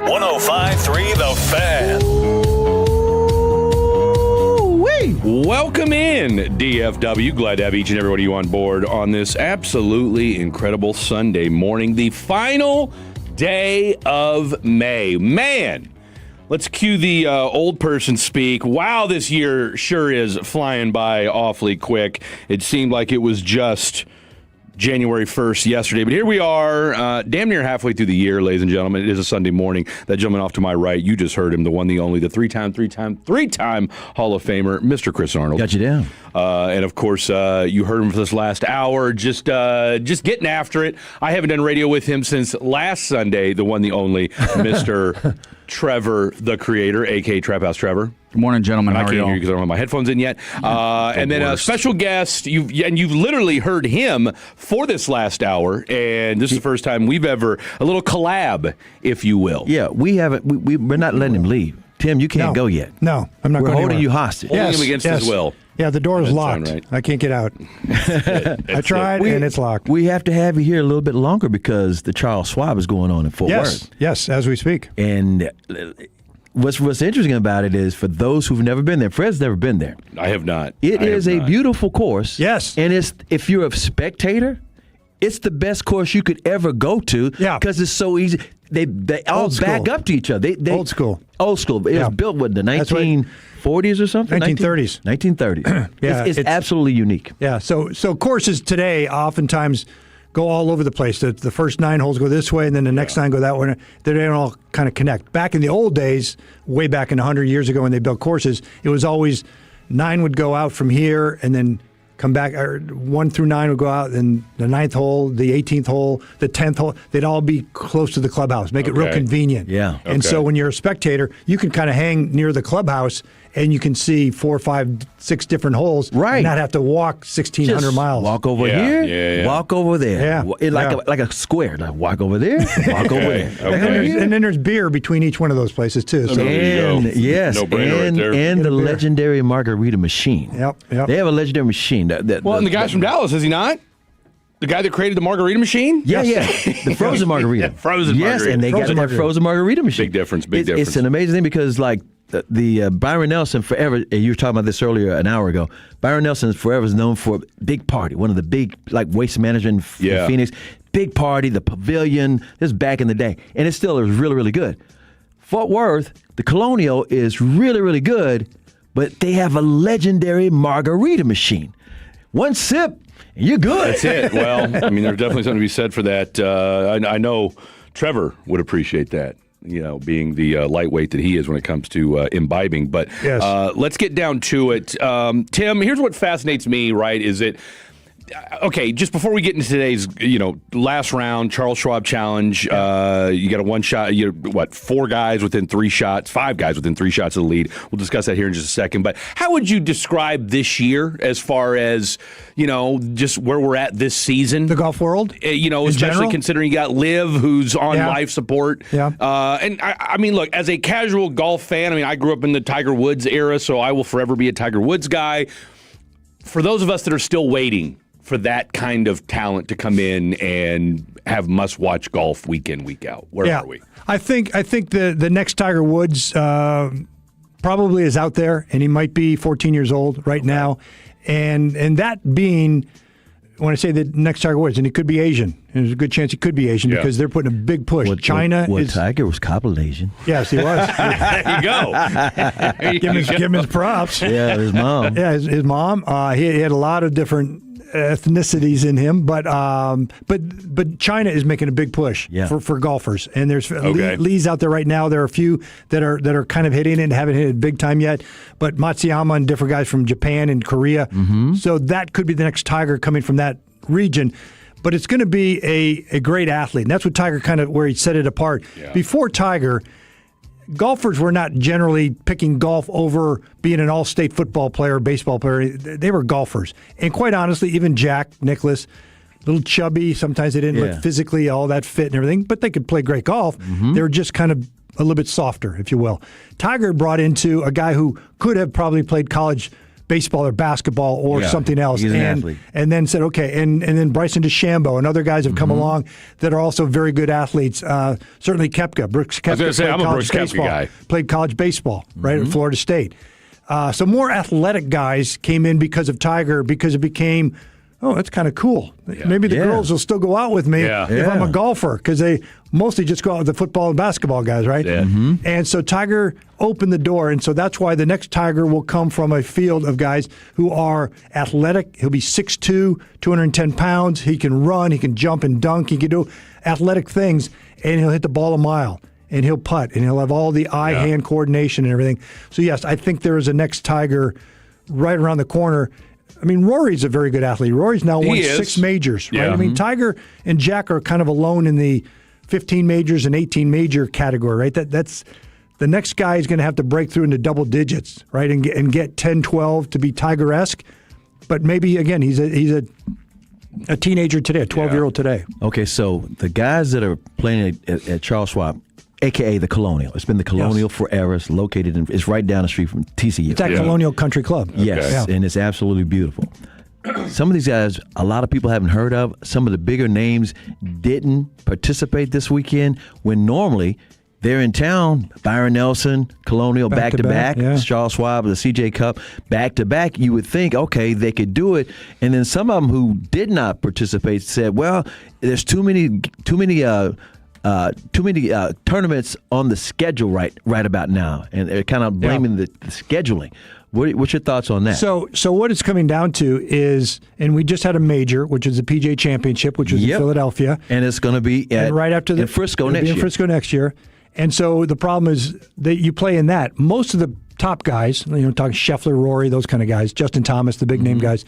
105.3 The Fan. Welcome in, DFW. Glad to have each and every one of you on board on this absolutely incredible Sunday morning, the final day of May. Man, let's cue the old person speak. Wow, this year sure is flying by awfully quick. It seemed like it was just January 1st yesterday, but here we are, damn near halfway through the year, ladies and gentlemen. It is a Sunday morning. That gentleman off to my right, you just heard him, the one, the only, the three-time Hall of Famer, Mr. Chris Arnold. Got you down. And of course, you heard him for this last hour, just getting after it. I haven't done radio with him since last Sunday, the one, the only, Mr. Trevor, the creator, a.k.a. Trap House Trevor. Good morning, gentlemen. I How can't are you hear all? you because I don't have my headphones in yet. And then a special guest, you've literally heard him for this last hour, and this is the first time we've ever, a little collab, if you will. Yeah, we're not letting him leave. Tim, you can't go yet. No, I'm not We're going holding anywhere. you hostage. Holding him against his will. Yeah, the door is That locked. sound right. I can't get out. I tried, and it's locked. We have to have you here a little bit longer because the Charles Schwab is going on in Fort Worth. Yes, as we speak. And what's interesting about it is for those who've never been there, Fred's never been there. I have not. It is a beautiful course. Yes. And if you're a spectator, it's the best course you could ever go to. Yeah. Because it's so easy. They all Old back school. up to each other. They, Old school. Old school. It Yeah. was built with the That's right. 1940s or something? 1930s. 1930s. Yeah, it's absolutely unique. Yeah, so courses today oftentimes go all over the place. The first 9 holes go this way, and then the next 9 go that way. They don't all kind of connect. Back in the old days, way back in 100 years ago when they built courses, it was always 9 would go out from here and then come back, or 1 through 9 would go out, and the 9th hole, the 18th hole, the 10th hole, they'd all be close to the clubhouse, make it real Okay. convenient. Yeah. And so when you're a spectator, you can kind of hang near the clubhouse and you can see 4, 5, 6 different holes, Right. and not have to walk 1,600 Just miles. Walk over Yeah, here, yeah. walk over there. Yeah, Like a square. Like walk over there, walk over there. Okay. And then there's beer between each one of those places too. So There you go. And yes, No-brainer right there. and the Get a beer. legendary margarita machine. Yep. They have a legendary machine. Well, and the guy's from Dallas, is he not? The guy that created the margarita machine? Yeah, the frozen margarita. Frozen yes, margarita. and they Frozen got that margarita. frozen margarita machine. Big difference, It's an amazing thing because like the Byron Nelson forever, and you were talking about this earlier an hour ago, Byron Nelson is forever known for big party, one of the big like waste management in Phoenix, big party, the pavilion, this is back in the day, and it still is really, really good. Fort Worth, the Colonial is really, really good, but they have a legendary margarita machine. One sip, and you're good. That's it. Well, I mean, there's definitely something to be said for that. I know Trevor would appreciate that, being the lightweight that he is when it comes to imbibing. But Yes. let's get down to it. Tim, here's what fascinates me, right, is that, okay, just before we get into today's, last round, Charles Schwab Challenge, you got a one shot, 4 guys within 3 shots, 5 guys within 3 shots of the lead. We'll discuss that here in just a second. But how would you describe this year as far as, just where we're at this season? the golf world, Especially general? considering you got Liv, who's on Yeah. life support. Yeah. And I mean, look, as a casual golf fan, I grew up in the Tiger Woods era, so I will forever be a Tiger Woods guy. For those of us that are still waiting for that kind of talent to come in and have must-watch golf week in, week out, where are we? I think the next Tiger Woods probably is out there, and he might be 14 years old right now, and that being, when I say the next Tiger Woods, and he could be Asian. There's a good chance he could be Asian because they're putting a big push. China is. Tiger was couple Asian. Yes, he was. There you go. Give him his props. Yeah, his mom. Yeah, his mom. He had a lot of different ethnicities in him, but China is making a big push for golfers, and there's Lee's out there right now. There are a few that are kind of hitting it and haven't hit it big time yet, but Matsuyama and different guys from Japan and Korea. So that could be the next Tiger coming from that region. But it's going to be a great athlete, and that's what Tiger kind of where he set it apart. Yeah. Before Tiger, golfers were not generally picking golf over being an all-state football player, baseball player. They were golfers. And quite honestly, even Jack Nicklaus, a little chubby, sometimes they didn't look physically all that fit and everything, but they could play great golf. They were just kind of a little bit softer, if you will. Tiger brought into a guy who could have probably played college baseball or basketball or something else. He's an athlete. And then said, okay, and then Bryson DeChambeau and other guys have come along that are also very good athletes. Certainly Koepka. Brooks Koepka. I was going to say, I'm a Brooks Koepka guy. Played college baseball, right, at Florida State. So more athletic guys came in because of Tiger, because it became, oh, that's kind of cool. Yeah. Maybe the girls will still go out with me if I'm a golfer, because they mostly just go out with the football and basketball guys, right? Yeah. And so Tiger opened the door, and so that's why the next Tiger will come from a field of guys who are athletic. He'll be 6'2", 210 pounds. He can run, he can jump and dunk, he can do athletic things, and he'll hit the ball a mile. And he'll putt, and he'll have all the eye-hand coordination and everything. So, yes, I think there is a next Tiger right around the corner. I mean, Rory's a very good athlete. Rory's now won 6 majors, right? Yeah. I mean, Tiger and Jack are kind of alone in the 15 majors and 18 major category, right? That's the next guy is going to have to break through into double digits, right, and get 10, 12 to be Tiger-esque. But maybe, again, he's a teenager today, a 12-year-old today. Okay, so the guys that are playing at Charles Schwab, a.k.a. the Colonial. It's been the Colonial forever. It's located it's right down the street from TCU. It's at Colonial Country Club. Yes, and it's absolutely beautiful. Some of these guys, a lot of people haven't heard of. Some of the bigger names didn't participate this weekend when normally they're in town. Byron Nelson, Colonial back-to-back, Charles Schwab, the CJ Cup back-to-back. You would think, okay, they could do it. And then some of them who did not participate said, well, there's too many tournaments on the schedule right about now, and they're kind of blaming the scheduling. What's your thoughts on that? So what it's coming down to is, and we just had a major, which is the PGA Championship, which was in Philadelphia, and it's going to be right after in Frisco next year. In Frisco next year, and so the problem is that you play in that. Most of the top guys, talking Scheffler, Rory, those kind of guys, Justin Thomas, the big name guys.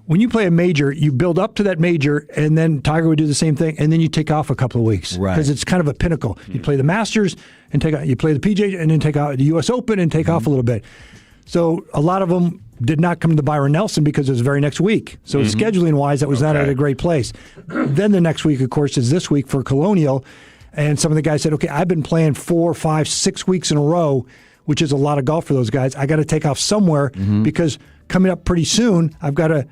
When you play a major, you build up to that major, and then Tiger would do the same thing, and then you take off a couple of weeks. Right. Because it's kind of a pinnacle. You play the Masters, and you play the PGA, and then take out the U.S. Open, and take off a little bit. So a lot of them did not come to Byron Nelson because it was the very next week. So scheduling-wise, that was not at a great place. Then the next week, of course, is this week for Colonial, and some of the guys said, okay, I've been playing 4, 5, 6 weeks in a row, which is a lot of golf for those guys. I got to take off somewhere because coming up pretty soon, I've got to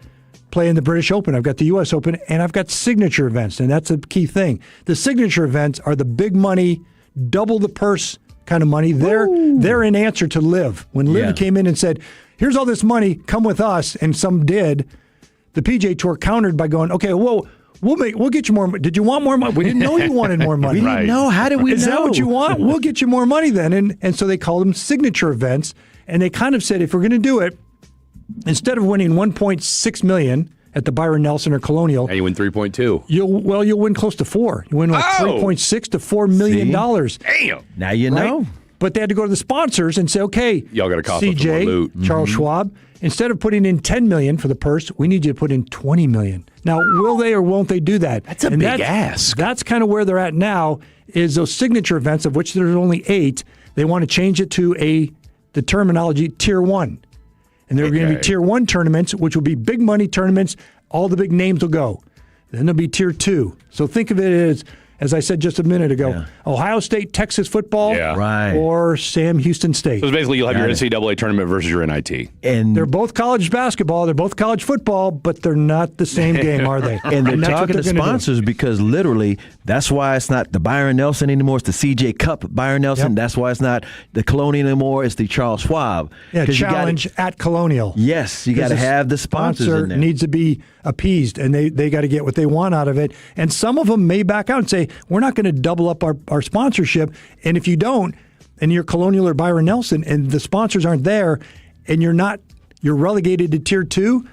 play in the British Open, I've got the U.S. Open, and I've got signature events, and that's a key thing. The signature events are the big money, double the purse kind of money. They're in answer to Liv. When Liv came in and said, here's all this money, come with us, and some did, the PGA Tour countered by going, okay, well, we'll get you more money. Did you want more money? We didn't know you wanted more money. We didn't know. How did we know? Is that what you want? We'll get you more money then. And so they called them signature events, and they kind of said, if we're going to do it, instead of winning $1.6 million at the Byron Nelson or Colonial, and you win 3.2. You'll win close to 4. You win like 3.6 to $4 million. Damn. Now you know. But they had to go to the sponsors and say, okay, y'all got to cost us some more CJ, loot. Charles Schwab, instead of putting in $10 million for the purse, we need you to put in $20 million. Now, will they or won't they do that? That's a big ask. That's kind of where they're at now. Is those signature events, of which there's only 8, they want to change it to the terminology Tier 1. And there are going to be Tier 1 tournaments, which will be big money tournaments. All the big names will go. Then there'll be Tier 2. So think of it as I said just a minute ago, Ohio State, Texas football, or Sam Houston State. So basically you'll have your NCAA tournament versus your NIT. And they're both college basketball, they're both college football, but they're not the same game, are they? And they're talking to sponsors because literally that's why it's not the Byron Nelson anymore. It's the CJ Cup Byron Nelson. That's why it's not the Colonial anymore. It's the Charles Schwab. Yeah, challenge at Colonial. Yes, you got to have the sponsors in there. Needs to be appeased, and they got to get what they want out of it. And some of them may back out and say, we're not going to double up our sponsorship. And if you don't, and you're Colonial or Byron Nelson, and the sponsors aren't there, and you're relegated to Tier 2,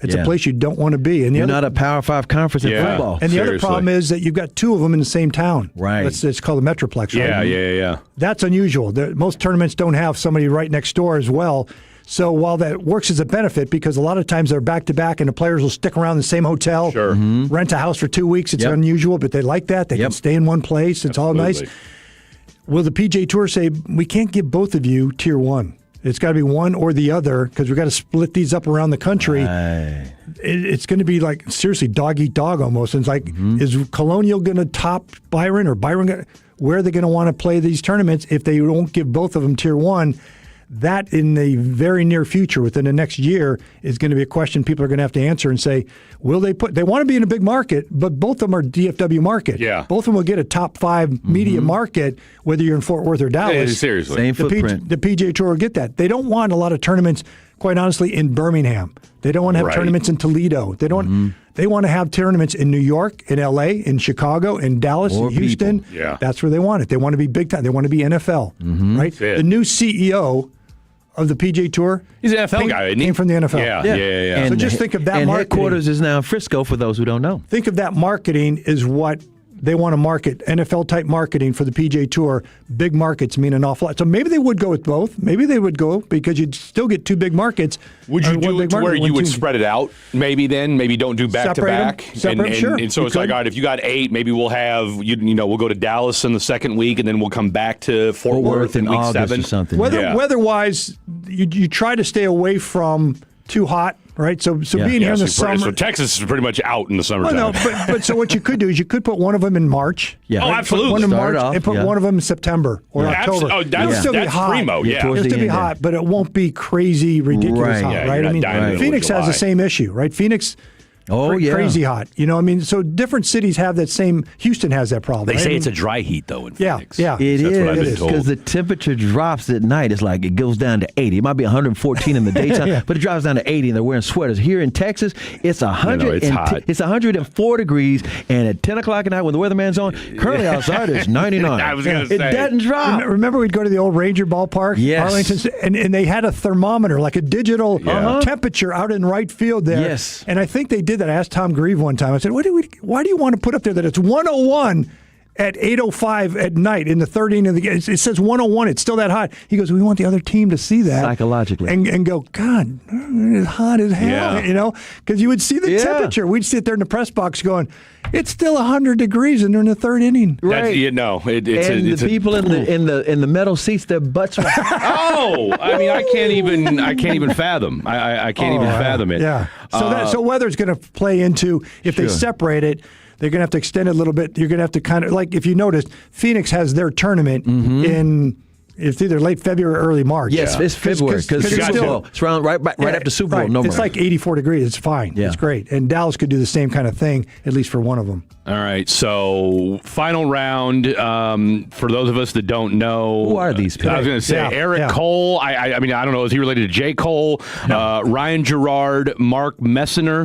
it's a place you don't want to be. And you're not a Power 5 conference in football. And the other problem is that you've got 2 of them in the same town. Right. It's called a Metroplex, right? Yeah. That's unusual. Most tournaments don't have somebody right next door as well. So while that works as a benefit, because a lot of times they're back-to-back and the players will stick around the same hotel, rent a house for 2 weeks. It's unusual, but they like that. They can stay in one place. It's all nice. Will the PGA Tour say, we can't give both of you Tier 1? It's got to be one or the other because we've got to split these up around the country. It's going to be like, seriously, dog-eat-dog almost. And it's like, is Colonial going to top Byron or Byron? Where are they going to want to play these tournaments if they won't give both of them Tier 1? that in the very near future, within the next year, is going to be a question people are going to have to answer and say, will they put? They want to be in a big market, but both of them are DFW market. Yeah. Both of them will get a top 5 media market, whether you're in Fort Worth or Dallas. Yeah, seriously. Same footprint. The PGA Tour will get that. They don't want a lot of tournaments, quite honestly, in Birmingham. They don't want to have tournaments in Toledo. They don't. They want to have tournaments in New York, in L.A., in Chicago, in Dallas, in Houston. People. Yeah. That's where they want it. They want to be big time. They want to be NFL, right? The new CEO of the PGA Tour. He's an NFL guy, isn't he? Came from the NFL. Yeah. So just think of that and marketing. headquarters is now in Frisco, for those who don't know. Think of that marketing is what they want to market, NFL-type marketing for the PGA Tour. Big markets mean an awful lot. So maybe they would go with both. Maybe they would go because you'd still get 2 big markets. Would you do it to where you would spread it out maybe then? Maybe don't do back-to-back? Sure. And so it's like, all right, if you got 8, maybe we'll have, we'll go to Dallas in the second week, and then we'll come back to Fort Worth in week August 7. Or something. Weather-wise, you try to stay away from too hot, right? So being here in the summer. So Texas is pretty much out in the summertime. Well, no, but so what you could do is you could put one of them in March. Yeah. Oh, absolutely. Put one in Start March off, and put one of them in September or October. Oh, It'll still be that's hot. primo, yeah. It'll still be hot, but it won't be crazy, ridiculous hot, Yeah, right? you're not dying in the middle Phoenix of has the July. same issue, right? Phoenix. Crazy hot. So different cities have that same. Houston has that problem. They say it's a dry heat, though, in Phoenix. Yeah. It That's what I've been is, told. because the temperature drops at night. It's like it goes down to 80. It might be 114 in the daytime, but it drops down to 80, and they're wearing sweaters. Here in Texas, it's 100. it's hot. It's 104 degrees, and at 10 o'clock at night when the weatherman's on, currently outside it's 99. I was going to say. It doesn't drop. Remember we'd go to the old Ranger ballpark, Yes. Arlington, and they had a thermometer, like a digital temperature out in right field there. Yes. And I think they did that. I asked Tom Grieve one time. I said, why do you want to put up there that it's 101 at 8:05 at night in the third inning of the game? It says 101. It's still that hot. He goes, we want the other team to see that. Psychologically. And go, God, it's hot as hell, because you would see the temperature. We'd sit there in the press box going, it's still 100 degrees and they're in the third inning. Right. It's the people in the metal seats, their butts were I mean, I can't even fathom. I can't even fathom it. Yeah. So weather's going to play into, if they separate it, they're going to have to extend it a little bit. You're going to have to kind of, like, if you noticed, Phoenix has their tournament in, it's either late February or early March. Yes, it's February because it's around right after Super Bowl. Right. No it's more. like 84 degrees. It's fine. Yeah. It's great. And Dallas could do the same kind of thing, at least for one of them. All right, so final round. For those of us that don't know, who are these people? I was going to say Eric Cole. I mean, I don't know. Is he related to J. Cole? No. Ryan Gerard, Mark Meisner,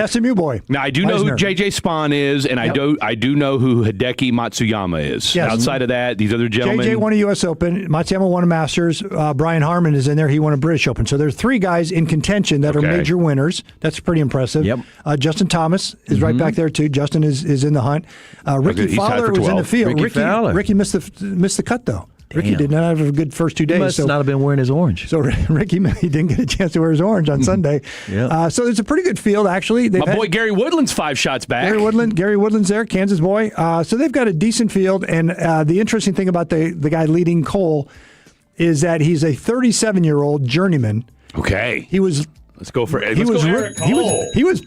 SMU boy. Now I do know who JJ Spahn is, and I do know who Hideki Matsuyama is. Yes. Outside of that, these other gentlemen. JJ won a U.S. Open. Matsuyama won a Masters. Brian Harmon is in there. He won a British Open. So there's 3 guys in contention that are major winners. That's pretty impressive. Yep. Justin Thomas is right back there too. Justin is in the hunt. Ricky Fowler was in the field. Ricky missed the cut though. Damn. Ricky did not have a good first 2 days. He must not have been wearing his orange. So Ricky, he didn't get a chance to wear his orange on Sunday. So there's a pretty good field, actually. My boy Gary Woodland's 5 shots back. Gary Woodland's there, Kansas boy. So they've got a decent field. And the interesting thing about the guy leading Cole is that he's a 37-year-old journeyman. Okay. Let's go for it. He was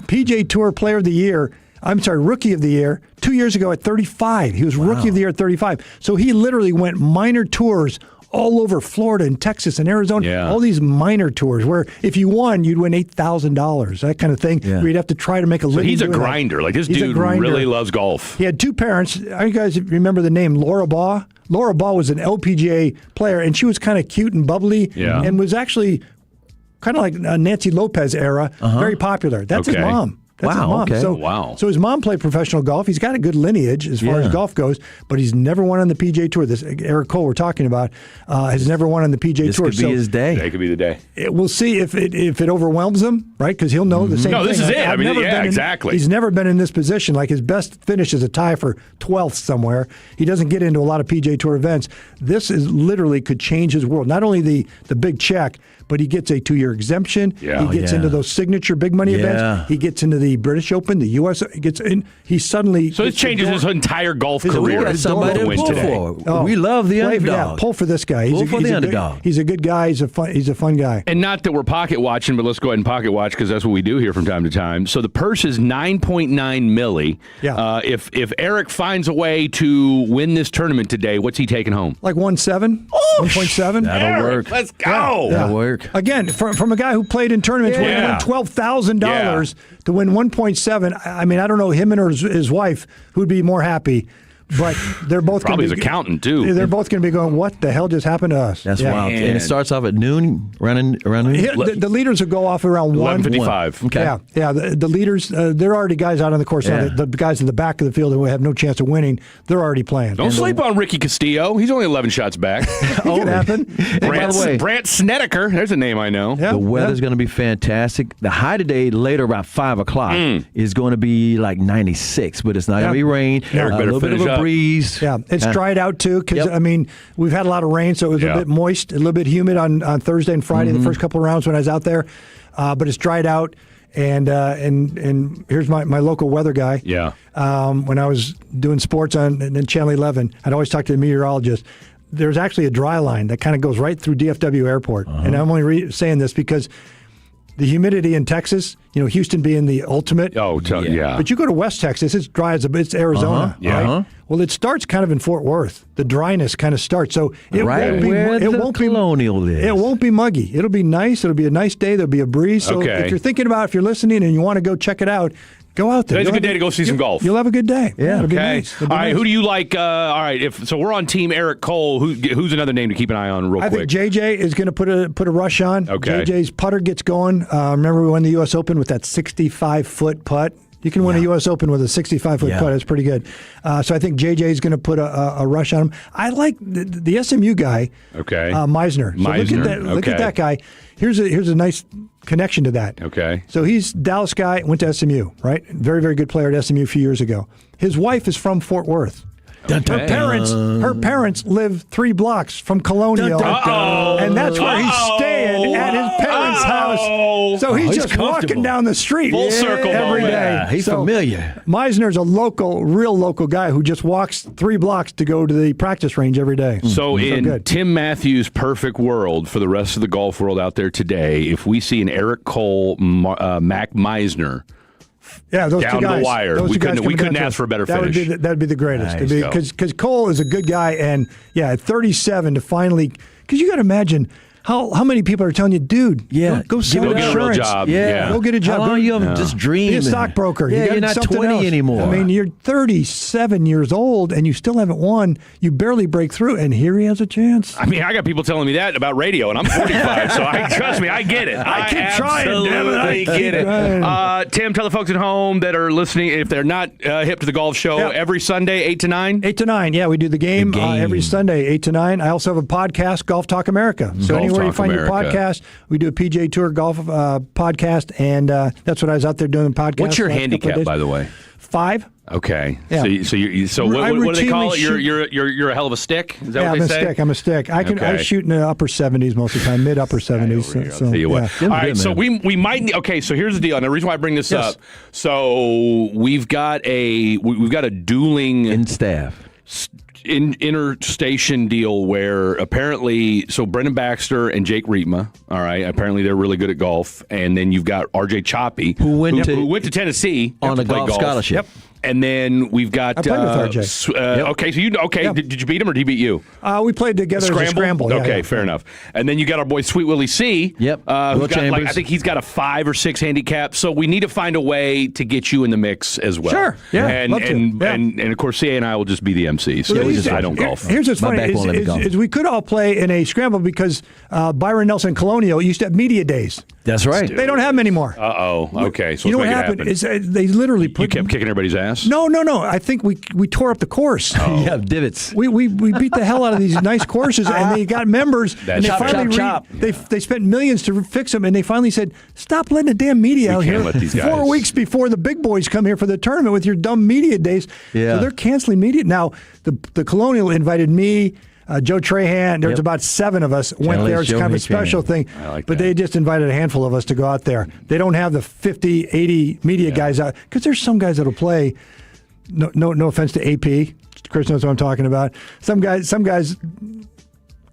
PGA Tour Player of the Year. Rookie of the Year 2 years ago at 35. He was Rookie of the Year at 35. So he literally went minor tours all over Florida and Texas and Arizona, all these minor tours where if you won, you'd win $8,000, that kind of thing, where you'd have to try to make a living. So he's a grinder. That. Like, this dude really loves golf. He had 2 parents. You guys remember the name Laura Baugh? Laura Baugh was an LPGA player, and she was kind of cute and bubbly and was actually kind of like a Nancy Lopez era, very popular. That's his mom. That's his mom. Okay. So his mom played professional golf. He's got a good lineage as far as golf goes, but he's never won on the PGA Tour. This Eric Cole we're talking about has never won on the PGA Tour. This could be his day. Today could be the day. We'll see if it overwhelms him, right? Because he'll know the same thing. No, this is it. Exactly. He's never been in this position. Like his best finish is a tie for 12th somewhere. He doesn't get into a lot of PGA Tour events. This is literally could change his world. Not only the big check, but he gets a 2-year exemption. He gets into those signature big money events. He gets into the British Open, the U.S. Gets in. He suddenly. So it changes his entire golf career. We got somebody to win pull today. for. We love the underdog. Yeah, pull for this guy. Pull for the underdog. He's a good guy. He's a fun guy. And not that we're pocket watching, but let's go ahead and pocket watch because that's what we do here from time to time. So the purse is $9.9 milli. Yeah. If Eric finds a way to win this tournament today, what's he taking home? Like 1.7. 1.7. That'll work. Let's go. That'll work. Again, from a guy who played in tournaments where he won $12,000 to win 1.7. I mean, I don't know him and his wife who'd be more happy. But they're both probably his be, accountant too. They're both going to be going, "What the hell just happened to us?" That's wild. And it starts off at noon, around noon. The leaders will go off around 11:55. Okay. Yeah. The leaders, there are already guys out on the course now. The guys in the back of the field who have no chance of winning, they're already playing. Don't sleep on Ricky Castillo. He's only 11 shots back. It can happen. Brant Snedeker. There's a name I know. Yeah, the weather's going to be fantastic. The high today, later about 5 o'clock, is going to be like 96, but it's not going to be rain. Yeah. A little bit of a breeze. Yeah, it's dried out too because I mean we've had a lot of rain, so it was a bit moist, a little bit humid on Thursday and Friday, the first couple of rounds when I was out there, but it's dried out. And here's my local weather guy. Yeah. When I was doing sports in Channel 11, I'd always talk to the meteorologist. There's actually a dry line that kind of goes right through DFW Airport, and I'm only saying this because the humidity in Texas, Houston being the ultimate. But you go to West Texas, it's dry as it's Arizona. Right? Well, it starts kind of in Fort Worth. The dryness kind of starts. So it won't be Colonial is. It won't be muggy. It'll be nice. It'll be a nice day. There'll be a breeze. So if you're thinking about, if you're listening and you want to go check it out, go out there. Today's a good day to go see some golf. You'll have a good day. Yeah. It'll be Okay. nice. All right. Who do you like? All right. So we're on Team Eric Cole. Who's another name to keep an eye on real quick? I think JJ is going to put a rush on. Okay. JJ's putter gets going. Remember we won the U.S. Open with that 65-foot putt? You can win a U.S. Open with a 65-foot putt. That's pretty good. So I think JJ is going to put a rush on him. I like the SMU guy, Meisner. So look at that guy. Here's a nice connection to that. Okay. So he's Dallas guy, went to SMU, right? Very, very good player at SMU a few years ago. His wife is from Fort Worth. Her parents live 3 blocks from Colonial, and that's where he's staying at his parents' house. So he's just walking down the street Full circle every day. Yeah, he's familiar. Meisner's a real local guy who just walks 3 blocks to go to the practice range every day. So in Tim Matthews' perfect world, for the rest of the golf world out there today, if we see an Eric Cole, Mac Meisner, those down two guys, the wire. We couldn't ask for a better finish. That'd be the greatest. Nice. Because Cole is a good guy, and at 37 to finally, because you got to imagine how many people are telling you, dude, go sell get a real job. Go get a job. How long you have just dream? Be a stockbroker. You're not 20 anymore. I mean, you're 37 years old and you still haven't won. You barely break through, and here he has a chance. I mean, I got people telling me that about radio, and I'm 45, so trust me, I get it. I keep trying, damn it. absolutely get it. Tim, tell the folks at home that are listening, if they're not hip to the golf show, every Sunday, 8 to 9? 8 to 9, we do the game. Every Sunday, 8 to 9. I also have a podcast, Golf Talk America. So anywhere you find your podcast, we do a PGA Tour golf podcast, and that's what I was out there doing the podcast. What's your handicap, by the way? 5. Okay. Yeah. So what do they call it? You're a hell of a stick? Is that what they say? I'm a stick. I shoot in the upper 70s most of the time, mid upper 70s. I'll tell you what. All right, so we might need, so here's the deal. And the reason why I bring this up, so we've got a dueling in staff interstation deal where apparently, so Brendan Baxter and Jake Rietma, all right, apparently they're really good at golf, and then you've got RJ Choppy, who went to Tennessee on a golf scholarship. Yep. And then we've got. I played with RJ. Okay, so did you beat him or did he beat you? We played together as a scramble. Okay, fair enough. And then you got our boy Sweet Willie C. Yep. Who's got, I think he's got a 5 or 6 handicap. So we need to find a way to get you in the mix as well. Sure. Yeah. And of course, CA and I will just be the MCs. So I don't golf. Here's what's funny is we could all play in a scramble because Byron Nelson Colonial used to have media days. That's right. They don't have them anymore. Okay. So you know what happened is they literally put. You kept kicking everybody's ass? No. I think we tore up the course. You have divots. We beat the hell out of these nice courses, and they got members. And they chop. They spent millions to fix them, and they finally said, "Stop letting the damn media out here." Let these guys. 4 weeks before the big boys come here for the tournament with your dumb media days. Yeah. So they're canceling media now. The Colonial invited me. Joe Trahan, there's about 7 of us went there. It's kind of a special thing. But they just invited a handful of us to go out there. They don't have the 50, 80 media guys out. Because there's some guys that'll play, no offense to AP. Chris knows what I'm talking about. Some guys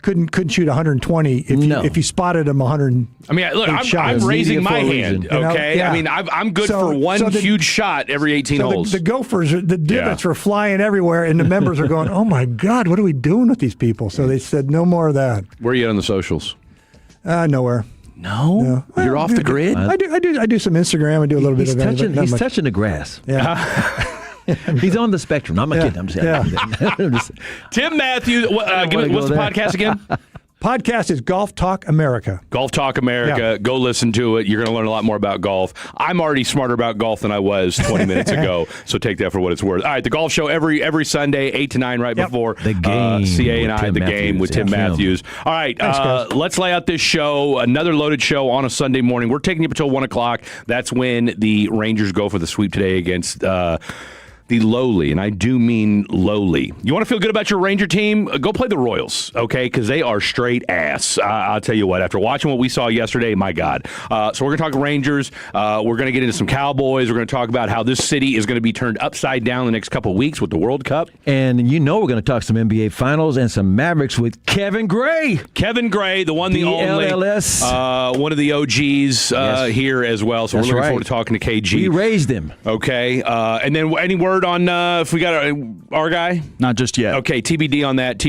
couldn't shoot 120 if you spotted them 100. I mean, look, I'm raising my hand. Okay, I mean, I'm good for one huge shot every 18 holes. The Gophers, the divots were flying everywhere, and the members are going, "Oh my God, what are we doing with these people?" So they said, "No more of that." Where are you at on the socials? Nowhere. No? You're off the grid? I do some Instagram. I do a little bit of that. He's touching the grass. Yeah. He's on the spectrum. I'm not kidding. I'm just Tim Matthews. What's the podcast again? Podcast is Golf Talk America. Golf Talk America. Yeah. Go listen to it. You're going to learn a lot more about golf. I'm already smarter about golf than I was 20 minutes ago, so take that for what it's worth. All right, the golf show every Sunday, 8 to 9, right before the game. CA and I, the game with Tim Matthews. All right, thanks, let's lay out this show, another loaded show on a Sunday morning. We're taking you up until 1 o'clock. That's when the Rangers go for the sweep today against the lowly, and I do mean lowly. You want to feel good about your Ranger team? Go play the Royals, okay? Because they are straight ass. I'll tell you what, after watching what we saw yesterday, my God. So we're going to talk Rangers. We're going to get into some Cowboys. We're going to talk about how this city is going to be turned upside down the next couple of weeks with the World Cup. And we're going to talk some NBA Finals and some Mavericks with Kevin Gray. Kevin Gray, the one, the only. LLS. One of the OGs here as well. So we're looking forward to talking to KG. We raised him. Okay. And then any word on if we got our guy? Not just yet. Okay, TBD on that,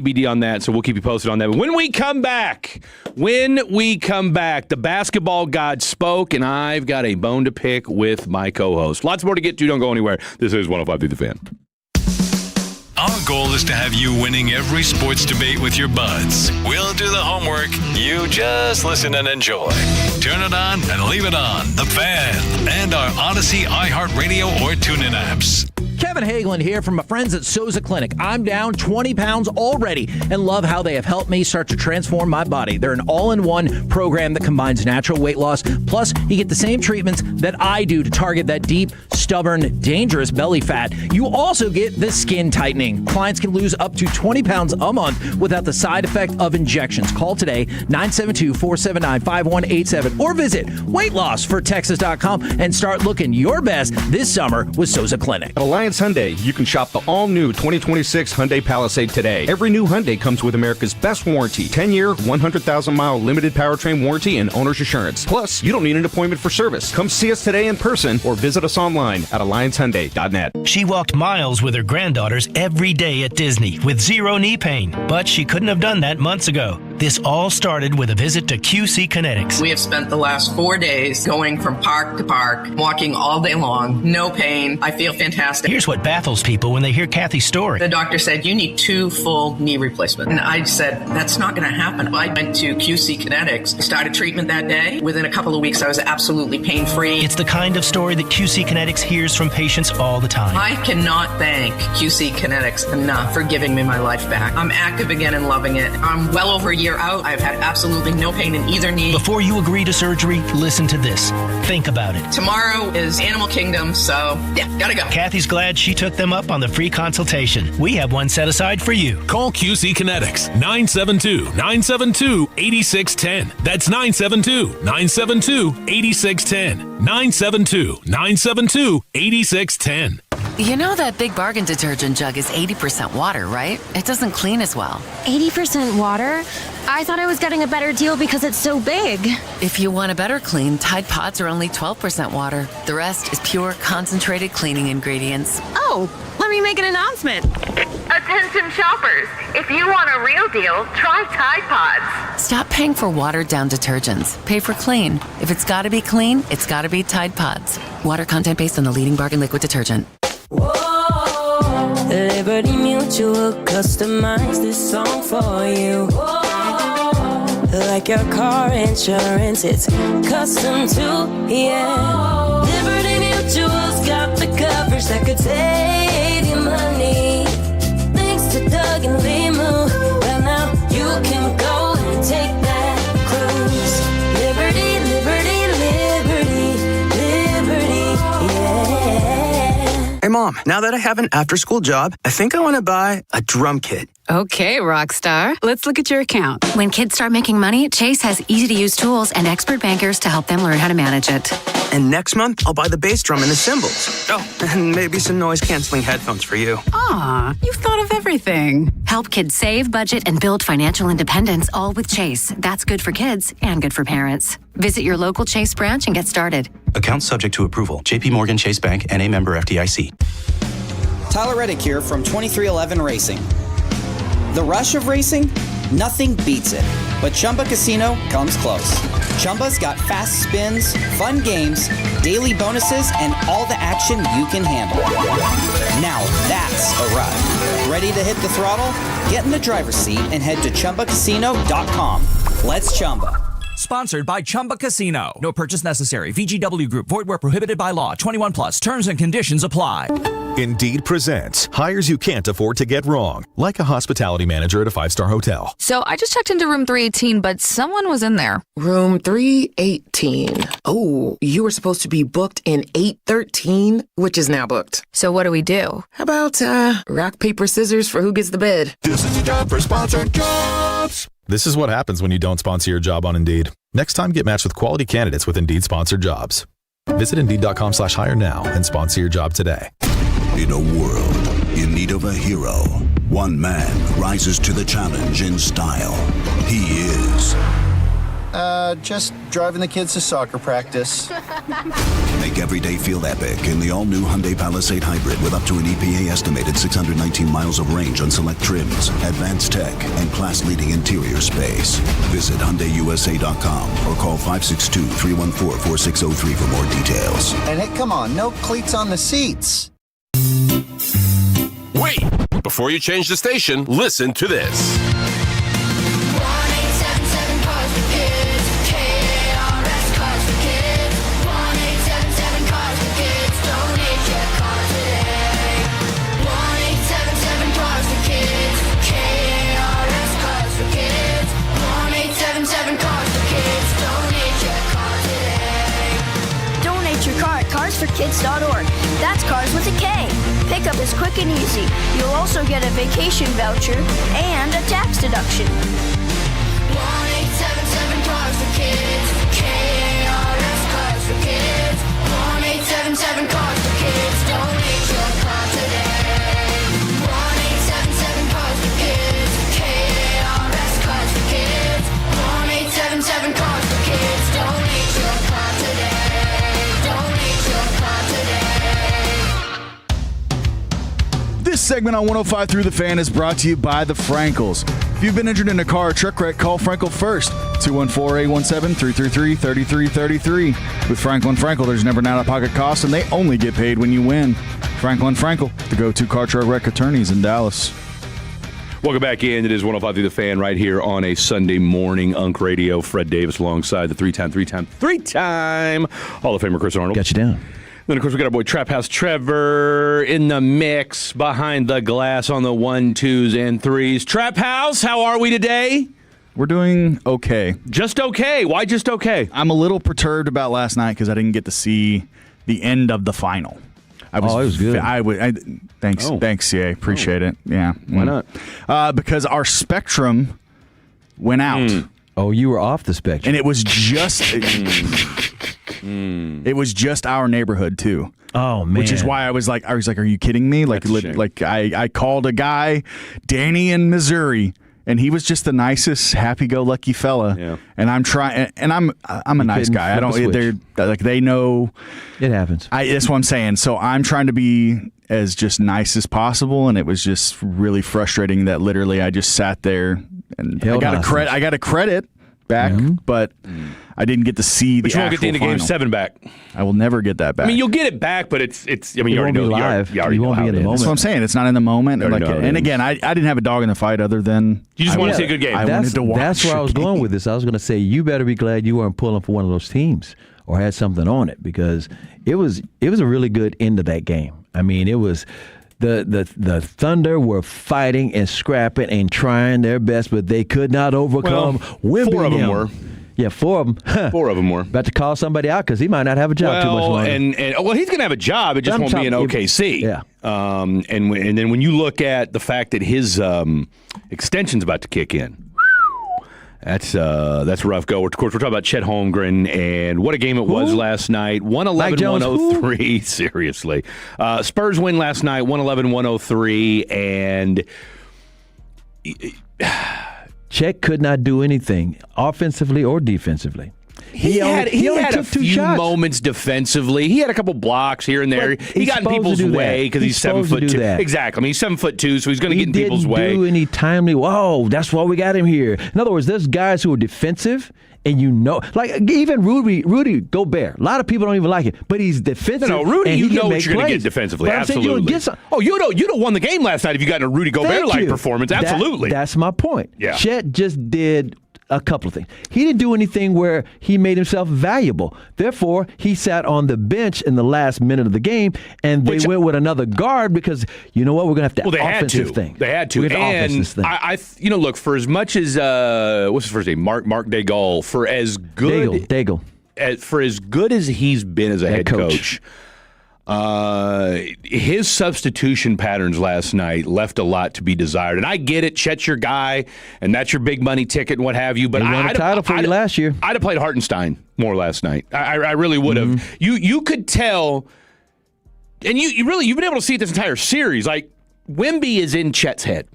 so we'll keep you posted on that. But when we come back, the basketball god spoke, and I've got a bone to pick with my co-host. Lots more to get to. Don't go anywhere. This is 105 through the Fan. Our goal is to have you winning every sports debate with your buds. We'll do the homework. You just listen and enjoy. Turn it on and leave it on. The Fan and our Odyssey, iHeartRadio, or TuneIn apps. Kevin Hagelin here from my friends at Souza Clinic. I'm down 20 pounds already and love how they have helped me start to transform my body. They're an all-in-one program that combines natural weight loss, plus you get the same treatments that I do to target that deep, stubborn, dangerous belly fat. You also get the skin tightening. Clients can lose up to 20 pounds a month without the side effect of injections. Call today, 972-479-5187, or visit weightlossfortexas.com and start looking your best this summer with Souza Clinic. At Alliance Hyundai, you can shop the all-new 2026 Hyundai Palisade today. Every new Hyundai comes with America's best warranty, 10-year, 100,000-mile limited powertrain warranty and owner's assurance. Plus, you don't need an appointment for service. Come see us today in person or visit us online at alliancehyundai.net. She walked miles with her granddaughters every day at Disney with zero knee pain, but she couldn't have done that months ago. This all started with a visit to QC Kinetics. We have spent the last 4 days going from park to park, walking all day long, no pain. I feel fantastic. Here's what baffles people when they hear Kathy's story. The doctor said, you need 2 full knee replacements. And I said, that's not going to happen. I went to QC Kinetics, started treatment that day. Within a couple of weeks, I was absolutely pain-free. It's the kind of story that QC Kinetics hears from patients all the time. I cannot thank QC Kinetics enough for giving me my life back. I'm active again and loving it. I'm well over a year out. I've had absolutely no pain in either knee. Before you agree to surgery, listen to this. Think about it. Tomorrow is Animal Kingdom, so yeah, gotta go. Kathy's glad she took them up on the free consultation. We have one set aside for you. Call QC Kinetics, 972-972-8610. That's 972-972-8610. 972-972-8610. You know that Big Bargain detergent jug is 80% water, right? It doesn't clean as well. 80% water? I thought I was getting a better deal because it's so big. If you want a better clean, Tide Pods are only 12% water. The rest is pure, concentrated cleaning ingredients. Oh, let me make an announcement. Attention shoppers, if you want a real deal, try Tide Pods. Stop paying for watered-down detergents. Pay for clean. If it's gotta be clean, it's gotta be Tide Pods. Water content based on the leading bargain liquid detergent. Whoa, Liberty Mutual customized this song for you. Whoa, like your car insurance, it's custom too, yeah. Liberty Mutual's got the coverage that could save you money. Thanks to Doug and Limu, well now you can go and take that cruise. Liberty, liberty, liberty, liberty, yeah. Hey, Mom, now that I have an after-school job, I think I want to buy a drum kit. Okay, rock star. Let's look at your account. When kids start making money, Chase has easy-to-use tools and expert bankers to help them learn how to manage it. And next month, I'll buy the bass drum and the cymbals. Oh, and maybe some noise-canceling headphones for you. Aw, you've thought of everything. Help kids save, budget, and build financial independence, all with Chase. That's good for kids and good for parents. Visit your local Chase branch and get started. Account subject to approval. J.P. Morgan Chase Bank, N.A. member FDIC. Tyler Reddick here from 2311 Racing. The rush of racing? Nothing beats it. But Chumba Casino comes close. Chumba's got fast spins, fun games, daily bonuses, and all the action you can handle. Now that's a ride. Ready to hit the throttle? Get in the driver's seat and head to ChumbaCasino.com. Let's Chumba. Sponsored by Chumba Casino. No purchase necessary. VGW Group. Void where prohibited by law. 21 plus. Terms and conditions apply. Indeed presents hires you can't afford to get wrong, like a hospitality manager at a 5-star hotel. So I just checked into room 318, but someone was in there. Room 318. Oh, you were supposed to be booked in 813, which is now booked. So what do we do? How about rock, paper, scissors for who gets the bid? This is your job for sponsored jobs. This is what happens when you don't sponsor your job on Indeed. Next time, get matched with quality candidates with Indeed sponsored jobs. Visit Indeed.com/hire now and sponsor your job today. In a world in need of a hero, one man rises to the challenge in style. He is... just driving the kids to soccer practice. Make every day feel epic in the all-new Hyundai Palisade Hybrid with up to an EPA-estimated 619 miles of range on select trims, advanced tech, and class-leading interior space. Visit HyundaiUSA.com or call 562-314-4603 for more details. And hey, come on, no cleats on the seats. Wait! Before you change the station, listen to this. CarsForKids.org. That's cars with a K. Pickup is quick and easy. You'll also get a vacation voucher and a tax deduction. 1-877 Cars for Kids. KARS Cars for Kids. 1-877 Cars for Kids. Donate your car today. 1-877 Cars for Kids. KARS Cars for Kids. 1-877 Cars for Kids. Donate your car today. This segment on 105 Through the Fan is brought to you by the Frankels. If you've been injured in a car or truck wreck, call Frankel first. 214-817-333-3333. With Frankel & Frankel, there's never an out-of-pocket cost, and they only get paid when you win. Frankel & Frankel, the go-to car truck wreck attorneys in Dallas. Welcome back in. It is 105 Through the Fan right here on a Sunday morning. Unk Radio. Fred Davis alongside the three-time Hall of Famer Chris Arnold. Got you down. Then, of course, we got our boy Trap House Trevor in the mix behind the glass on the 1, 2s, and 3s. Trap House, how are we today? We're doing okay. Just okay? Why just okay? I'm a little perturbed about last night because I didn't get to see the end of the final. It was good. Thanks, CA. Appreciate it. Yeah. Why not? Because our Spectrum went out. Oh, you were off the Spectrum. And it was just... It was just our neighborhood too. Oh man! Which is why I was like, are you kidding me? Like I called a guy, Danny in Missouri, and he was just the nicest, happy-go-lucky fella. Yeah. And I'm trying, and I'm a nice guy. I don't. They know it happens. That's what I'm saying. So I'm trying to be as just nice as possible, and it was just really frustrating that literally I just sat there and I got a credit back, but I didn't get to see the actual final. But you won't get the end of Game 7 back. I will never get that back. I mean, you'll get it back, but it's. I mean, you already know. Live. You already won't know be in the moment. That's what I'm saying. It's not in the moment. And again, I didn't have a dog in the fight other than you just want to see a good game. I wanted to watch. That's where I was going with this. I was going to say you better be glad you weren't pulling for one of those teams or had something on it, because it was a really good end of that game. I mean, it was. The Thunder were fighting and scrapping and trying their best, but they could not overcome Wimby. 4 of them were. Yeah, 4 of them. 4 of them were. About to call somebody out because he might not have a job too much longer. And he's going to have a job. It just won't be in OKC. Yeah. And then when you look at the fact that his extension's about to kick in, that's a rough go. Of course, we're talking about Chet Holmgren, and what a game it was last night. 111-103. Seriously. Spurs win last night, 111-103, and Chet could not do anything offensively or defensively. He had a few moments defensively. He had a couple blocks here and there. He got in people's way because he's 7'2". Exactly. I mean, he's 7'2", so he's going to get in people's way. He didn't do any timely. Whoa, that's why we got him here. In other words, there's guys who are defensive, and like even Rudy Gobert. A lot of people don't even like it, but he's defensive. No, Rudy, and you he know can what you're going to get defensively. Absolutely. You'd have won the game last night if you got in a Rudy Gobert-like performance. Absolutely. That's my point. Yeah. Chet just did a couple of things. He didn't do anything where he made himself valuable. Therefore, he sat on the bench in the last minute of the game, and they went with another guard because, you know what, we're going to have to offensive thing. They had to. And I look, for as much as, what's his first name? Mark Daigle, for as good as he's been as a head coach, his substitution patterns last night left a lot to be desired. And I get it, Chet's your guy, and that's your big money ticket and what have you. But he won a title for you last year. I'd have played Hartenstein more last night. I really would have. Mm-hmm. You could tell, and you've been able to see it this entire series. Like, Wemby is in Chet's head.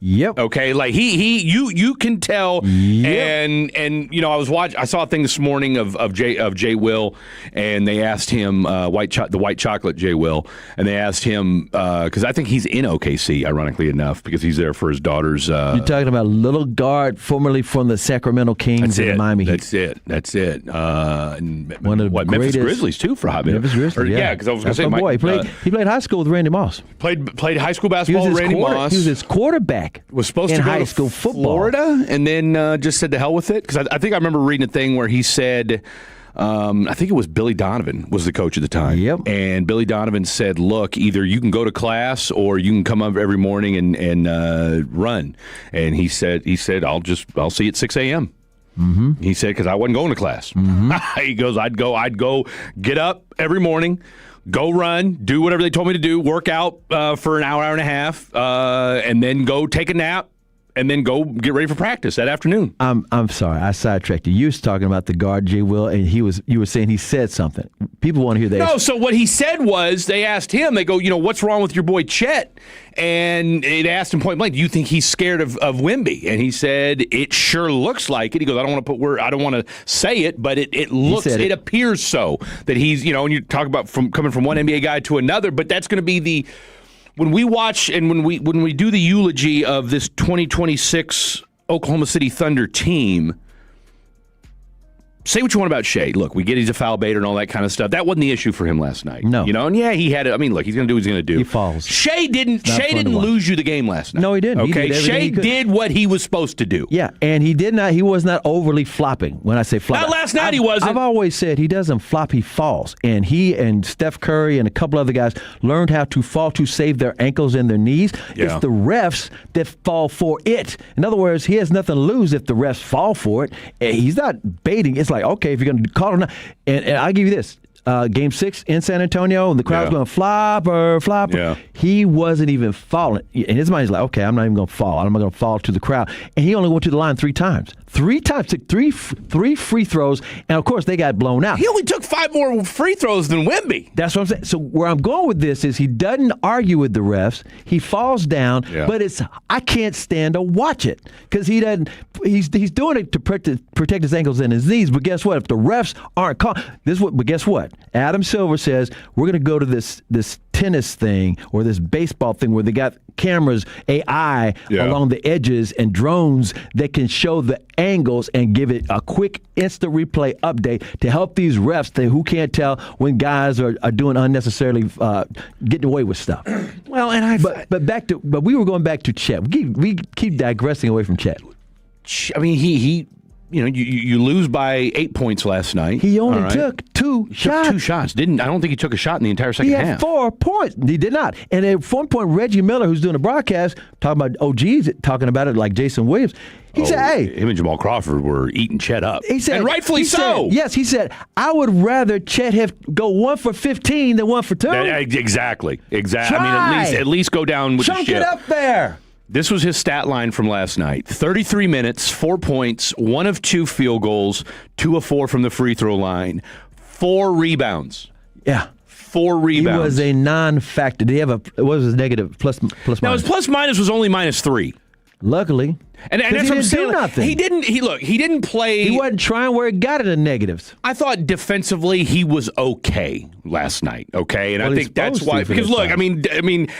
Yep. Okay. Like you can tell. Yep. And I saw a thing this morning of Jay Will, and they asked him the white chocolate Jay Will, and they asked him because I think he's in OKC, ironically enough, because he's there for his daughter's. You're talking about little guard, formerly from the Sacramento Kings and the Miami Heat. That's it. One of the Memphis Grizzlies too for hot minute. Memphis Grizzlies. Yeah, because I was going to say, boy, he played high school with Randy Moss. Played high school basketball with Randy Moss. He was his quarterback. Was supposed to go high school football, Florida, and then just said to hell with it. Because I think I remember reading a thing where he said, I think it was Billy Donovan was the coach at the time. Yep. And Billy Donovan said, "Look, either you can go to class or you can come up every morning and run." And he said, I'll see you at 6 a.m. Mm-hmm. He said, because I wasn't going to class. Mm-hmm. He goes, I'd go get up every morning, go run, do whatever they told me to do, work out for an hour and a half, and then go take a nap, and then go get ready for practice that afternoon. I'm sorry, I sidetracked you. You was talking about the guard, Jay Will, and you were saying he said something. People want to hear that. No, so what he said was, they asked him, they go, what's wrong with your boy Chet? And they asked him point blank, do you think he's scared of Wemby? And he said, it sure looks like it. He goes, I don't want to say it, but it looks, it appears so, that he's, and you talk about coming from one NBA guy to another, but that's going to be when we watch and when we do the eulogy of this 2026 Oklahoma City Thunder team, say what you want about Shea. Look, we get he's a foul baiter and all that kind of stuff. That wasn't the issue for him last night. No. And yeah, he had it. I mean, look, he's going to do what he's going to do. He falls. Shea didn't lose you the game last night. No, he didn't. Okay, Shea did what he was supposed to do. Yeah, and he was not overly flopping. When I say flopping. Not last night he wasn't. I've always said he doesn't flop, he falls. And he and Steph Curry and a couple other guys learned how to fall to save their ankles and their knees. Yeah. It's the refs that fall for it. In other words, he has nothing to lose if the refs fall for it. And he's not baiting. It's like, okay, if you're going to call or not. And I'll give you this. Game 6 in San Antonio, and the crowd's going flopper. Yeah. He wasn't even falling. In his mind, he's like, okay, I'm not even going to fall. I'm not going to fall to the crowd. And he only went to the line 3 times. 3 times, took three free throws, and of course they got blown out. He only took 5 more free throws than Wemby. That's what I'm saying. So where I'm going with this is he doesn't argue with the refs. He falls down, but I can't stand to watch it because he doesn't. He's doing it to protect his ankles and his knees. But guess what? If the refs aren't called, but guess what? Adam Silver says we're going to go to this tennis thing or this baseball thing where they got cameras, AI along the edges and drones that can show the angles and give it a quick instant replay update to help these refs who can't tell when guys are doing unnecessarily getting away with stuff. Well, and but we were going back to Chet. We keep digressing away from Chet. I mean, you lose by 8 points last night. He only took two shots. Took 2 shots. I don't think he took a shot in the entire second half. He had 4 points. He did not. And at one point, Reggie Miller, who's doing the broadcast, talking about OGs, talking about it like Jason Williams, he said, hey. Him and Jamal Crawford were eating Chet up. He said, and rightfully so. He said, I would rather Chet have go 1 for 15 than 1 for 2. Exactly. I mean, at least go down with the ship. Chunk it up there. This was his stat line from last night. 33 minutes, 4 points, 1 of 2 field goals, 2 of 4 from the free throw line, 4 rebounds. Yeah. 4 rebounds. He was a non-factor. Did he have what was his negative plus minus? Now, his plus minus was only -3. Luckily. And that's what I'm saying. Nothing. He didn't play. He wasn't trying where it got it in negatives. I thought defensively he was okay last night. Okay, and I think that's why. Because look, I mean,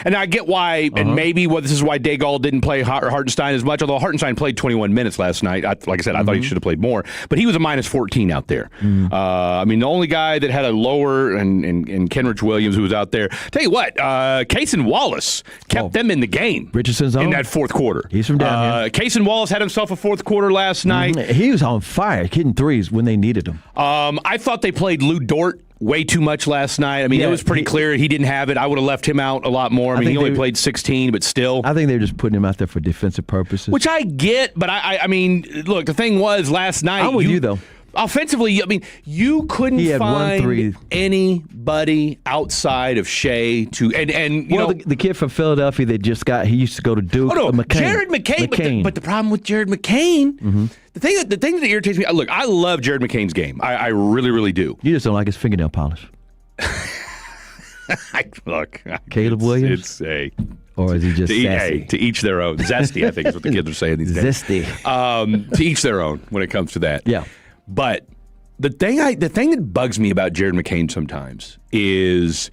and I get why, and maybe this is why Daygall didn't play Hartenstein as much. Although Hartenstein played 21 minutes last night. Like I said, I thought he should have played more. But he was a -14 out there. I mean, the only guy that had a lower and Kenrich Williams who was out there. Tell you what, Cason Wallace kept them in the game. Richardson's on in that fourth quarter. He's from down here. Cason Wallace had himself a fourth quarter last night. He was on fire, hitting threes when they needed him. I thought they played Lou Dort way too much last night. I mean, it was pretty clear he didn't have it. I would have left him out a lot more. I mean, he only played 16, but still. I think they're just putting him out there for defensive purposes. Which I get, but I mean, look, the thing was last night. I'm with you, though. Offensively, I mean, you couldn't find anybody outside of Shea to and you know the kid from Philadelphia that just he used to go to Duke. Jared McCain. But the problem with Jared McCain, the thing that irritates me. Look, I love Jared McCain's game. I really, really do. You just don't like his fingernail polish. Caleb Williams. Or is he just sassy? To each their own. Zesty, I think is what the kids are saying these days. Zesty. To each their own when it comes to that. Yeah. But the thing that bugs me about Jared McCain sometimes is,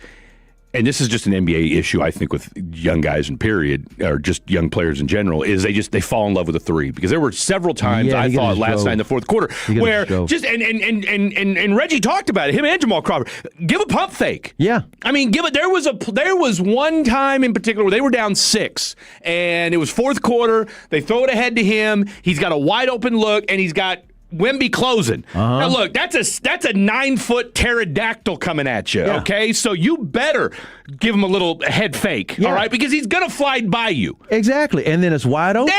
and this is just an NBA issue, I think, with young guys in period, or just young players in general, is they fall in love with a three. Because there were several times I thought last night in the fourth quarter where just and Reggie talked about it, him and Jamal Crawford, give a pump fake. Yeah. I mean, there was one time in particular where they were down 6, and it was fourth quarter. They throw it ahead to him. He's got a wide open look, and he's got Wemby closing. Now look, that's a 9-foot pterodactyl coming at you. Yeah. Okay, so you better give him a little head fake. Yeah. All right, because he's gonna fly by you. Exactly, and then it's wide open.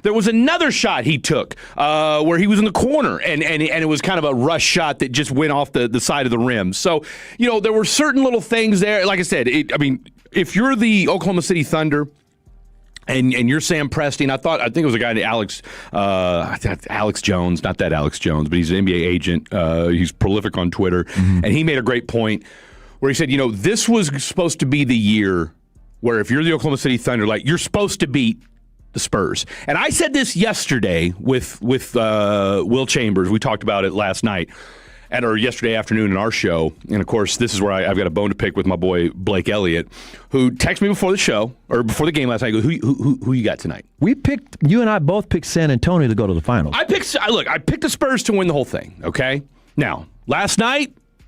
There was another shot he took where he was in the corner, and it was kind of a rush shot that just went off the side of the rim. So there were certain little things there. Like I said, if you're the Oklahoma City Thunder. And you're Sam Presti. I think it was a guy named Alex Jones, not that Alex Jones, but he's an NBA agent. He's prolific on Twitter. And he made a great point where he said, this was supposed to be the year where if you're the Oklahoma City Thunder, like you're supposed to beat the Spurs. And I said this yesterday with Will Chambers. We talked about it last night. Or yesterday afternoon in our show. And, of course, this is where I've got a bone to pick with my boy Blake Elliott, who texted me before the show, or before the game last night. He goes, who you got tonight? You and I both picked San Antonio to go to the finals. I picked the Spurs to win the whole thing, okay? Now,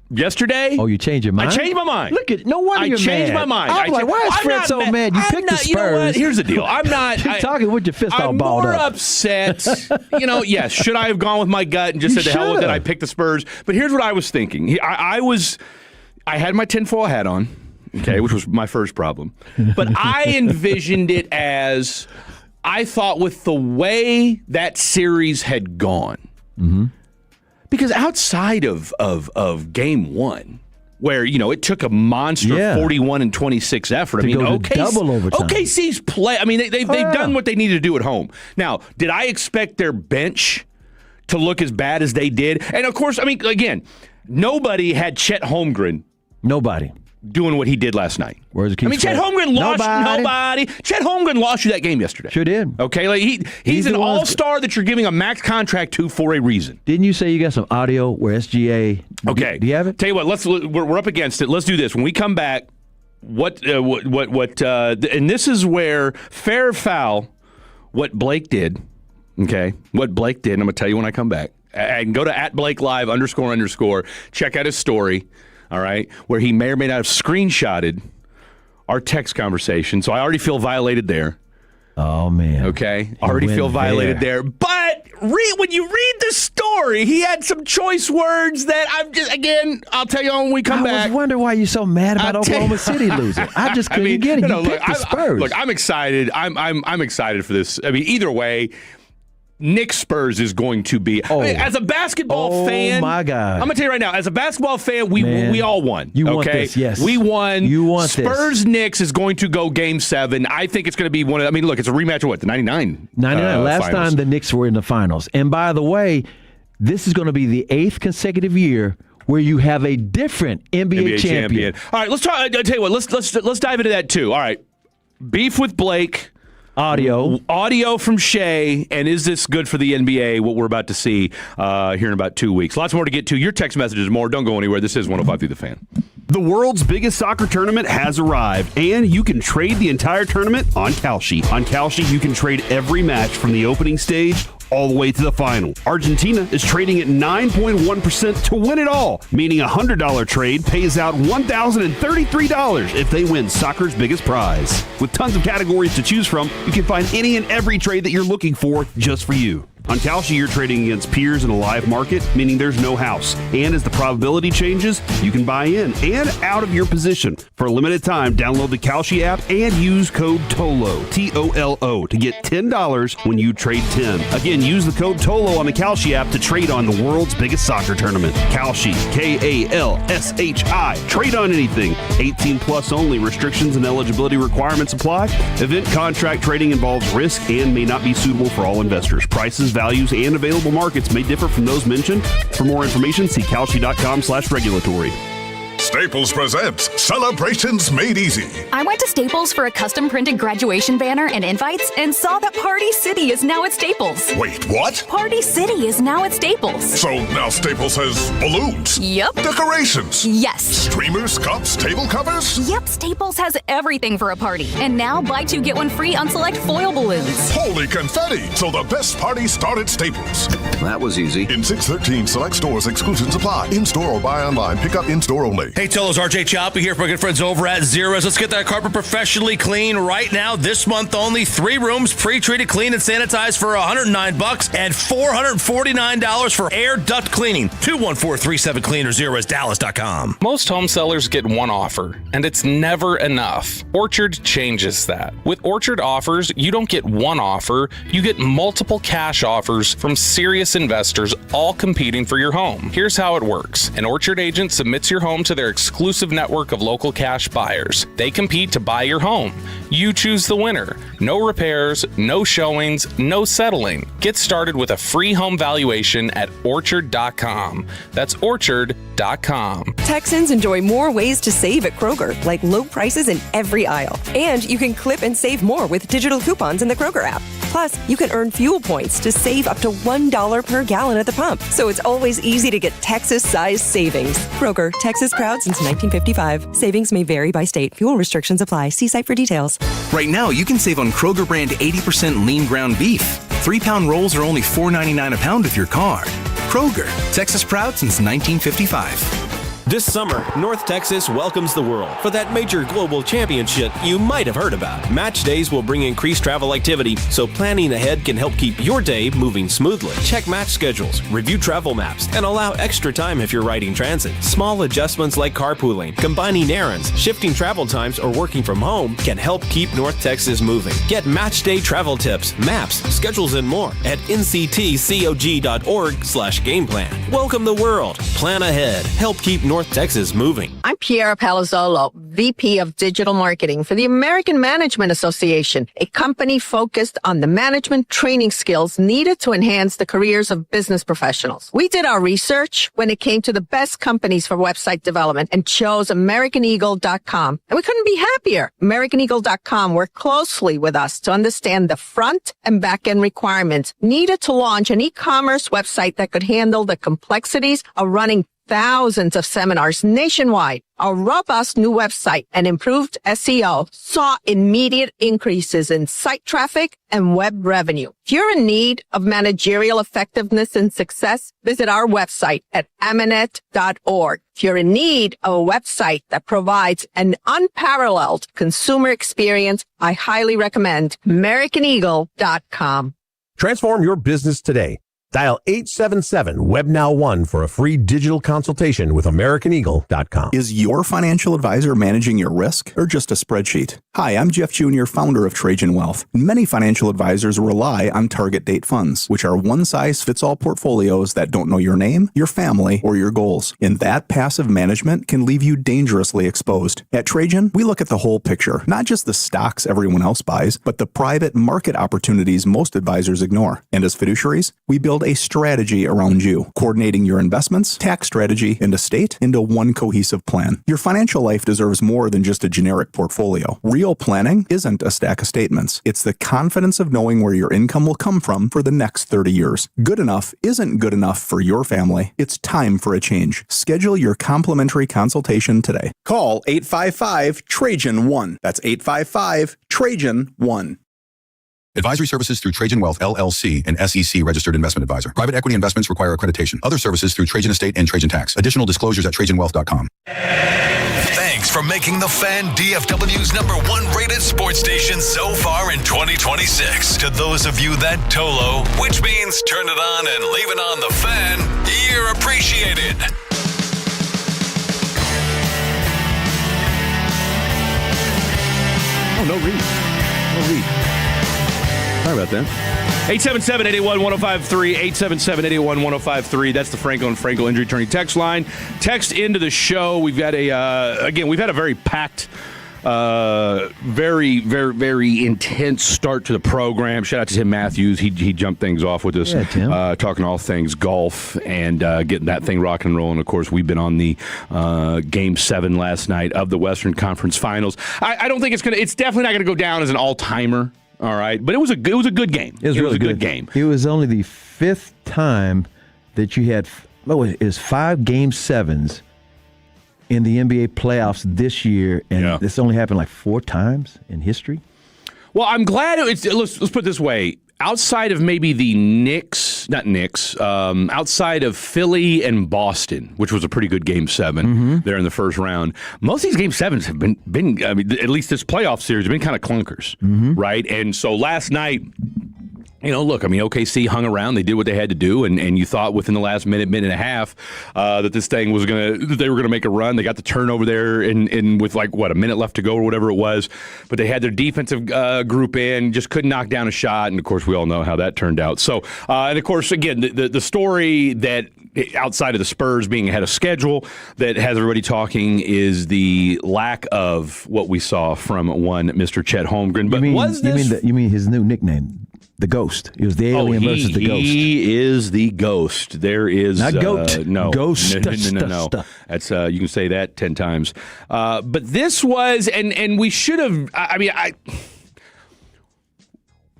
yesterday. Oh, you changed your mind? I changed my mind. Look at no wonder you're mad. I changed my mind. I'm like, why is Fred so mad? You picked the Spurs. You know what? Here's the deal. I'm not. You're talking with your fist all balled up. I'm more upset. Yes. Should I have gone with my gut and just said, "The hell with it"? I picked the Spurs. But here's what I was thinking. I had my tinfoil hat on, okay, which was my first problem. But I envisioned it as I thought with the way that series had gone. Mm-hmm. Because outside of game one, where it took a monster 41 and 26 effort. Double overtime. OKC's play. I mean, they've done what they needed to do at home. Now, did I expect their bench to look as bad as they did? And of course, I mean, again, nobody had Chet Holmgren. Nobody. Doing what he did last night. Chet Holmgren lost nobody. Chet Holmgren lost you that game yesterday. Sure did. Okay, like he's an all-star that you're giving a max contract to for a reason. Didn't you say you got some audio where SGA? Okay, do you have it? Tell you what, we're up against it. Let's do this. When we come back, and this is where fair or foul, what Blake did. Okay, what Blake did. And I'm gonna tell you when I come back. And go to @BlakeLive __. Check out his story. All right, where he may or may not have screenshotted our text conversation. So I already feel violated there. Oh, man. Okay, already feel violated there. But when you read the story, he had some choice words that I'll tell you when we come back. I was wondering why you're so mad about Oklahoma City losing. I just couldn't get it. You picked the Spurs. Look, I'm excited. I'm excited for this. I mean, either way, Knicks Spurs is going to be. As a basketball fan, oh my God! I'm gonna tell you right now. As a basketball fan, we all won. You want this? Yes, we won. You want Spurs. Knicks is going to go Game 7. I think it's going to be one of. I mean, look, it's a rematch of what, the 99. Last finals. time the Knicks were in the finals. And by the way, this is going to be the 8th consecutive year where you have a different NBA champion. All right, let's try. I tell you what. Let's dive into that too. All right, beef with Blake. Audio from Shea, and is this good for the NBA, what we're about to see here in about 2 weeks? Lots more to get to. Your text messages more. Don't go anywhere. This is 105 Through the Fan. The world's biggest soccer tournament has arrived, and you can trade the entire tournament on Kalshi. On Kalshi, you can trade every match from the opening stage all the way to the final. Argentina is trading at 9.1% to win it all, meaning a $100 trade pays out $1,033 if they win soccer's biggest prize. With tons of categories to choose from, you can find any and every trade that you're looking for just for you. On Kalshi, you're trading against peers in a live market, meaning there's no house. And as the probability changes, you can buy in and out of your position. For a limited time, download the Kalshi app and use code TOLO, T-O-L-O, to get $10 when you trade 10. Again, use the code TOLO on the Kalshi app to trade on the world's biggest soccer tournament. Kalshi, K-A-L-S-H-I. Trade on anything. 18 plus only. Restrictions and eligibility requirements apply. Event contract trading involves risk and may not be suitable for all investors. Prices, values, and available markets may differ from those mentioned. For more information, see Kalshi.com/regulatory. Staples presents Celebrations Made Easy. I went to Staples for a custom printed graduation banner and invites and saw that Party City is now at Staples. Wait, what? Party City is now at Staples. So now Staples has balloons? Yep. Decorations? Yes. Streamers, cups, table covers? Yep, Staples has everything for a party. And now buy 2 get 1 free on select foil balloons. Holy confetti! So the best party start at Staples. That was easy. In 613 select stores, exclusions apply. In-store or buy online. Pick up in-store only. Hey, Tolos, RJ Choppy here for my good friends over at Zeros. Let's get that carpet professionally clean right now. This month only, 3 rooms, pre-treated, clean, and sanitized for $109 and $449 for air duct cleaning. 214-37-CLEAN or ZerosDallas.com. Most home sellers get one offer, and it's never enough. Orchard changes that. With Orchard offers, you don't get one offer, you get multiple cash offers from serious investors, all competing for your home. Here's how it works. An Orchard agent submits your home to their exclusive network of local cash buyers. They compete to buy your home. You choose the winner. No repairs, no showings, no settling. Get started with a free home valuation at Orchard.com. That's Orchard.com. Texans enjoy more ways to save at Kroger, like low prices in every aisle. And you can clip and save more with digital coupons in the Kroger app. Plus, you can earn fuel points to save up to $1 per gallon at the pump. So it's always easy to get Texas-sized savings. Kroger, Texas proud since 1955. Savings may vary by state. Fuel restrictions apply. See site for details. Right now, you can save on Kroger brand 80% lean ground beef. 3-pound rolls are only $4.99 a pound with your card. Kroger, Texas proud since 1955. This summer, North Texas welcomes the world for that major global championship you might have heard about. Match days will bring increased travel activity, so planning ahead can help keep your day moving smoothly. Check match schedules, review travel maps, and allow extra time if you're riding transit. Small adjustments like carpooling, combining errands, shifting travel times, or working from home can help keep North Texas moving. Get match day travel tips, maps, schedules, and more at nctcog.org/gameplan. Welcome the world. Plan ahead. Help keep North Texas moving. I'm Piera Palazzolo, VP of Digital Marketing for the American Management Association, a company focused on the management training skills needed to enhance the careers of business professionals. We did our research when it came to the best companies for website development and chose AmericanEagle.com. And we couldn't be happier. AmericanEagle.com worked closely with us to understand the front and back end requirements needed to launch an e-commerce website that could handle the complexities of running thousands of seminars nationwide. Our robust new website and improved SEO saw immediate increases in site traffic and web revenue. If you're in need of managerial effectiveness and success, visit our website at amanet.org. If you're in need of a website that provides an unparalleled consumer experience, I highly recommend AmericanEagle.com. Transform your business today. Dial 877-WebNow1 for a free digital consultation with AmericanEagle.com. Is your financial advisor managing your risk or just a spreadsheet? Hi, I'm Jeff Jr., founder of Trajan Wealth. Many financial advisors rely on target date funds, which are one-size-fits-all portfolios that don't know your name, your family, or your goals. And that passive management can leave you dangerously exposed. At Trajan, we look at the whole picture, not just the stocks everyone else buys, but the private market opportunities most advisors ignore. And as fiduciaries, we build a strategy around you, coordinating your investments, tax strategy, and estate into one cohesive plan. Your financial life deserves more than just a generic portfolio. Real planning isn't a stack of statements. It's the confidence of knowing where your income will come from for the next 30 years. Good enough isn't good enough for your family. It's time for a change. Schedule your complimentary consultation today. Call 855-TRAJAN-1. That's 855-TRAJAN-1. Advisory services through Trajan Wealth, LLC, an SEC registered investment advisor. Private equity investments require accreditation. Other services through Trajan Estate and Trajan Tax. Additional disclosures at TrajanWealth.com. Thanks for making The Fan DFW's #1 rated sports station so far in 2026. To those of you that TOLO, which means turn it on and leave it on The Fan, you're appreciated. Oh, no read. No read. Sorry about that. 877-881-1053, 877-881-1053. That's the Franco and Franco Injury Attorney text line. Text into the show. We've got we've had a very packed, very, very, very intense start to the program. Shout out to Tim Matthews. He jumped things off with us, talking all things golf and getting that thing rocking and rolling. Of course, we've been on the Game 7 last night of the Western Conference Finals. I don't think it's definitely not going to go down as an all-timer. All right, but it was a good game. It was a good game. It was only the 5th time that you had 5 Game 7s in the NBA playoffs this year, and this only happened like 4 times in history. Well, I'm glad let's put it this way. Outside of maybe the outside of Philly and Boston, which was a pretty good Game 7 there in the first round, most of these Game 7s have been I mean, at least this playoff series, have been kind of clunkers, right? And so last night, look, I mean, OKC hung around. They did what they had to do, and you thought within the last minute and a half that this thing they were gonna make a run. They got the turnover there, and with a minute left to go or whatever it was. But they had their defensive group in, just couldn't knock down a shot, and of course we all know how that turned out. So, and of course, again, the story that outside of the Spurs being ahead of schedule that has everybody talking is the lack of what we saw from one Mr. Chet Holmgren. But you mean his new nickname? The Ghost. It was the alien versus the Ghost. He is the Ghost. There is not goat. No Ghost. No. That's you can say that 10 times. But this was, and we should have.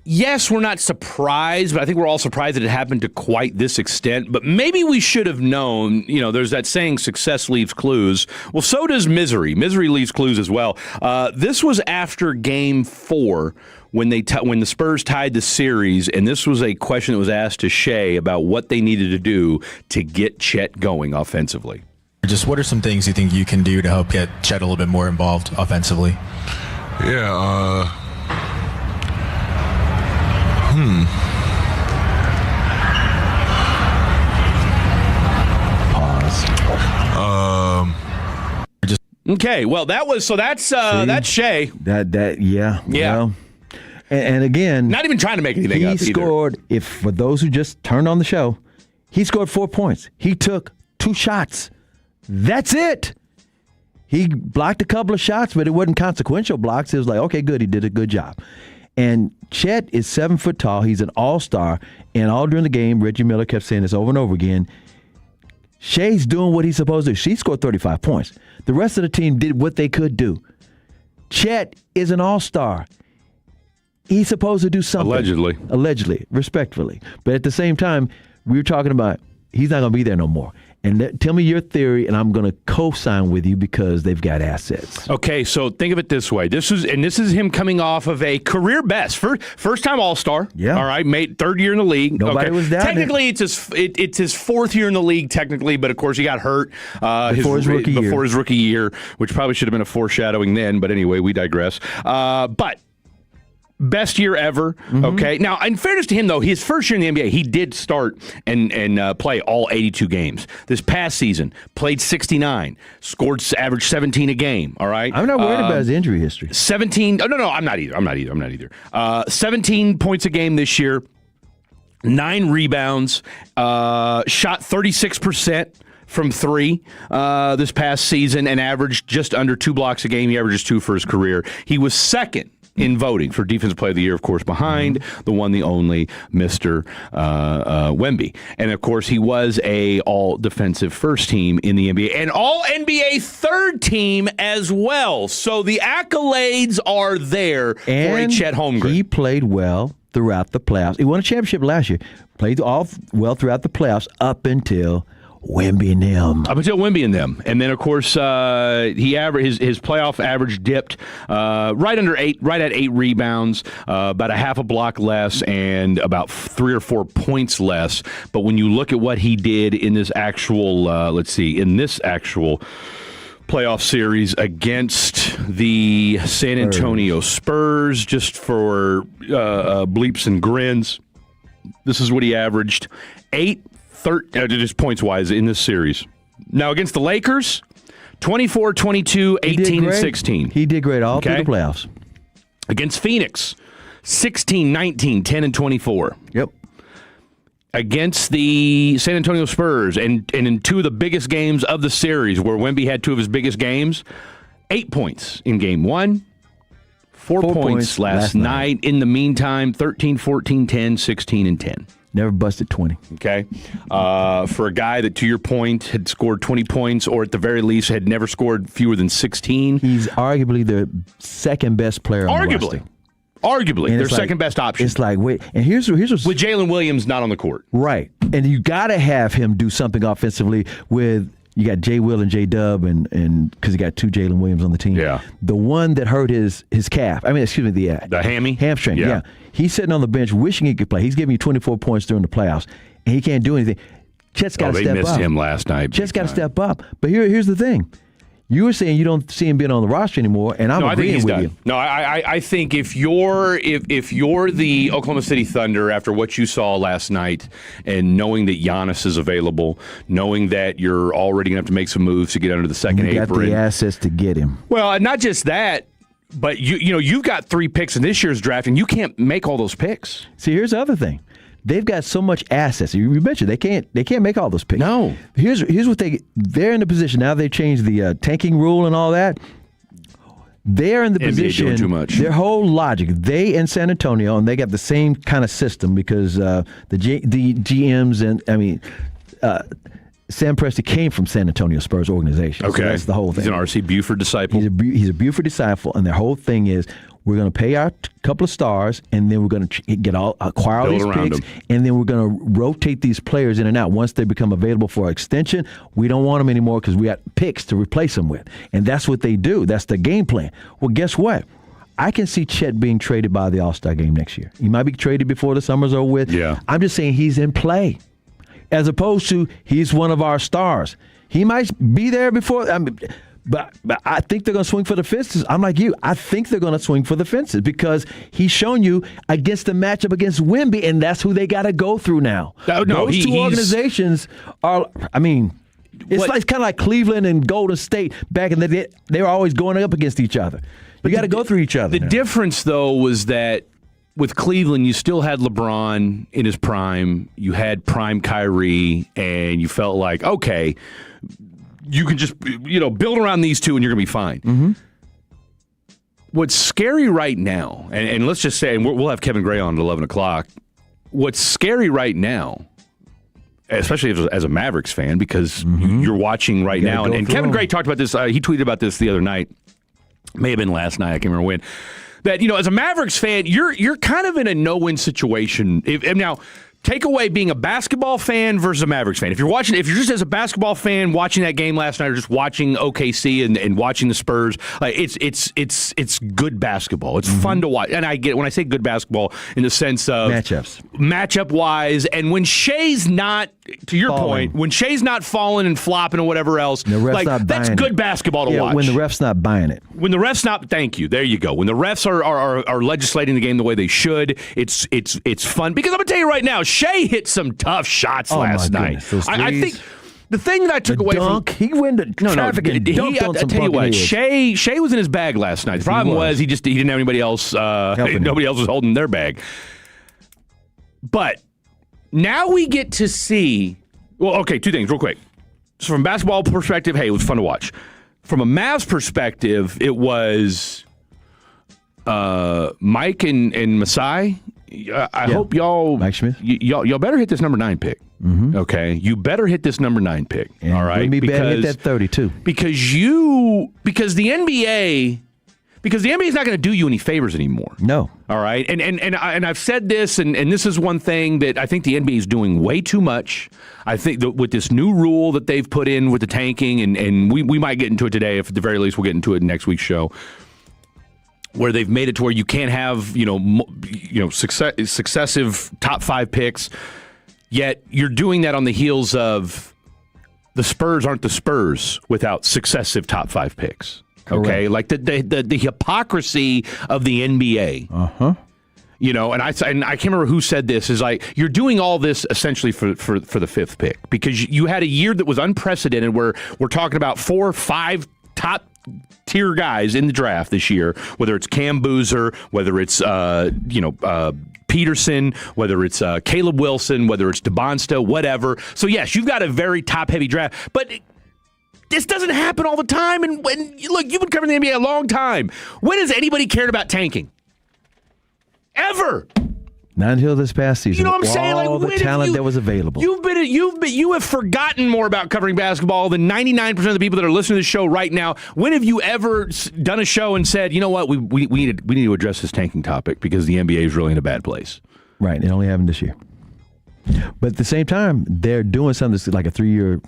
Yes, we're not surprised, but I think we're all surprised that it happened to quite this extent. But maybe we should have known, there's that saying, success leaves clues. Well, so does misery. Misery leaves clues as well. This was after Game 4 when the Spurs tied the series, and this was a question that was asked to Shea about what they needed to do to get Chet going offensively. Just what are some things you think you can do to help get Chet a little bit more involved offensively? Yeah, Okay, well, that's Shea. Yeah. Well, and again, not even trying to make anything up. He scored. For those who just turned on the show, he scored 4 points. He took 2 shots. That's it. He blocked a couple of shots, but it wasn't consequential blocks. It was like, okay, good. He did a good job. And Chet is 7 foot tall. He's an all-star. And all during the game, Reggie Miller kept saying this over and over again. Shea's doing what he's supposed to do. She scored 35 points. The rest of the team did what they could do. Chet is an all-star. He's supposed to do something. Allegedly, respectfully. But at the same time, we were talking about he's not going to be there no more. And tell me your theory, and I'm going to co-sign with you because they've got assets. Okay, so think of it this way. This is him coming off of a career best, first-time All-Star. Yeah. All right, 3rd year in the league. Nobody was down. Technically, it's his 4th year in the league, technically, but of course he got hurt before his rookie year, which probably should have been a foreshadowing then. But anyway, we digress. But Best year ever. Okay. Now, in fairness to him, though, his first year in the NBA, he did start and play all 82 games. This past season, played 69, averaged 17 a game. All right. I'm not worried about his injury history. 17. Oh, no, I'm not either. 17 points a game this year, 9 rebounds, shot 36% from 3 this past season, and averaged just under 2 blocks a game. He averages 2 for his career. He was second in voting for Defensive Player of the Year, of course, behind the one, the only Mr. Wemby. And, of course, he was a all-defensive first team in the NBA and all-NBA third team as well. So the accolades are there for a Chet Holmgren. He played well throughout the playoffs. He won a championship last year. Played all well throughout the playoffs up until Wemby and them. Up until Wemby and them. And then, of course, his playoff average dipped right at 8 rebounds, about a half a block less, and about 3 or 4 points less. But when you look at what he did in this actual, playoff series against the San Antonio Spurs, just for bleeps and grins, this is what he averaged. just points-wise in this series. Now, against the Lakers, 24, 22, 18, and 16. He did great all through the playoffs. Against Phoenix, 16, 19, 10, and 24. Yep. Against the San Antonio Spurs, and in 2 of the biggest games of the series, where Wemby had 2 of his biggest games, 8 points in game 1, 4 points last night. In the meantime, 13, 14, 10, 16, and 10. Never busted 20. Okay. For a guy that, to your point, had scored 20 points, or at the very least had never scored fewer than 16. He's arguably the second best player on the roster. Arguably, their second best option. It's like, wait, and here's what's... With Jalen Williams not on the court. Right. And you got to have him do something offensively with... You got J. Will and J. Dub, and because you got 2 Jalen Williams on the team. Yeah. The one that hurt his calf. The hamstring. Yeah. He's sitting on the bench wishing he could play. He's giving you 24 points during the playoffs, and he can't do anything. Chet's got to step up. They missed him last night. Chet's got to step up. But here's the thing. You were saying you don't see him being on the roster anymore, and I'm agreeing with you. No, I think if you're the Oklahoma City Thunder, after what you saw last night, and knowing that Giannis is available, knowing that you're already going to have to make some moves to get under the second apron. You got the assets to get him. Well, not just that, but you've got 3 picks in this year's draft, and you can't make all those picks. See, here's the other thing. They've got so much assets. You mentioned they can't make all those picks. No. Here's what they're in the position now. They changed the tanking rule and all that. They're in the position. Doing too much. Their whole logic. They in San Antonio, and they got the same kind of system because the GMs and Sam Presti came from San Antonio Spurs organization. Okay, so that's the whole thing. He's an R.C. Buford disciple. He's a Buford disciple, and their whole thing is, we're going to pay our couple of stars, and then we're going to acquire all these picks, and then we're going to rotate these players in and out. Once they become available for extension, we don't want them anymore because we got picks to replace them with. And that's what they do. That's the game plan. Well, guess what? I can see Chet being traded by the All-Star game next year. He might be traded before the summer's over with. Yeah. I'm just saying he's in play, as opposed to he's one of our stars. He might be there before. But I think they're going to swing for the fences. I'm like you. I think they're going to swing for the fences because he's shown you against the matchup against Wemby, and that's who they got to go through now. Those two organizations are, it's kind of like Cleveland and Golden State back in the day. They were always going up against each other. You got to go through each other. The difference, though, was that with Cleveland, you still had LeBron in his prime. You had prime Kyrie, and you felt like, okay, you can just build around these two and you're going to be fine. Mm-hmm. What's scary right now, and let's just say, and we'll have Kevin Gray on at 11 o'clock, what's scary right now, especially as a Mavericks fan, because you're watching right now, and Kevin Gray talked about this, he tweeted about this the other night, may have been last night, I can't remember when, that, as a Mavericks fan, you're kind of in a no-win situation. Now, take away being a basketball fan versus a Mavericks fan. If you're just as a basketball fan watching that game last night, or just watching OKC and watching the Spurs, like it's good basketball. It's fun to watch, and I get it when I say good basketball in the sense of matchup wise. And when Shea's not, to your point, when Shea's not falling and flopping or whatever else, like that's good basketball to watch. When the ref's not buying it. When the ref's not, thank you. There you go. When the refs are legislating the game the way they should, it's fun. Because I'm gonna tell you right now, Shea hit some tough shots last night. I think the thing that I took away from he went to traffic and dunked on some I tell you what, Buccaneers. Shea was in his bag last night. The problem was he didn't have anybody else. Nobody else was holding their bag. But now we get to see. Well, okay, two things real quick. So from a basketball perspective, hey, it was fun to watch. From a Mavs perspective, it was Mike and Masai. I hope y'all, Mike Smith, y'all better hit this number 9 pick. Okay, you better hit this number 9 pick. And all right, be better hit that 32 because the NBA is not going to do you any favors anymore. No. All right, and I've said this, and this is one thing that I think the NBA is doing way too much. I think that with this new rule that they've put in with the tanking, and we might get into it today. If at the very least we'll get into it in next week's show, where they've made it to where you can't have successive top 5 picks. Yet you're doing that on the heels of the Spurs aren't the Spurs without successive top 5 picks. Okay, like the hypocrisy of the NBA. And I can't remember who said this. Is like you're doing all this essentially for the 5th pick because you had a year that was unprecedented where we're talking about 4 or 5 top tier guys in the draft this year, whether it's Cam Boozer, whether it's Peterson, whether it's Caleb Wilson, whether it's DeBonsta, whatever. So yes, you've got a very top heavy draft, but this doesn't happen all the time. And look, you've been covering the NBA a long time. When has anybody cared about tanking? Ever? Not until this past season. You know what I'm saying? Like all the talent that was available. You have forgotten more about covering basketball than 99% of the people that are listening to this show right now. When have you ever done a show and said, you know what, we need to address this tanking topic because the NBA is really in a bad place? Right. It only happened this year. But at the same time, they're doing something that's like a 3-year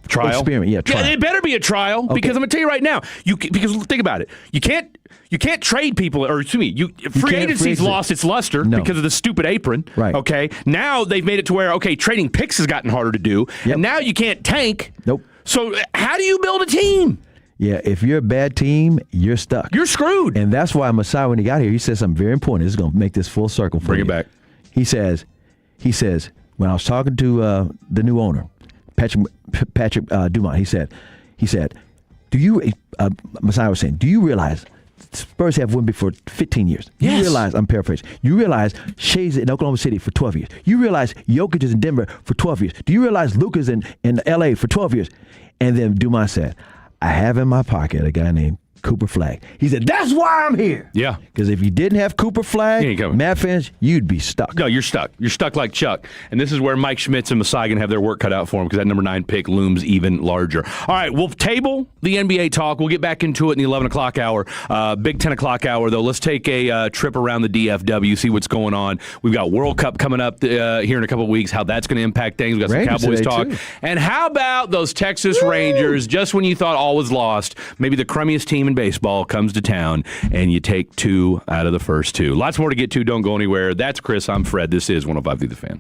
trial experiment. Yeah, trial. Yeah, it better be a trial because I'm gonna tell you right now. Because think about it, you can't trade people, or excuse me, free agency's lost its luster because of the stupid apron. Right. Okay. Now they've made it to where trading picks has gotten harder to do, and now you can't tank. Nope. So how do you build a team? Yeah, if you're a bad team, you're stuck. You're screwed. And that's why Masai, when he got here, he said something very important. This is going to make this full circle for you. Bring it back. He says, when I was talking to the new owner, Patrick Dumont, he said, do you, Masai was saying, do you realize Spurs have won before 15 years? Yes. You realize, I'm paraphrasing, you realize Shea's in Oklahoma City for 12 years. You realize Jokic is in Denver for 12 years. Do you realize Luka's in L.A. for 12 years? And then Dumont said, I have in my pocket a guy named Cooper Flagg. He said, that's why I'm here. Yeah. Because if you didn't have Cooper Flagg, Matt fans, you'd be stuck. No, you're stuck. You're stuck like Chuck. And this is where Mike Schmitz and Masai can have their work cut out for them because that number 9 pick looms even larger. All right, we'll table the NBA talk. We'll get back into it in the 11 o'clock hour. Big 10 o'clock hour, though. Let's take a trip around the DFW, see what's going on. We've got World Cup coming up here in a couple of weeks, how that's going to impact things. We've got some Cowboys talk. Too. And how about those Texas Rangers, just when you thought all was lost, maybe the crummiest team in baseball comes to town, and you take 2 out of the first 2. Lots more to get to. Don't go anywhere. That's Chris. I'm Fred. This is 105 Through the Fan.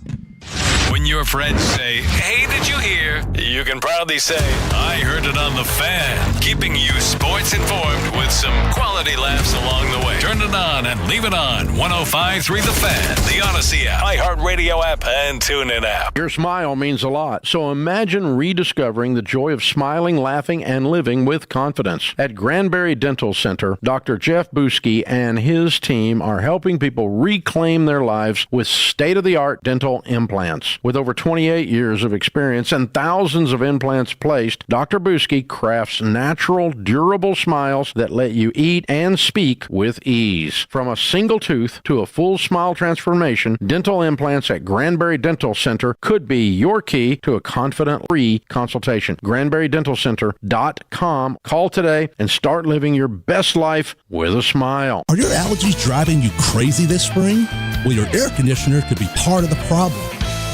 When your friends say, hey, did you hear? You can proudly say, I heard it on the Fan. Keeping you sports informed with some quality laughs along the way. Turn it on and leave it on. 105.3 The Fan, the Odyssey app, iHeartRadio app, and TuneIn app. Your smile means a lot. So imagine rediscovering the joy of smiling, laughing, and living with confidence. At Granbury Dental Center, Dr. Jeff Buski and his team are helping people reclaim their lives with state-of-the-art dental implants. With over 28 years of experience and thousands of implants placed, Dr. Buski crafts natural, durable smiles that let you eat and speak with ease. From a single tooth to a full smile transformation, dental implants at Granbury Dental Center could be your key to a confident free consultation. GranburyDentalCenter.com. Call today and start living your best life with a smile. Are your allergies driving you crazy this spring? Well, your air conditioner could be part of the problem.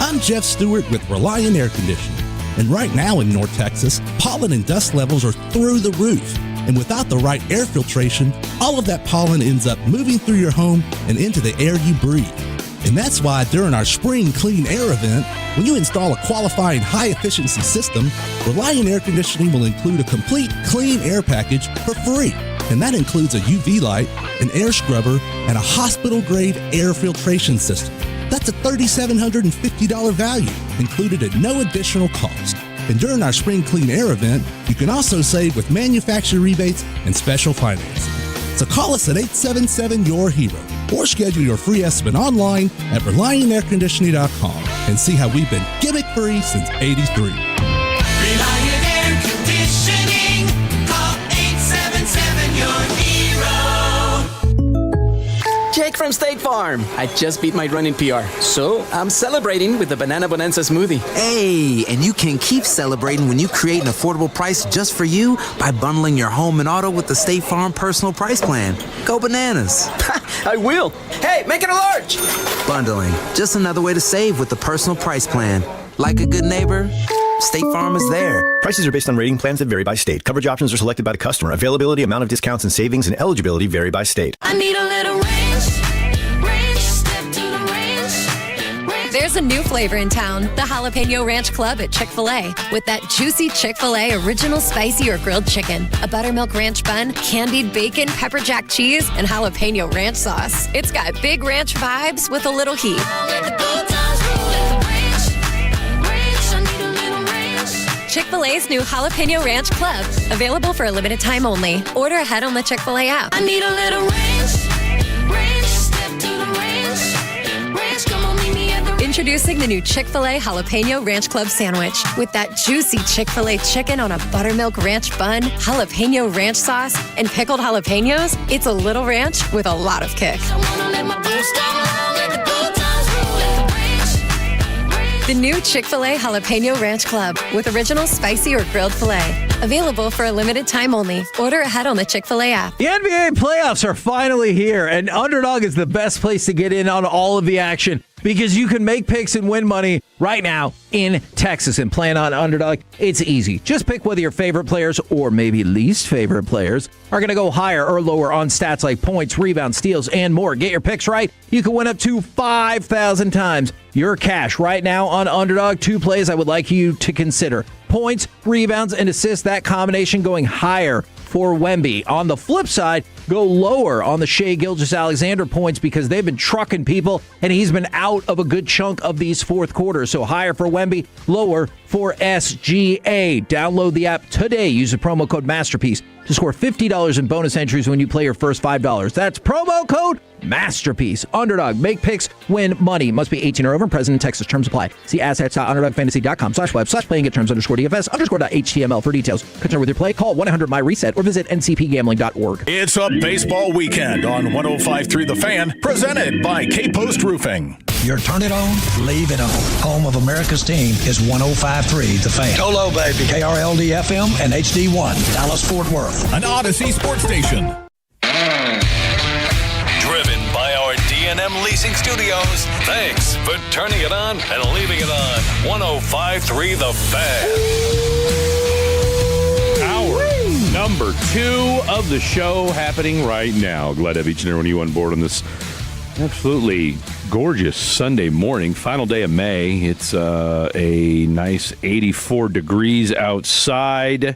I'm Jeff Stewart with Reliant Air Conditioning. And right now in North Texas, pollen and dust levels are through the roof. And without the right air filtration, all of that pollen ends up moving through your home and into the air you breathe. And that's why during our Spring Clean Air event, when you install a qualifying high-efficiency system, Reliant Air Conditioning will include a complete clean air package for free. And that includes a UV light, an air scrubber, and a hospital-grade air filtration system. That's a $3,750 value, included at no additional cost. And during our Spring Clean Air event, you can also save with manufacturer rebates and special financing. So call us at 877-YOUR-HERO or schedule your free estimate online at ReliantAirConditioning.com and see how we've been gimmick-free since '83. Reliant Air Conditioning. Call 877-YOUR-HERO. Jake from State Farm. I just beat my running PR, so I'm celebrating with the Banana Bonanza smoothie. Hey, and you can keep celebrating when you create an affordable price just for you by bundling your home and auto with the State Farm Personal Price Plan. Go bananas. I will. Hey, make it a large. Bundling, just another way to save with the Personal Price Plan. Like a good neighbor, State Farm is there. Prices are based on rating plans that vary by state. Coverage options are selected by the customer. Availability, amount of discounts and savings, and eligibility vary by state. I need a little ranch. There's a new flavor in town, the Jalapeno Ranch Club at Chick-fil-A. With that juicy Chick-fil-A original spicy or grilled chicken, a buttermilk ranch bun, candied bacon, pepper jack cheese, and jalapeno ranch sauce. It's got big ranch vibes with a little heat. Chick-fil-A's new Jalapeno Ranch Club. Available for a limited time only. Order ahead on the Chick-fil-A app. I need a little ranch. Step to the ranch. Come on, meet me at the Introducing the new Chick-fil-A Jalapeno Ranch Club sandwich. With that juicy Chick-fil-A chicken on a buttermilk ranch bun, jalapeno ranch sauce, and pickled jalapenos, it's a little ranch with a lot of kick. The new Chick-fil-A Jalapeno Ranch Club with original spicy or grilled filet. Available for a limited time only. Order ahead on the Chick-fil-A app. The NBA playoffs are finally here, and Underdog is the best place to get in on all of the action because you can make picks and win money right now in Texas. And playing on Underdog, it's easy. Just pick whether your favorite players or maybe least favorite players are going to go higher or lower on stats like points, rebounds, steals, and more. Get your picks right. You can win up to 5,000 times your cash right now on Underdog. 2 plays I would like you to consider. Points, rebounds, and assists. That combination going higher for Wemby. On the flip side, go lower on the Shai Gilgeous-Alexander points because they've been trucking people, and he's been out of a good chunk of these fourth quarters. So higher for Wemby, lower for SGA. Download the app today. Use the promo code MASTERPIECE to score $50 in bonus entries when you play your first $5. That's promo code MASTERPIECE. Underdog. Make picks, win money. Must be 18 or over. Present in Texas. Terms apply. See assets.underdogfantasy.com/web/playing-get-terms_DFS_HTML for details. Concerned with your play? Call 1-800-MY-RESET or visit ncpgambling.org. It's a baseball weekend on 105.3 The Fan, presented by K-Post Roofing. Your turn it on, leave it on. Home of America's team is 105.3 The Fan. Hello, baby. KRLD-FM and HD1, Dallas-Fort Worth. An Odyssey sports station. Driven by our D&M Leasing Studios. Thanks for turning it on and leaving it on. 105.3 The Fan. Hour number 2 of the show happening right now. Glad to have each and every one of you on board on this absolutely gorgeous Sunday morning. Final day of May. It's a nice 84 degrees outside.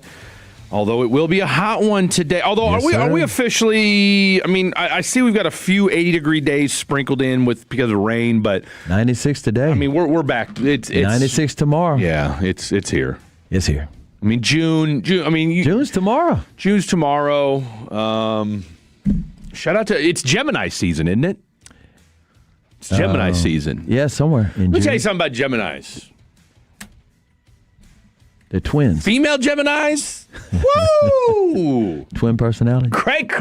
Although it will be a hot one today. Although, yes, are we officially? I mean, I see we've got a few 80-degree days sprinkled in because of rain, but 96 today. I mean, we're back. It's 96 tomorrow. Yeah, it's here. It's here. I mean, June. I mean, June's tomorrow. June's tomorrow. Shout out to it's Gemini season, isn't it? It's Gemini season. Yeah, somewhere in Let me June. tell you something about Geminis. They're twins. Female Geminis? Woo! Twin personality. Cray.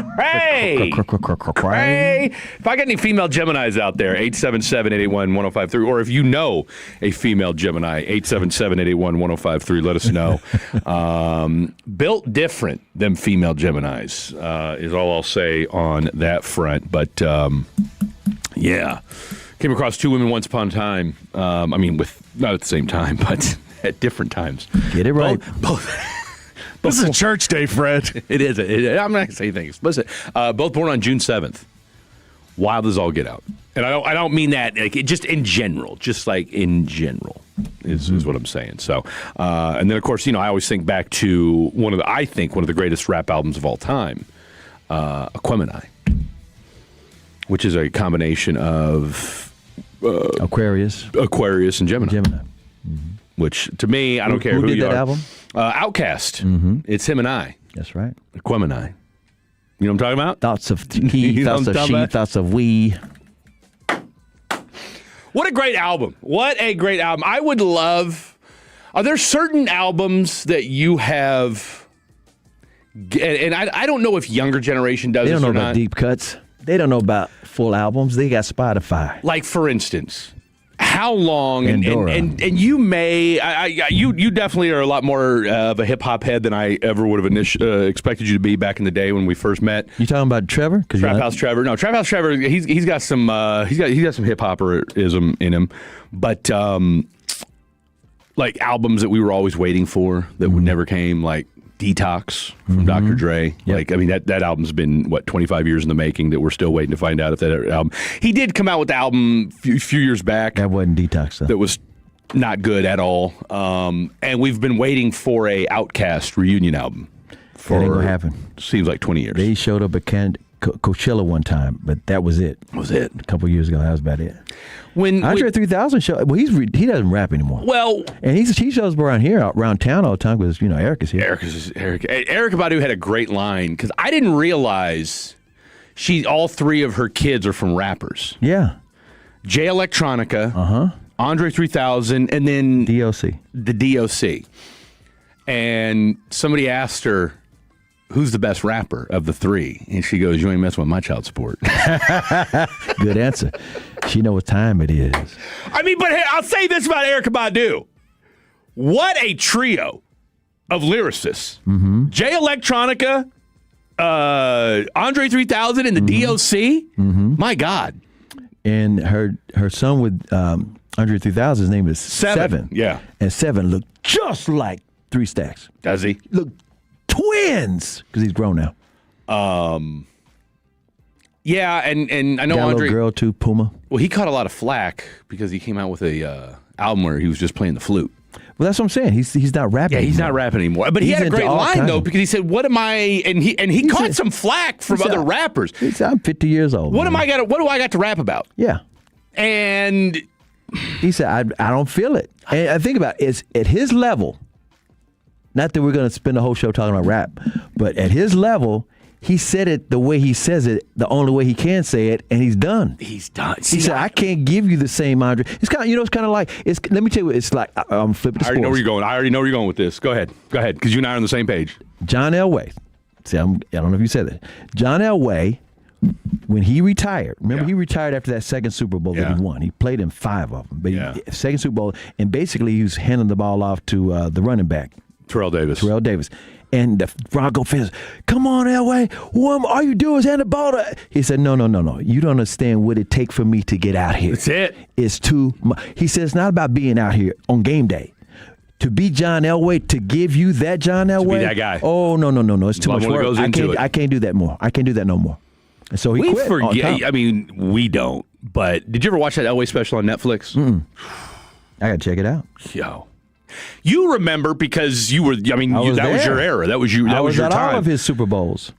If I got any female Geminis out there, 877-881-1053, or if you know a female Gemini, 877-881-1053, let us know. Built different than female Geminis is all I'll say on that front. But, yeah. Came across two women once upon a time. With not at the same time, but at different times. Get it right. This is a church day, Fred. It is. I'm not going to say anything explicit. Both born on June 7th. Wild as all get out. And I don't mean that just in general. Just like in general is what I'm saying. So, and then, of course, I always think back to one of the greatest rap albums of all time, Aquemini, which is a combination of Aquarius and Gemini. Which, to me, I don't care who did you that are. album? Outkast. It's him and I. That's right. Aquemini. You know what I'm talking about? Thoughts of he, thoughts of she, thoughts of we. What a great album. What a great album. I would love... Are there certain albums that you have... And I don't know if younger generation does this or not. They don't know about deep cuts. They don't know about full albums. They got Spotify. Like, for instance... How long, and you may, you definitely are a lot more of a hip hop head than I ever would have expected you to be back in the day when we first met. You talking about Trevor? Trap House Trevor. No, Trap House Trevor. He's got some he's got some hip hopperism in him, but like albums that we were always waiting for that never came, like Detox from Dr. Dre. Yep. Like, that album's been, 25 years in the making that we're still waiting to find out if that album. He did come out with the album a few years back. That wasn't Detox, though. That was not good at all. And we've been waiting for a Outkast reunion album. That ain't gonna happen. Seems like 20 years. They showed up at Coachella one time, but that was it. A couple years ago, that was about it. When Andre 3000 show, well, he doesn't rap anymore. Well, and he shows up around town all the time because Eric is here. Erykah Badu had a great line because I didn't realize all three of her kids are from rappers. Yeah, Jay Electronica, Andre 3000, and then DOC. The DOC. And somebody asked her, who's the best rapper of the three? And she goes, you ain't messing with my child support. Good answer. She know what time it is. But hey, I'll say this about Erykah Badu. What a trio of lyricists. Jay Electronica, Andre 3000, and the DOC. My God. And her son with Andre 3000's name is Seven. Yeah. And Seven looked just like Three Stacks. Does he? Look, twins, because he's grown now. Yeah, and I know got Andre. A little girl too, Puma. Well, he caught a lot of flack because he came out with a album where he was just playing the flute. Well, that's what I'm saying. He's not rapping. Yeah, he's not rapping anymore. But he had a great line though, because he said, "What am I?" And he caught some flack from other rappers. He said, "I'm 50 years old. What do I got to rap about?" Yeah. And he said, "I don't feel it." And I think about it, it's at his level. Not that we're going to spend the whole show talking about rap, but at his level, he said it the way he says it, the only way he can say it, and he's done. He's done. He said, I can't give you the same Andre. It's kind of, it's kind of like, let me tell you what it's like. I'm flipping to sports. I already know where you're going with this. Go ahead, because you and I are on the same page. John Elway. See, I don't know if you said that. John Elway, when he retired, remember he retired after that second Super Bowl that he won. He played in 5 of them. But second Super Bowl, and basically he was handing the ball off to the running back. Terrell Davis. And the Bronco fans, come on, Elway. What all you do is hand the ball to... He said, no. You don't understand what it takes for me to get out here. That's it. It's too much. He said, it's not about being out here on game day. To be John Elway, to give you that John Elway... To be that guy. Oh, no. It's too much work. I can't do that more. I can't do that no more. And so he quit. We forget. We don't. But did you ever watch that Elway special on Netflix? I got to check it out. Yo. You remember because you were, that was your era. That was your time. I was at all of his Super Bowls.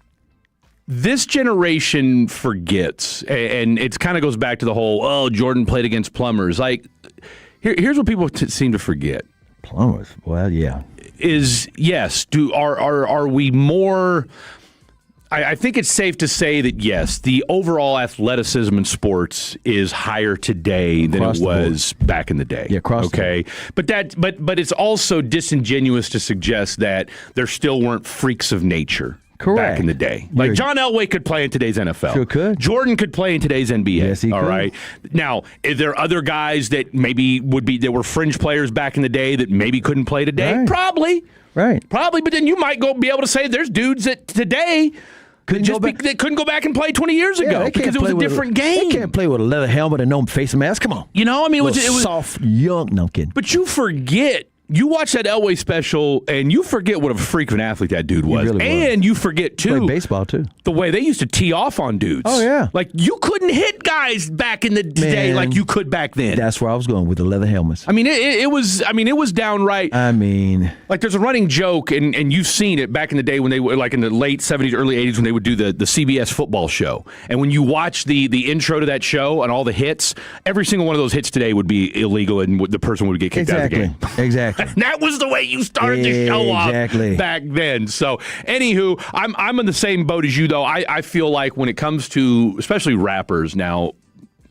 This generation forgets, and it kind of goes back to the whole, Jordan played against plumbers. Like, here's what people seem to forget. Plumbers? Well, yeah. Is, yes, are we more... I think it's safe to say that, yes, the overall athleticism in sports is higher today than it was back in the day. Yeah, okay. But it's also disingenuous to suggest that there still weren't freaks of nature. Back in the day. Like John Elway could play in today's NFL. Sure could. Jordan could play in today's NBA. Yes, he all could. right. Now, is there other guys that maybe that were fringe players back in the day that maybe couldn't play today? Right. Probably. Right. Probably, but then you might be able to say there's dudes that today that couldn't go back and play 20 years ago because it was a different game. They can't play with a leather helmet and no face mask. Come on. You know, I mean, it was soft, young. No, I'm kidding. But you forget. You watch that Elway special, and you forget what a freak of an athlete that dude was. And you forget, too, played baseball, too, the way they used to tee off on dudes. Oh, yeah. Like, you couldn't hit guys back in the day like you could back then. That's where I was going with the leather helmets. I mean, it was downright. I mean, like, there's a running joke, and you've seen it back in the day when they were, like, in the late 70s, early 80s, when they would do the CBS football show. And when you watch the intro to that show and all the hits, every single one of those hits today would be illegal, and the person would get kicked out of the game. Exactly. And that was the way you started the show off back then. So, anywho, I'm in the same boat as you, though. I feel like when it comes to, especially rappers now,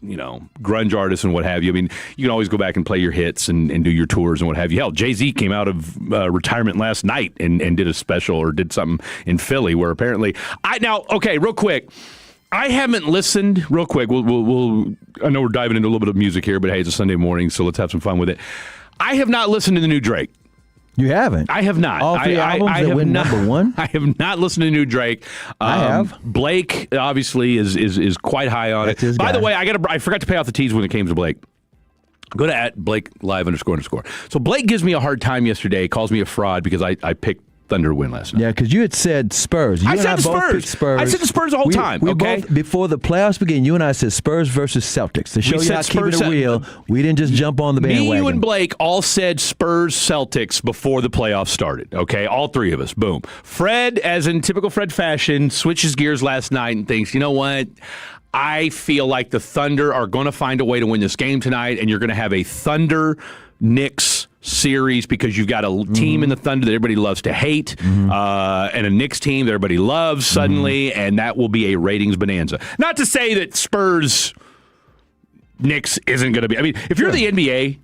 you know, grunge artists and what have you, I mean, you can always go back and play your hits and do your tours and what have you. Hell, Jay-Z came out of retirement last night and did a special or did something in Philly where apparently... okay, real quick. I haven't listened, real quick, we'll I know we're diving into a little bit of music here, but hey, it's a Sunday morning, so let's have some fun with it. I have not listened to the new Drake. You haven't? I have not. All three albums that went number one? I have not listened to new Drake. I have. Blake obviously is quite high on it. By the way, I forgot to pay off the T's when it came to Blake. Go to @BlakeLive__. So Blake gives me a hard time yesterday, calls me a fraud because I picked Thunder to win last night. Yeah, because you had said Spurs. I said the Spurs. I said the Spurs the whole time. We both, before the playoffs began, you and I said Spurs versus Celtics. To show you how keeping it real, we didn't just jump on the bandwagon. Me, you, and Blake all said Spurs Celtics before the playoffs started. Okay, all three of us. Boom. Fred, as in typical Fred fashion, switches gears last night and thinks, you know what? I feel like the Thunder are going to find a way to win this game tonight, and you're going to have a Thunder-Knicks series because you've got a team in the Thunder that everybody loves to hate and a Knicks team that everybody loves suddenly, and that will be a ratings bonanza. Not to say that Spurs Knicks isn't going to be. I mean, if you're the NBA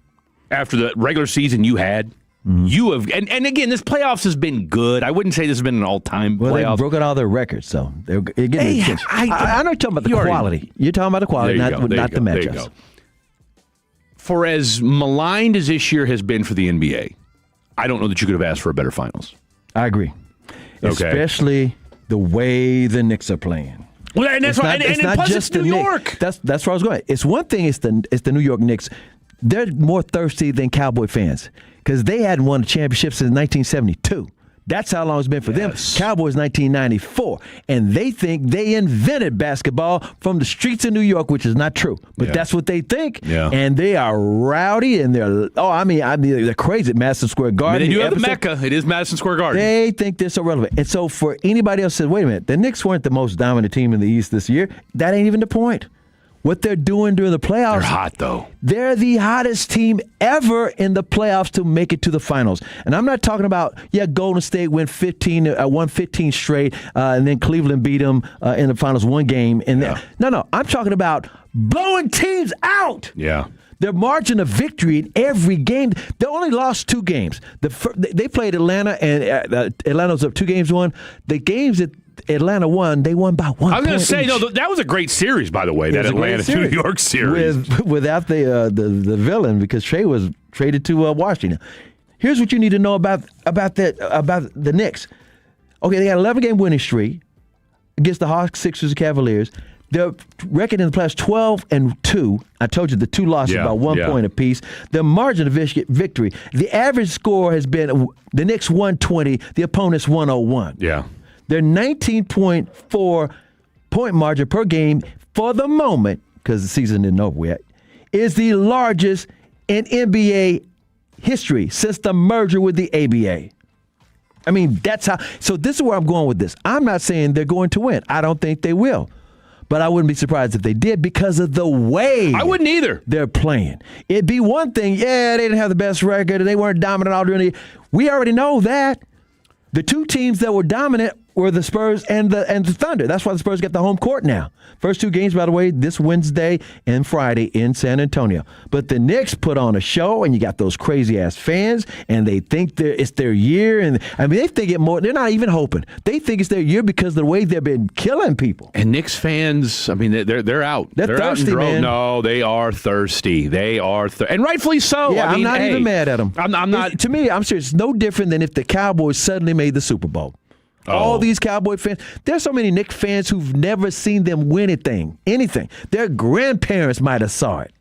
after the regular season you had, you have, and again, this playoffs has been good. I wouldn't say this has been an all-time playoff. Well, they broke out all their records, so they're getting I know you're talking about the quality. You're talking about the quality, not the matchups. For as maligned as this year has been for the NBA, I don't know that you could have asked for a better finals. I agree. Okay. Especially the way the Knicks are playing. Well, and that's right. And plus it's New York. That's where I was going. It's one thing. It's the New York Knicks. They're more thirsty than Cowboy fans because they hadn't won a championship since 1972. That's how long it's been for them. Cowboys 1994. And they think they invented basketball from the streets of New York, which is not true. But that's what they think. Yeah. And they are rowdy and they're crazy at Madison Square Garden. They do have the Mecca. It is Madison Square Garden. They think they're so relevant. And so for anybody else says, wait a minute, the Knicks weren't the most dominant team in the East this year. That ain't even the point. What they're doing during the playoffs. They're hot, though. They're the hottest team ever in the playoffs to make it to the finals. And I'm not talking about, Golden State won 15 straight, and then Cleveland beat them in the finals one game. And No, I'm talking about blowing teams out. Yeah. Their margin of victory in every game. They only lost 2 games. They played Atlanta, and Atlanta's up 2 games to 1. The games that Atlanta won, they won by 1 point. I was going to say, no, that was a great series, by the way, that Atlanta-New York series. Without the villain, because Trey was traded to Washington. Here's what you need to know about the Knicks. Okay, they got an 11-game winning streak against the Hawks, Sixers, and Cavaliers. Their record in the playoffs 12-2. I told you the 2 losses by 1 point apiece. The margin of victory. The average score has been the Knicks 120, the opponents 101. Yeah. Their 19.4 point margin per game for the moment, because the season isn't over yet, is the largest in NBA history since the merger with the ABA. I mean, that's how. So this is where I'm going with this. I'm not saying they're going to win. I don't think they will. But I wouldn't be surprised if they did because of the way I wouldn't either. They're playing. It'd be one thing, they didn't have the best record and they weren't dominant all during the year. We already know that. The 2 teams that were dominant were the Spurs and the Thunder. That's why the Spurs got the home court now. First 2 games, by the way, this Wednesday and Friday in San Antonio. But the Knicks put on a show, and you got those crazy-ass fans, and they think it's their year. And I mean, they think it more. They're not even hoping. They think it's their year because of the way they've been killing people. And Knicks fans, I mean, they're out. They're thirsty, man. No, they are thirsty. They are and rightfully so. Yeah, I mean, I'm not even mad at them. I'm not. To me, I'm serious. It's no different than if the Cowboys suddenly made the Super Bowl. All these Cowboy fans. There's so many Knicks fans who've never seen them win anything. Their grandparents might have saw it.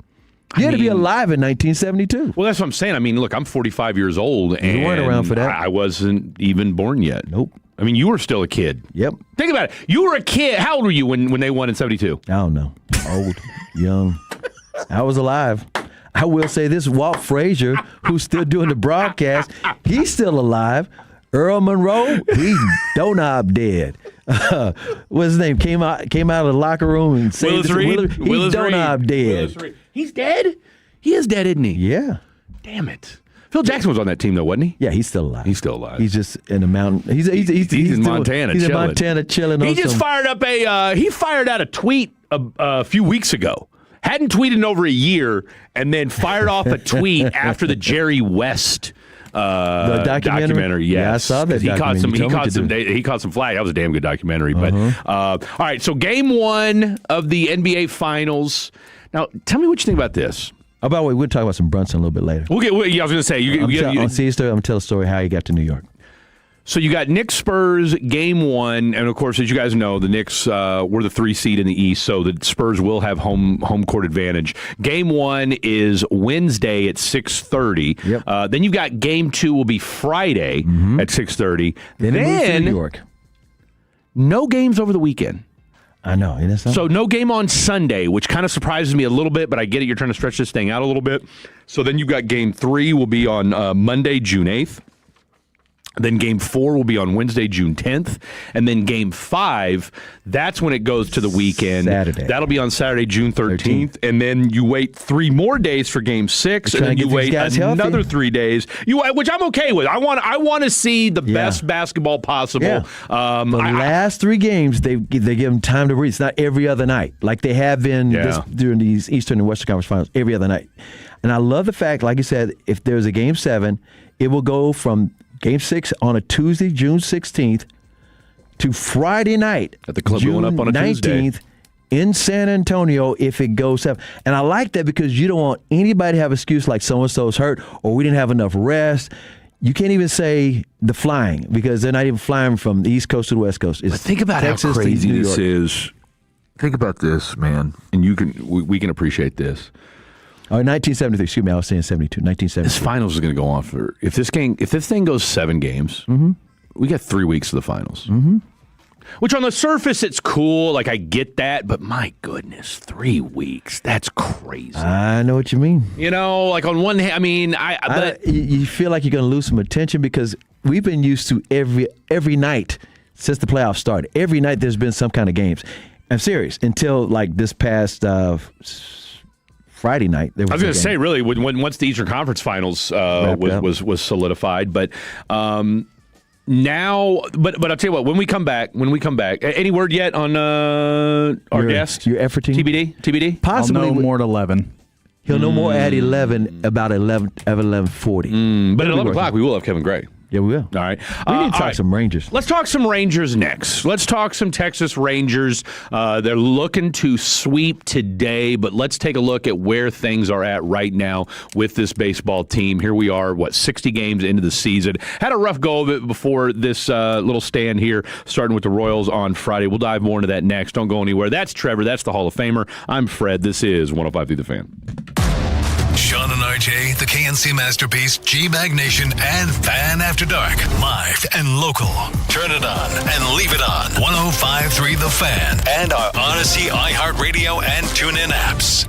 You had to be alive in 1972. Well, that's what I'm saying. I mean, look, I'm 45 years old, and you weren't around for that. I wasn't even born yet. Nope. I mean, you were still a kid. Yep. Think about it. You were a kid. How old were you when they won in 72? I don't know. Old, young. I was alive. I will say this, Walt Frazier, who's still doing the broadcast, he's still alive. Earl Monroe, he's doorknob dead. What's his name? Came out of the locker room and saved Willis Reed. He's doorknob dead. He's dead? He is dead, isn't he? Yeah. Damn it. Phil Jackson was on that team, though, wasn't he? Yeah, he's still alive. He's still alive. He's just in the mountain. He's in Montana. He's in Montana chilling. He just fired out a tweet a few weeks ago. Hadn't tweeted in over a year, and then fired off a tweet after the Jerry West the documentary. Yes. Yeah, I saw that. He caught some flag. That was a damn good documentary. But all right, so game 1 of the NBA Finals. Now, tell me what you think about this. Oh, by the way, we'll talk about some Brunson a little bit later. I was going to say. I'm going to tell a story how he got to New York. So you got Knicks Spurs game 1, and of course, as you guys know, the Knicks were the 3 seed in the East, so the Spurs will have home court advantage. Game 1 is Wednesday at 6:30. Yep. Then you've got game 2 will be Friday at 6:30. Then New York. No games over the weekend. I know. Isn't that something? So no game on Sunday, which kind of surprises me a little bit, but I get it. You're trying to stretch this thing out a little bit. So then you've got game 3 will be on Monday, June 8th. Then game 4 will be on Wednesday, June 10th. And then game 5, that's when it goes to the weekend. Saturday. That'll be on Saturday, June 13th. And then you wait 3 more days for game 6. And then you wait another 3 days, which I'm okay with. I want to see the best basketball possible. Yeah. The last 3 games, they give them time to breathe. It's not every other night like they have been during these Eastern and Western Conference Finals, every other night. And I love the fact, like you said, if there's a game 7, it will go from Game 6 on a Tuesday, June 16th, to Friday night at the club June going up on a 19th Tuesday in San Antonio if it goes 7. And I like that because you don't want anybody to have an excuse like so-and-so's hurt or we didn't have enough rest. You can't even say the flying because they're not even flying from the East Coast to the West Coast. But think about Texas how crazy to New this York. is. Think about this, man, and we can appreciate this. Oh, 1973. Excuse me, I was saying 72. 1973. This finals is going to go on for if this thing goes 7 games, we got 3 weeks of the finals. Which on the surface it's cool, like I get that, but my goodness, 3 weeks, that's crazy. I know what you mean. You know, like on one hand, I mean, you feel like you're going to lose some attention because we've been used to every night since the playoffs started. Every night there's been some kind of games. I'm serious. Until like this past Friday night. I was going to say, really, once the Eastern Conference Finals was solidified, but now, but I'll tell you what, when we come back, any word yet on our guest? Your effort team? TBD? Possibly. I'll know more at 11. He'll know more at 11, about 11:40. But at 11 o'clock, we will have Kevin Gray. Yeah, we will. All right. We need to talk some Rangers. Let's talk some Rangers next. Let's talk some Texas Rangers. They're looking to sweep today, but let's take a look at where things are at right now with this baseball team. Here we are, 60 games into the season. Had a rough go of it before this little stand here, starting with the Royals on Friday. We'll dive more into that next. Don't go anywhere. That's Trevor. That's the Hall of Famer. I'm Fred. This is 105 Through the Fan. Sean and RJ, the KNC Masterpiece, G-Bag Nation, and Fan After Dark. Live and local. Turn it on and leave it on. 105.3 The Fan. And our Odyssey, iHeartRadio, and TuneIn apps.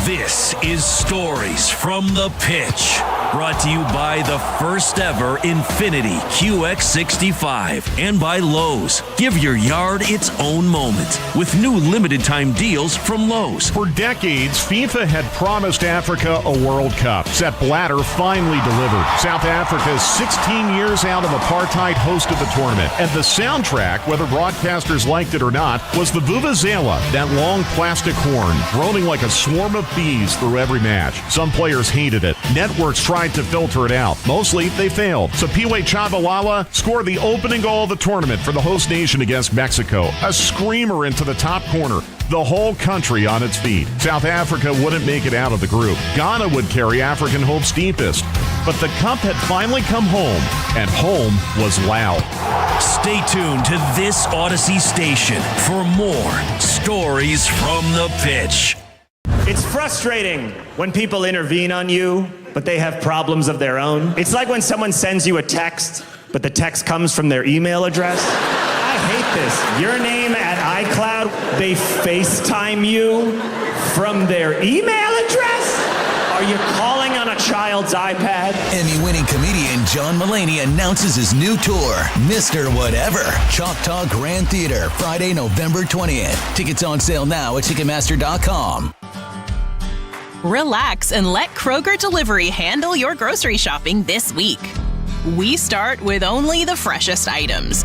This is Stories from the Pitch Brought to you by the first ever Infiniti QX65 and by Lowe's. Give your yard its own moment with new limited time deals from Lowe's. For decades, FIFA had promised Africa a World Cup. Sepp Blatter finally delivered. South Africa, 16 years out of apartheid, hosted the tournament. And the soundtrack, whether broadcasters liked it or not, was the Vuvuzela, that long plastic horn, droning like a swarm of bees through every match. Some players hated it. Networks tried to filter it out. Mostly, they failed. So Piwe Chabalala scored the opening goal of the tournament for the host nation against Mexico. A screamer into the top corner. The whole country on its feet. South Africa wouldn't make it out of the group. Ghana would carry African hopes deepest. But the cup had finally come home, and home was loud. Stay tuned to this Odyssey station for more stories from the pitch. It's frustrating when people intervene on you, but they have problems of their own. It's like when someone sends you a text, but the text comes from their email address. I hate this. Your name at iCloud, they FaceTime you from their email address? Are you calling on a child's iPad? Emmy-winning comedian John Mulaney announces his new tour, Mr. Whatever, Choctaw Grand Theater, Friday, November 20th. Tickets on sale now at Ticketmaster.com. Relax and let Kroger Delivery handle your grocery shopping this week. We start with only the freshest items.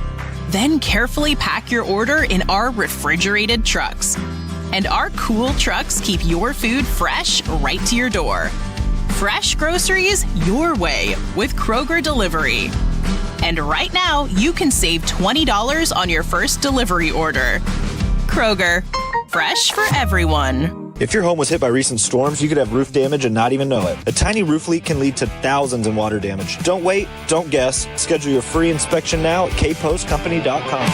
Then carefully pack your order in our refrigerated trucks. And our cool trucks keep your food fresh right to your door. Fresh groceries your way with Kroger Delivery. And right now, you can save $20 on your first delivery order. Kroger, fresh for everyone. If your home was hit by recent storms, you could have roof damage and not even know it. A tiny roof leak can lead to thousands in water damage. Don't wait, don't guess. Schedule your free inspection now at kpostcompany.com.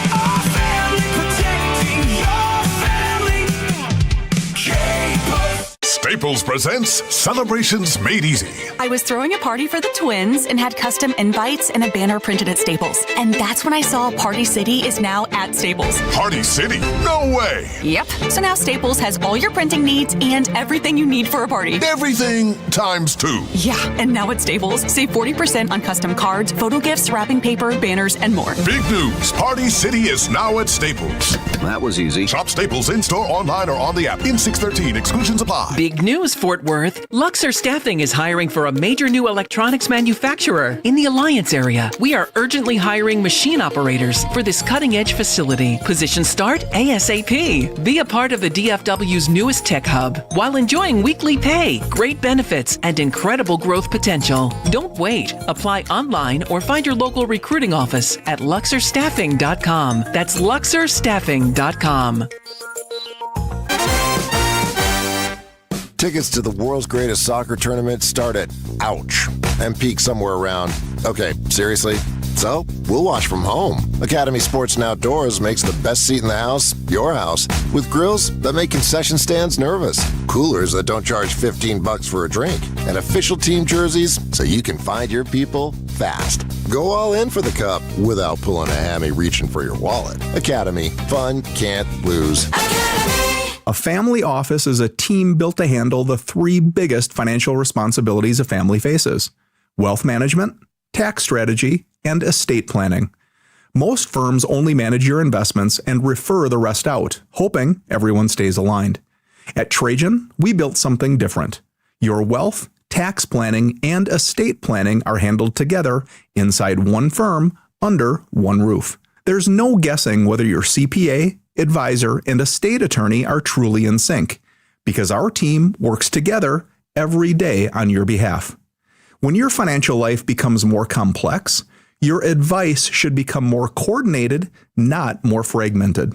Staples presents Celebrations Made Easy. I was throwing a party for the twins and had custom invites and a banner printed at Staples. And that's when I saw Party City is now at Staples. Party City? No way! Yep. So now Staples has all your printing needs and everything you need for a party. Everything times 2. Yeah, and now at Staples, save 40% on custom cards, photo gifts, wrapping paper, banners, and more. Big news! Party City is now at Staples. That was easy. Shop Staples in-store, online, or on the app. In 613, exclusions apply. Big news, Fort Worth. Luxor Staffing is hiring for a major new electronics manufacturer in the Alliance area. We are urgently hiring machine operators for this cutting-edge facility. Positions start ASAP. Be a part of the DFW's newest tech hub while enjoying weekly pay, great benefits, and incredible growth potential. Don't wait. Apply online or find your local recruiting office at luxorstaffing.com. That's luxorstaffing.com. Tickets to the world's greatest soccer tournament start at, ouch, and peak somewhere around, okay, seriously? So, we'll watch from home. Academy Sports and Outdoors makes the best seat in the house your house, with grills that make concession stands nervous, coolers that don't charge $15 for a drink, and official team jerseys so you can find your people fast. Go all in for the cup without pulling a hammy reaching for your wallet. Academy. Fun can't lose. A family office is a team built to handle the 3 biggest financial responsibilities a family faces: wealth management, tax strategy, and estate planning. Most firms only manage your investments and refer the rest out, hoping everyone stays aligned. At Trajan, we built something different. Your wealth, tax planning, and estate planning are handled together inside one firm under one roof. There's no guessing whether your CPA, advisor, and estate attorney are truly in sync, because our team works together every day on your behalf. When your financial life becomes more complex, your advice should become more coordinated, not more fragmented.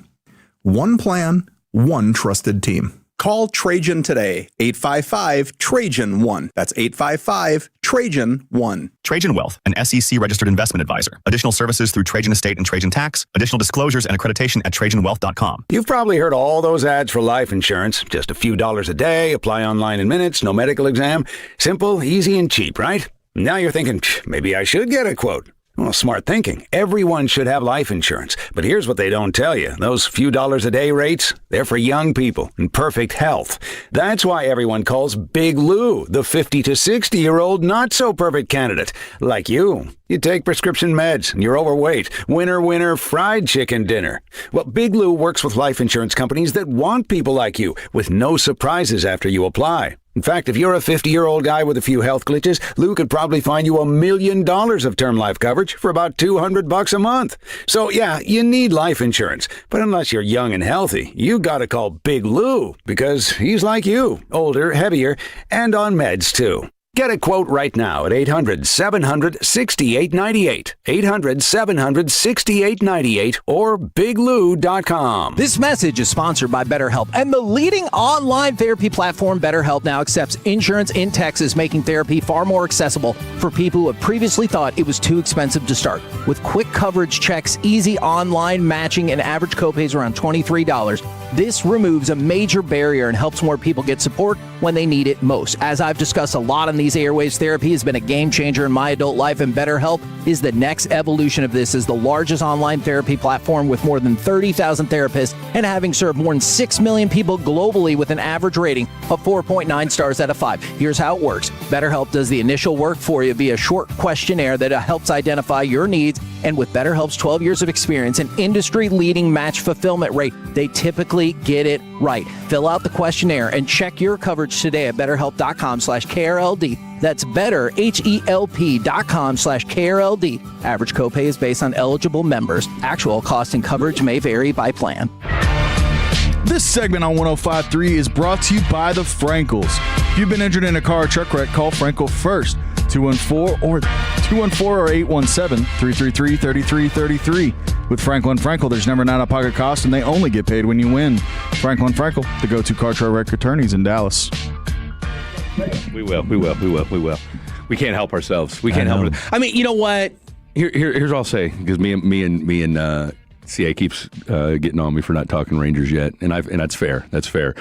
One plan, one trusted team. Call Trajan today, 855-TRAJAN-1. That's 855-TRAJAN-1. Trajan Wealth, an SEC-registered investment advisor. Additional services through Trajan Estate and Trajan Tax. Additional disclosures and accreditation at TrajanWealth.com. You've probably heard all those ads for life insurance. Just a few dollars a day, apply online in minutes, no medical exam. Simple, easy, and cheap, right? Now you're thinking, maybe I should get a quote. Well, smart thinking. Everyone should have life insurance. But here's what they don't tell you. Those few dollars a day rates, they're for young people in perfect health. That's why everyone calls Big Lou the 50 to 60-year-old not-so-perfect candidate. Like you. You take prescription meds and you're overweight. Winner, fried chicken dinner. Well, Big Lou works with life insurance companies that want people like you with no surprises after you apply. In fact, if you're a 50-year-old guy with a few health glitches, Lou could probably find you $1 million of term life coverage for about $200 a month. So yeah, you need life insurance. But unless you're young and healthy, you gotta call Big Lou because he's like you, older, heavier, and on meds too. Get a quote right now at 800-700-6898. 800-700-6898 or biglou.com. This message is sponsored by BetterHelp, and the leading online therapy platform, BetterHelp, now accepts insurance in Texas, making therapy far more accessible for people who have previously thought it was too expensive to start. With quick coverage checks, easy online matching, and average copays around $23, this removes a major barrier and helps more people get support when they need it most. As I've discussed a lot on these airwaves, therapy has been a game changer in my adult life, and BetterHelp is the next evolution of this as the largest online therapy platform with more than 30,000 therapists and having served more than 6 million people globally with an average rating of 4.9 stars out of 5. Here's how it works. BetterHelp does the initial work for you via a short questionnaire that helps identify your needs, and with BetterHelp's 12 years of experience and industry-leading match fulfillment rate, they typically get it right. Fill out the questionnaire and check your coverage today at betterhelp.com/KRLD. That's betterhelp.com/KRLD. Average copay is based on eligible members. Actual cost and coverage may vary by plan. This segment on 105.3 is brought to you by the Frankels. If you've been injured in a car or truck wreck, call Frankel first. 214 or 817-333-3333. With Franklin Frankel, there's never an out-of-pocket cost, and they only get paid when you win. Franklin Frankel, the go-to car truck wreck attorneys in Dallas. We will. We can't help ourselves. We can't help it. I mean, you know what? Here's what I'll say, because me and CA keeps getting on me for not talking Rangers yet, and that's fair. That's fair.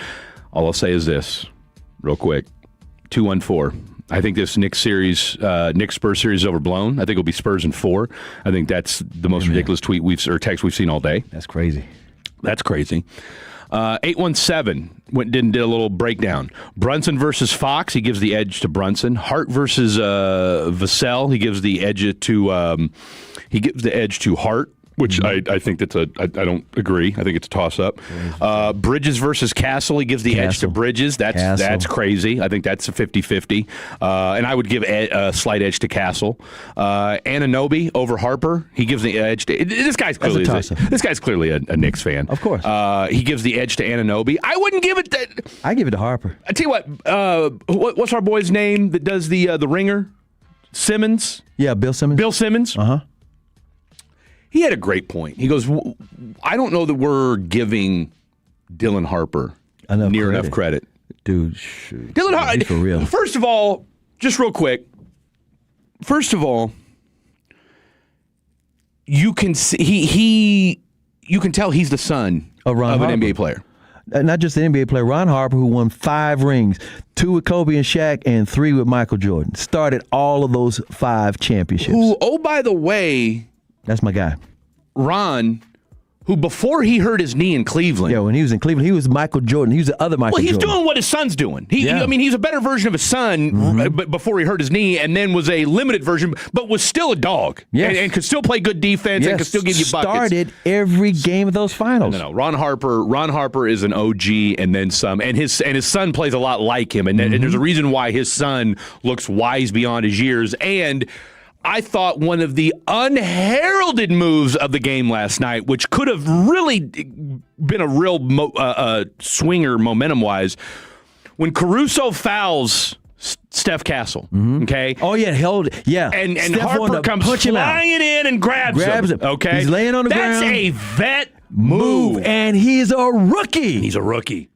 All I'll say is this, real quick: 214. I think this Knicks Spurs series is overblown. I think it'll be Spurs in 4. I think that's the most ridiculous text we've seen all day. That's crazy. 817 did a little breakdown. Brunson versus Fox. He gives the edge to Brunson. Hart versus Vassell. He gives the edge to Hart. Which I think I don't agree. I think it's a toss-up. Bridges versus Castle. He gives the edge to Bridges. That's crazy. I think that's a 50-50. And I would give a slight edge to Castle. Anunoby over Harper. He gives the edge to... This guy's clearly a Knicks fan. Of course. He gives the edge to Anunoby. I wouldn't give it... I give it to Harper. I tell you what's our boy's name that does the Ringer? Simmons? Yeah, Bill Simmons. Bill Simmons? Uh-huh. He had a great point. He goes, I don't know that we're giving Dylan Harper enough credit. Dude, shoot. Dylan Harper, for real. First of all, just real quick, you can see you can tell he's the son of an NBA player. Not just an NBA player, Ron Harper, who won 5 rings, 2 with Kobe and Shaq, and 3 with Michael Jordan. Started all of those 5 championships. Who, oh, by the way... That's my guy. Ron, who before he hurt his knee in Cleveland. Yeah, when he was in Cleveland, he was Michael Jordan. He was the other Michael Jordan. Well, he's doing what his son's doing. He's a better version of his son but before he hurt his knee, and then was a limited version, but was still a dog. Yes. And could still play good defense and could still give you buckets. Started every game of those finals. No. Ron Harper is an OG and then some. And his son plays a lot like him. And there's a reason why his son looks wise beyond his years. And I thought one of the unheralded moves of the game last night, which could have really been a real swinger momentum-wise, when Caruso fouls Steph Castle, okay? Oh, yeah, held it. Yeah. And Harper comes flying in and grabs him. Okay? He's laying on the ground. That's a vet move. And he's a rookie. He's a rookie.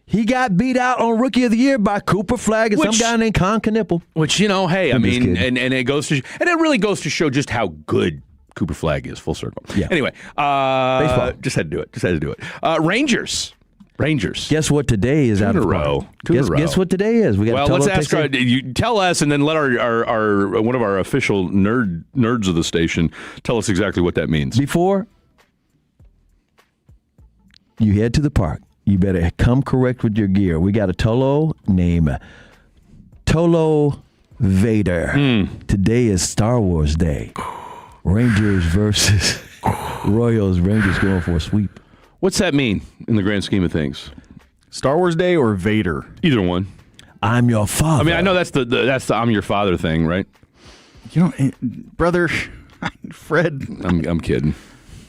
He got beat out on Rookie of the Year by Cooper Flagg and some guy named Con Knipple. Which, hey, I mean, and it goes to, and it really goes to show just how good Cooper Flagg is, full circle. Yeah. Anyway, baseball. Just had to do it. Rangers. Rangers. Guess what today is out of row. Guess what today is? We got. Well, let's ask you tell us, and then let our one of our official nerds of the station tell us exactly what that means. Before you head to the park, you better come correct with your gear. We got a Tolo named Tolo Vader. Today is Star Wars Day. Rangers versus Royals. Rangers going for a sweep. What's that mean in the grand scheme of things? Star Wars Day or Vader? Either one. I'm your father. I mean, I know that's the I'm your father thing, right? You know, brother, Fred. I'm kidding.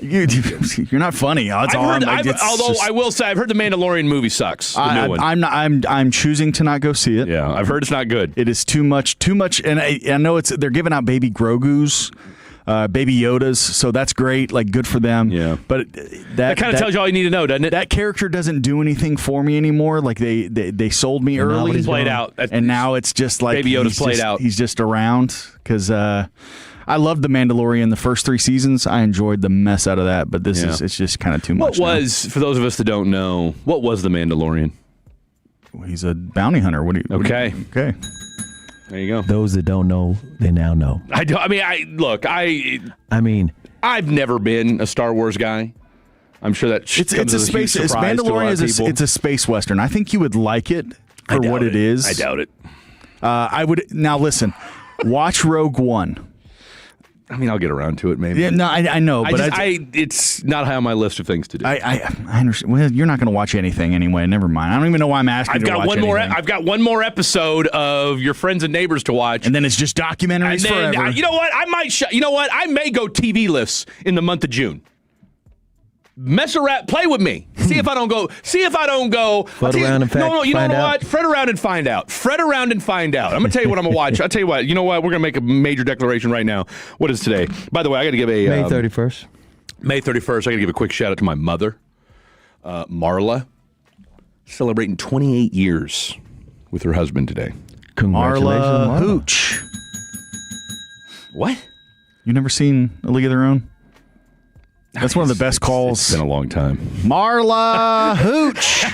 You're not funny. Although I will say, I've heard the Mandalorian movie sucks. The new one. I'm choosing to not go see it. Yeah, I've heard it's not good. It is too much, and I know they're giving out baby Grogu's. Baby Yodas, so that's great, like good for them. Yeah, but that kind of tells you all you need to know, doesn't it? That character doesn't do anything for me anymore. Like they sold me early, he's played out, and now it's just like Baby Yoda's played out. He's just around because I loved the Mandalorian the first 3 seasons. I enjoyed the mess out of that, but it's just kind of too much. What was for those of us that don't know? What was the Mandalorian? Well, he's a bounty hunter. Okay. There you go. Those that don't know, they now know. I've never been a Star Wars guy. I'm sure that it's a space. Mandalorian it's a space western. I think you would like it for what it is. I doubt it. I would now listen. Watch Rogue One. I mean, I'll get around to it, maybe. Yeah, no, I know, but it's not high on my list of things to do. I understand. Well, you're not going to watch anything anyway. Never mind. I don't even know why I'm asking. I've got one more episode of Your Friends and Neighbors to watch, and then it's just documentaries forever. You know what? I may go TV lists in the month of June. Mess around, play with me. See if I don't go. Fred around and find out. Fred around and find out. I'm gonna tell you what I'm gonna watch. I'll tell you what. You know what? We're gonna make a major declaration right now. What is today? By the way, I got to give a May 31st. May 31st. I got to give a quick shout out to my mother, Marla, celebrating 28 years with her husband today. Congratulations, Marla Hooch. What? You never seen A League of Their Own? That's one of the best calls. It's been a long time. Marla Hooch.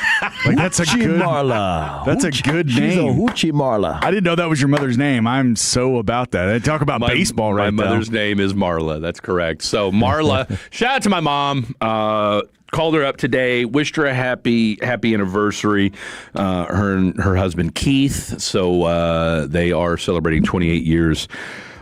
Like that's a good Marla. That's a good name. She's a Hoochie Marla. I didn't know that was your mother's name. I'm so about that. I talk about baseball right now. My mother's name is Marla. That's correct. So Marla, shout out to my mom. Called her up today. Wished her a happy anniversary. Her and her husband Keith. So they are celebrating 28 years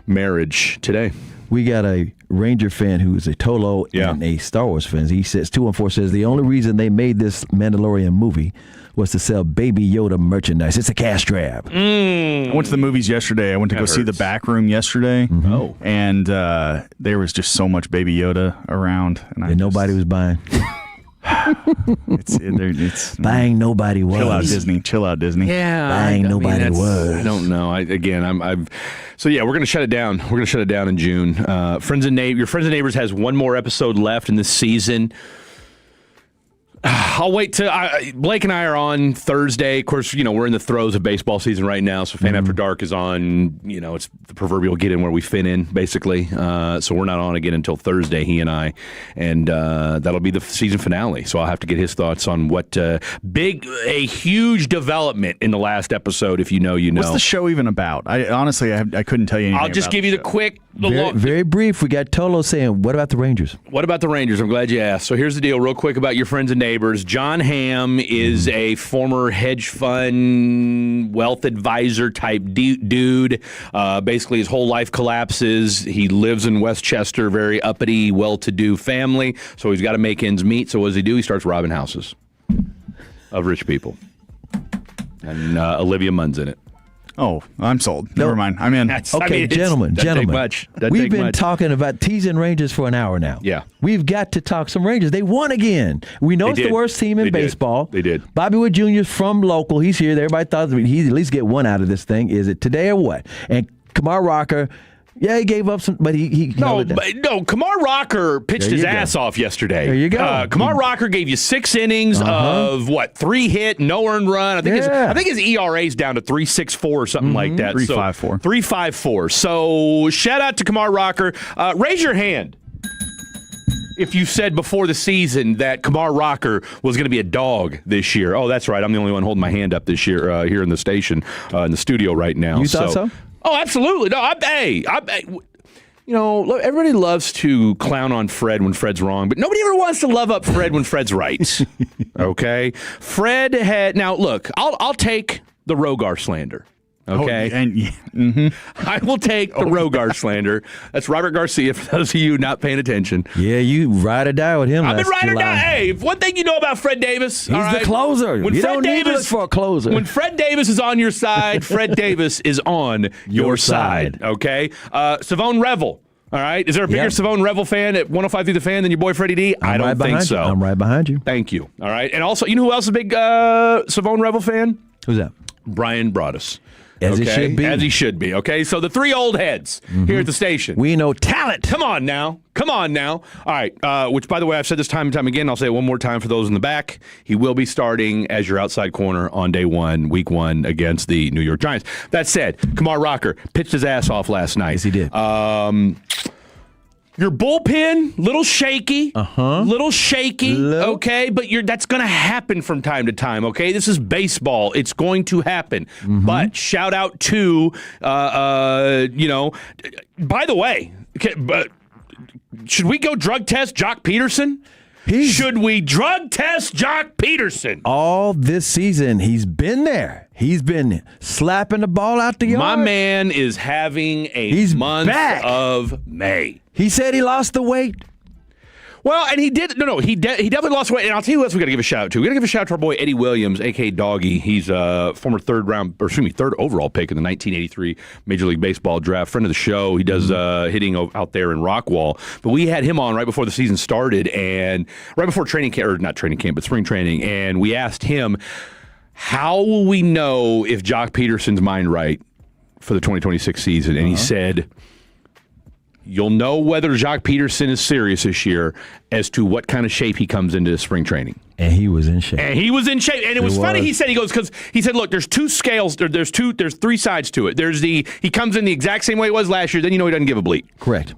marriage today. We got a Ranger fan who is a Tolo and a Star Wars fan. He says 214 says the only reason they made this Mandalorian movie was to sell Baby Yoda merchandise. It's a cash grab. I went to the movies yesterday. I went to go see The Back Room yesterday. Mm-hmm. Oh, and there was just so much Baby Yoda around, and nobody was buying. It's buying. Nobody was. Chill out, Disney. Yeah, buying. Nobody was. I don't know. So yeah, we're gonna shut it down. We're gonna shut it down in June. Your Friends and Neighbors has one more episode left in this season. I'll wait till Blake and I are on Thursday. Of course, we're in the throes of baseball season right now, so Fan After Dark is on. It's the proverbial get in where we fit in, basically. So we're not on again until Thursday, he and I, and that'll be the season finale. So I'll have to get his thoughts on what a huge development in the last episode. If you know, you know. What's the show even about? I honestly couldn't tell you anything. I'll just give you the quick, very brief. We got Tolo saying, "What about the Rangers?" What about the Rangers? I'm glad you asked. So here's the deal, real quick about Your Friends and Neighbors. John Hamm is a former hedge fund wealth advisor type dude. Basically, his whole life collapses. He lives in Westchester, very uppity, well-to-do family. So he's got to make ends meet. So what does he do? He starts robbing houses of rich people. And Olivia Munn's in it. Oh, I'm sold. Never mind. I'm in. Gentlemen. We've been talking about teasing Rangers for an hour now. Yeah. We've got to talk some Rangers. They won again. We know it's the worst team in baseball. They did. Bobby Wood Jr. is from local. He's here. Everybody thought he'd at least get one out of this thing. Is it today or what? And Kamar Rocker, he gave up some, but he No, Kamar Rocker pitched his ass off yesterday. There you go. Kamar Rocker gave you 6 innings of 3 hit, no earned run. I think his ERA is down to 3.64 or something like that. 3.54. 3.54. So shout out to Kamar Rocker. Raise your hand if you said before the season that Kamar Rocker was going to be a dog this year. Oh, that's right. I'm the only one holding my hand up this year here in the station, in the studio right now. You thought so? Oh, absolutely. No, you know, look, everybody loves to clown on Fred when Fred's wrong, but nobody ever wants to love up Fred when Fred's right. Okay? Fred had... Now, look, I'll take the Rogar slander. Okay? I will take the Rogar slander. That's Robert Garcia, for those of you not paying attention. Yeah, you ride or die with him. I've been ride or die. Hey, one thing you know about Fred Davis. He's the closer. When you Fred don't Davis, need to look for a closer. When Fred Davis is on your side, Fred Davis is on your side. Okay? Savone Revel. All right. Is there a bigger Savone Revel fan at 105 through the fan than your boy Freddie D? I don't think so. I'm right behind you. Thank you. All right. And also, you know who else is a big Savone Revel fan? Who's that? Brian Broaddus. As he should be. As he should be. Okay. So the three old heads here at the station. We know talent. Come on now. All right. Which, by the way, I've said this time and time again. I'll say it one more time for those in the back. He will be starting as your outside corner on day one, week one, against the New York Giants. That said, Kamar Rocker pitched his ass off last night. Yes, he did. Your bullpen, little shaky, okay, but that's going to happen from time to time, okay? This is baseball. It's going to happen. But shout out to, by the way, should we go drug test Jock Peterson? Should we drug test Jock Peterson? All this season, he's been there. He's been slapping the ball out the yard. My man is having month of May. He said he lost the weight. Well, and he did. He definitely lost weight. And I'll tell you what else we got to give a shout out to. We got to give a shout out to our boy Eddie Williams, a.k.a. Doggy. He's a former third overall pick in the 1983 Major League Baseball draft. Friend of the show. He does hitting out there in Rockwall. But we had him on right before the season started, and right before training camp, or not training camp, but spring training. And we asked him, how will we know if Jock Peterson's mind right for the 2026 season? And he said, you'll know whether Jock Peterson is serious this year as to what kind of shape he comes into spring training. And he was in shape. And it was funny. He said, because he said, look, there's two scales. There's three sides to it. There's he comes in the exact same way he was last year. Then you know he doesn't give a bleep. Correct.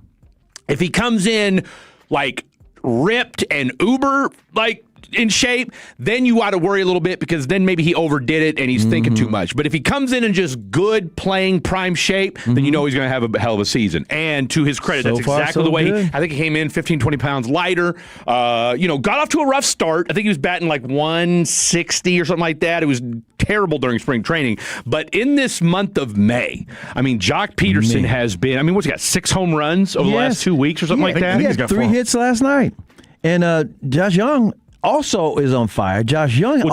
If he comes in like ripped and uber like in shape, then you ought to worry a little bit, because then maybe he overdid it and he's thinking too much. But if he comes in just good playing prime shape, then you know he's going to have a hell of a season. And to his credit, that's exactly the way I think he came in 15, 20 pounds lighter. Got off to a rough start. I think he was batting like 160 or something like that. It was terrible during spring training. But in this month of May, I mean, Jock Peterson has been, what's he got, 6 home runs over the last 2 weeks or something like that? He had 3 hits last night. And Josh Young also is on fire. Josh Young's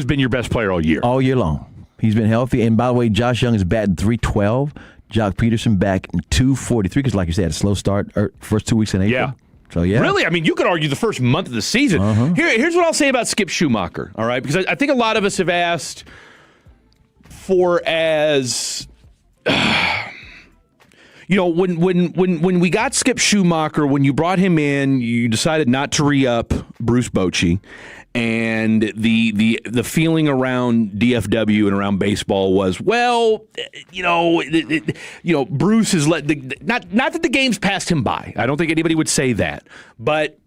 been your best player all year. All year long. He's been healthy. And by the way, Josh Young is batting .312. Jock Peterson back in .243, because like you said, a slow start first 2 weeks in April. Yeah. So, yeah. Really? You could argue the first month of the season. Here's what I'll say about Skip Schumacher, all right? Because I think a lot of us have asked for as... when we got Skip Schumacher, when you brought him in, you decided not to re-up Bruce Bochy, and the feeling around DFW and around baseball was, Bruce has not that the game's passed him by. I don't think anybody would say that, but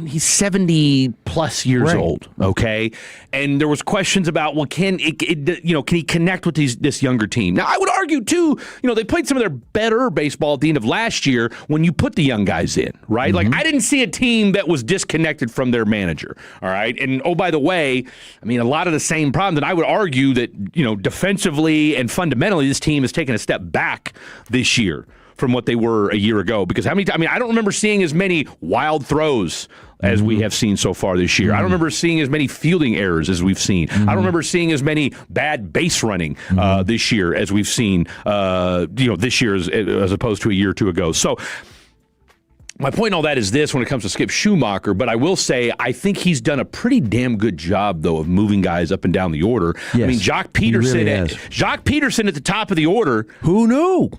he's 70-plus years old, okay? And there was questions about, can he connect with this younger team? Now, I would argue, too, they played some of their better baseball at the end of last year when you put the young guys in, right? Like, I didn't see a team that was disconnected from their manager, all right? And, oh, by the way, a lot of the same problems, and I would argue that, defensively and fundamentally, this team has taken a step back this year from what they were a year ago. Because I don't remember seeing as many wild throws as we have seen so far this year. I don't remember seeing as many fielding errors as we've seen. I don't remember seeing as many bad base running this year as we've seen, this year as opposed to a year or two ago. So my point in all that is this when it comes to Skip Schumacher, but I will say I think he's done a pretty damn good job, though, of moving guys up and down the order. Yes, Jock Peterson, Jock Peterson at the top of the order. Who knew?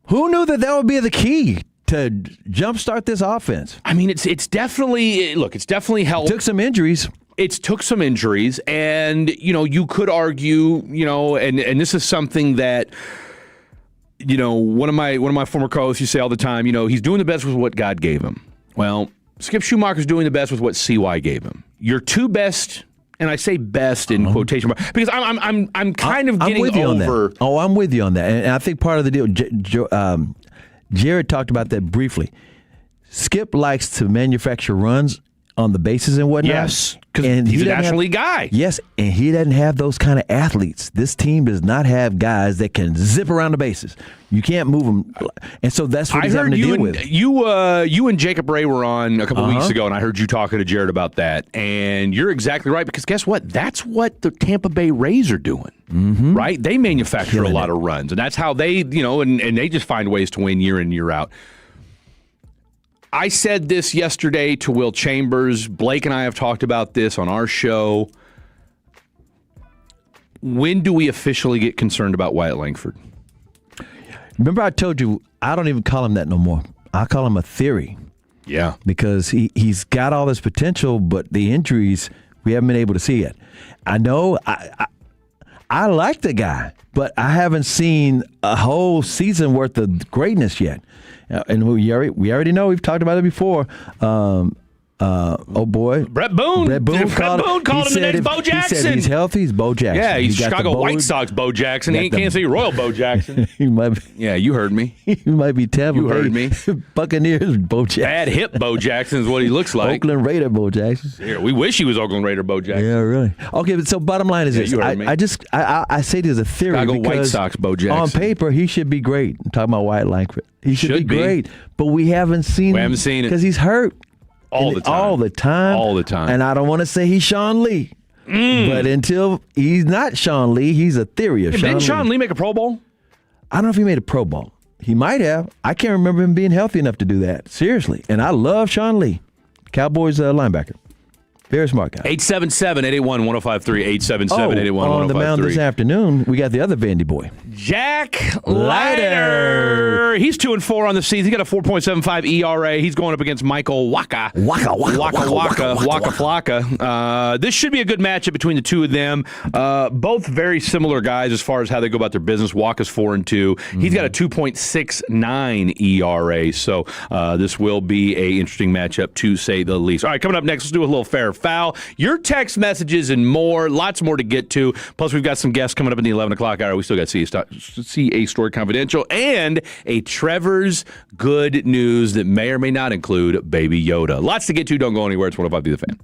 Who knew that would be the key to jumpstart this offense? It's definitely helped. Took some injuries. And, you could argue, and this is something that one of my former co-hosts, you say all the time, he's doing the best with what God gave him. Well, Skip Schumacher's doing the best with what CY gave him. Your two best, and I say best in quotation marks, because I'm kind of getting with you over. On that. Oh, I'm with you on that, and I think part of the deal. Jared talked about that briefly. Skip likes to manufacture runs on the bases and whatnot. Yes, because he's a National League guy. Yes, and he doesn't have those kind of athletes. This team does not have guys that can zip around the bases. You can't move them, and so that's what he's having to deal with. You and Jacob Ray were on a couple weeks ago, and I heard you talking to Jared about that. And you're exactly right, because guess what? That's what the Tampa Bay Rays are doing, right? They manufacture a lot of runs, and that's how they, and they just find ways to win year in, year out. I said this yesterday to Will Chambers. Blake and I have talked about this on our show. When do we officially get concerned about Wyatt Langford? Remember I told you I don't even call him that no more. I call him a theory. Yeah. Because he's got all this potential, but the injuries, we haven't been able to see it. I know I like the guy, but I haven't seen a whole season worth of greatness yet. And we already know, we've talked about it before. Oh boy, Brett Boone. Brett Boone called him the next Bo Jackson. He said he's healthy. He's Bo Jackson. Yeah, he's Chicago White Sox Bo Jackson. He can't say Royal Bo Jackson. He might be, yeah, you heard me. He might be Tampa Bay. You heard me. Buccaneers Bo Jackson. Bad hip Bo Jackson is what he looks like. Oakland Raider Bo Jackson. Yeah, we wish he was Oakland Raider Bo Jackson. Yeah, really. Okay, but so bottom line is this. You heard me. I say this as a theory Chicago because White Sox Bo Jackson. On paper, he should be great. I'm talking about Wyatt Langford. He should be great, but we haven't seen it because he's hurt. All the time. And I don't want to say he's Sean Lee. But until he's not Sean Lee, he's a theory of Sean Lee. Didn't Sean Lee make a Pro Bowl? I don't know if he made a Pro Bowl. He might have. I can't remember him being healthy enough to do that. Seriously. And I love Sean Lee, Cowboys linebacker. Very smart guy. 877-881-1053. 877-881-1053. On the mound this afternoon, we got the other Vandy boy. Jack Leiter. He's 2-4 on the season. He's got a 4.75 ERA. He's going up against Michael Waka. Waka Flocka. This should be a good matchup between the two of them. Both very similar guys as far as how they go about their business. Waka's 4-2. He's got a 2.69 ERA. So this will be a interesting matchup, to say the least. All right, coming up next, let's do a little fair foul. Your text messages and more. Lots more to get to. Plus, we've got some guests coming up in the 11 o'clock hour. We still got CA Story Confidential and a Trevor's Good News that may or may not include Baby Yoda. Lots to get to. Don't go anywhere. It's 105 The Fan.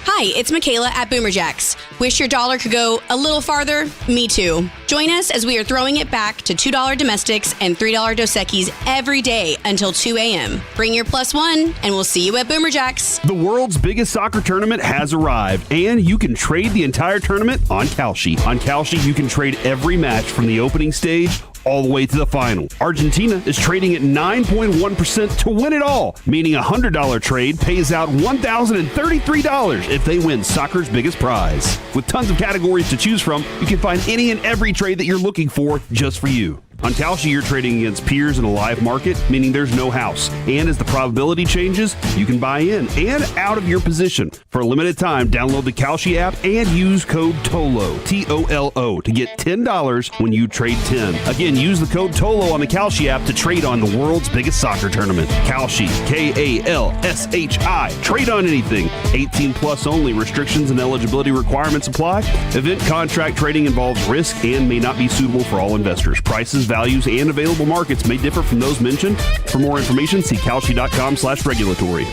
Hi, it's Michaela at Boomer Jacks. Wish your dollar could go a little farther? Me too. Join us as we are throwing it back to $2 domestics and $3 Dos Equis every day until 2 a.m. Bring your +1 and we'll see you at Boomer Jacks. The world's biggest soccer tournament has arrived, and you can trade the entire tournament on Kalshi. On Kalshi, you can trade every match from the opening stage all the way to the final. Argentina is trading at 9.1% to win it all, meaning a $100 trade pays out $1,033 if they win soccer's biggest prize. With tons of categories to choose from, you can find any and every trade that you're looking for just for you. On Kalshi, you're trading against peers in a live market, meaning there's no house. And as the probability changes, you can buy in and out of your position. For a limited time, download the Kalshi app and use code TOLO, T-O-L-O, to get $10 when you trade 10. Again, use the code TOLO on the Kalshi app to trade on the world's biggest soccer tournament. Kalshi, K-A-L-S-H-I. Trade on anything. 18 plus only. Restrictions and eligibility requirements apply. Event contract trading involves risk and may not be suitable for all investors. Prices, values, and available markets may differ from those mentioned. For more information, see Kalshi.com/regulatory.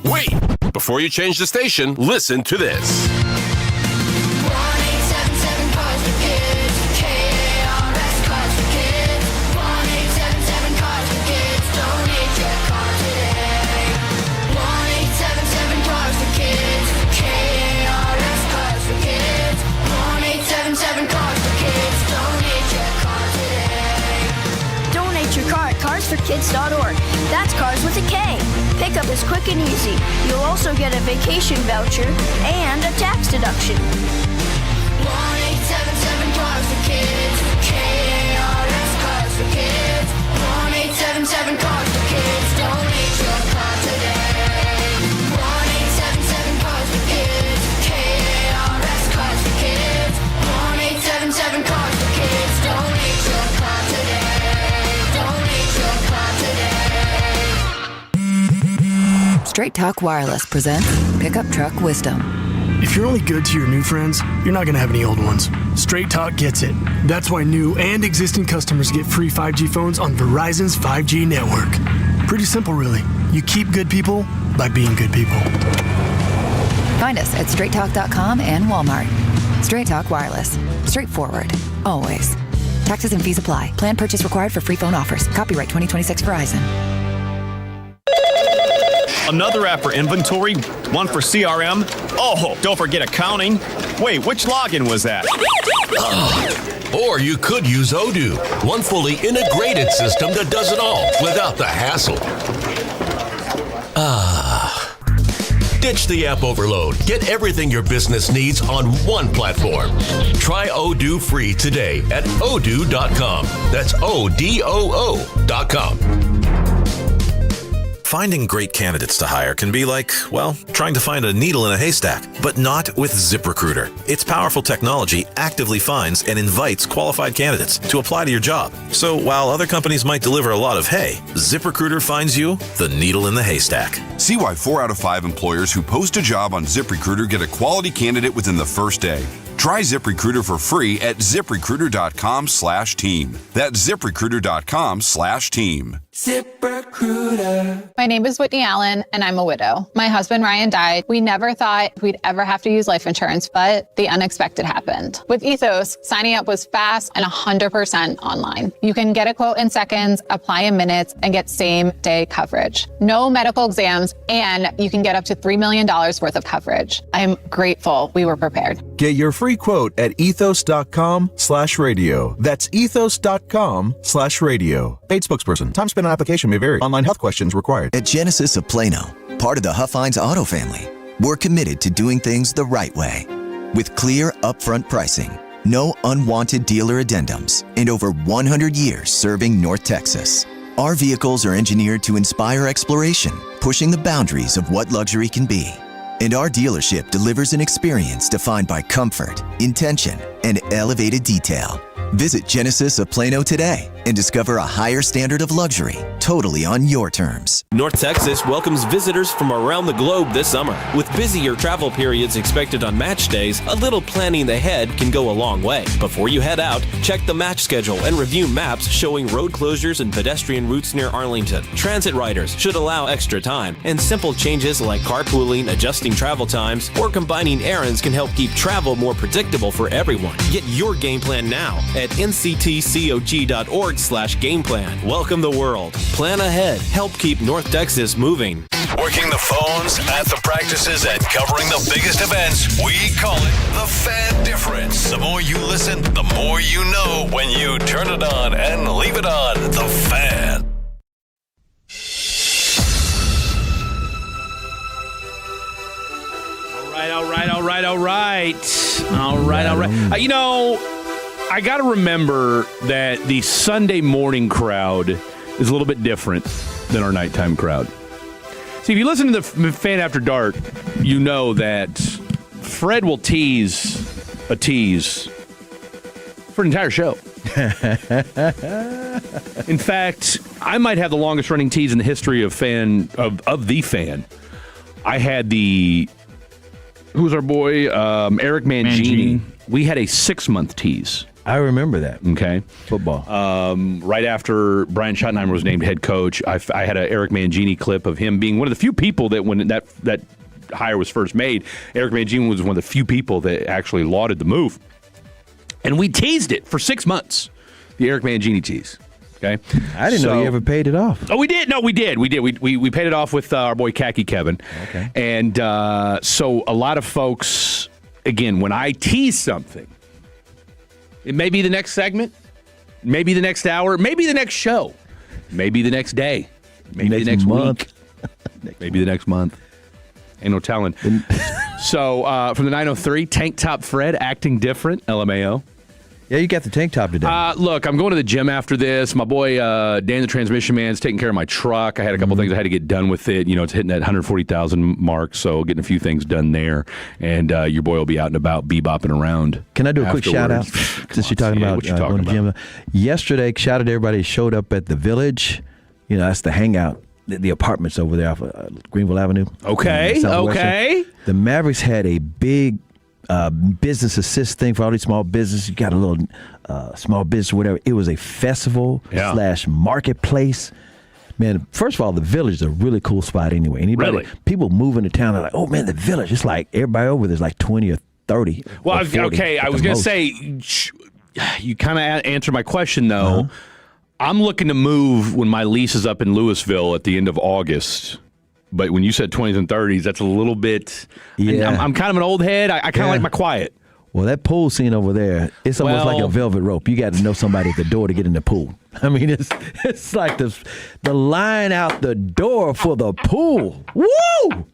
Wait! Before you change the station, listen to this. 1-877 Cars for Kids. KARS Cars for Kids. 1-877 Cars for Kids. Donate your car today. 1-877 Cars for Kids. KARS Cars for Kids. 1-877 Cars for Kids. Donate your car today. Donate your car at carsforkids.org. That's cars with a K. Pickup is quick and easy. You'll also get a vacation voucher and a tax deduction. 1-877 Cars for Kids. KARS Cars for Kids. 1-877 Cars for Kids. Donate your car today. 1-877 Cars for Kids. KARS Cars for Kids. 1-877 Cars for Kids. Straight Talk Wireless presents Pickup Truck Wisdom. If you're only good to your new friends, you're not going to have any old ones. Straight Talk gets it. That's why new and existing customers get free 5G phones on Verizon's 5G network. Pretty simple, really. You keep good people by being good people. Find us at straighttalk.com and Walmart. Straight Talk Wireless. Straightforward. Always. Taxes and fees apply. Plan purchase required for free phone offers. Copyright 2026 Verizon. Another app for inventory, one for CRM. Oh, don't forget accounting. Wait, which login was that? Or you could use Odoo, one fully integrated system that does it all without the hassle. Ditch the app overload. Get everything your business needs on one platform. Try Odoo free today at odoo.com. That's ODOO.com. Finding great candidates to hire can be like, well, trying to find a needle in a haystack, but not with ZipRecruiter. Its powerful technology actively finds and invites qualified candidates to apply to your job. So while other companies might deliver a lot of hay, ZipRecruiter finds you the needle in the haystack. See why 4 out of 5 employers who post a job on ZipRecruiter get a quality candidate within the first day. Try ZipRecruiter for free at ZipRecruiter.com/team. That's ZipRecruiter.com/team. ZipRecruiter. My name is Whitney Allen, and I'm a widow. My husband, Ryan, died. We never thought we'd ever have to use life insurance, but the unexpected happened. With Ethos, signing up was fast and 100% online. You can get a quote in seconds, apply in minutes, and get same-day coverage. No medical exams, and you can get up to $3 million worth of coverage. I'm grateful we were prepared. Get your free quote at ethos.com/radio. That's ethos.com/radio. Paid spokesperson. Time spent on application may vary. Online health questions required. At Genesis of Plano, part of the Huffines Auto family, we're committed to doing things the right way. With clear, upfront pricing, no unwanted dealer addendums, and over 100 years serving North Texas. Our vehicles are engineered to inspire exploration, pushing the boundaries of what luxury can be. And our dealership delivers an experience defined by comfort, intention, and elevated detail. Visit Genesis of Plano today and discover a higher standard of luxury, totally on your terms. North Texas welcomes visitors from around the globe this summer. With busier travel periods expected on match days, a little planning ahead can go a long way. Before you head out, check the match schedule and review maps showing road closures and pedestrian routes near Arlington. Transit riders should allow extra time, and simple changes like carpooling, adjusting travel times, or combining errands can help keep travel more predictable for everyone. Get your game plan now at nctcog.org/gameplan. Welcome the world. Plan ahead. Help keep North Texas moving. Working the phones, at the practices, and covering the biggest events, we call it the Fan Difference. The more you listen, the more you know when you turn it on and leave it on. The Fan. All right. I got to remember that the Sunday morning crowd is a little bit different than our nighttime crowd. See, if you listen to the Fan After Dark, you know that Fred will tease a tease for an entire show. In fact, I might have the longest running tease in the history of the Fan. I had who's our boy? Eric Mangini. We had a 6-month tease. I remember that. Okay. Football. Right after Brian Schottenheimer was named head coach, I had an Eric Mangini clip of him being one of the few people that when that hire was first made, Eric Mangini was one of the few people that actually lauded the move. And we teased it for 6 months, the Eric Mangini tease. Okay. I didn't know you ever paid it off. Oh, we did. No, we did. We paid it off with our boy Khaki Kevin. Okay. And so a lot of folks, again, when I tease something, it may be the next segment, maybe the next hour, maybe the next show, maybe the next day, maybe the next month. week, maybe the next month. Ain't no telling. So from the 903, Tank Top Fred, acting different, LMAO. Yeah, you got the tank top today. Look, I'm going to the gym after this. My boy Dan the Transmission Man's taking care of my truck. I had a couple things I had to get done with it. You know, it's hitting that 140,000 mark, so getting a few things done there. And your boy will be out and about, bebopping around. Can I do a quick shout out since you're talking about going to the gym? Yesterday, shout out to everybody who showed up at the Village. You know, that's the hangout the apartments over there off Greenville Avenue. Okay. The Mavericks had a big business assist thing for all these small businesses. You got a little small business or whatever. It was a festival / marketplace. Man, first of all, the Village is a really cool spot anyway. People move into town, they're like, oh, man, the Village. It's like everybody over there's like 20 or 30. Well, or 40 I was going to say, you kind of answered my question, though. I'm looking to move when my lease is up in Louisville at the end of August. But when you said 20s and 30s, that's a little bit. Yeah. I'm kind of an old head. I kind of like my quiet. Well, that pool scene over there, it's almost like a velvet rope. You got to know somebody at the door to get in the pool. I mean, it's like the line out the door for the pool. Woo!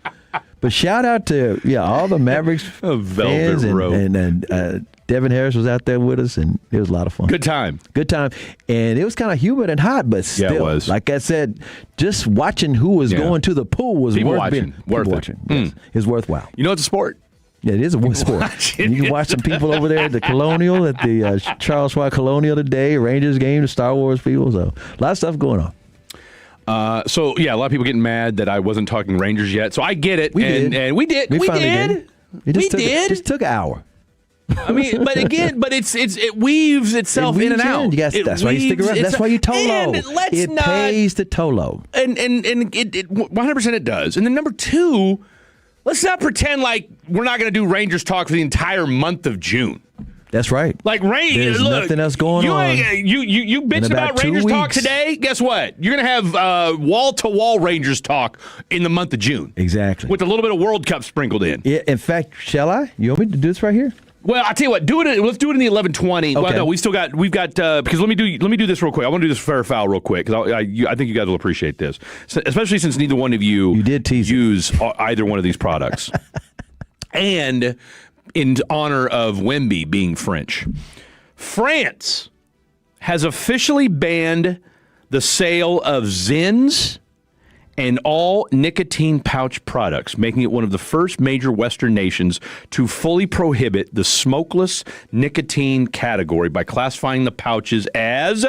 But shout out to all the Mavericks fans and Devin Harris was out there with us, and it was a lot of fun. Good time. And it was kind of humid and hot, but still, it was. Like I said, just watching who was going to the pool was worth it. Yes. It's worthwhile. You know, it's a sport. Yeah, it is a sport. You can watch some people over there at the Colonial, at the Charles Schwab Colonial today, Rangers game, the Star Wars people. So a lot of stuff going on. A lot of people getting mad that I wasn't talking Rangers yet. So I get it. We did. It just took an hour. I mean, but it weaves itself in and out. That's why you stick around. That's why you Tolo. It pays to Tolo. And it 100% it does. And then number two, let's not pretend like we're not going to do Rangers talk for the entire month of June. That's right. Like There's nothing else going on. You bitch about Rangers talk today. Guess what? You're going to have wall-to-wall Rangers talk in the month of June. Exactly. With a little bit of World Cup sprinkled in. Yeah. In fact, shall I? You want me to do this right here? Well, I'll tell you what. Let's do it in the 11:20. Okay. Well, no, we've got because let me do this real quick. I want to do this fair or foul real quick because I think you guys will appreciate this, especially since neither one of you did use either one of these products. And in honor of Wemby being French, France has officially banned the sale of Zins and all nicotine pouch products, making it one of the first major Western nations to fully prohibit the smokeless nicotine category by classifying the pouches as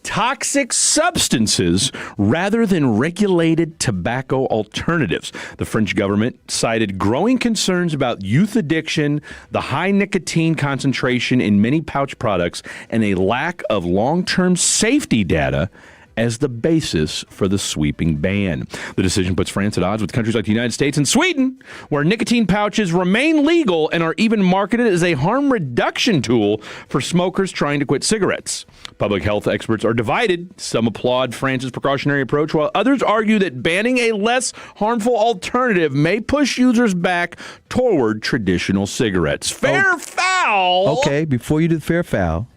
toxic substances rather than regulated tobacco alternatives. The French government cited growing concerns about youth addiction, the high nicotine concentration in many pouch products, and a lack of long-term safety data as the basis for the sweeping ban. The decision puts France at odds with countries like the United States and Sweden, where nicotine pouches remain legal and are even marketed as a harm reduction tool for smokers trying to quit cigarettes. Public health experts are divided. Some applaud France's precautionary approach, while others argue that banning a less harmful alternative may push users back toward traditional cigarettes. Fair foul! Okay, before you do the fair foul,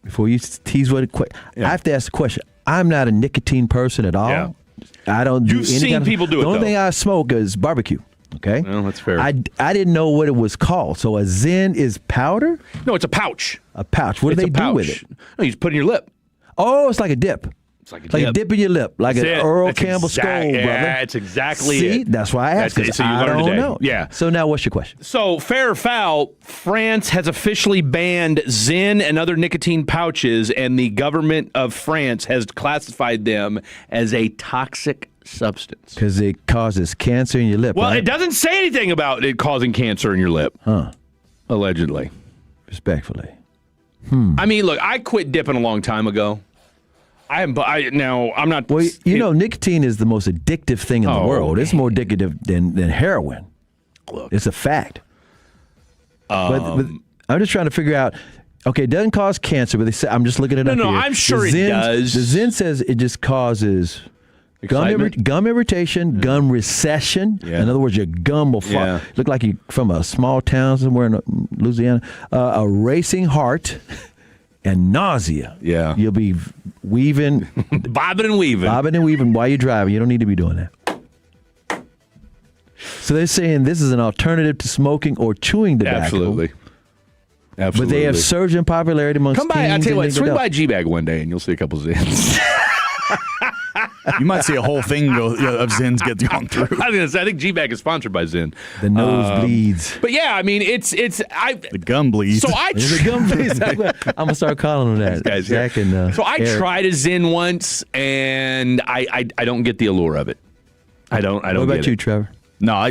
before you tease what I have to ask the question. I'm not a nicotine person at all. Yeah. I don't do You've seen people do it, The only though. thing I smoke is barbecue. Okay? Well, that's fair. I didn't know what it was called. So a Zyn is powder? No, it's a pouch. A pouch. What do they do with it? No, you just put it in your lip. Oh, it's like a dip. It's like a dip in your lip, like an Earl Campbell Skull, brother. Yeah, it's exactly See, it. that's why I asked. So you I learned don't today. know. Yeah. So now what's your question? So, fair or foul, France has officially banned Zyn and other nicotine pouches, and the government of France has classified them as a toxic substance. Because it causes cancer in your lip. Well, right? it doesn't say anything about it causing cancer in your lip. Huh. Allegedly. Respectfully. I mean, look, I quit dipping a long time ago. I'm not. Well, nicotine is the most addictive thing in the world. It's more addictive than heroin. Look. It's a fact. But I'm just trying to figure out. Okay, it doesn't cause cancer, but they say I'm just looking it up here. No, I'm sure it does. The Zyn says it just causes gum irritation, gum recession. Yeah. In other words, your gum will look like you from a small town somewhere in Louisiana. A racing heart. And nausea. Yeah. You'll be weaving. Bobbing and weaving while you're driving. You don't need to be doing that. So they're saying this is an alternative to smoking or chewing tobacco. Absolutely. But they have surged in popularity amongst Come by, teens. I'll tell you what, swing adults. by G-Bag one day and you'll see a couple Zins. You might see a whole thing of Zens get gone through. I think G-Bag is sponsored by Zen. The nose bleeds. But yeah, I mean, the gum bleeds. So the gum bleeds. I'm gonna start calling them that. Guys, Zach and, so I Eric. tried a Zen once, and I don't get the allure of it. I don't. What about get you, it. Trevor? No,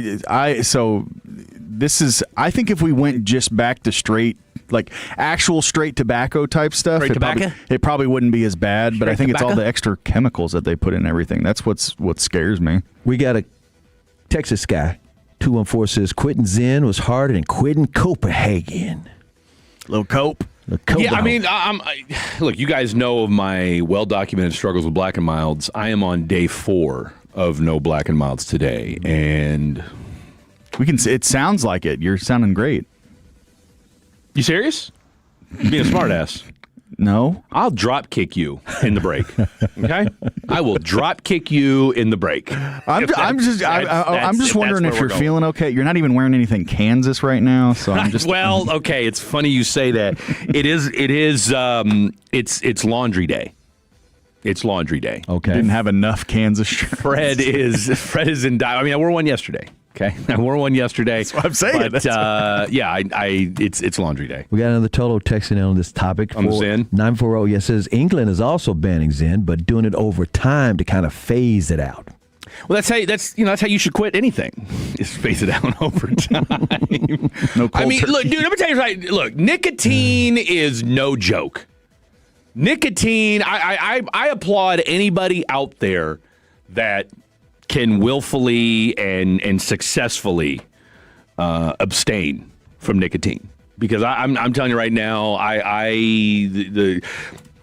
so this is. I think if we went just back to straight, like actual straight tobacco type stuff, it probably wouldn't be as bad. But I think it's all the extra chemicals that they put in everything. That's what scares me. We got a Texas guy. 214 says quitting Zen was harder than quitting Copenhagen. Little cope. Yeah, I mean, look, you guys know of my well-documented struggles with Black and Milds. I am on day 4 of no Black and Milds today, and we can. It sounds like it. You're sounding great. You serious? You being a smartass? No. I'll drop kick you in the break. Okay, I will drop kick you in the break. I'm just wondering if you're feeling okay. You're not even wearing anything Kansas right now, so I'm just. Well, okay. It's funny you say that. It's laundry day. It's laundry day. Okay. Didn't have enough Kansas shirts. Fred is in. I mean, I wore one yesterday. Okay, I wore one yesterday. That's what I'm saying. But it's laundry day. We got another Toto texting in on this topic. On Zen? 940, yes, says England is also banning Zen, but doing it over time to kind of phase it out. Well, that's how you should quit anything. Is phase it out over time. No cold I mean, turkey. look, dude, let me tell you right. Look, nicotine is no joke. Nicotine. I applaud anybody out there that can willfully and successfully abstain from nicotine, because I'm telling you right now,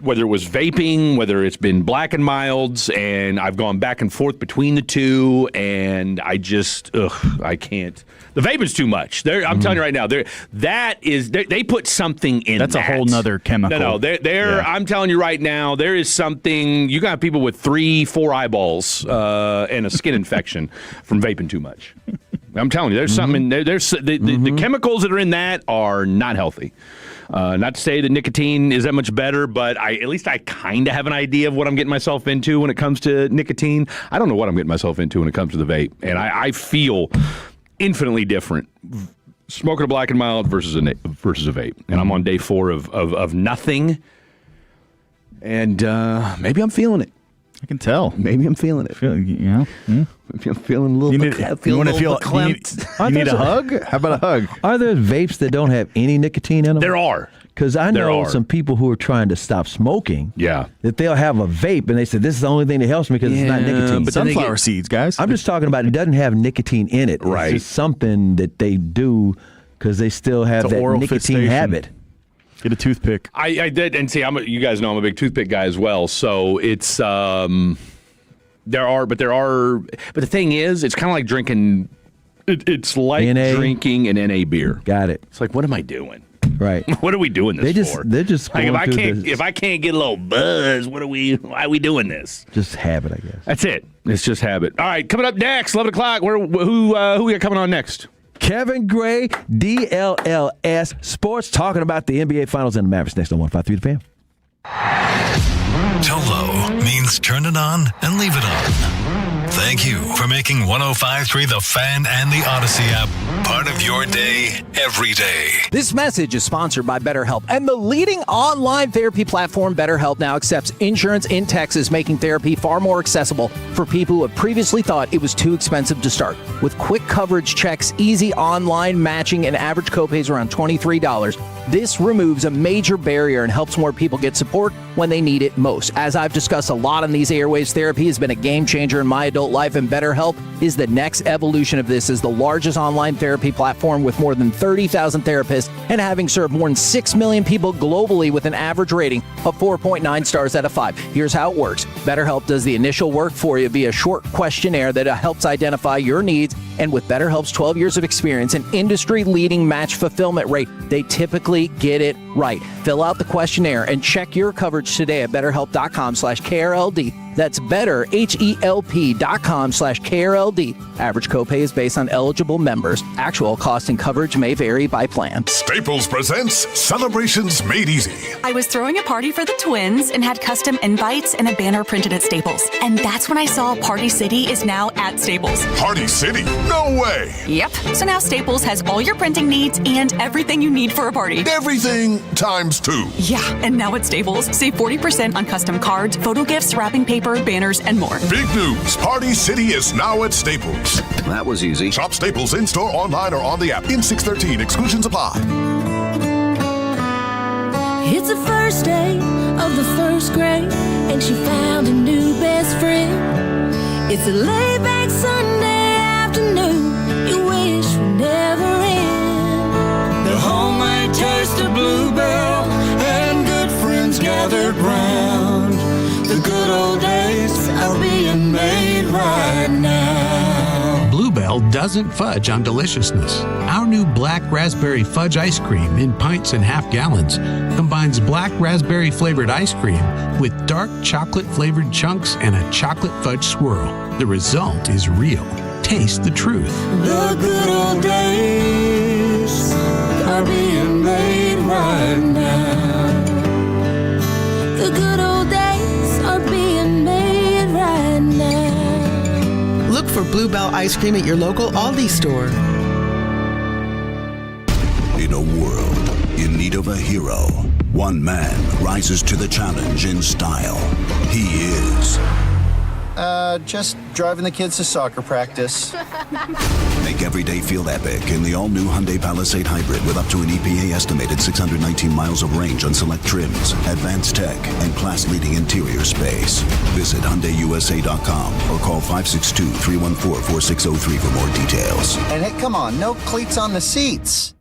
whether it was vaping, whether it's been Black and Milds, and I've gone back and forth between the two, and I can't. The vaping's too much. I'm telling you right now, they put something in. That's a whole nother chemical. No, I'm telling you right now, there is something. You got people with 3-4 eyeballs and a skin infection from vaping too much. I'm telling you, there's something in there. The chemicals that are in that are not healthy. Not to say that nicotine is that much better, but at least I kind of have an idea of what I'm getting myself into when it comes to nicotine. I don't know what I'm getting myself into when it comes to the vape, and I feel infinitely different smoking a Black and Mild versus a vape. And I'm on day 4 of nothing, and maybe I'm feeling it. I can tell. Maybe I'm feeling it. Maybe I'm feeling a little. You need a hug? How about a hug? Are there vapes that don't have any nicotine in them? There are. Because I know some people who are trying to stop smoking. Yeah. That they'll have a vape and they say this is the only thing that helps me because it's not nicotine. But sunflower seeds, guys. I'm just talking about it doesn't have nicotine in it. Right. It's just something that they do because they still have that nicotine habit. Get a toothpick. I did, and see, you guys know I'm a big toothpick guy as well. So it's but the thing is, it's kind of like drinking. It's like NA? drinking an NA beer. Got it. It's like, what am I doing? Right. What are we doing this for? They're just like, going if I can't get a little buzz, why are we doing this? Just habit, I guess. That's it. It's just habit. All right, coming up next, 11 o'clock. Who we got coming on next? Kevin Gray, DLLS Sports, talking about the NBA Finals and the Mavericks next on 153 The Fan. Tolo means turn it on and leave it on. Thank you for making 105.3 The Fan and the Odyssey app part of your day every day. This message is sponsored by BetterHelp, and the leading online therapy platform, BetterHelp, now accepts insurance in Texas, making therapy far more accessible for people who have previously thought it was too expensive to start. With quick coverage checks, easy online matching, and average copays around $23, this removes a major barrier and helps more people get support when they need it most. As I've discussed a lot on these airwaves, therapy has been a game changer in my adult life, and BetterHelp is the next evolution of this as the largest online therapy platform with more than 30,000 therapists and having served more than 6 million people globally with an average rating of 4.9 stars out of 5. Here's how it works. BetterHelp does the initial work for you via a short questionnaire that helps identify your needs, and with BetterHelp's 12 years of experience and industry-leading match fulfillment rate, they typically get it right. Fill out the questionnaire and check your coverage today at betterhelp.com/KRLD. That's better, HELP.com/KRLD. Average copay is based on eligible members. Actual cost and coverage may vary by plan. Staples presents Celebrations Made Easy. I was throwing a party for the twins and had custom invites and a banner printed at Staples. And that's when I saw Party City is now at Staples. Party City? No way! Yep. So now Staples has all your printing needs and everything you need for a party. Everything times 2. Yeah, and now at Staples, save 40% on custom cards, photo gifts, wrapping paper, banners, and more. Big news! Party City is now at Staples. That was easy. Shop Staples in-store, online, or on the app. In 613, exclusions apply. It's the first day of the first grade, and she found a new best friend. It's a laid-back Sunday afternoon you wish would never end. The homemade taste of Bluebell and good friends gathered round. The good old days are being made right now. Bluebell doesn't fudge on deliciousness. Our new black raspberry fudge ice cream in pints and half gallons combines black raspberry flavored ice cream with dark chocolate flavored chunks and a chocolate fudge swirl. The result is real. Taste the truth. The good old days are being made right now. The good old days are being made right now. Look for Bluebell ice cream at your local Aldi store. In a world in need of a hero, one man rises to the challenge in style. He is... just driving the kids to soccer practice. Make every day feel epic in the all-new Hyundai Palisade Hybrid with up to an EPA-estimated 619 miles of range on select trims, advanced tech, and class-leading interior space. Visit HyundaiUSA.com or call 562-314-4603 for more details. And hey, come on, no cleats on the seats.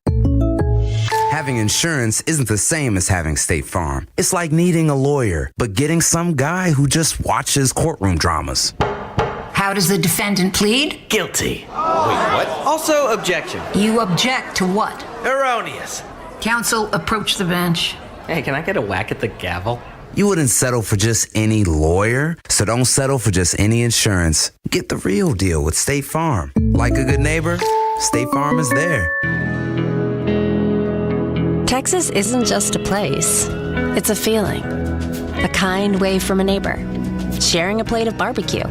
Having insurance isn't the same as having State Farm. It's like needing a lawyer, but getting some guy who just watches courtroom dramas. How does the defendant plead? Guilty. Wait, what? Also, objection. You object to what? Erroneous. Counsel, approach the bench. Hey, can I get a whack at the gavel? You wouldn't settle for just any lawyer, so don't settle for just any insurance. Get the real deal with State Farm. Like a good neighbor, State Farm is there. Texas isn't just a place, it's a feeling. A kind wave from a neighbor, sharing a plate of barbecue,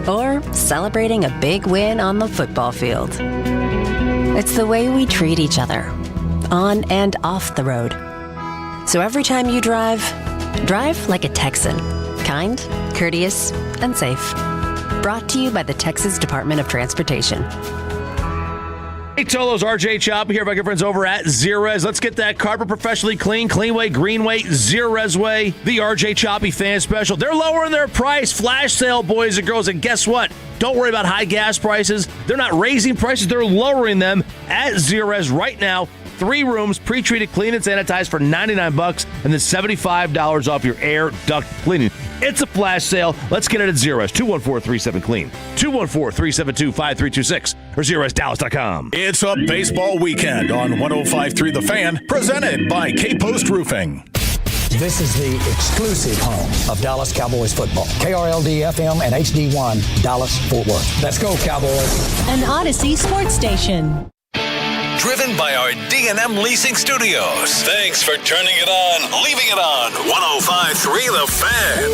or celebrating a big win on the football field. It's the way we treat each other, on and off the road. So every time you drive like a Texan. Kind, courteous, and safe. Brought to you by the Texas Department of Transportation. Hey, Tolos, RJ Chop here, my good friends over at Zerez. Let's get that carpet professionally clean, clean way, green way, Zerez way. The RJ Choppy fan special. They're lowering their price. Flash sale, boys and girls. And guess what? Don't worry about high gas prices. They're not raising prices. They're lowering them at Zerez right now. 3 rooms, pre-treated, clean and sanitized for $99 and then $75 off your air duct cleaning. It's a flash sale. Let's get it at Zerez. 214-37-CLEAN. 214-372-5326 or ZerezDallas.com. It's a baseball weekend on 105.3 The Fan, presented by K-Post Roofing. This is the exclusive home of Dallas Cowboys football. KRLD-FM and HD1, Dallas-Fort Worth. Let's go, Cowboys. An Odyssey sports station. Driven by our D&M Leasing Studios. Thanks for turning it on, leaving it on. 105.3 The Fan.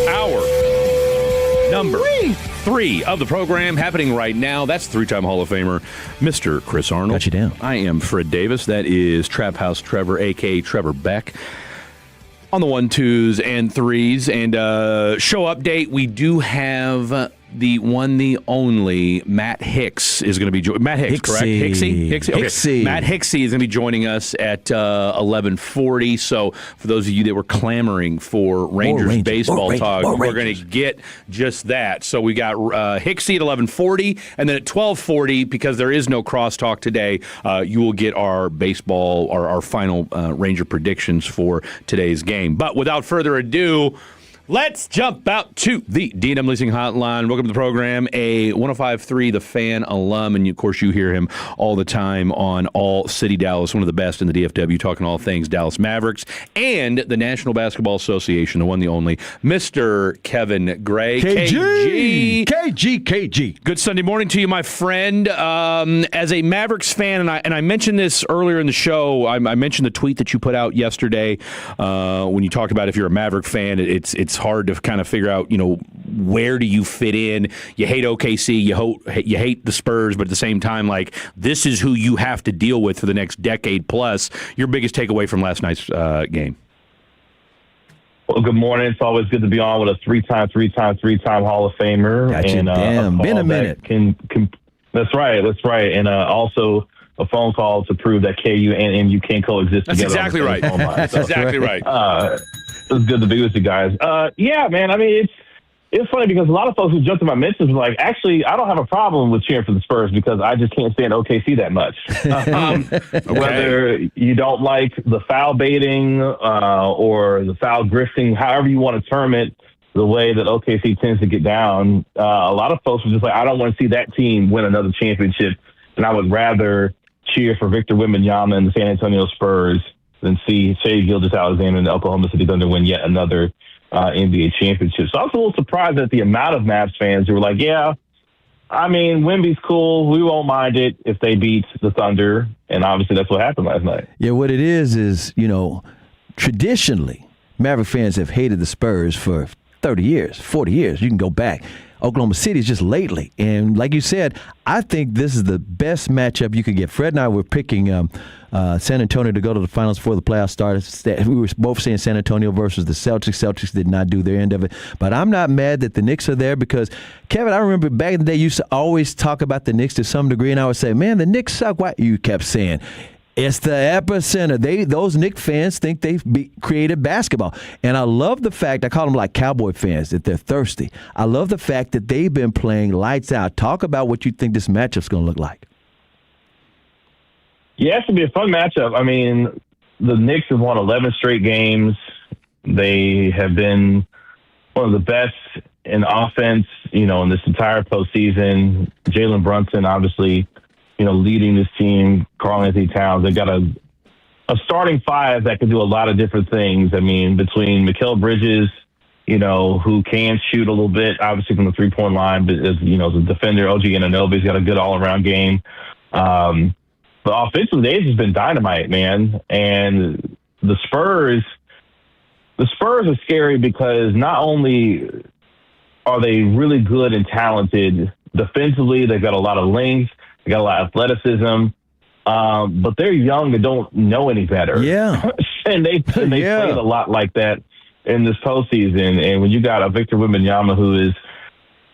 Hour number 3 of the program happening right now. That's 3-time Hall of Famer, Mr. Chris Arnold. Got you down. I am Fred Davis. That is Trap House Trevor, a.k.a. Trevor Beck. On the 1, 2s, and 3s. And show update, we do have the one, the only, Matt Hicks is going to be Matt Hicks, correct? Hicksy? Okay. Hicksy. Matt Hicksy is going to be joining us at 11:40. So for those of you that were clamoring for Rangers baseball talk, we're going to get just that. So we got Hicksy at 11:40, and then at 12:40, because there is no crosstalk today, you will get our baseball, our final Ranger predictions for today's game. But without further ado, Let's jump out to the D&M Leasing Hotline. Welcome to the program. A 105.3 The Fan alum, and of course you hear him all the time on All City Dallas, one of the best in the DFW, talking all things Dallas Mavericks and the National Basketball Association, the one, the only, Mr. Kevin Gray. KG. Good Sunday morning to you, my friend. As a Mavericks fan, and I mentioned this earlier in the show, I mentioned the tweet that you put out yesterday when you talked about if you're a Maverick fan, it's hard to kind of figure out, where do you fit in? You hate OKC, you hate the Spurs, but at the same time, like, this is who you have to deal with for the next decade plus. Your biggest takeaway from last night's game? Well, good morning. It's always good to be on with a three-time Hall of Famer. Gotcha. And Been a minute. That's right. And also a phone call to prove that KU and MU can coexist That's together. Exactly right. That's exactly right. It's good to be with you guys. Yeah, man. I mean, it's funny because a lot of folks who jumped to my mentions were like, actually, I don't have a problem with cheering for the Spurs because I just can't stand OKC that much. Whether you don't like the foul baiting or the foul grifting, however you want to term it, the way that OKC tends to get down, a lot of folks were just like, I don't want to see that team win another championship, and I would rather cheer for Victor Wembanyama and the San Antonio Spurs than see Shai Gilgeous-Alexander and the Oklahoma City Thunder win yet another NBA championship. So I was a little surprised at the amount of Mavs fans who were like, yeah, I mean, Wemby's cool. We won't mind it if they beat the Thunder. And obviously that's what happened last night. Yeah, what it is, traditionally, Maverick fans have hated the Spurs for 30 years, 40 years. You can go back. Oklahoma City is just lately. And like you said, I think this is the best matchup you could get. Fred and I were picking San Antonio to go to the finals before the playoffs started. We were both saying San Antonio versus the Celtics. Celtics did not do their end of it. But I'm not mad that the Knicks are there because, Kevin, I remember back in the day you used to always talk about the Knicks to some degree, and I would say, man, the Knicks suck. Why? You kept saying, it's the epicenter. Those Knicks fans think they've created basketball. And I love the fact, I call them like Cowboy fans, that they're thirsty. I love the fact that they've been playing lights out. Talk about what you think this matchup's going to look like. Yeah, it should be a fun matchup. I mean, the Knicks have won 11 straight games. They have been one of the best in offense, in this entire postseason. Jalen Brunson, obviously, leading this team. Karl-Anthony Towns. They've got a starting five that can do a lot of different things. I mean, between Mikal Bridges, who can shoot a little bit, obviously from the three-point line, but as a defender, OG Anunoby's got a good all-around game. But offensively, they've just been dynamite, man. And the Spurs are scary because not only are they really good and talented defensively, they've got a lot of length, they got a lot of athleticism, but they're young and don't know any better. Yeah. and they played a lot like that in this postseason. And when you got a Victor Wembanyama who is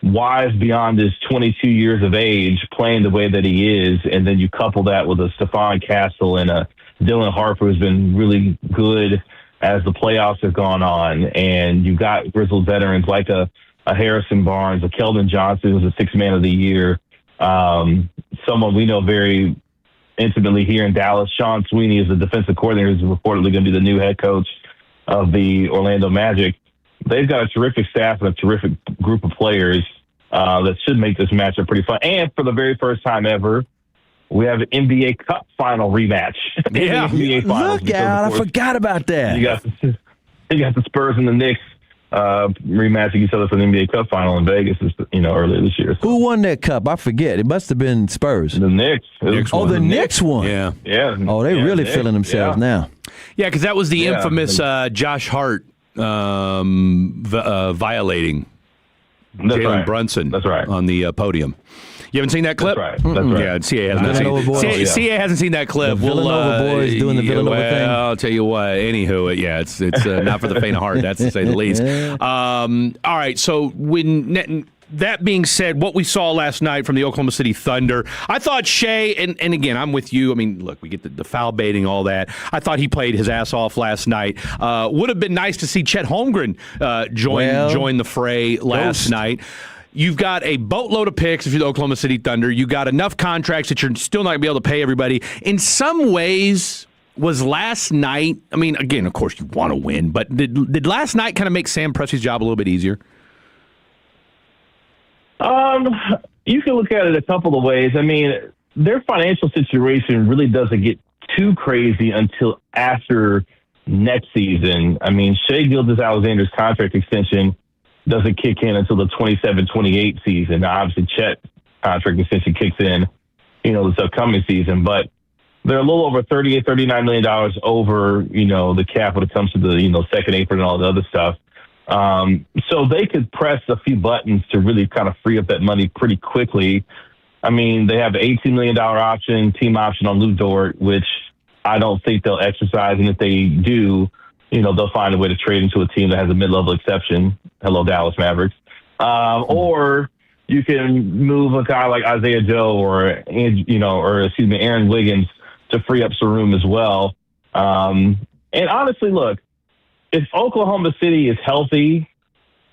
wise beyond his 22 years of age, playing the way that he is, and then you couple that with a Stephon Castle and a Dylan Harper who's been really good as the playoffs have gone on, and you got grizzled veterans like a Harrison Barnes, a Keldon Johnson who's a sixth man of the year, someone we know very intimately here in Dallas. Sean Sweeney is the defensive coordinator who's reportedly going to be the new head coach of the Orlando Magic. They've got a terrific staff and a terrific group of players that should make this matchup pretty fun. And for the very first time ever, we have an NBA Cup final rematch. Yeah, NBA Finals, look out! I forgot about that. You got the Spurs and the Knicks rematching each other for the NBA Cup final in Vegas, earlier this year. So. Who won that cup? I forget. It must have been Spurs. The Knicks. The Knicks won. Yeah. Oh, they really feeling themselves now. Yeah, because that was the infamous Josh Hart violating Jalen Brunson. That's right. On the podium. You haven't seen that clip? That's right. Yeah, CA hasn't seen that clip. The Villanova boys doing the Villanova thing. I'll tell you what. Anywho, it's not for the faint of heart. That's to say the least. All right. So that being said, what we saw last night from the Oklahoma City Thunder, I thought Shai, and again, I'm with you. I mean, look, we get the foul baiting, all that. I thought he played his ass off last night. Would have been nice to see Chet Holmgren join the fray last night. You've got a boatload of picks if you're the Oklahoma City Thunder. You got enough contracts that you're still not going to be able to pay everybody. In some ways, was last night, I mean, again, of course you want to win, but did last night kind of make Sam Presti's job a little bit easier? You can look at it a couple of ways. I mean, their financial situation really doesn't get too crazy until after next season. I mean, Shai Gilgeous-Alexander's contract extension doesn't kick in until the 27-28 season. Now, obviously, Chet's contract extension kicks in, this upcoming season, but they're a little over $38, $39 million over, the cap when it comes to the, second apron and all the other stuff. So they could press a few buttons to really kind of free up that money pretty quickly. I mean, they have an $18 million team option on Lou Dort, which I don't think they'll exercise. And if they do, they'll find a way to trade into a team that has a mid-level exception. Hello, Dallas Mavericks. Or you can move a guy like Isaiah Joe or Aaron Wiggins to free up some room as well. And honestly, look, if Oklahoma City is healthy,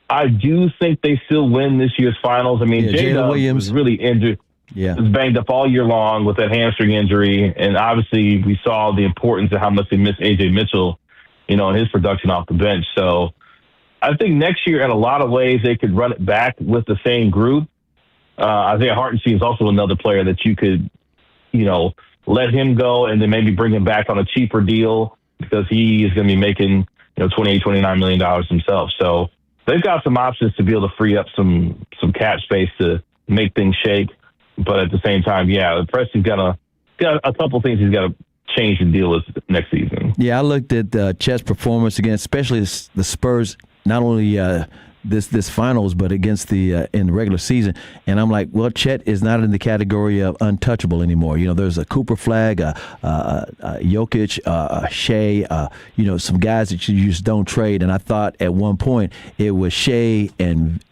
I do think they still win this year's finals. I mean, J-Dub was really injured. Yeah. Was banged up all year long with that hamstring injury. And obviously we saw the importance of how much they missed A.J. Mitchell, and his production off the bench. So I think next year, in a lot of ways, they could run it back with the same group. Isaiah Hartenstein is also another player that you could, let him go and then maybe bring him back on a cheaper deal because he is going to be making, $28, $29 million himself. So they've got some options to be able to free up some cap space to make things shake. But at the same time, Presti's got a couple things he's got to change and deal with next season. Yeah, I looked at Chet's performance against, especially the Spurs, not only this finals, but against in the regular season. And I'm like, well, Chet is not in the category of untouchable anymore. There's a Cooper Flag, Jokic, Shai, some guys that you just don't trade. And I thought at one point it was Shai and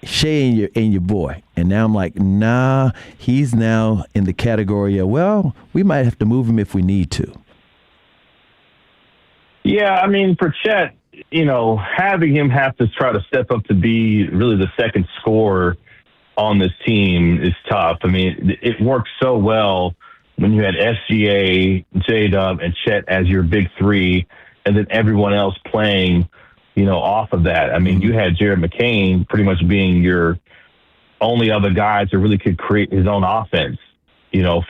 your boy. And now I'm like, nah, he's now in the category of, well, we might have to move him if we need to. Yeah, I mean, for Chet, having him have to try to step up to be really the second scorer on this team is tough. I mean, it worked so well when you had SGA, J-Dub, and Chet as your big three, and then everyone else playing, off of that. I mean, you had Jared McCain pretty much being your only other guy that really could create his own offense,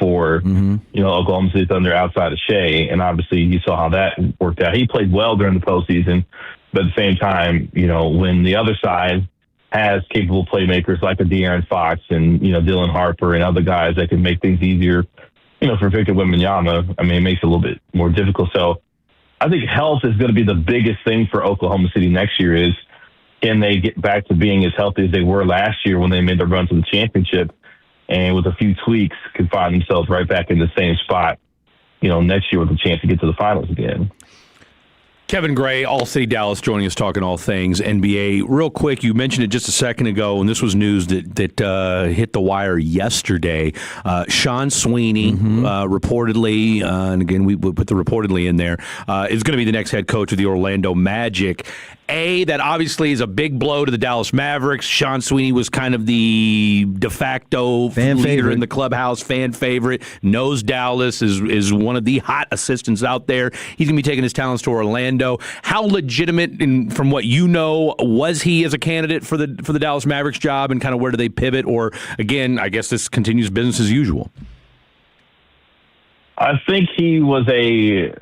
for, Oklahoma City Thunder outside of Shai. And obviously you saw how that worked out. He played well during the postseason, but at the same time, when the other side has capable playmakers like a De'Aaron Fox and, Dylan Harper and other guys that can make things easier, for Victor Wembanyama, I mean, it makes it a little bit more difficult. So I think health is going to be the biggest thing for Oklahoma City next year is, can they get back to being as healthy as they were last year when they made the run to the championship and with a few tweaks could find themselves right back in the same spot, next year with a chance to get to the finals again. Kevin Gray, All City Dallas, joining us talking all things NBA. Real quick, you mentioned it just a second ago, and this was news that hit the wire yesterday. Sean Sweeney, reportedly, and again, we put the reportedly in there, is going to be the next head coach of the Orlando Magic. That obviously is a big blow to the Dallas Mavericks. Sean Sweeney was kind of the de facto leader in the clubhouse, fan favorite, knows Dallas, is one of the hot assistants out there. He's going to be taking his talents to Orlando. How legitimate, from what you know, was he as a candidate for the Dallas Mavericks job, and kind of where do they pivot? Or, again, I guess this continues business as usual? I think he was a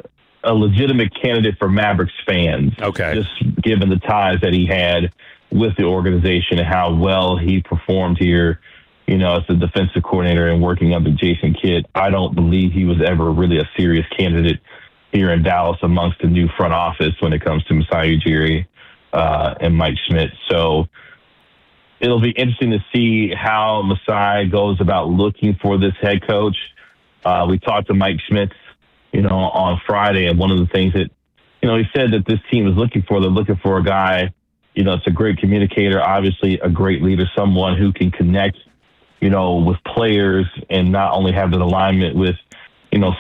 legitimate candidate for Mavericks fans. Okay. Just given the ties that he had with the organization and how well he performed here, as the defensive coordinator and working under Jason Kidd. I don't believe he was ever really a serious candidate here in Dallas amongst the new front office when it comes to Masai Ujiri and Mike Schmidt. So it'll be interesting to see how Masai goes about looking for this head coach. We talked to Mike Schmidt, on Friday, and one of the things that, he said that this team is looking for, they're looking for a guy, it's a great communicator, obviously a great leader, someone who can connect, with players and not only have an alignment with,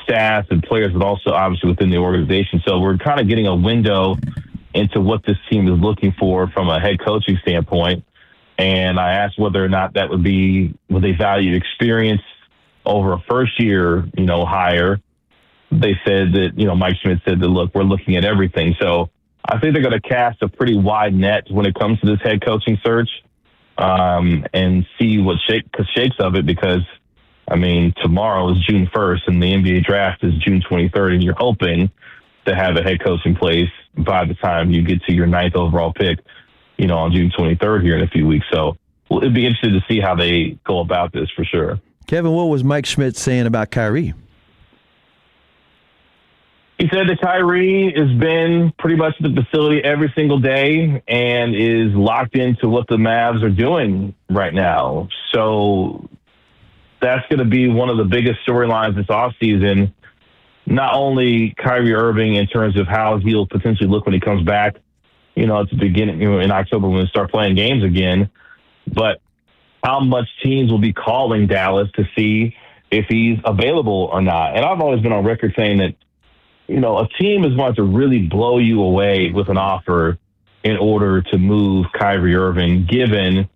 staff and players, but also obviously within the organization. So we're kind of getting a window into what this team is looking for from a head coaching standpoint. And I asked whether or not that would they value experience over a first year, hire, they said that, Mike Schmidt said that, look, we're looking at everything. So I think they're going to cast a pretty wide net when it comes to this head coaching search, and see what shakes of it, because, tomorrow is June 1st and the NBA draft is June 23rd, and you're hoping to have a head coach in place by the time you get to your 9th overall pick, on June 23rd here in a few weeks. So it'd be interesting to see how they go about this for sure. Kevin, what was Mike Schmidt saying about Kyrie? He said that Kyrie has been pretty much at the facility every single day and is locked into what the Mavs are doing right now. So that's going to be one of the biggest storylines this offseason. Not only Kyrie Irving in terms of how he'll potentially look when he comes back, at the beginning, in October when we start playing games again, but how much teams will be calling Dallas to see if he's available or not. And I've always been on record saying that, a team is going to really blow you away with an offer in order to move Kyrie Irving, given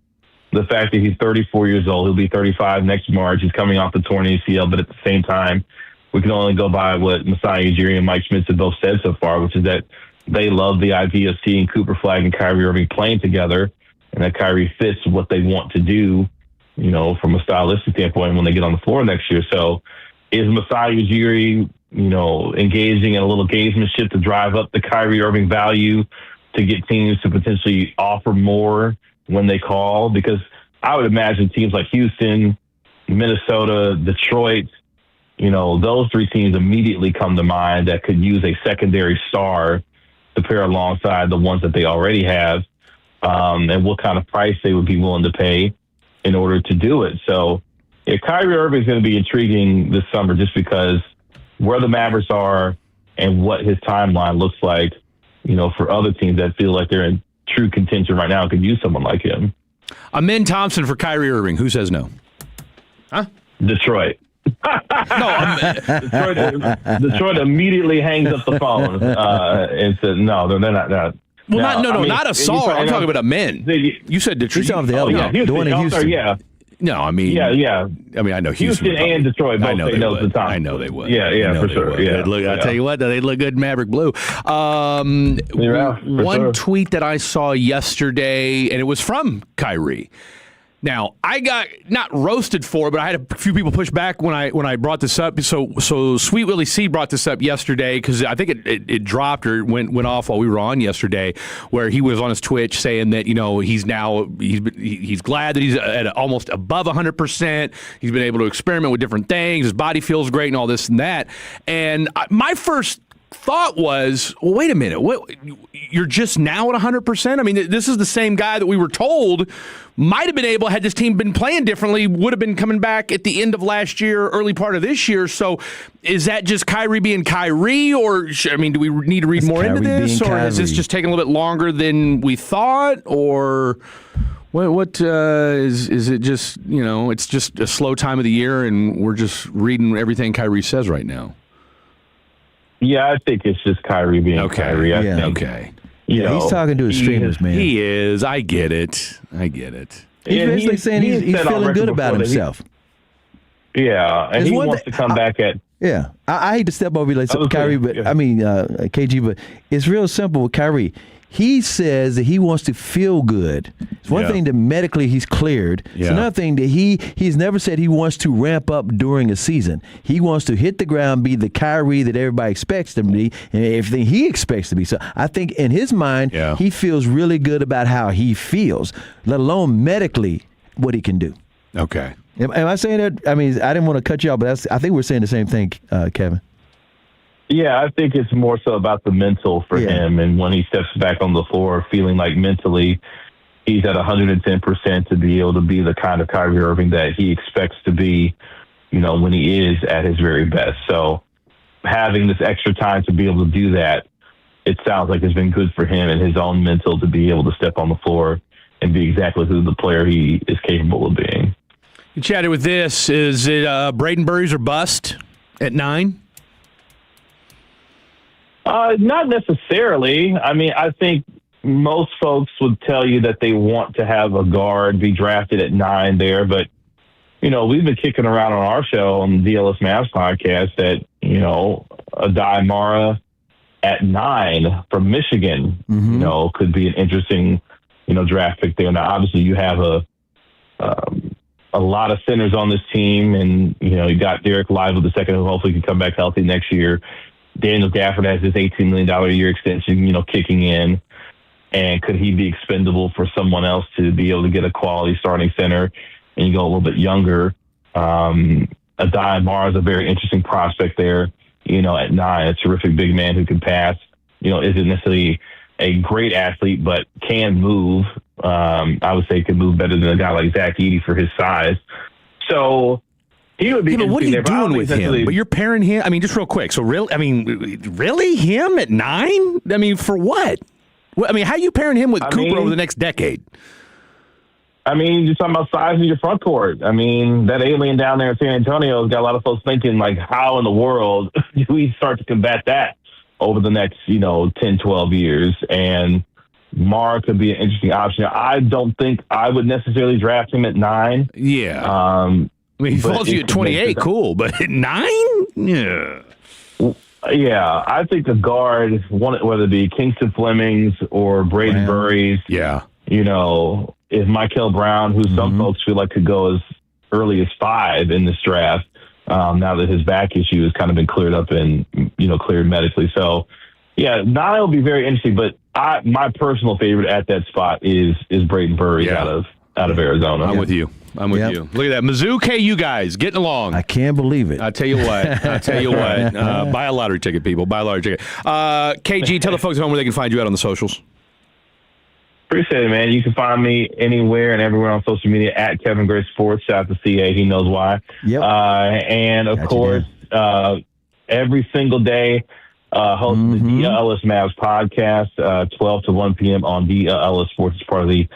the fact that he's 34 years old. He'll be 35 next March. He's coming off the torn ACL, but at the same time, we can only go by what Masai Ujiri and Mike Schmidt have both said so far, which is that they love the idea of seeing Cooper Flag and Kyrie Irving playing together, and that Kyrie fits what they want to do, from a stylistic standpoint when they get on the floor next year. So is Masai Ujiri, engaging in a little gamesmanship to drive up the Kyrie Irving value to get teams to potentially offer more when they call? Because I would imagine teams like Houston, Minnesota, Detroit, those three teams immediately come to mind that could use a secondary star to pair alongside the ones that they already have, and what kind of price they would be willing to pay in order to do it. So Kyrie Irving is going to be intriguing this summer just because where the Mavericks are and what his timeline looks like, for other teams that feel like they're in true contention right now and could use someone like him. Amin Thompson for Kyrie Irving. Who says no? Huh? Detroit. Detroit immediately hangs up the phone and says, "No, they're not." Well, not a Saul. I'm talking about a men. You said Detroit. He's off the Houston, the one in Houston. Yeah. No, I mean, yeah. I mean, I know Houston and Detroit. Both I know they would. Yeah, for sure. Yeah, I tell you what, they look good in Maverick Blue. One tweet that I saw yesterday, and it was from Kyrie. Now, I got not roasted for it, but I had a few people push back when I brought this up. So Sweet Willie C brought this up yesterday because I think it dropped or went off while we were on yesterday, where he was on his Twitch saying that he's glad that he's at almost above 100%. He's been able to experiment with different things. His body feels great and all this and that. And my first thought was, well, wait a minute, you're just now at 100%? I mean, this is the same guy that we were told might have been able, had this team been playing differently, would have been coming back at the end of last year, early part of this year. So is that just Kyrie being Kyrie, or, do we need to read more into this, or is this just taking a little bit longer than we thought, or what is it just, it's just a slow time of the year and we're just reading everything Kyrie says right now? Yeah, I think it's just Kyrie being Kyrie. I think, he's talking to his streamers, man. He is. I get it. He's basically saying he's feeling good about himself. And he wants to come back at. Yeah, I hate to step over you, Kyrie, but KG, but it's real simple with Kyrie. He says that he wants to feel good. It's one thing that medically he's cleared. It's another thing that he's never said he wants to ramp up during a season. He wants to hit the ground, be the Kyrie that everybody expects him to be, and everything he expects to be. So I think in his mind, he feels really good about how he feels, let alone medically what he can do. Okay. Am I saying that? I mean, I didn't want to cut you off, but I think we're saying the same thing, Kevin. Yeah, I think it's more so about the mental for him, and when he steps back on the floor, feeling like mentally he's at 110% to be able to be the kind of Kyrie Irving that he expects to be, when he is at his very best. So having this extra time to be able to do that, it sounds like it's been good for him and his own mental to be able to step on the floor and be exactly who the player he is capable of being. You chatted with this. Is it Braden Burries or bust at 9? Not necessarily. I mean, I think most folks would tell you that they want to have a guard be drafted at 9 there, but we've been kicking around on our show on the DLS Mavs podcast that, Adai Mara at 9 from Michigan, could be an interesting, draft pick there. Now, obviously, you have a lot of centers on this team, and, you got Derek Lively the second, who hopefully can come back healthy next year. Daniel Gafford has his $18 million a year extension, kicking in. And could he be expendable for someone else to be able to get a quality starting center? And you go a little bit younger. Adai Mara is a very interesting prospect there, at 9, a terrific big man who can pass, isn't necessarily a great athlete, but can move. I would say can move better than a guy like Zach Edey for his size. So he would be. But what are you there, doing with him? But you're pairing him. I mean, just real quick. So really him at 9? I mean, for what? Well, I mean, how are you pairing him with Cooper over the next decade? I mean, you're talking about size of your front court. I mean, that alien down there in San Antonio has got a lot of folks thinking, like, how in the world do we start to combat that over the next, 10, 12 years? And Mara could be an interesting option. I don't think I would necessarily draft him at 9. Yeah. I mean, he falls you at 28, cool. But at 9? Yeah. Yeah, I think the guard, whether it be Kingston Flemings or Braden Burries, if Michael Brown, who some folks feel like could go as early as 5 in this draft, now that his back issue has kind of been cleared up and, cleared medically. So, yeah, 9 will be very interesting, but my personal favorite at that spot is Braden Burries out of Arizona. I'm with you. Look at that. Mizzou KU guys getting along. I can't believe it. I tell you what. Buy a lottery ticket, people. Buy a lottery ticket. KG, tell the folks at home where they can find you out on the socials. Appreciate it, man. You can find me anywhere and everywhere on social media at Kevin Gray Sports. Shout out to CA. He knows why. Yep. And, of course, every single day, host the DLS Mavs podcast, 12 to 1 p.m. on DLS Sports. It's part of the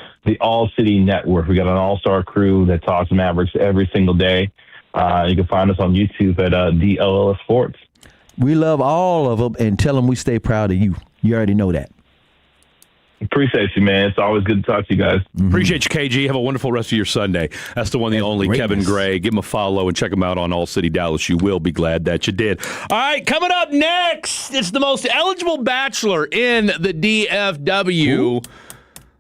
All City Network. We got an all-star crew that talks Mavericks every single day. You can find us on YouTube at DLS Sports. We love all of them and tell them we stay proud of you. You already know that. Appreciate you, man. It's always good to talk to you guys. Appreciate you, KG. Have a wonderful rest of your Sunday. That's the one, the only Kevin Gray. Give him a follow and check him out on All City Dallas. You will be glad that you did. All right, coming up next, it's the most eligible bachelor in the DFW. Ooh.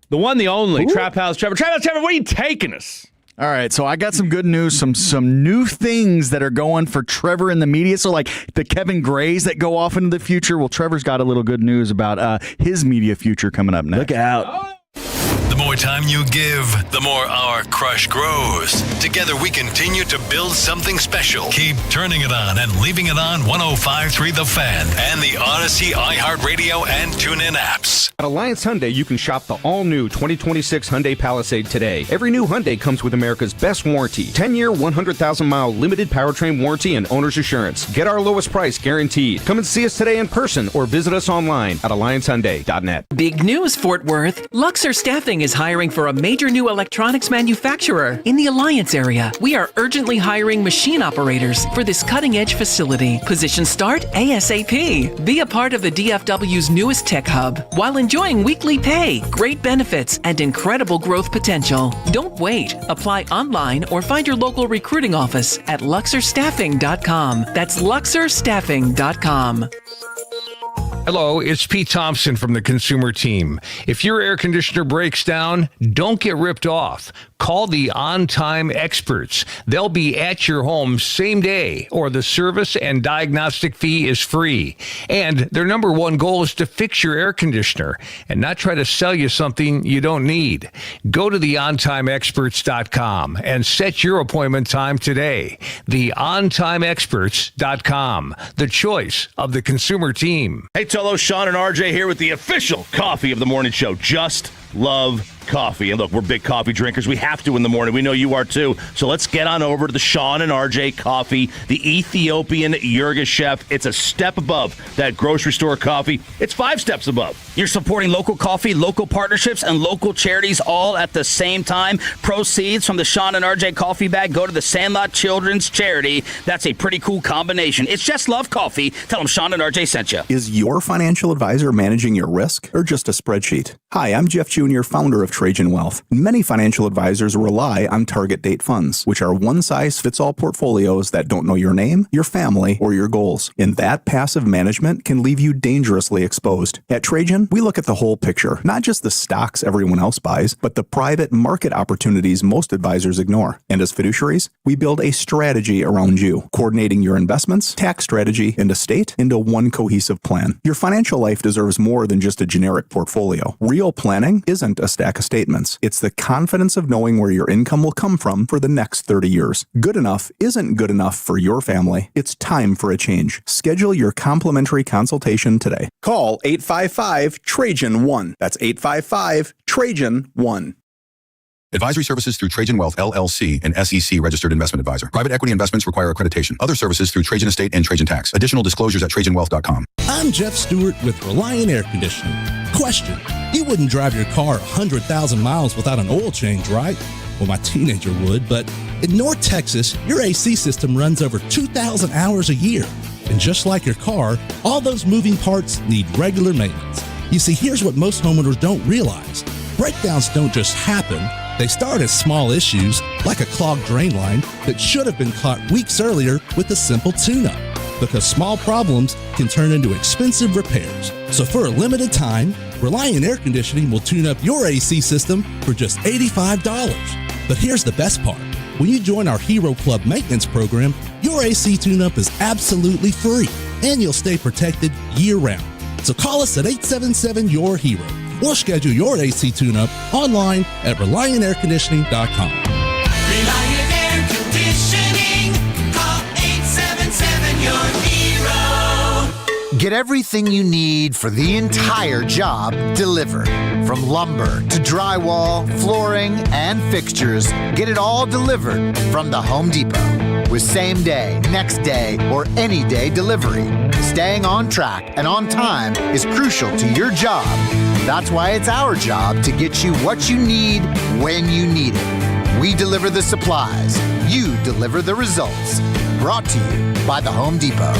The one, the only, Trap House Trevor. Trap House Trevor, where are you taking us? All right, so I got some good news, some new things that are going for Trevor in the media. So like the Kevin Grays that go off into the future. Well, Trevor's got a little good news about his media future coming up next. Look out. The more time you give, the more our crush grows. Together we continue to build something special. Keep turning it on and leaving it on 105.3 The Fan and the Odyssey, iHeartRadio, and TuneIn apps. At Alliance Hyundai, you can shop the all-new 2026 Hyundai Palisade today. Every new Hyundai comes with America's best warranty. 10-year, 100,000-mile limited powertrain warranty and owner's assurance. Get our lowest price guaranteed. Come and see us today in person or visit us online at alliancehyundai.net. Big news, Fort Worth. Luxor Staffing is hiring for a major new electronics manufacturer in the Alliance area. We are urgently hiring machine operators for this cutting-edge facility. Positions start ASAP. Be a part of the DFW's newest tech hub while enjoying weekly pay, great benefits, and incredible growth potential. Don't wait. Apply online or find your local recruiting office at luxorstaffing.com. That's luxorstaffing.com. Hello, it's Pete Thompson from the Consumer Team. If your air conditioner breaks down, don't get ripped off. Call the On-Time Experts. They'll be at your home same day, or the service and diagnostic fee is free. And their number one goal is to fix your air conditioner and not try to sell you something you don't need. Go to theontimeexperts.com and set your appointment time today. Theontimeexperts.com, the choice of the Consumer Team. Hey, Tolo, Sean and RJ here with the official coffee of the morning show. Just love coffee. And look, we're big coffee drinkers. We have to in the morning. We know you are too. So let's get on over to the Sean and RJ coffee, the Ethiopian Yirgacheffe. It's a step above that grocery store coffee. It's 5 steps above. You're supporting local coffee, local partnerships, and local charities all at the same time. Proceeds from the Sean and RJ coffee bag go to the Sandlot Children's Charity. That's a pretty cool combination. It's just love coffee. Tell them Sean and RJ sent you. Is your financial advisor managing your risk or just a spreadsheet? Hi, I'm Jeff Jr., founder of Trajan Wealth. Many financial advisors rely on target date funds, which are one-size-fits-all portfolios that don't know your name, your family, or your goals. And that passive management can leave you dangerously exposed. At Trajan, we look at the whole picture, not just the stocks everyone else buys, but the private market opportunities most advisors ignore. And as fiduciaries, we build a strategy around you, coordinating your investments, tax strategy, and estate into one cohesive plan. Your financial life deserves more than just a generic portfolio. Real planning isn't a stack of statements. It's the confidence of knowing where your income will come from for the next 30 years. Good enough isn't good enough for your family. It's time for a change. Schedule your complimentary consultation today. Call 855-TRAJAN-1. That's 855-TRAJAN-1. Advisory services through Trajan Wealth, LLC, an SEC registered investment advisor. Private equity investments require accreditation. Other services through Trajan Estate and Trajan Tax. Additional disclosures at TrajanWealth.com. I'm Jeff Stewart with Reliant Air Conditioning. Question: you wouldn't drive your car 100,000 miles without an oil change, right? Well, my teenager would, but in North Texas, your AC system runs over 2,000 hours a year. And just like your car, all those moving parts need regular maintenance. You see, here's what most homeowners don't realize. Breakdowns don't just happen. They start as small issues, like a clogged drain line that should have been caught weeks earlier with a simple tune-up, because small problems can turn into expensive repairs. So for a limited time, Reliant Air Conditioning will tune up your AC system for just $85. But here's the best part. When you join our Hero Club maintenance program, your AC tune-up is absolutely free, and you'll stay protected year-round. So call us at 877-YOUR-HERO. Or schedule your AC tune-up online at ReliantAirConditioning.com. Reliant Air Conditioning. Call 877-YOUR-HERO. Get everything you need for the entire job delivered. From lumber to drywall, flooring, and fixtures, get it all delivered from the Home Depot. With same day, next day, or any day delivery. Staying on track and on time is crucial to your job. That's why it's our job to get you what you need when you need it. We deliver the supplies. You deliver the results. Brought to you by the Home Depot.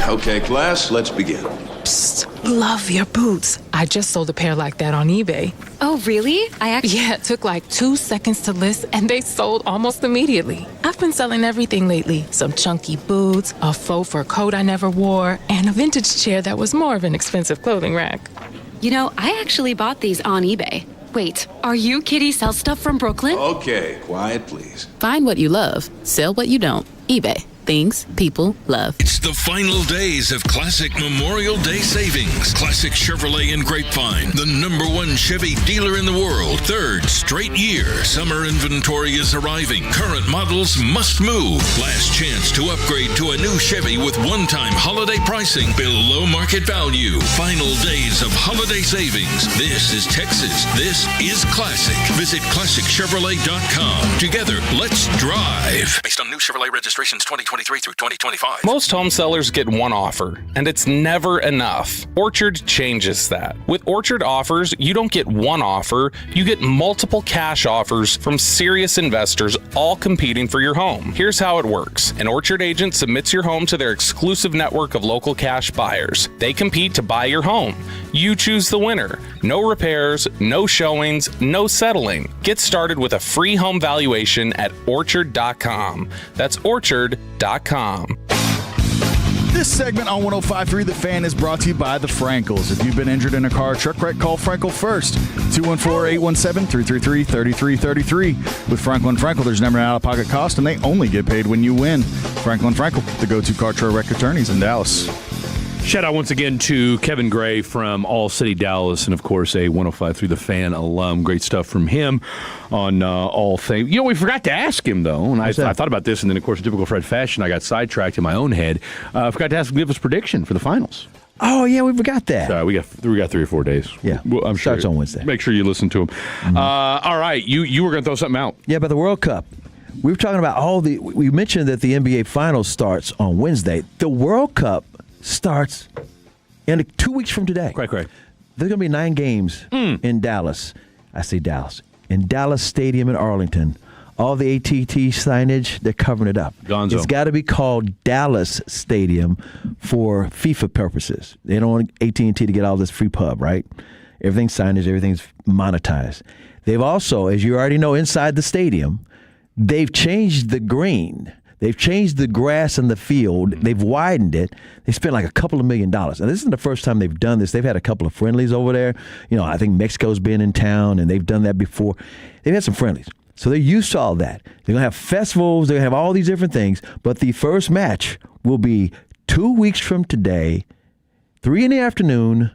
Okay, class, let's begin. Psst, love your boots. I just sold a pair like that on eBay. Oh, really? Yeah, it took like 2 seconds to list and they sold almost immediately. I've been selling everything lately. Some chunky boots, a faux fur coat I never wore, and a vintage chair that was more of an expensive clothing rack. You know, I actually bought these on eBay. Wait, are you Kitty Sell Stuff from Brooklyn? Okay, quiet, please. Find what you love, sell what you don't. eBay. Things people love. It's the final days of Classic Memorial Day savings. Classic Chevrolet and Grapevine, the #1 Chevy dealer in the world. 3rd straight year. Summer inventory is arriving. Current models must move. Last chance to upgrade to a new Chevy with one-time holiday pricing below market value. Final days of holiday savings. This is Texas. This is Classic. Visit ClassicChevrolet.com. Together, let's drive. Based on new Chevrolet registrations 2023 through 2025. Most home sellers get one offer, and it's never enough. Orchard changes that. With Orchard offers, you don't get one offer, you get multiple cash offers from serious investors, all competing for your home. Here's how it works. An Orchard agent submits your home to their exclusive network of local cash buyers. They compete to buy your home. You choose the winner. No repairs, no showings, no settling. Get started with a free home valuation at orchard.com. That's orchard.com. This segment on 105.3 The Fan is brought to you by the Frankels. If you've been injured in a car or truck wreck, call Frankel first. 214-817-333-3333. With Frankel & Frankel, there's never an out-of-pocket cost, and they only get paid when you win. Frankel & Frankel, the go-to car truck wreck attorneys in Dallas. Shout out once again to Kevin Gray from All City Dallas, and of course a 105.3 The Fan alum. Great stuff from him on all things. You know, we forgot to ask him though, and I thought about this, and then of course in typical Fred fashion, I got sidetracked in my own head. I forgot to ask him to give us prediction for the finals. Oh yeah, we forgot that. So we got 3 or 4 days. Yeah, well, I'm sure starts on Wednesday. Make sure you listen to him. Mm-hmm. All right, you were going to throw something out. Yeah, about the World Cup. We were talking about we mentioned that the NBA Finals starts on Wednesday. The World Cup starts in 2 weeks from today. Correct. There's going to be 9 games in Dallas. I say Dallas. In Dallas Stadium in Arlington. All the AT&T signage, they're covering it up. Gonzo. It's got to be called Dallas Stadium for FIFA purposes. They don't want AT&T to get all this free pub, right? Everything's signage, everything's monetized. They've also, as you already know, inside the stadium, they've changed the green. They've changed the grass in the field. They've widened it. They spent like $2 million. Now, this isn't the first time they've done this. They've had a couple of friendlies over there. I think Mexico's been in town, and they've done that before. They've had some friendlies. So they're used to all that. They're going to have festivals. They're going to have all these different things. But the first match will be 2 weeks from today, 3 in the afternoon,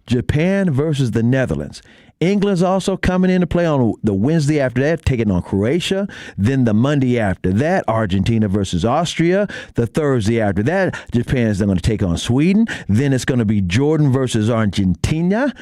Japan versus the Netherlands. England's also coming in to play on the Wednesday after that, taking on Croatia. Then the Monday after that, Argentina versus Austria. The Thursday after that, Japan's going to take on Sweden. Then it's going to be Jordan versus Argentina.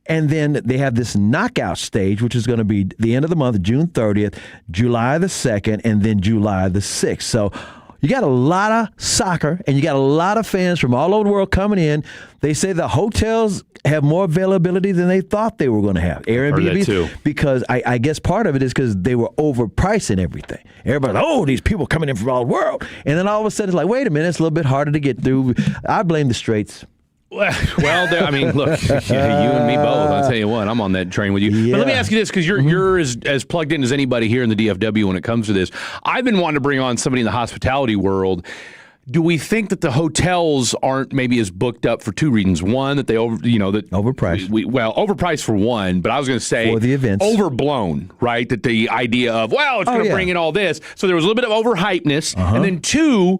And then they have this knockout stage, which is going to be the end of the month, June 30th, July the 2nd, and then July the 6th. So you got a lot of soccer, and you got a lot of fans from all over the world coming in. They say the hotels have more availability than they thought they were going to have. Airbnb, because I guess part of it is because they were overpricing everything. Everybody's these people coming in from all the world. And then all of a sudden it's like, wait a minute, it's a little bit harder to get through. I blame the Straits. Well, I mean, look, you and me both. I'll tell you what, I'm on that train with you. Yeah. But let me ask you this, because you're as plugged in as anybody here in the DFW when it comes to this. I've been wanting to bring on somebody in the hospitality world. Do we think that the hotels aren't maybe as booked up for two reasons? One, that they overpriced. Overpriced for one, but I was going to say for the events, overblown, right? That the idea of it's going to bring in all this, so there was a little bit of overhypeness, and then two,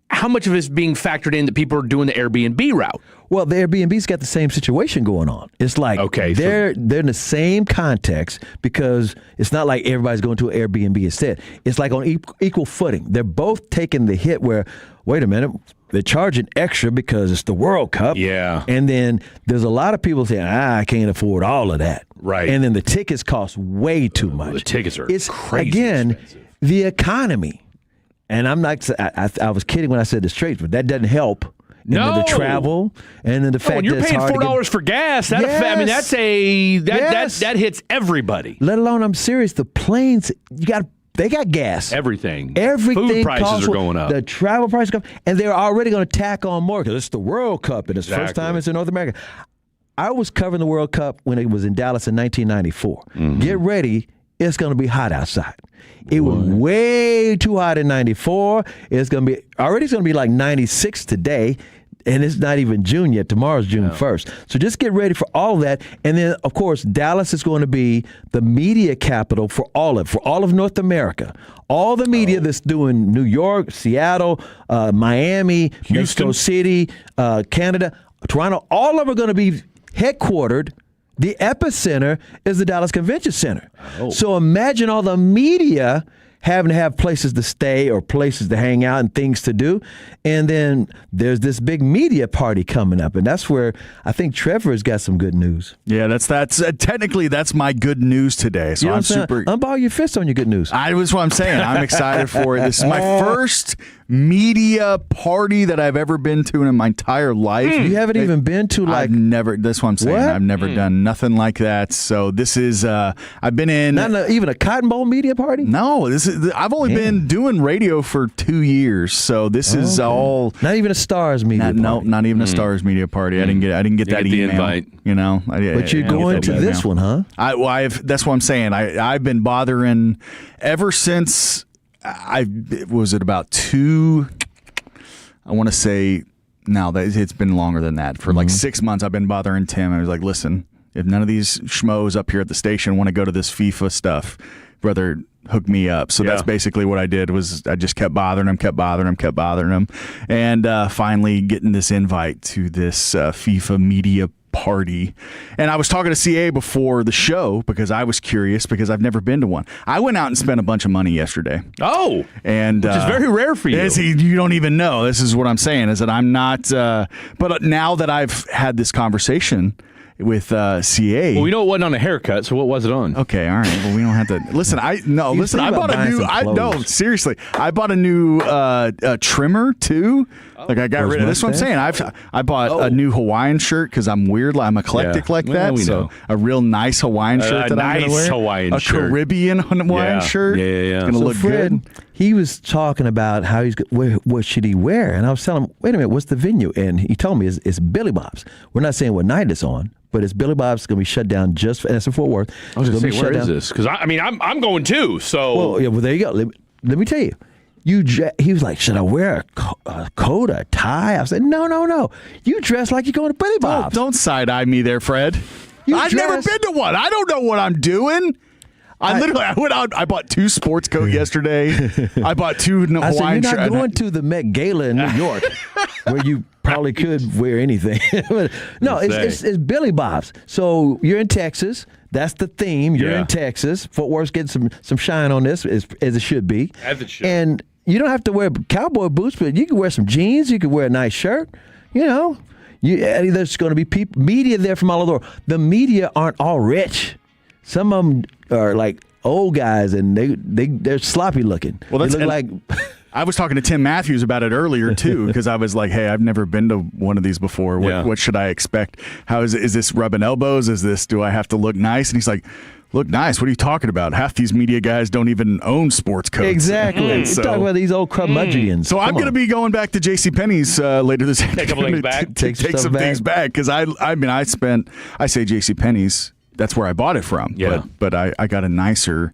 how much of it is being factored in that people are doing the Airbnb route? Well, the Airbnb's got the same situation going on. It's like they're in the same context, because it's not like everybody's going to an Airbnb instead. It's like on equal footing. They're both taking the hit where, wait a minute, they're charging extra because it's the World Cup. Yeah. And then there's a lot of people saying, I can't afford all of that. Right. And then the tickets cost way too much. The tickets are crazy again, expensive. The economy. And I'm not, I was kidding when I said the Straits, but that doesn't help. And then the travel, and then the fact that you're it's paying hard $4 for gas. That hits everybody. Let alone, I'm serious, the planes, they got gas. Everything. Everything Food prices are going up. The travel prices go, and they're already going to tack on more because it's the World Cup, and it's the first time it's in North America. I was covering the World Cup when it was in Dallas in 1994. Mm-hmm. Get ready, it's going to be hot outside. It was way too hot in 94. It's going to be like 96 today, and it's not even June yet. Tomorrow's June 1st. So just get ready for all of that. And then, of course, Dallas is going to be the media capital for all of North America. All the media that's doing New York, Seattle, Miami, Houston, Mexico City, Canada, Toronto, all of them are going to be headquartered. The epicenter is the Dallas Convention Center. So imagine all the media having to have places to stay or places to hang out and things to do. And then there's this big media party coming up, and that's where I think Trevor's got some good news. Yeah, that's technically that's my good news today. So I'm super. Unball your fist on your good news. Was what I'm saying. I'm excited for it. This is my first media party that I've ever been to in my entire life. You haven't even been to I've never. That's what I'm saying. What? I've never done nothing like that. So this is. I've been in. Not even a Cotton Bowl media party. No, I've only been doing radio for 2 years, so this is all. Not even a Stars media party. No, not even a Stars media party. I didn't get that email. The invite. You know, But you're going to this one, huh? That's what I'm saying. I've been bothering ever since. Was it about 2? I want to say. No, it's been longer than that. For like 6 months, I've been bothering Tim. I was like, listen, if none of these schmoes up here at the station want to go to this FIFA stuff, brother, hook me up. So that's basically what I did. Was I just kept bothering him, and finally getting this invite to this FIFA media party. And I was talking to CA before the show because I was curious because I've never been to one. I went out and spent a bunch of money yesterday. Oh, and which is very rare for you. You don't even know. This is what I'm saying, is that I'm not. But now that I've had this conversation with CA. Well, we know it wasn't on a haircut, so what was it on? Okay, all right. Well, we don't have to listen. I bought a new. Seriously, I bought a new trimmer too. Like I got rid of this. What I'm saying. I bought a new Hawaiian shirt because I'm weird. I'm eclectic like that. We know. So a real nice Hawaiian shirt that I'm gonna wear. Hawaiian a shirt. Caribbean Hawaiian shirt. Yeah. It's gonna look Fred, good. he was talking about how what should he wear, and I was telling him, wait a minute, what's the venue? And he told me it's Billy Bob's. We're not saying what night it's on, but it's Billy Bob's going to be shut down and it's in Fort Worth. I was going to say, where is this? Because I'm going too. So well, there you go. Let me tell you. He was like, should I wear a coat, a tie? I said, no. You dress like you're going to Billy Bob's. Don't side-eye me there, Fred. I've never been to one. I don't know what I'm doing. I went out. I bought 2 sports coats yesterday. I bought 2 Hawaiian shirts. You're not going to the Met Gala in New York, where you probably could wear anything. No, it's Billy Bob's. So you're in Texas. That's the theme. You're in Texas. Fort Worth's getting some shine on this, as it should be. As it should. And you don't have to wear cowboy boots, but you can wear some jeans. You can wear a nice shirt. There's going to be media there from all over the world. The media aren't all rich. Some of them are like old guys, and they're sloppy looking. Well, they look like. I was talking to Tim Matthews about it earlier too, because I was like, "Hey, I've never been to one of these before. What should I expect? How is this rubbing elbows? Do I have to look nice?" And he's like, "Look nice? What are you talking about? Half these media guys don't even own sports coats." Exactly. So, talk about these old curmudgeons. So I'm going to be going back to JCPenney's later this afternoon. Take a couple things back. Take some things back, because I say JCPenney's. That's where I bought it from. Yeah. But I got a nicer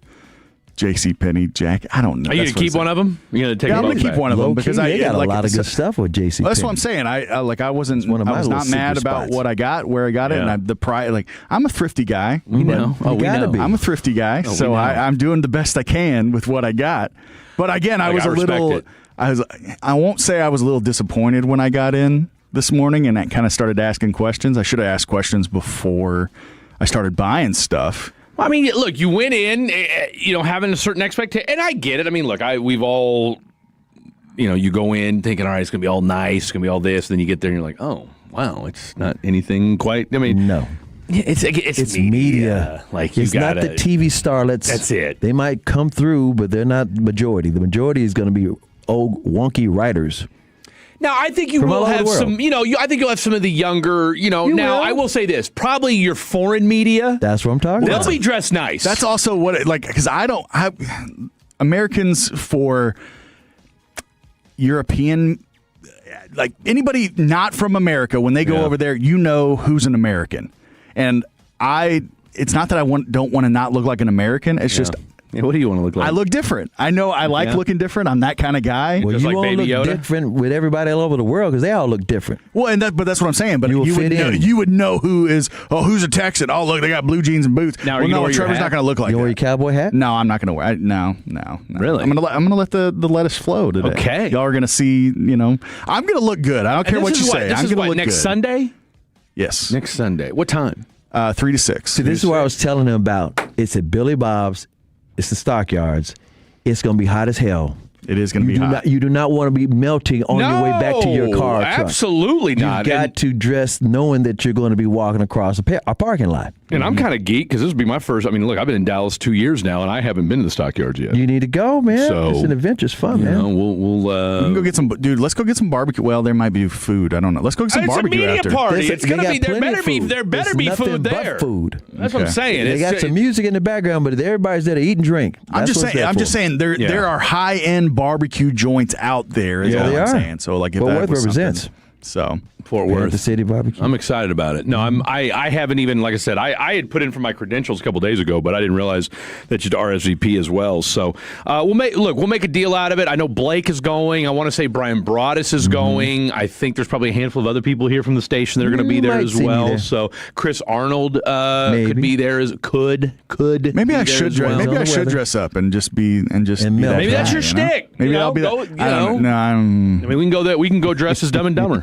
JCPenney jacket. I don't know. Are you going to keep one of them? You're going to take I'm going to keep one of them because they got a lot of good stuff with JCPenney. Well, that's what I'm saying. I was not mad about what I got, where I got it, and I'm a thrifty guy. We know. We gotta be. I'm a thrifty guy, so I'm doing the best I can with what I got. But again, I won't say I was a little disappointed when I got in this morning and I kind of started asking questions. I should have asked questions before I started buying stuff. Well, I mean, look, you went in, having a certain expectation, and I get it. I mean, look, we've all, you go in thinking, all right, it's going to be all nice, it's going to be all this, then you get there and you're like, oh, wow, it's not anything quite. I mean, no. It's media. Like it's not the TV starlets. That's it. They might come through, but they're not majority. The majority is going to be old wonky writers. Now, I think you will have some, I think you'll have some of the younger, now I will say this, probably your foreign media. That's what I'm talking about. They'll be dressed nice. That's also because Americans for European, like anybody not from America, when they go over there, who's an American. And it's not that I don't want to not look like an American. It's just, what do you want to look like? I look different. I know I like looking different. I'm that kind of guy. Well, you won't look different with everybody all over the world because they all look different. Well, but that's what I'm saying. But you would know who's a Texan. Oh, look, they got blue jeans and boots. Now, Trevor's not going to look like that. You wear your cowboy hat? No, I'm not going to wear it. No. Really? I'm going to let the lettuce flow today. Okay. Y'all are going to see, I'm going to look good. I don't care what you say. I'm going to look next good. Sunday? Yes. Next Sunday. What time? 3 to 6. See, this is what I was telling him about. It's at Billy Bob's. It's the Stockyards. It's going to be hot as hell. It is going to be hot. You do not want to be melting on your way back to your car. Absolutely not. You've got to dress knowing that you're going to be walking across a parking lot. And I'm kind of geek because this will be my first. I mean, look, I've been in Dallas 2 years now, and I haven't been to the Stockyards yet. You need to go, man. So, it's an adventure. It's fun, man. We can go get some. Dude, let's go get some barbecue. Well, there might be food. I don't know. Let's go get some barbecue after. It's a media party. It's going to be. There better be food there. Food. That's what I'm saying. They got some music in the background, but everybody's there to eat and drink. I'm just saying. There are high end barbecue joints out there. Is all I'm saying. So like, if Fort that Worth was represents. So Fort Worth, the city barbecue. I'm excited about it. No, I haven't even, like I said, I had put in for my credentials a couple days ago, but I didn't realize that you'd RSVP as well. So we'll make a deal out of it. I know Blake is going. I want to say Brian Broaddus is going. I think there's probably a handful of other people here from the station that are going to be there as well. So Chris Arnold could be there. Could maybe I should dress. Maybe I should dress up and just be maybe that's your shtick. Maybe I'll be. I mean, we can go there. We can go dress as Dumb and Dumber.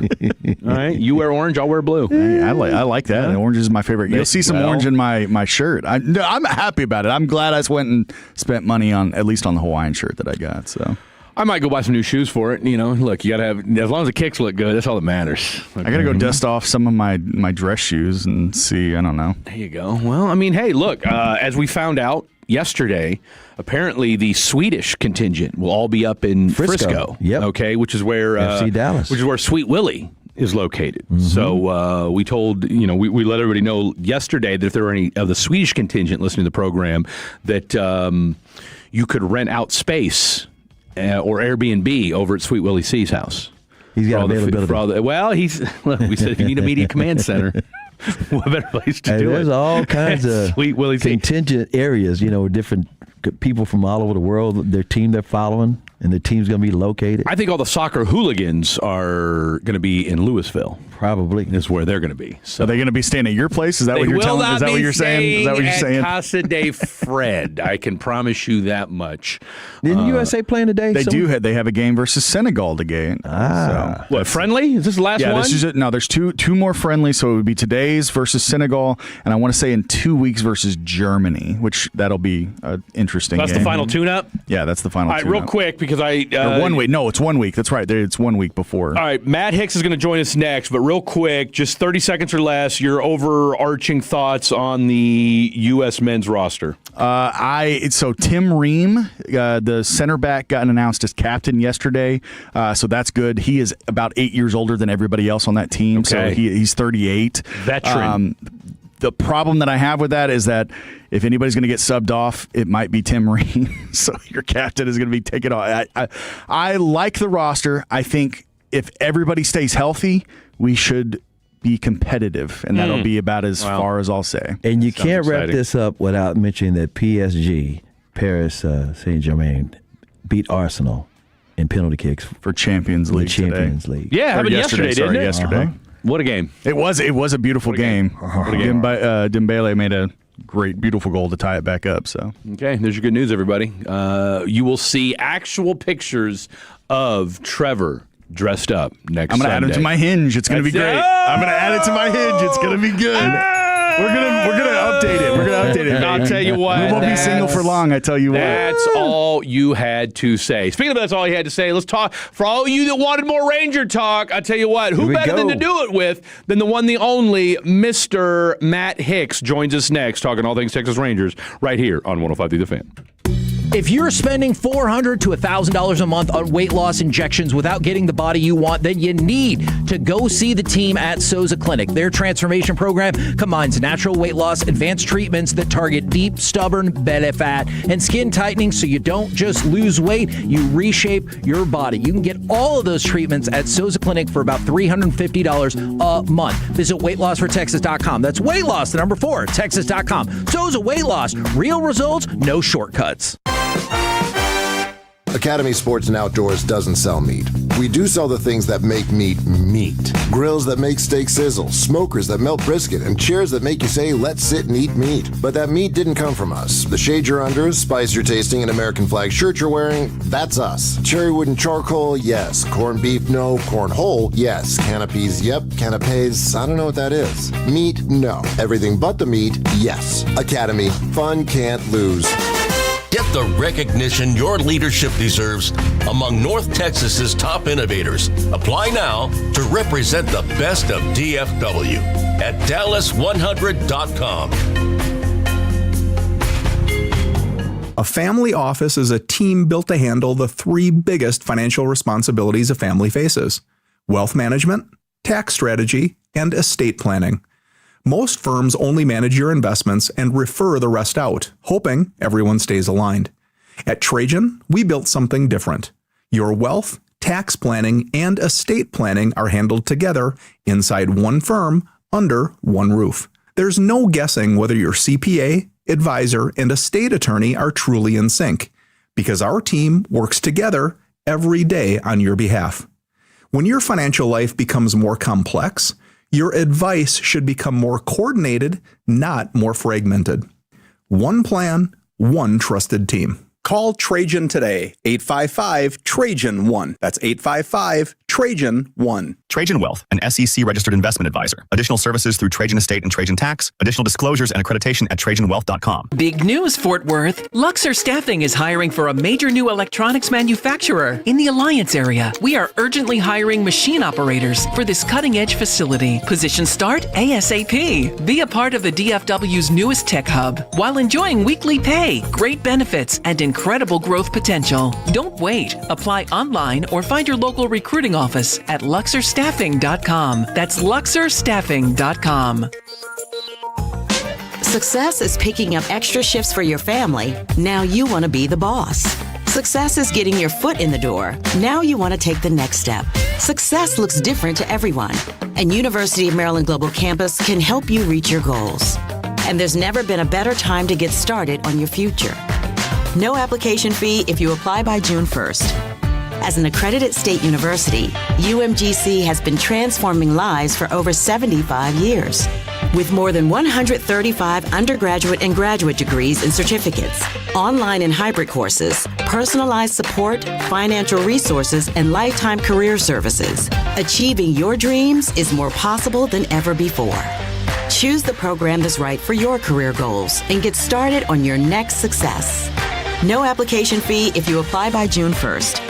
All right, you wear orange, I'll wear blue. I like that. Yeah. Orange is my favorite. You'll see some orange in my shirt. I'm happy about it. I'm glad I went and spent money at least on the Hawaiian shirt that I got. So I might go buy some new shoes for it. Look, you got to have, as long as the kicks look good, that's all that matters. Okay. I got to go dust off some of my dress shoes and see. I don't know. There you go. Well, I mean, hey, look, as we found out yesterday, apparently the Swedish contingent will all be up in Frisco. Yep. Okay, which is where FC Dallas, which is where Sweet Willie is located. Mm-hmm. So we told, we let everybody know yesterday that if there were any of the Swedish contingent listening to the program, that you could rent out space or Airbnb over at Sweet Willie C's house. He's got availability. Look, we said if you need a media command center, what better place to do it? There's all kinds of Sweet Willie C. contingent areas, different people from all over the world, their team they're following, and their team's going to be located. I think all the soccer hooligans are going to be in Louisville. Probably is where they're going to be. So are they going to be staying at your place? Is that what you're telling? Is that what you're saying? Is that what you're saying? Casa de Fred. I can promise you that much. Didn't USA playing today? They have a game versus Senegal today. So. What, friendly? Is this the last one? Yeah, this is it. No, there's two more friendlies. So it would be today's versus Senegal, and I want to say in 2 weeks versus Germany, which that'll be interesting. That's game. the final tune-up? Yeah, that's the final tune-up. All right, real quick, because or 1 week. No, it's 1 week. That's right. It's 1 week before. All right, Matt Hicks is going to join us next, but real quick, just 30 seconds or less, your overarching thoughts on the U.S. men's roster. So Tim Ream, the center back, got announced as captain yesterday. So that's good. He is about 8 years older than everybody else on that team. Okay. So he's 38. Veteran. The problem that I have with that is that if anybody's going to get subbed off, it might be Tim Ream. So your captain is going to be taken off. I like the roster. I think if everybody stays healthy, we should be competitive, and that'll be about as far as I'll say. And you can't wrap this up without mentioning that PSG, Paris Saint-Germain, beat Arsenal in penalty kicks for Champions League. League. Yeah, happened yesterday, didn't it? Yesterday. What a game! It was a beautiful game. Dembele made a great, beautiful goal to tie it back up. So okay, there's your good news, everybody. You will see actual pictures of Trevor dressed up next I'm going to Sunday. add it to my hinge. It's going to be great. I'm going to add it to my hinge. It's going to be good. We're gonna update it. We're going to update it. I'll tell you what. We won't be single for long, I tell you what. That's all you had to say. Speaking of that's all you had to say, let's talk. For all you that wanted more Ranger talk, I tell you what, who better than to do it with than the one, the only, Mr. Matt Hicks joins us next, talking all things Texas Rangers, right here on 105.3 The Fan. If you're spending $400 to $1,000 a month on weight loss injections without getting the body you want, then you need to go see the team at Souza Clinic. Their transformation program combines natural weight loss, advanced treatments that target deep, stubborn belly fat, and skin tightening so you don't just lose weight, you reshape your body. You can get all of those treatments at Souza Clinic for about $350 a month. Visit weightlossfortexas.com. That's weight loss, the number 4, Texas.com. Souza Weight Loss. Real results, no shortcuts. Academy Sports and Outdoors doesn't sell meat. We do sell the things that make meat meat. Grills that make steak sizzle, smokers that melt brisket, and chairs that make you say, let's sit and eat meat. But that meat didn't come from us. The shade you're under, spice you're tasting, and American flag shirt you're wearing, that's us. Cherry wood and charcoal, yes. Corned beef, no. Corn whole, yes. Canopies, yep. Canapes, I don't know what that is. Meat, no. Everything but the meat, yes. Academy, fun can't lose. Get the recognition your leadership deserves among North Texas's top innovators. Apply now to represent the best of DFW at Dallas100.com. A family office is a team built to handle the 3 biggest financial responsibilities a family faces: wealth management, tax strategy, and estate planning. Most firms only manage your investments and refer the rest out, hoping everyone stays aligned. At Trajan, we built something different. Your wealth, tax planning, and estate planning are handled together inside one firm under one roof. There's no guessing whether your CPA, advisor, and estate attorney are truly in sync, because our team works together every day on your behalf. When your financial life becomes more complex, your advice should become more coordinated, not more fragmented. One plan, one trusted team. Call Trajan today, 855-TRAJAN-1. That's 855-TRAJAN-1. Trajan Wealth, an SEC-registered investment advisor. Additional services through Trajan Estate and Trajan Tax. Additional disclosures and accreditation at TrajanWealth.com. Big news, Fort Worth. Luxor Staffing is hiring for a major new electronics manufacturer in the Alliance area. We are urgently hiring machine operators for this cutting-edge facility. Positions start ASAP. Be a part of the DFW's newest tech hub while enjoying weekly pay, great benefits, and incredible growth potential. Don't wait. Apply online or find your local recruiting office at luxorstaffing.com. That's luxorstaffing.com. Success is picking up extra shifts for your family. Now you want to be the boss. Success is getting your foot in the door. Now you want to take the next step. Success looks different to everyone, and University of Maryland Global Campus can help you reach your goals. And there's never been a better time to get started on your future. No application fee if you apply by June 1st. As an accredited state university, UMGC has been transforming lives for over 75 years. With more than 135 undergraduate and graduate degrees and certificates, online and hybrid courses, personalized support, financial resources, and lifetime career services, achieving your dreams is more possible than ever before. Choose the program that's right for your career goals and get started on your next success. No application fee if you apply by June 1st.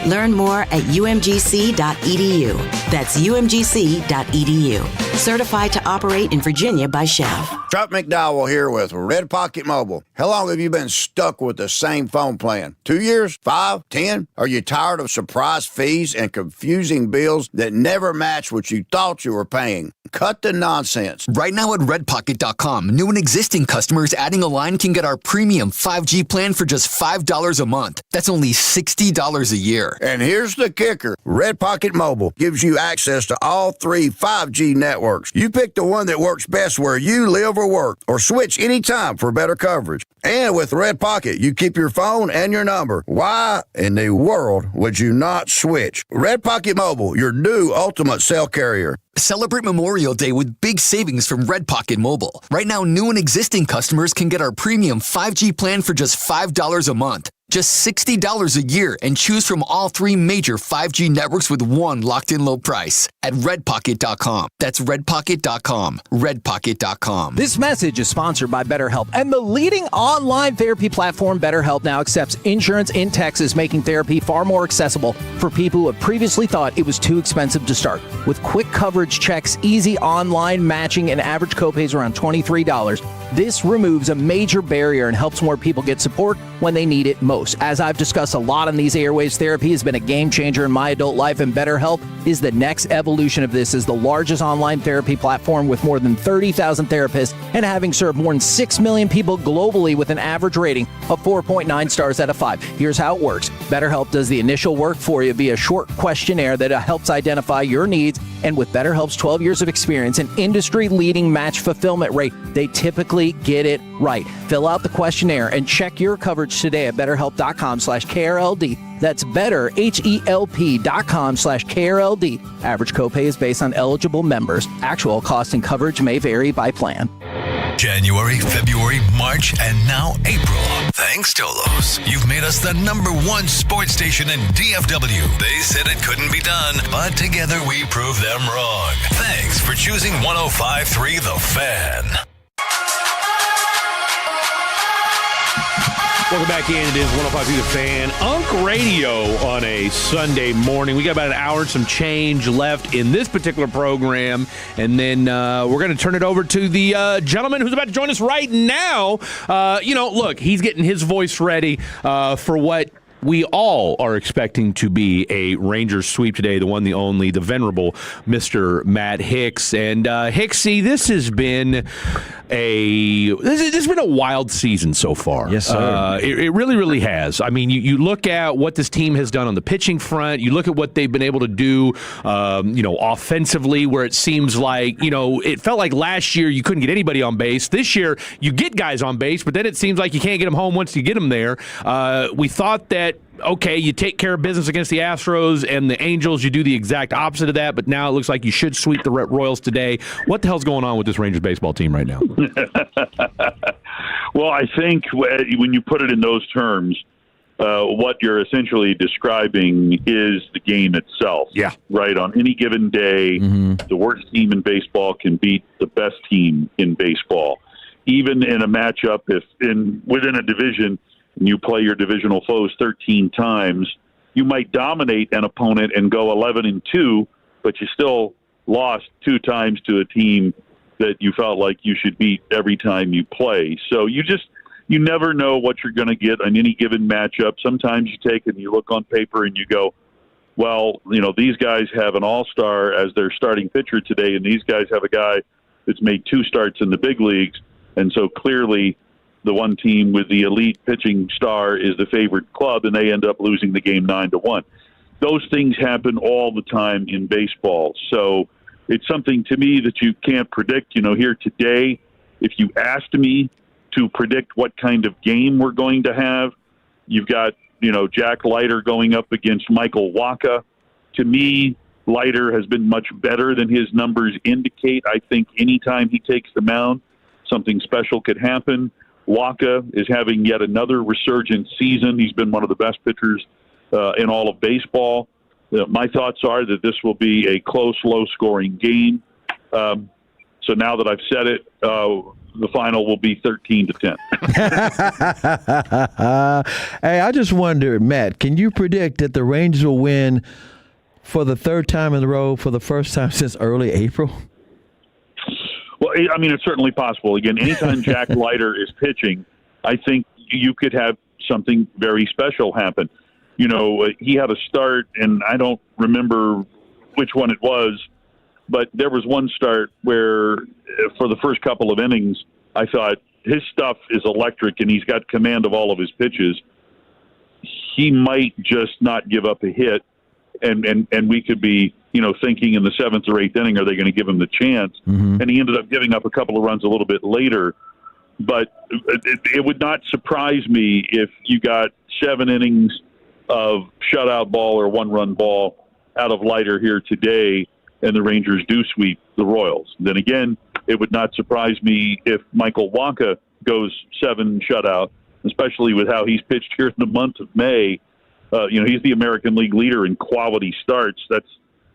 Learn more at umgc.edu. That's umgc.edu. Certified to operate in Virginia by Chef. Chuck McDowell here with Red Pocket Mobile. How long have you been stuck with the same phone plan? 2 years? 5? 10? Are you tired of surprise fees and confusing bills that never match what you thought you were paying? Cut the nonsense. Right now at redpocket.com, new and existing customers adding a line can get our premium 5G plan for just $5 a month. That's only $60 a year. And here's the kicker. Red Pocket Mobile gives you access to all 3 5G networks. You pick the one that works best where you live or work, or switch anytime for better coverage. And with Red Pocket, you keep your phone and your number. Why in the world would you not switch? Red Pocket Mobile, your new ultimate cell carrier. Celebrate Memorial Day with big savings from Red Pocket Mobile. Right now, new and existing customers can get our premium 5G plan for just $5 a month. Just $60 a year and choose from all 3 major 5G networks with one locked-in low price at redpocket.com. That's redpocket.com. redpocket.com. This message is sponsored by BetterHelp, and the leading online therapy platform BetterHelp now accepts insurance in Texas, making therapy far more accessible for people who have previously thought it was too expensive to start. With quick coverage checks, easy online matching, and average copays around $23, this removes a major barrier and helps more people get support when they need it most. As I've discussed a lot on these airwaves, therapy has been a game changer in my adult life, and BetterHelp is the next evolution of this as the largest online therapy platform with more than 30,000 therapists and having served more than 6 million people globally with an average rating of 4.9 stars out of 5. Here's how it works. BetterHelp does the initial work for you via a short questionnaire that helps identify your needs, and with BetterHelp's 12 years of experience and industry-leading match fulfillment rate, they typically get it right. Fill out the questionnaire and check your coverage today at BetterHelp.com/KRLD. That's BetterHelp.com/KRLD. Average copay is based on eligible members. Actual cost and coverage may vary by plan. January, February, March, and now April. Thanks, Tolos. You've made us the #1 sports station in DFW. They said it couldn't be done, but together we proved them wrong. Thanks for choosing 105.3 The Fan. Welcome back in. It is 105.3 The Fan, Unk Radio on a Sunday morning. We got about an hour and some change left in this particular program, and then we're going to turn it over to the gentleman who's about to join us right now. Look, he's getting his voice ready for what we all are expecting to be a Rangers sweep today, the one, the only, the venerable Mr. Matt Hicks. And Hicksy, this has been a wild season so far. Yes, sir. It really, really has. I mean, you look at what this team has done on the pitching front. You look at what they've been able to do, offensively, where it seems like, it felt like last year you couldn't get anybody on base. This year you get guys on base, but then it seems like you can't get them home once you get them there. We thought that, okay, you take care of business against the Astros and the Angels, you do the exact opposite of that, but now it looks like you should sweep the Royals today. What the hell's going on with this Rangers baseball team right now? Well, I think when you put it in those terms, what you're essentially describing is the game itself. Yeah. Right? On any given day, the worst team in baseball can beat the best team in baseball. Even in a matchup, within a division, and you play your divisional foes 13 times, you might dominate an opponent and go 11-2, but you still lost 2 times to a team that you felt like you should beat every time you play. So you never know what you're going to get on any given matchup. Sometimes you take it and you look on paper and you go, well, these guys have an all-star as their starting pitcher today, and these guys have a guy that's made 2 starts in the big leagues, and so clearly the one team with the elite pitching star is the favorite club, and they end up losing the game 9-1. Those things happen all the time in baseball. So it's something to me that you can't predict. Here today, if you asked me to predict what kind of game we're going to have, you've got, Jack Leiter going up against Michael Wacha. To me, Leiter has been much better than his numbers indicate. I think anytime he takes the mound, something special could happen. Wacha is having yet another resurgent season. He's been one of the best pitchers in all of baseball. My thoughts are that this will be a close, low-scoring game. So now that I've said it, the final will be 13-10. Hey, I just wonder, Matt, can you predict that the Rangers will win for the third time in a row for the first time since early April? Well, I mean, it's certainly possible. Again, anytime Jack Leiter is pitching, I think you could have something very special happen. He had a start, and I don't remember which one it was, but there was one start where for the first couple of innings, I thought his stuff is electric and he's got command of all of his pitches. He might just not give up a hit, and we could be, thinking in the seventh or eighth inning, are they going to give him the chance? Mm-hmm. And he ended up giving up a couple of runs a little bit later. But it would not surprise me if you got 7 innings of shutout ball or one-run ball out of Leiter here today, and the Rangers do sweep the Royals. Then again, it would not surprise me if Michael Wacha goes 7 shutout, especially with how he's pitched here in the month of May. He's the American League leader in quality starts. That's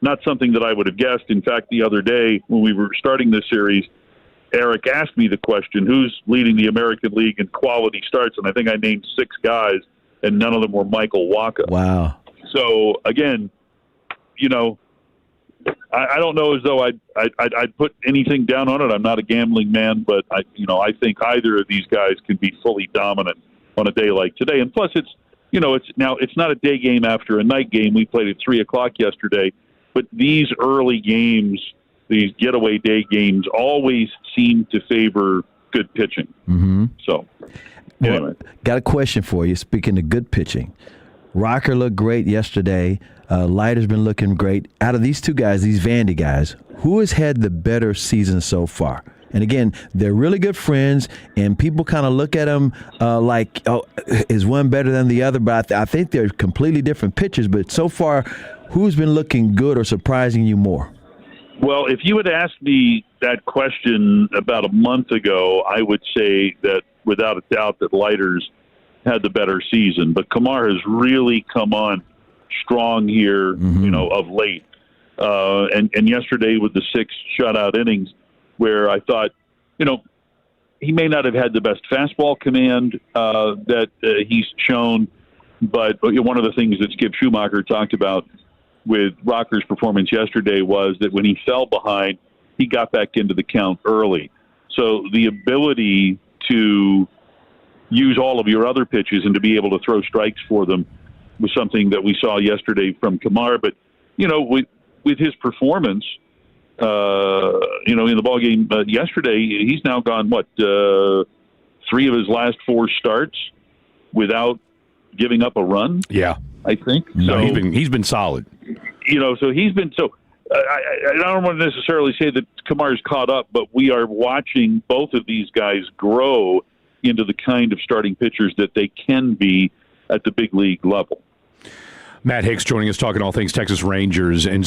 not something that I would have guessed. In fact, the other day when we were starting this series, Eric asked me the question, who's leading the American League in quality starts? And I think I named 6 guys, and none of them were Michael Wacha. Wow. So, again, I don't know as though I'd put anything down on it. I'm not a gambling man, but I think either of these guys can be fully dominant on a day like today. And plus, it's not a day game after a night game. We played at 3:00 yesterday, but these early games, these getaway day games, always seem to favor good pitching. Mm-hmm. So, anyway, well, got a question for you. Speaking of good pitching, Rocker looked great yesterday. Leiter's been looking great. Out of these two guys, these Vandy guys, who has had the better season so far? And again, they're really good friends, and people kind of look at them like, oh, is one better than the other? But I think they're completely different pitchers. But so far, who's been looking good or surprising you more? Well, if you had asked me that question about a month ago, I would say that without a doubt that Leiter's had the better season. But Kamar has really come on strong here, of late. And yesterday with the 6 shutout innings, where I thought, he may not have had the best fastball command that he's shown, but one of the things that Skip Schumacher talked about with Rocker's performance yesterday was that when he fell behind, he got back into the count early. So the ability to use all of your other pitches and to be able to throw strikes for them was something that we saw yesterday from Kamar. But, with his performance, in the ballgame yesterday, he's now gone, 3 of his last 4 starts without giving up a run? Yeah. I think. No, he's been solid. So he's been so. I don't want to necessarily say that Kamar's caught up, but we are watching both of these guys grow into the kind of starting pitchers that they can be at the big league level. Matt Hicks joining us, talking all things Texas Rangers. And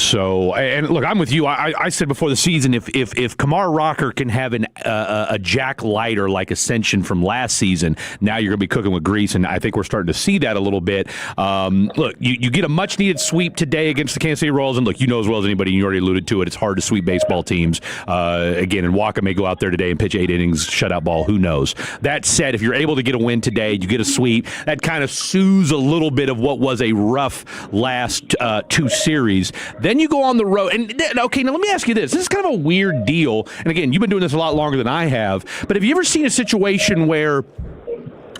look, I'm with you. I said before the season, if Kamar Rocker can have a Jack Leiter like ascension from last season, now you're going to be cooking with grease, and I think we're starting to see that a little bit. Look, you get a much-needed sweep today against the Kansas City Royals, and look, you know as well as anybody, and you already alluded to it, it's hard to sweep baseball teams. Again, and Wacha may go out there today and pitch 8 innings, shutout ball, who knows. That said, if you're able to get a win today, you get a sweep, that kind of soothes a little bit of what was a rough last 2 series. Then you go on the road. And okay, now let me ask you this. This is kind of a weird deal. And again, you've been doing this a lot longer than I have. But have you ever seen a situation where,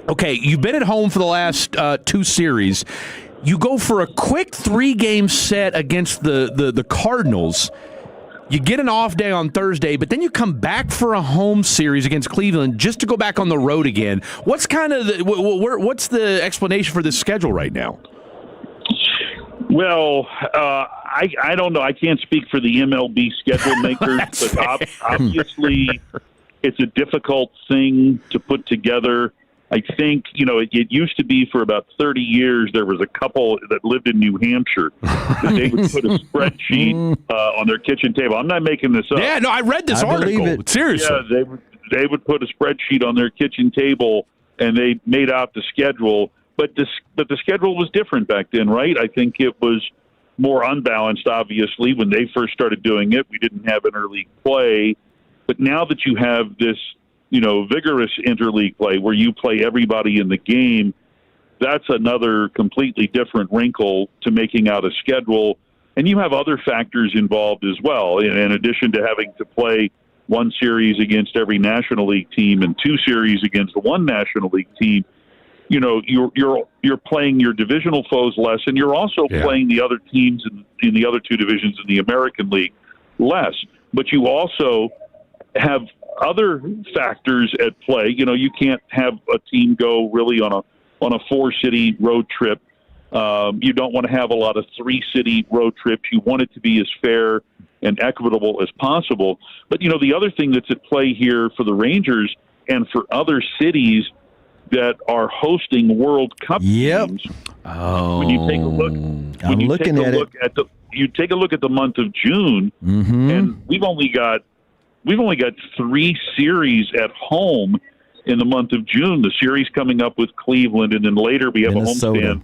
okay, you've been at home for the last 2 series. You go for a quick 3-game set against the Cardinals. you get an off day on Thursday, but then you come back for a home series against Cleveland just to go back on the road again. What's kind of what's the explanation for this schedule right now? Well, I don't know. I can't speak for the MLB schedule makers, but obviously it's a difficult thing to put together. I think, it used to be for about 30 years there was a couple that lived in New Hampshire. They would put a spreadsheet on their kitchen table. I'm not making this up. Yeah, no, I read this article. Seriously. Yeah, they would put a spreadsheet on their kitchen table, and they made out the schedule. But the schedule was different back then, right? I think it was more unbalanced, obviously. When they first started doing it, we didn't have interleague play. But now that you have this vigorous interleague play where you play everybody in the game, that's another completely different wrinkle to making out a schedule. And you have other factors involved as well, in addition to having to play one series against every National League team and two series against one National League team. You're playing your divisional foes less, and you're also playing the other teams in the other two divisions in the American League less. But you also have other factors at play. You can't have a team go really on a 4-city road trip. You don't want to have a lot of 3-city road trips. You want it to be as fair and equitable as possible. But the other thing that's at play here for the Rangers and for other cities that are hosting World Cup teams. Oh, when you take a look, you take a look at the month of June, and we've only got 3 series at home in the month of June. The series coming up with Cleveland, and then later we have a homestand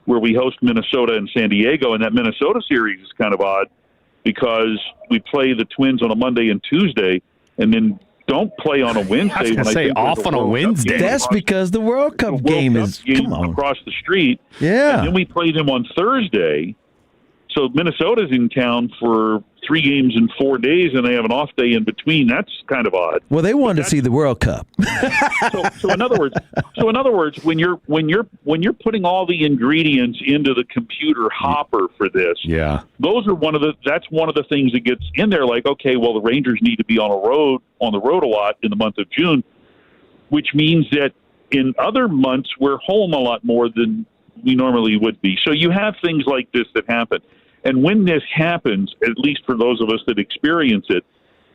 where we host Minnesota and San Diego. And that Minnesota series is kind of odd because we play the Twins on a Monday and Tuesday, and then don't play on a Wednesday. Off on a Wednesday. That's because the World Cup game is across the street. Yeah. And then we play them on Thursday. So Minnesota's in town for 3 games in 4 days, and they have an off day in between. That's kind of odd. Well, they wanted to see the World Cup. So in other words, when you're putting all the ingredients into the computer hopper for this, that's one of the things that gets in there. Like, okay, well, the Rangers need to be on the road a lot in the month of June, which means that in other months we're home a lot more than we normally would be. So you have things like this that happen. And when this happens, at least for those of us that experience it,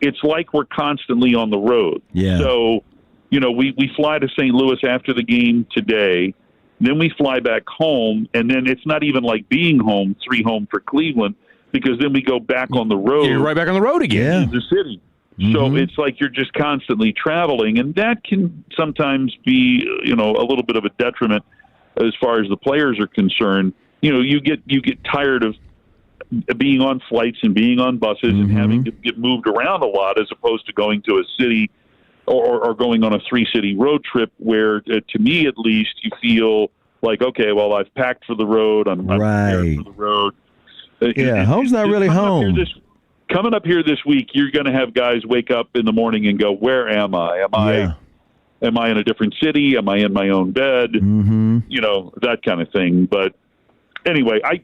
it's like we're constantly on the road. Yeah. So, we fly to St. Louis after the game today, then we fly back home, and then it's not even like being home, 3 home for Cleveland, because then we go back on the road. You're right back on the road again. In the city. So it's like you're just constantly traveling, and that can sometimes be, a little bit of a detriment as far as the players are concerned. You get tired of being on flights and being on buses and having to get moved around a lot, as opposed to going to a city or going on a 3-city road trip where, to me at least, you feel like, okay, well, I've packed for the road. I'm prepared for the road. Home's not really home. Coming up here this week, you're going to have guys wake up in the morning and go, where am I? Am I in a different city? Am I in my own bed? That kind of thing. But anyway, I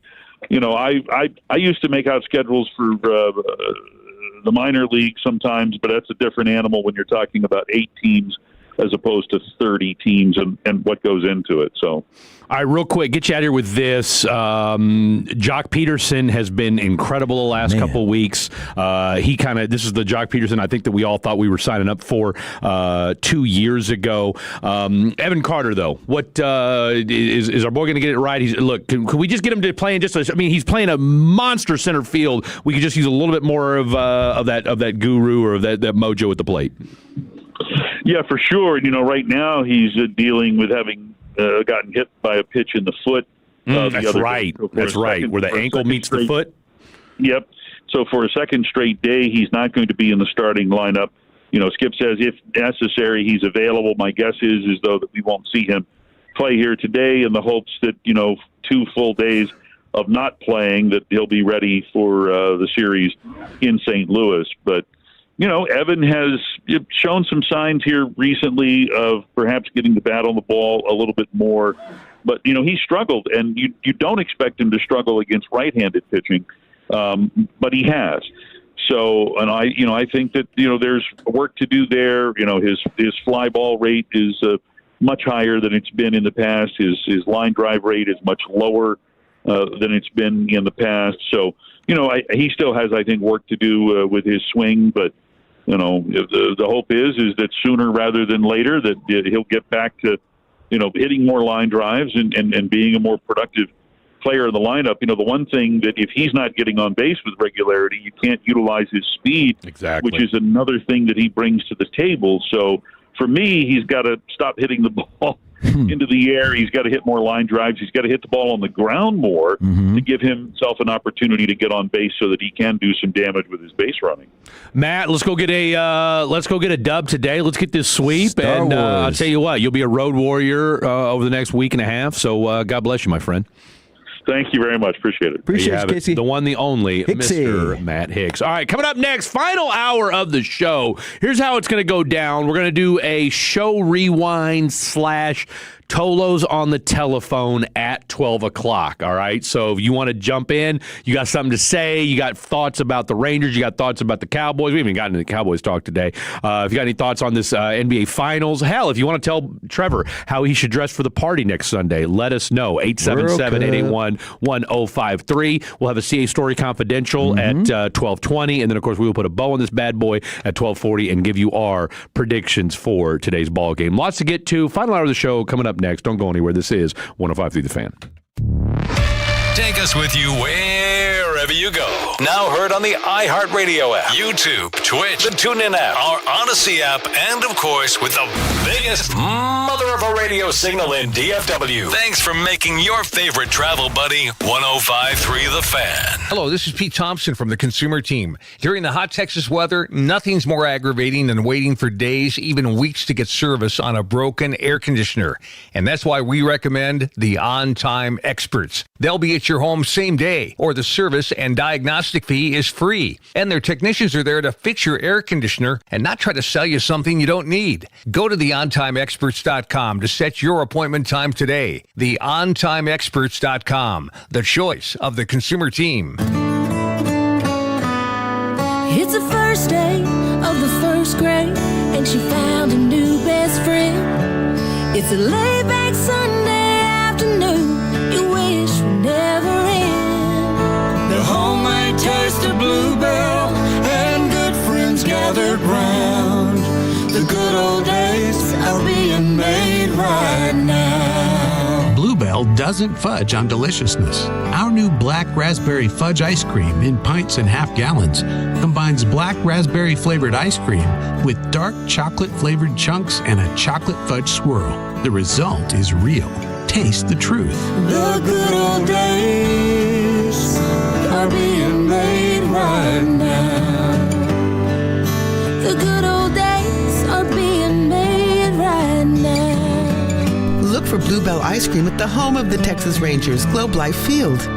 used to make out schedules for the minor league sometimes, but that's a different animal when you're talking about 8 teams as opposed to 30 teams and what goes into it. So, all right, real quick, get you out of here with this. Jock Peterson has been incredible the last couple weeks. This is the Jock Peterson I think that we all thought we were signing up for 2 years ago. Evan Carter, though, what is our boy going to get it right? Can we just get him to play in he's playing a monster center field. We could just use a little bit more of that guru or of that mojo at the plate. Yeah, for sure. Right now he's dealing with having gotten hit by a pitch in the foot. That's right. Where the ankle meets the foot. Yep. So for a second straight day, he's not going to be in the starting lineup. Skip says if necessary, he's available. My guess is though that we won't see him play here today, in the hopes that 2 full days of not playing, that he'll be ready for the series in St. Louis. But Evan has shown some signs here recently of perhaps getting the bat on the ball a little bit more. But, he struggled, and you don't expect him to struggle against right-handed pitching, but he has. So, and I think that, there's work to do there. His fly ball rate is much higher than it's been in the past. His line drive rate is much lower than it's been in the past. So, he still has, I think, work to do with his swing. But, the hope is that sooner rather than later that he'll get back to, hitting more line drives and being a more productive player in the lineup. The one thing that if he's not getting on base with regularity, you can't utilize his speed, exactly, which is another thing that he brings to the table. So for me, he's got to stop hitting the ball into the air. He's got to hit more line drives. He's got to hit the ball on the ground more to give himself an opportunity to get on base so that he can do some damage with his base running. Matt, let's go get a dub today. Let's get this sweep, and I'll tell you what, you'll be a road warrior over the next week and a half. So God bless you, my friend. Thank you very much. Appreciate it. Appreciate it, Casey. The one, the only, Hicksy. Mr. Matt Hicks. All right, coming up next, final hour of the show. Here's how it's going to go down. We're going to do a show rewind / Tolo's on the telephone at 12 o'clock, all right? So if you want to jump in, you got something to say, you got thoughts about the Rangers, you got thoughts about the Cowboys. We haven't gotten into the Cowboys talk today. If you got any thoughts on this NBA Finals, hell, if you want to tell Trevor how he should dress for the party next Sunday, let us know. 877-881-1053. We'll have a CA Story Confidential at 12:20, and then, of course, we will put a bow on this bad boy at 12:40 and give you our predictions for today's ball game. Lots to get to. Final hour of the show coming up next. Don't go anywhere. This is 105.3 The Fan. Take us with you wherever you go. Now heard on the iHeartRadio app, YouTube, Twitch, the TuneIn app, our Odyssey app, and of course with the biggest mother of a radio signal in DFW. Thanks for making your favorite travel buddy 105.3 The Fan. Hello, this is Pete Thompson from the Consumer Team. During the hot Texas weather, nothing's more aggravating than waiting for days, even weeks to get service on a broken air conditioner. And that's why we recommend the On-Time Experts. They'll be at your home same day, or the service and diagnostic fee is free. And their technicians are there to fix your air conditioner and not try to sell you something you don't need. Go to theontimeexperts.com to set your appointment time today. Theontimeexperts.com, the choice of the Consumer Team. It's the first day of the first grade, and she found a new best friend. It's a laid-back Sunday afternoon you wish would never end. The homemade taste of Bluebell and good friends gathered round. The good old days are being made right now. Bluebell doesn't fudge on deliciousness. Our new black raspberry fudge ice cream in pints and half gallons combines black raspberry flavored ice cream with dark chocolate flavored chunks and a chocolate fudge swirl. The result is real. Taste the truth. The good old days are being made right now. The good old days are being made right now. Look for Bluebell ice cream at the home of the Texas Rangers, Globe Life Field.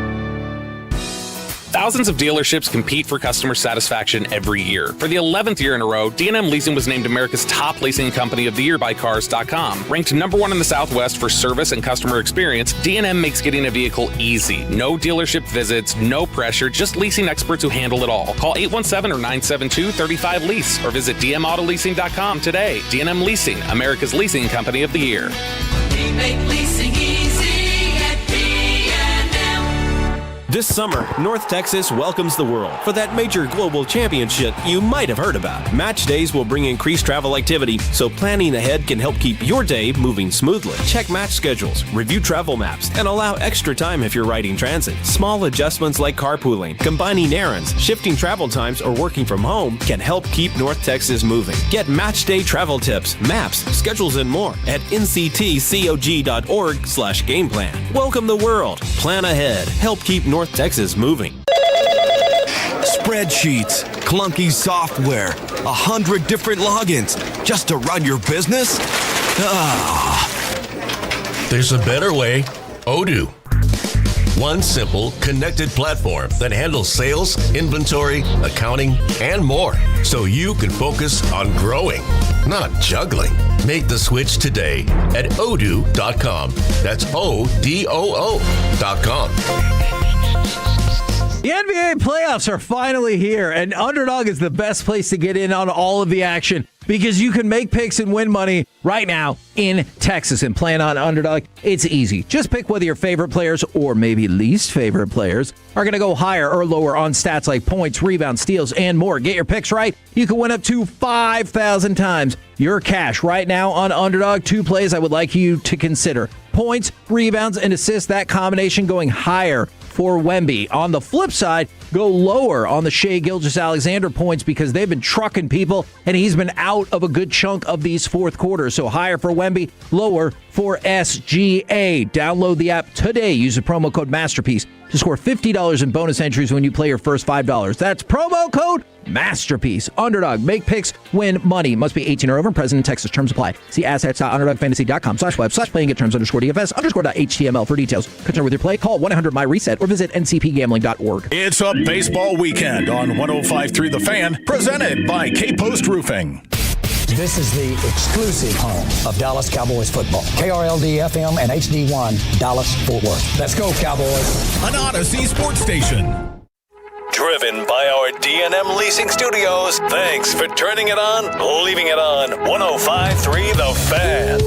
Thousands of dealerships compete for customer satisfaction every year. For the 11th year in a row, D&M Leasing was named America's top leasing company of the year by Cars.com. Ranked #1 in the Southwest for service and customer experience, D&M makes getting a vehicle easy. No dealership visits, no pressure, just leasing experts who handle it all. Call 817 or 972-35-LEASE or visit dmautoleasing.com today. D&M Leasing, America's leasing company of the year. We make leasing easy at D&M. This summer, North Texas welcomes the world for that major global championship you might have heard about. Match days will bring increased travel activity, so planning ahead can help keep your day moving smoothly. Check match schedules, review travel maps, and allow extra time if you're riding transit. Small adjustments like carpooling, combining errands, shifting travel times, or working from home can help keep North Texas moving. Get match day travel tips, maps, schedules, and more at nctcog.org/gameplan. Welcome the world. Plan ahead. Help keep North Texas moving. Spreadsheets, clunky software, 100 different logins just to run your business? There's a better way. Odoo. One simple, connected platform that handles sales, inventory, accounting, and more, so you can focus on growing, not juggling. Make the switch today at odoo.com. That's ODOO.com. The NBA playoffs are finally here, and Underdog is the best place to get in on all of the action because you can make picks and win money right now in Texas. And playing on Underdog, it's easy. Just pick whether your favorite players or maybe least favorite players are going to go higher or lower on stats like points, rebounds, steals, and more. Get your picks right. You can win up to 5,000 times your cash right now on Underdog. 2 plays I would like you to consider. Points, rebounds, and assists, that combination going higher for Wemby. On the flip side, go lower on the Shai Gilgeous-Alexander points because they've been trucking people, and he's been out of a good chunk of these fourth quarters. So higher for Wemby, lower for SGA. Download the app today. Use the promo code MASTERPIECE to score $50 in bonus entries when you play your first $5. That's promo code MASTERPIECE. Underdog. Make picks, win money. Must be 18 or over. Present in Texas. Terms apply. See assets.underdogfantasy.com/web/playing@terms_DFS_.html for details. Concerned with your play? Call 1-800-MY-RESET or visit ncpgambling.org. It's a baseball weekend on 105.3 The Fan, presented by K-Post Roofing. This is the exclusive home of Dallas Cowboys football. KRLD-FM and HD1, Dallas-Fort Worth. Let's go, Cowboys. An Odyssey sports station. Driven by our D&M Leasing Studios. Thanks for turning it on, leaving it on. 105.3 The Fan.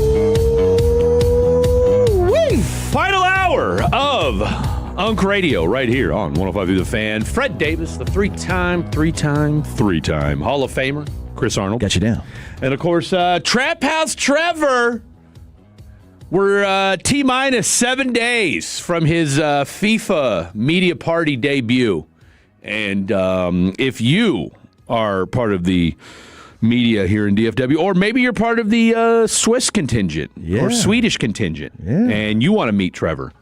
Woo! Final hour of Unk Radio right here on 105.3 The Fan. Fred Davis, the three-time Hall of Famer. Chris Arnold. Got you down. And, of course, Trap House Trevor. We're T-minus 7 days from his FIFA media party debut. And if you are part of the media here in DFW, or maybe you're part of the Swiss contingent or Swedish contingent, and you want to meet Trevor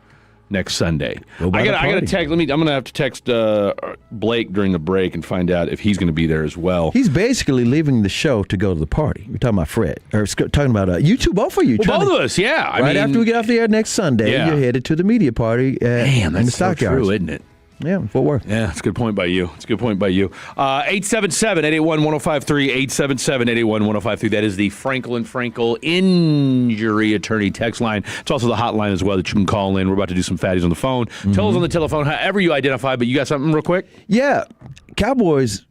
next Sunday, I got to text. I'm going to have to text Blake during the break and find out if he's going to be there as well. He's basically leaving the show to go to the party. We're talking about Fred, or talking about you two, both of you. Well, both of us, yeah. Right after we get off the air next Sunday, you're headed to the media party in the Stockyards. True, isn't it? Yeah, Fort Worth. Yeah, it's a good point by you. 877-881-1053, 877-881-1053. That is the Franklin Frankel injury attorney text line. It's also the hotline as well that you can call in. We're about to do some fatties on the phone. Tell us on the telephone however you identify, but you got something real quick? Yeah. Cowboys,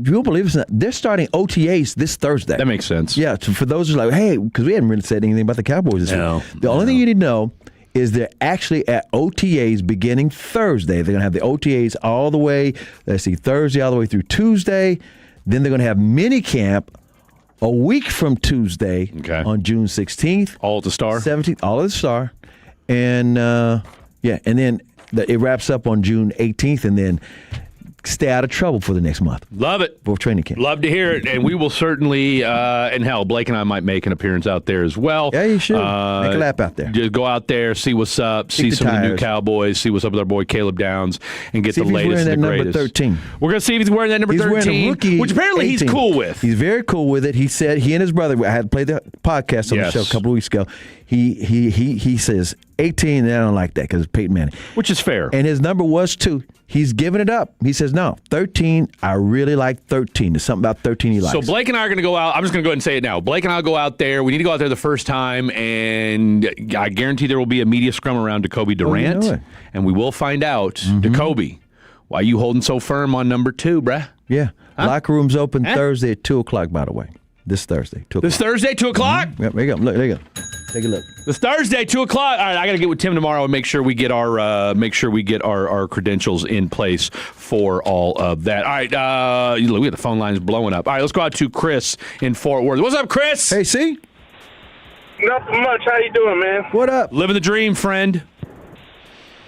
you won't believe it, they're starting OTAs this Thursday. That makes sense. Yeah, for those who are like, hey, because we hadn't really said anything about the Cowboys this week. The only thing you need to know is they're actually at OTAs beginning Thursday. They're going to have the OTAs all the way, Thursday all the way through Tuesday. Then they're going to have mini camp a week from Tuesday on June 16th. All at the Star? 17th, all at the Star. And, and then it wraps up on June 18th, and then stay out of trouble for the next month. Love it. For training camp. Love to hear it. And we will certainly, and hell, Blake and I might make an appearance out there as well. Yeah, you should. Make a lap out there. Just go out there, see what's up, see some of the new Cowboys, see what's up with our boy Caleb Downs, and get the latest and the greatest. Number 13. We're going to see if he's wearing that number 13, wearing a rookie, which apparently 18. he's cool with. He's very cool with it. He said he and his brother, I had played the podcast on the show a couple of weeks ago. He says 18, and I don't like that because it's Peyton Manning. Which is fair. And his number was 2. He's giving it up. He says, no, 13, I really like 13. There's something about 13 he likes. So Blake and I are going to go out. I'm just going to go ahead and say it now. Blake and I will go out there. We need to go out there the first time, and I guarantee there will be a media scrum around Jacoby Durant, and we will find out, Jacoby, why you holding so firm on number 2, bruh? Yeah. Locker room's open Thursday at 2 o'clock, by the way. This Thursday, 2 o'clock. This Thursday, 2 o'clock? Yep, there you go. Look, there you go. Take a look. This Thursday, 2 o'clock. All right, I got to get with Tim tomorrow and make sure we get our credentials in place for all of that. All right, look, we got the phone lines blowing up. All right, let's go out to Chris in Fort Worth. What's up, Chris? Hey, see? Nothing much. How you doing, man? What up? Living the dream, friend.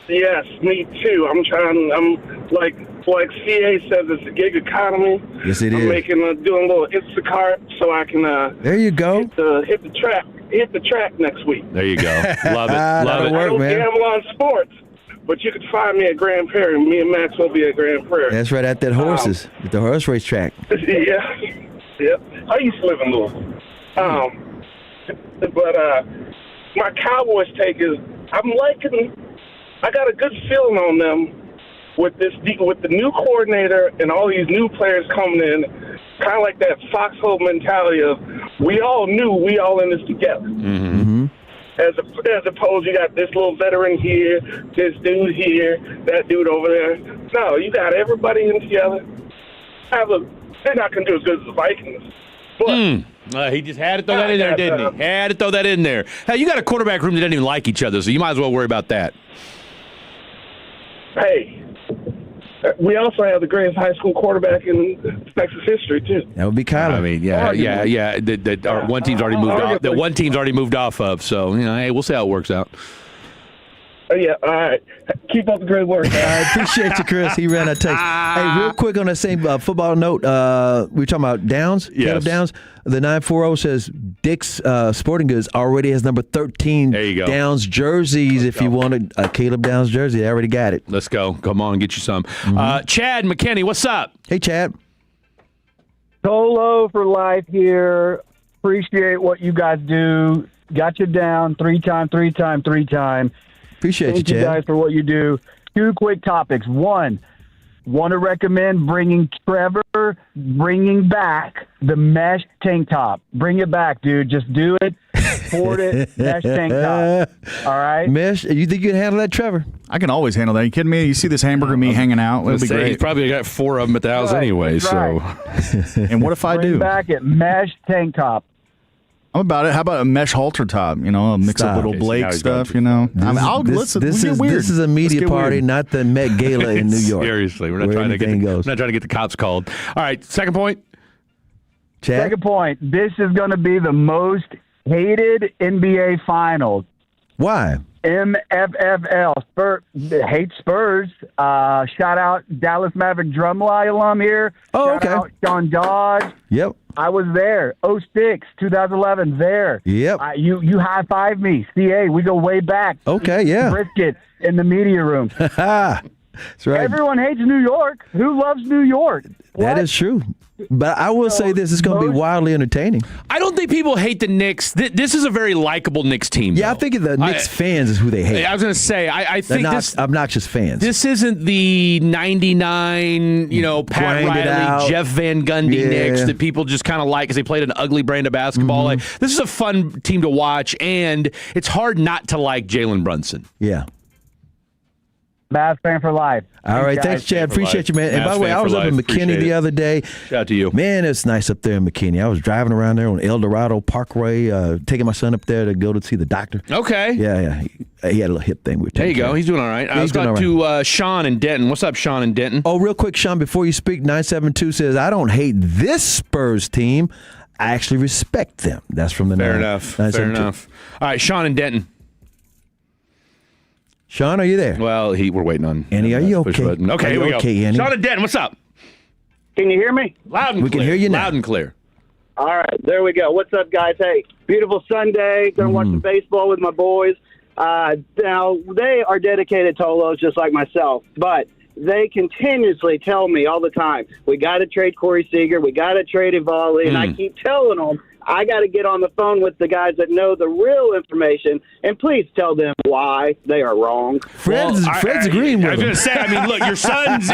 Yes, me too. I'm like CA says, it's a gig economy. Yes, it I'm is. doing a little Instacart so I can there you go. hit the track next week. There you go. Love it. Love it. I don't gamble on sports, but you can find me at Grand Prairie. Me and Max will be at Grand Prairie. That's right, at that horses, at the horse race track. Yeah. I used to live in Louisville. But my Cowboys take is I got a good feeling on them with the new coordinator and all these new players coming in, kind of like that foxhole mentality of we all knew we all in this together. Mm-hmm. as opposed you got this little veteran here, this dude here, that dude over there. No, you got everybody in together. They're not going to do as good as the Vikings. But he just had to throw that in there, didn't he? Had to throw that in there. Hey, you got a quarterback room that doesn't even like each other, so you might as well worry about that. Hey, we also have the greatest high school quarterback in Texas history, too. That would be Kyler. I mean, yeah. That one team's already moved off. That one team's already moved off of. So, hey, we'll see how it works out. Yeah, all right. Keep up the great work. I appreciate you, Chris. He ran a text. Hey, real quick on that same football note, we were talking about Downs, Caleb Downs. The 940 says Dick's Sporting Goods already has number 13 Downs jerseys. If you wanted a Caleb Downs jersey, they already got it. Let's go. Come on, get you some. Chad McKinney, what's up? Hey, Chad. Solo for life here. Appreciate what you guys do. Got you down three time. Appreciate Thank you, you Chad. guys for what you do. 2 quick topics. One, want to recommend bringing back the mesh tank top. Bring it back, dude. Just do it. Afford it. Mesh tank top. All right? Mesh, you think you can handle that, Trevor? I can always handle that. You kidding me? You see this hamburger meat hanging out? It'll be great. He's probably got 4 of them at the house anyway. So, and what if I do? Bring back it. Mesh tank top. I'm about it. How about a mesh halter top? Mix up little Blake stuff. Listen. This is a media party, not the Met Gala in New York. Seriously, we're not trying to get the cops called. All right, second point. Chad? Second point. This is going to be the most hated NBA Finals. Why? MFFL. Hate Spurs. Shout out Dallas Maverick Drumline alum here. Shout out Sean Dodge. Yep. I was there. 06, 2011, there. Yep. You high-five me. CA, we go way back. Okay, yeah. Brisket in the media room. That's right. Everyone hates New York. Who loves New York? That is true. But I will say this is going to be wildly entertaining. I don't think people hate the Knicks. This is a very likable Knicks team. Yeah, I think the Knicks fans is who they hate. I was going to say, I think this obnoxious fans. This isn't the 99, Pat Riley, Jeff Van Gundy Knicks that people just kind of like because they played an ugly brand of basketball. Like, this is a fun team to watch, and it's hard not to like Jalen Brunson. Yeah. Mavs fan for life. All right, thanks, Chad. Appreciate you, man. And by the way, I was up in McKinney the other day. Shout out to you. Man, it's nice up there in McKinney. I was driving around there on El Dorado Parkway, taking my son up there to go to see the doctor. Okay. Yeah. He had a little hip thing. There you go. He's doing all right. Let's go to Sean in Denton. What's up, Sean in Denton? Oh, real quick, Sean, before you speak, 972 says, I don't hate this Spurs team. I actually respect them. That's from the Fair enough. All right, Sean in Denton. Sean, are you there? Well, we're waiting on Annie, are you okay? Okay, here we go. Okay, Annie? Sean in Denton, what's up? Can you hear me? Loud and clear. We can hear you now. Loud and clear. All right, there we go. What's up, guys? Hey, beautiful Sunday. Gonna watch the baseball with my boys. Now, they are dedicated Tolos just like myself, but they continuously tell me all the time, we got to trade Corey Seager, we got to trade Ivali, and I keep telling them, I got to get on the phone with the guys that know the real information, and please tell them why they are wrong. Fred's agreeing with I was going to say, look,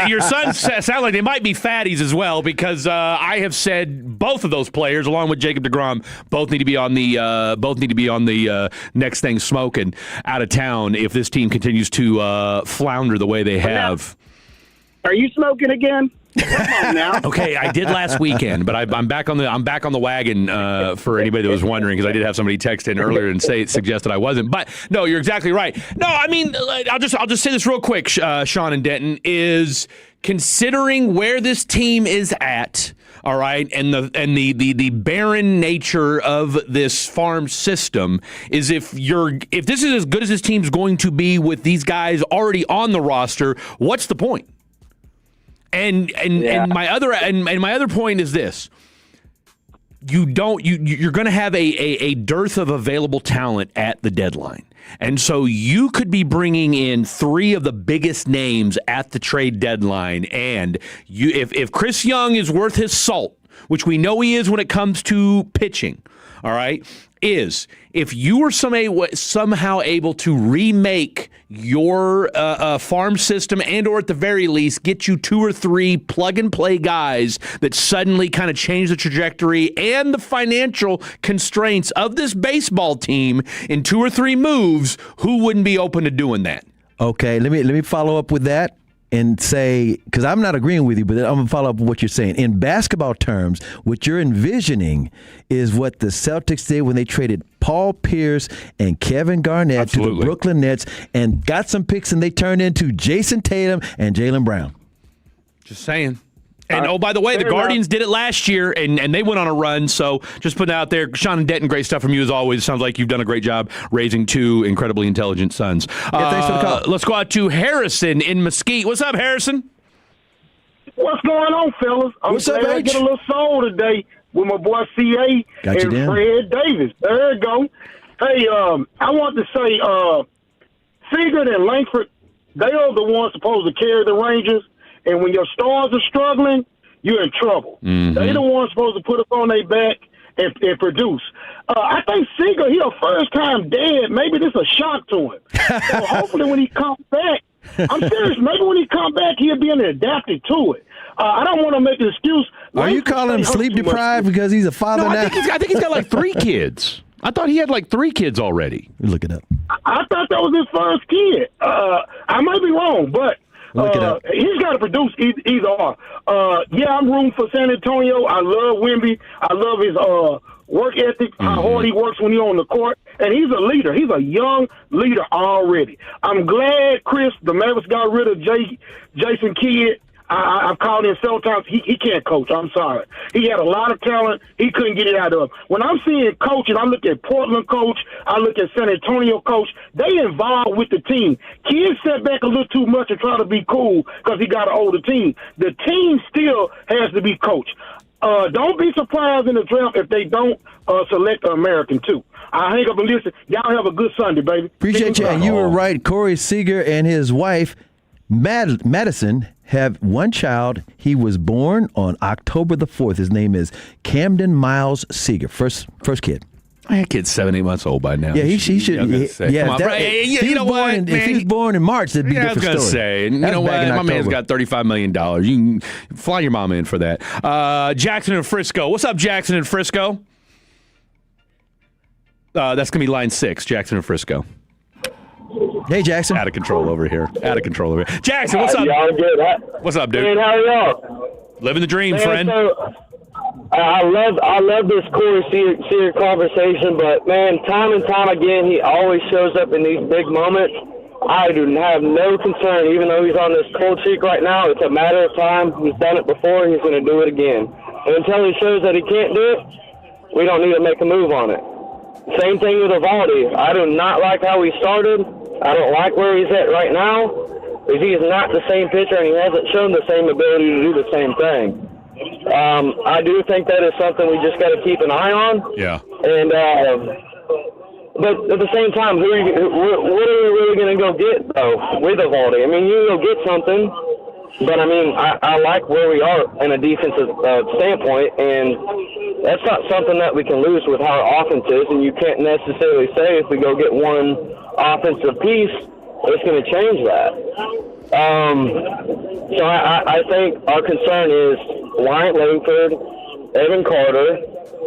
your sons sound like they might be fatties as well, because I have said both of those players, along with Jacob deGrom, both need to be on the next thing smoking out of town if this team continues to flounder the way they have. Are you smoking again? Come on now. Okay, I did last weekend, but I'm back on the wagon for anybody that was wondering, because I did have somebody text in earlier and suggest that I wasn't. But no, you're exactly right. No, I'll just say this real quick. Sean and Denton is considering where this team is at. All right, and the barren nature of this farm system is if this is as good as this team's going to be with these guys already on the roster, what's the point? And my other point is this: you're going to have a dearth of available talent at the deadline, and so you could be bringing in 3 of the biggest names at the trade deadline. And if Chris Young is worth his salt, which we know he is when it comes to pitching, all right, is if you were somehow able to remake your farm system and or at the very least get you 2 or 3 plug-and-play guys that suddenly kind of change the trajectory and the financial constraints of this baseball team in 2 or 3 moves, who wouldn't be open to doing that? Okay, let me follow up with that and say, because I'm not agreeing with you, but I'm going to follow up with what you're saying. In basketball terms, what you're envisioning is what the Celtics did when they traded Paul Pierce and Kevin Garnett to the Brooklyn Nets and got some picks, and they turned into Jason Tatum and Jaylen Brown. Just saying. And, oh, by the way, the Guardians did it last year, and they went on a run. So just putting it out there, Sean and Denton, great stuff from you as always. Sounds like you've done a great job raising 2 incredibly intelligent sons. Yeah, thanks for the call. Let's go out to Harrison in Mesquite. What's up, Harrison? What's going on, fellas? What's up, I H? get a little soul today with my boy CA Got you and down. Fred Davis. There you go. Hey, I want to say Seager and Langford, they are the ones supposed to carry the Rangers. And when your stars are struggling, you're in trouble. Mm-hmm. They're the ones supposed to put us on their back and produce. I think Seager, he a first-time dad. Maybe this a shock to him. So hopefully when he comes back, I'm serious, maybe when he comes back, he'll be adapted to it. I don't want to make an excuse. Are you calling him sleep-deprived because he's a father No, now? I think he's got like 3 kids. I thought he had like 3 kids already. Look it up. I thought that was his first kid. I might be wrong, but he's got to produce either or. I'm rooting for San Antonio. I love Wemby. I love his work ethic, how hard he works when he's on the court. And he's a leader. He's a young leader already. I'm glad, Chris, the Mavericks got rid of Jason Kidd. I've called him several times. He can't coach. I'm sorry. He had a lot of talent. He couldn't get it out of him. When I'm seeing coaching, I look at Portland coach. I look at San Antonio coach. They involved with the team. Kids set back a little too much and try to be cool because he got an older team. The team still has to be coached. Don't be surprised in the draft if they don't select an American, too. I'll hang up and listen. Y'all have a good Sunday, baby. Appreciate you. And you were right. Corey Seager and his wife, Madison, have one child. He was born on October the 4th. His name is Camden Miles Seager. First kid. That kid's 7-8 months old by now. Yeah, he should. Come on, If he was born in March, that'd be a different story. I was going to say, you know what? My man's got $35 million. You can fly your mama in for that. Jackson and Frisco. What's up, Jackson and Frisco? That's going to be line 6, Jackson and Frisco. Hey, Jackson. Out of control over here. Jackson, what's up? Y'all good? What's up, dude? Man, how are y'all? Living the dream, man, friend. So, I love this Corey Seager conversation, but man, time and time again, he always shows up in these big moments. I do have no concern, even though he's on this cold streak right now. It's a matter of time. He's done it before. He's going to do it again. And until he shows that he can't do it, we don't need to make a move on it. Same thing with Evaldi. I do not like how he started. I don't like where he's at right now, because he is not the same pitcher and he hasn't shown the same ability to do the same thing. I do think that is something we just got to keep an eye on. Yeah. And but at the same time, what are we really going to go get though with Evaldi? I mean, you can go get something, but I mean, I like where we are in a defensive standpoint, and that's not something that we can lose with how our offense is. And you can't necessarily say if we go get one offensive piece, it's going to change that. So I think our concern is Wyatt Langford, Evan Carter.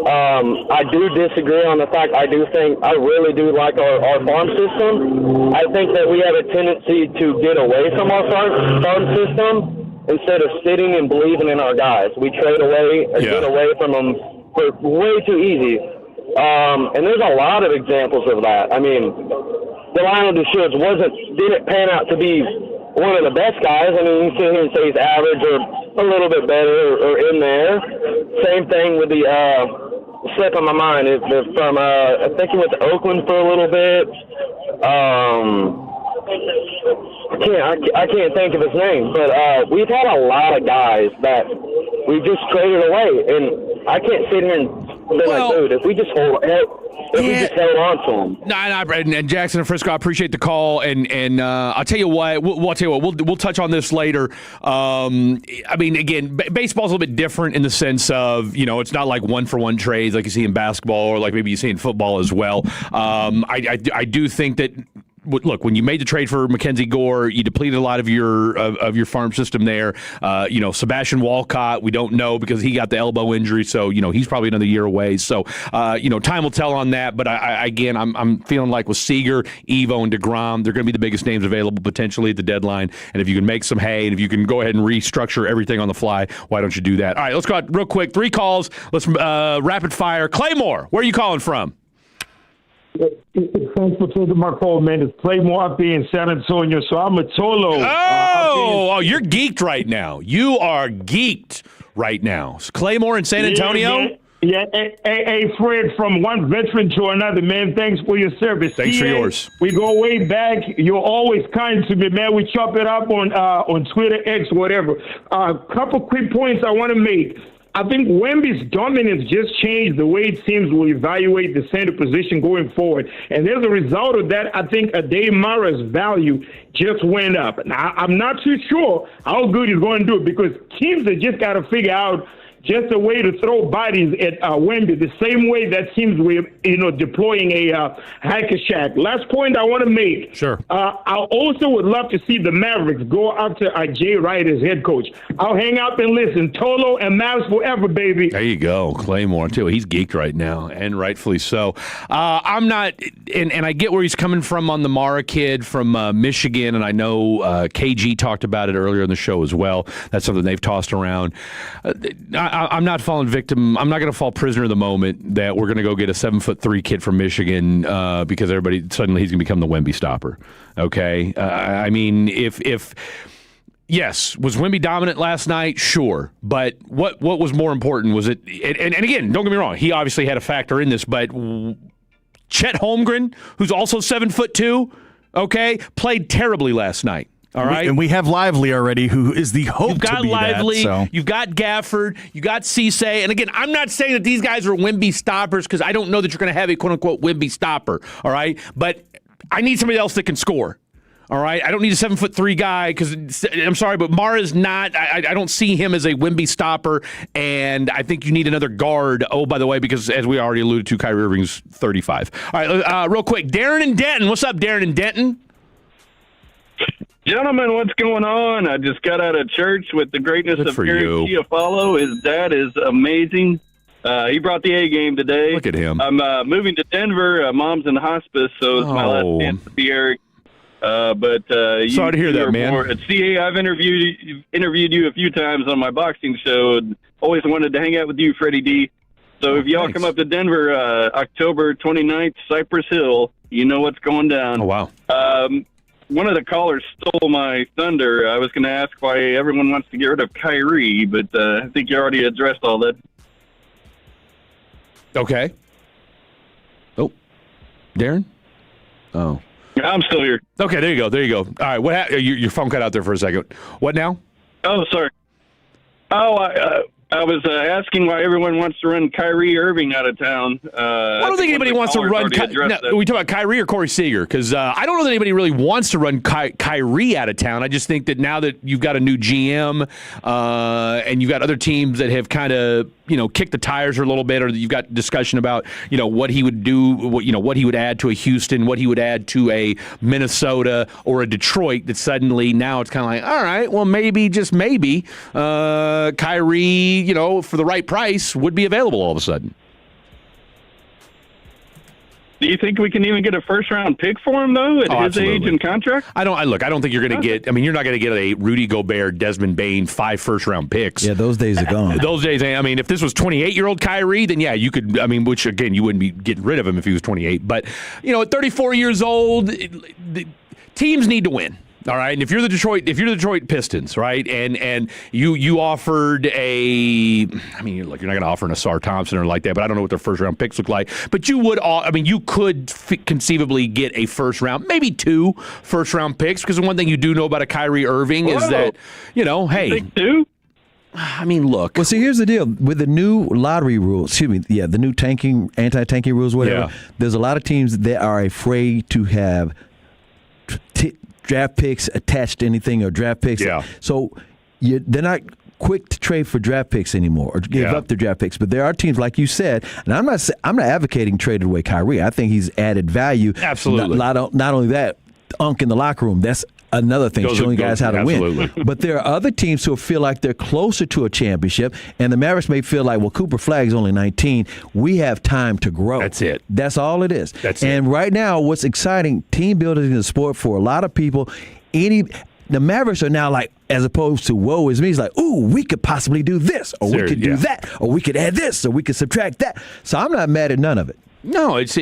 I do disagree on the fact I really do like our farm system. I think that we have a tendency to get away from our farm system instead of sitting and believing in our guys. We trade away or get away from them for way too easy. And there's a lot of examples of that. I mean, Delino DeShields didn't pan out to be one of the best guys. I mean, you sit here and say he's average or a little bit better or in there. Same thing with the slip on my mind. From I think he went to Oakland for a little bit. I can't think of his name, but we've had a lot of guys that we just traded away, and I can't sit here and be like, dude, if we just hold if we just held on to him. No, and Jackson and Frisco, I appreciate the call, and I'll tell you what. We'll touch on this later. I mean, again, baseball's a little bit different in the sense of it's not like 1-for-1 trades like you see in basketball or like maybe you see in football as well. I do think that. Look, when you made the trade for Mackenzie Gore, you depleted a lot of your farm system there. Sebastian Walcott, we don't know because he got the elbow injury, so he's probably another year away. So time will tell on that. But I'm feeling like with Seager, Evo, and DeGrom, they're going to be the biggest names available potentially at the deadline. And if you can make some hay, and if you can go ahead and restructure everything on the fly, why don't you do that? All right, let's go out real quick. 3 calls. Let's rapid fire. Claymore, where are you calling from? Thanks for taking my call, man. It's Claymore up here in San Antonio, so I'm a Tolo. You're geeked right now. You are geeked right now. Claymore in San Antonio? Yeah. Hey, Fred, from one veteran to another, man, thanks for your service. Thanks for yours. We go way back. You're always kind to me, man. We chop it up on Twitter, X, whatever. A couple quick points I want to make. I think Wemby's dominance just changed the way teams will evaluate the center position going forward. And as a result of that, I think Ade Mara's value just went up. Now, I'm not too sure how good he's going to do it because teams have just got to figure out just a way to throw bodies at Wemby, the same way that teams were, deploying a hack-a-shack. Last point I want to make. Sure. I also would love to see the Mavericks go after Jay Wright as head coach. I'll hang out and listen. Tolo and Mavs forever, baby. There you go. Claymore, too. He's geeked right now, and rightfully so. I'm not, and I get where he's coming from on the Mara kid from Michigan, and I know KG talked about it earlier in the show as well. That's something they've tossed around. I'm not falling victim. I'm not going to fall prisoner of the moment that we're going to go get a 7'3" kid from Michigan because everybody suddenly he's going to become the Wemby stopper. Okay, I mean, if yes, was Wemby dominant last night? Sure, but what was more important was it? And again, don't get me wrong, he obviously had a factor in this, but Chet Holmgren, who's also 7'2", okay, played terribly last night. All right, and we have Lively already, who is the hope. You've got to be Lively, that, so. You've got Gafford, you got Cisse, and again, I'm not saying that these guys are Wemby stoppers because I don't know that you're going to have a quote unquote Wemby stopper. All right, but I need somebody else that can score. All right, I don't need a 7'3" guy because I'm sorry, but Mara's not. I don't see him as a Wemby stopper, and I think you need another guard. Oh, by the way, because as we already alluded to, Kyrie Irving's 35. All right, real quick, Darren and Denton. What's up, Darren and Denton? Gentlemen, what's going on? I just got out of church with the greatness of Eric Chiafalo. His dad is amazing. He brought the A game today. Look at him. I'm moving to Denver. Mom's in hospice, so it's my last chance to see Eric. But sorry to hear that, man. At CA, I've interviewed you a few times on my boxing show. And always wanted to hang out with you, Freddie D. So if y'all come up to Denver October 29th, Cypress Hill, you know what's going down. Oh, wow. One of the callers stole my thunder. I was going to ask why everyone wants to get rid of Kyrie, but I think you already addressed all that. Okay. Oh, Darren? Oh. I'm still here. Okay, there you go. All right, what your phone cut out there for a second. What now? Oh, sorry. Oh, I was asking why everyone wants to run Kyrie Irving out of town. I don't think anybody wants to run. We talk about Kyrie or Corey Seager because I don't know that anybody really wants to run Kyrie out of town. I just think that now that you've got a new GM and you've got other teams that have kind of kicked the tires a little bit, or you've got discussion about what he would do, what he would add to a Houston, what he would add to a Minnesota or a Detroit. That suddenly now it's kind of like, all right, well maybe just maybe Kyrie, for the right price would be available all of a sudden. Do you think we can even get a first-round pick for him, though, at his age and contract? I don't think you're going to get – you're not going to get a Rudy Gobert, Desmond Bane, 5 first-round picks. Yeah, those days are gone. Those days – if this was 28-year-old Kyrie, then, yeah, you could – which, again, you wouldn't be getting rid of him if he was 28. But, at 34 years old, teams need to win. All right, and if you're the Detroit Pistons, right, and you offered you're not going to offer an Asar Thompson or like that, but I don't know what their first round picks look like. But you would, you could conceivably get a first round, maybe 2 first round picks, because the one thing you do know about a Kyrie Irving is that, hey, you think 2? I mean, look. Well, see, here's the deal. With the new lottery rules, the new anti-tanking rules, whatever, there's a lot of teams that are afraid to have draft picks attached to anything or draft picks. Yeah. So they're not quick to trade for draft picks anymore or give up their draft picks. But there are teams, like you said, and I'm not advocating trading away Kyrie. I think he's added value. Absolutely. Not only that, unk in the locker room. That's another thing, showing guys how to win. But there are other teams who feel like they're closer to a championship, and the Mavericks may feel like, well, Cooper Flagg's only 19. We have time to grow. That's it. That's all it is. Right now, what's exciting, team building in the sport for a lot of people, the Mavericks are now like, as opposed to woe is me, it's like, ooh, we could possibly do this, or we could do that, or we could add this, or we could subtract that. So I'm not mad at none of it. No, it's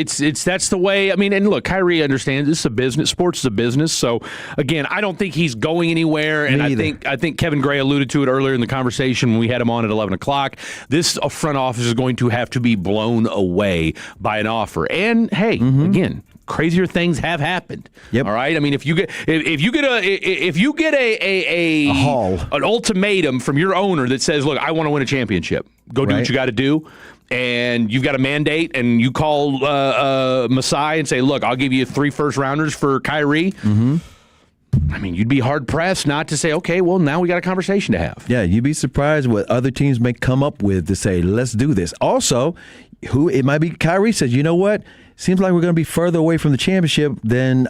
that's the way. I mean, and look, Kyrie understands this is a business. Sports is a business. So again, I don't think he's going anywhere. And I think Kevin Gray alluded to it earlier in the conversation when we had him on at 11 o'clock. This front office is going to have to be blown away by an offer. And hey, again, crazier things have happened. All right. I mean, if you get a haul, an ultimatum from your owner that says, "Look, I want to win a championship. Go do what you got to do." And you've got a mandate, and you call Masai and say, "Look, I'll give you 3 first-rounders for Kyrie." I mean, you'd be hard-pressed not to say, okay, well, now we got a conversation to have. Yeah, you'd be surprised what other teams may come up with to say, let's do this. Also, it might be Kyrie says, you know what? Seems like we're going to be further away from the championship than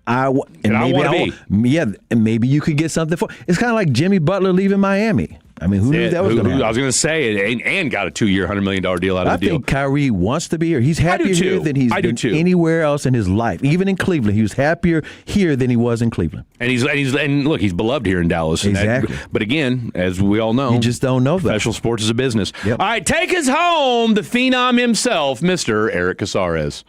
I want to be. Yeah, and maybe you could get something for. It's kind of like Jimmy Butler leaving Miami. I mean, who knew that was going to happen? I was going to say, and got a 2-year, $100 million deal out of the deal. I think Kyrie wants to be here. He's happier here than he's been anywhere else in his life. Even in Cleveland, he was happier here than he was in Cleveland. And look, he's beloved here in Dallas. Exactly. But again, as we all know, you just don't know that. Professional sports is a business. All right, take us home, the phenom himself, Mr. Eric Casares.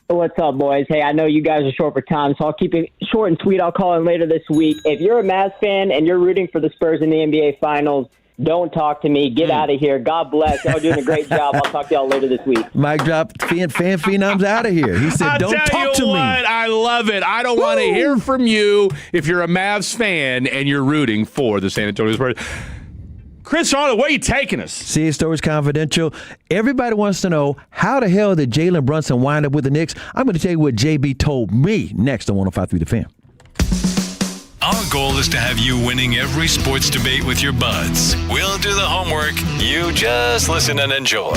What's up, boys? Hey, I know you guys are short for time, so I'll keep it short and sweet. I'll call in later this week. If you're a Mavs fan and you're rooting for the Spurs in the NBA Finals, don't talk to me. Get out of here. God bless. Y'all doing a great job. I'll talk to y'all later this week. Mic drop. Fan phenoms out of here. He said, don't talk to me. I love it. I don't want to hear from you if you're a Mavs fan and you're rooting for the San Antonio Spurs. Chris Arnold, where are you taking us? See, Stories Confidential. Everybody wants to know, how the hell did Jalen Brunson wind up with the Knicks? I'm going to tell you what JB told me next on 105.3 The Fan. Our goal is to have you winning every sports debate with your buds. We'll do the homework. You just listen and enjoy.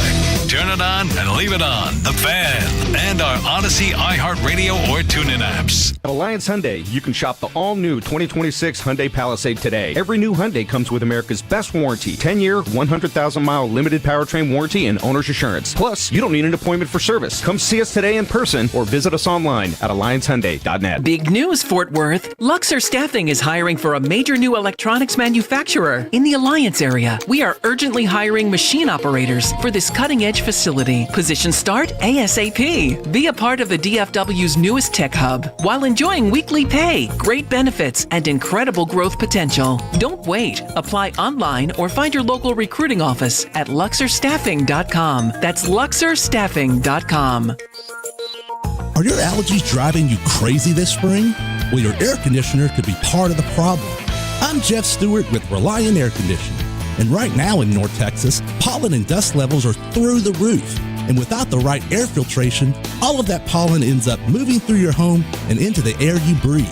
Turn it on and leave it on. The Fan and our Odyssey, iHeartRadio, or TuneIn apps. At Alliance Hyundai, you can shop the all-new 2026 Hyundai Palisade today. Every new Hyundai comes with America's best warranty. 10-year, 100,000-mile limited powertrain warranty and owner's assurance. Plus, you don't need an appointment for service. Come see us today in person or visit us online at alliancehyundai.net. Big news, Fort Worth. Luxor Staffing is hiring for a major new electronics manufacturer in the Alliance area. We are urgently hiring machine operators for this cutting-edge facility. Positions start ASAP. Be a part of the DFW's newest tech hub while enjoying weekly pay, great benefits, and incredible growth potential. Don't wait. Apply online or find your local recruiting office at luxorstaffing.com. That's luxorstaffing.com. Are your allergies driving you crazy this spring? Well, your air conditioner could be part of the problem. I'm Jeff Stewart with Reliant Air Conditioning. And right now in North Texas, pollen and dust levels are through the roof. And without the right air filtration, all of that pollen ends up moving through your home and into the air you breathe.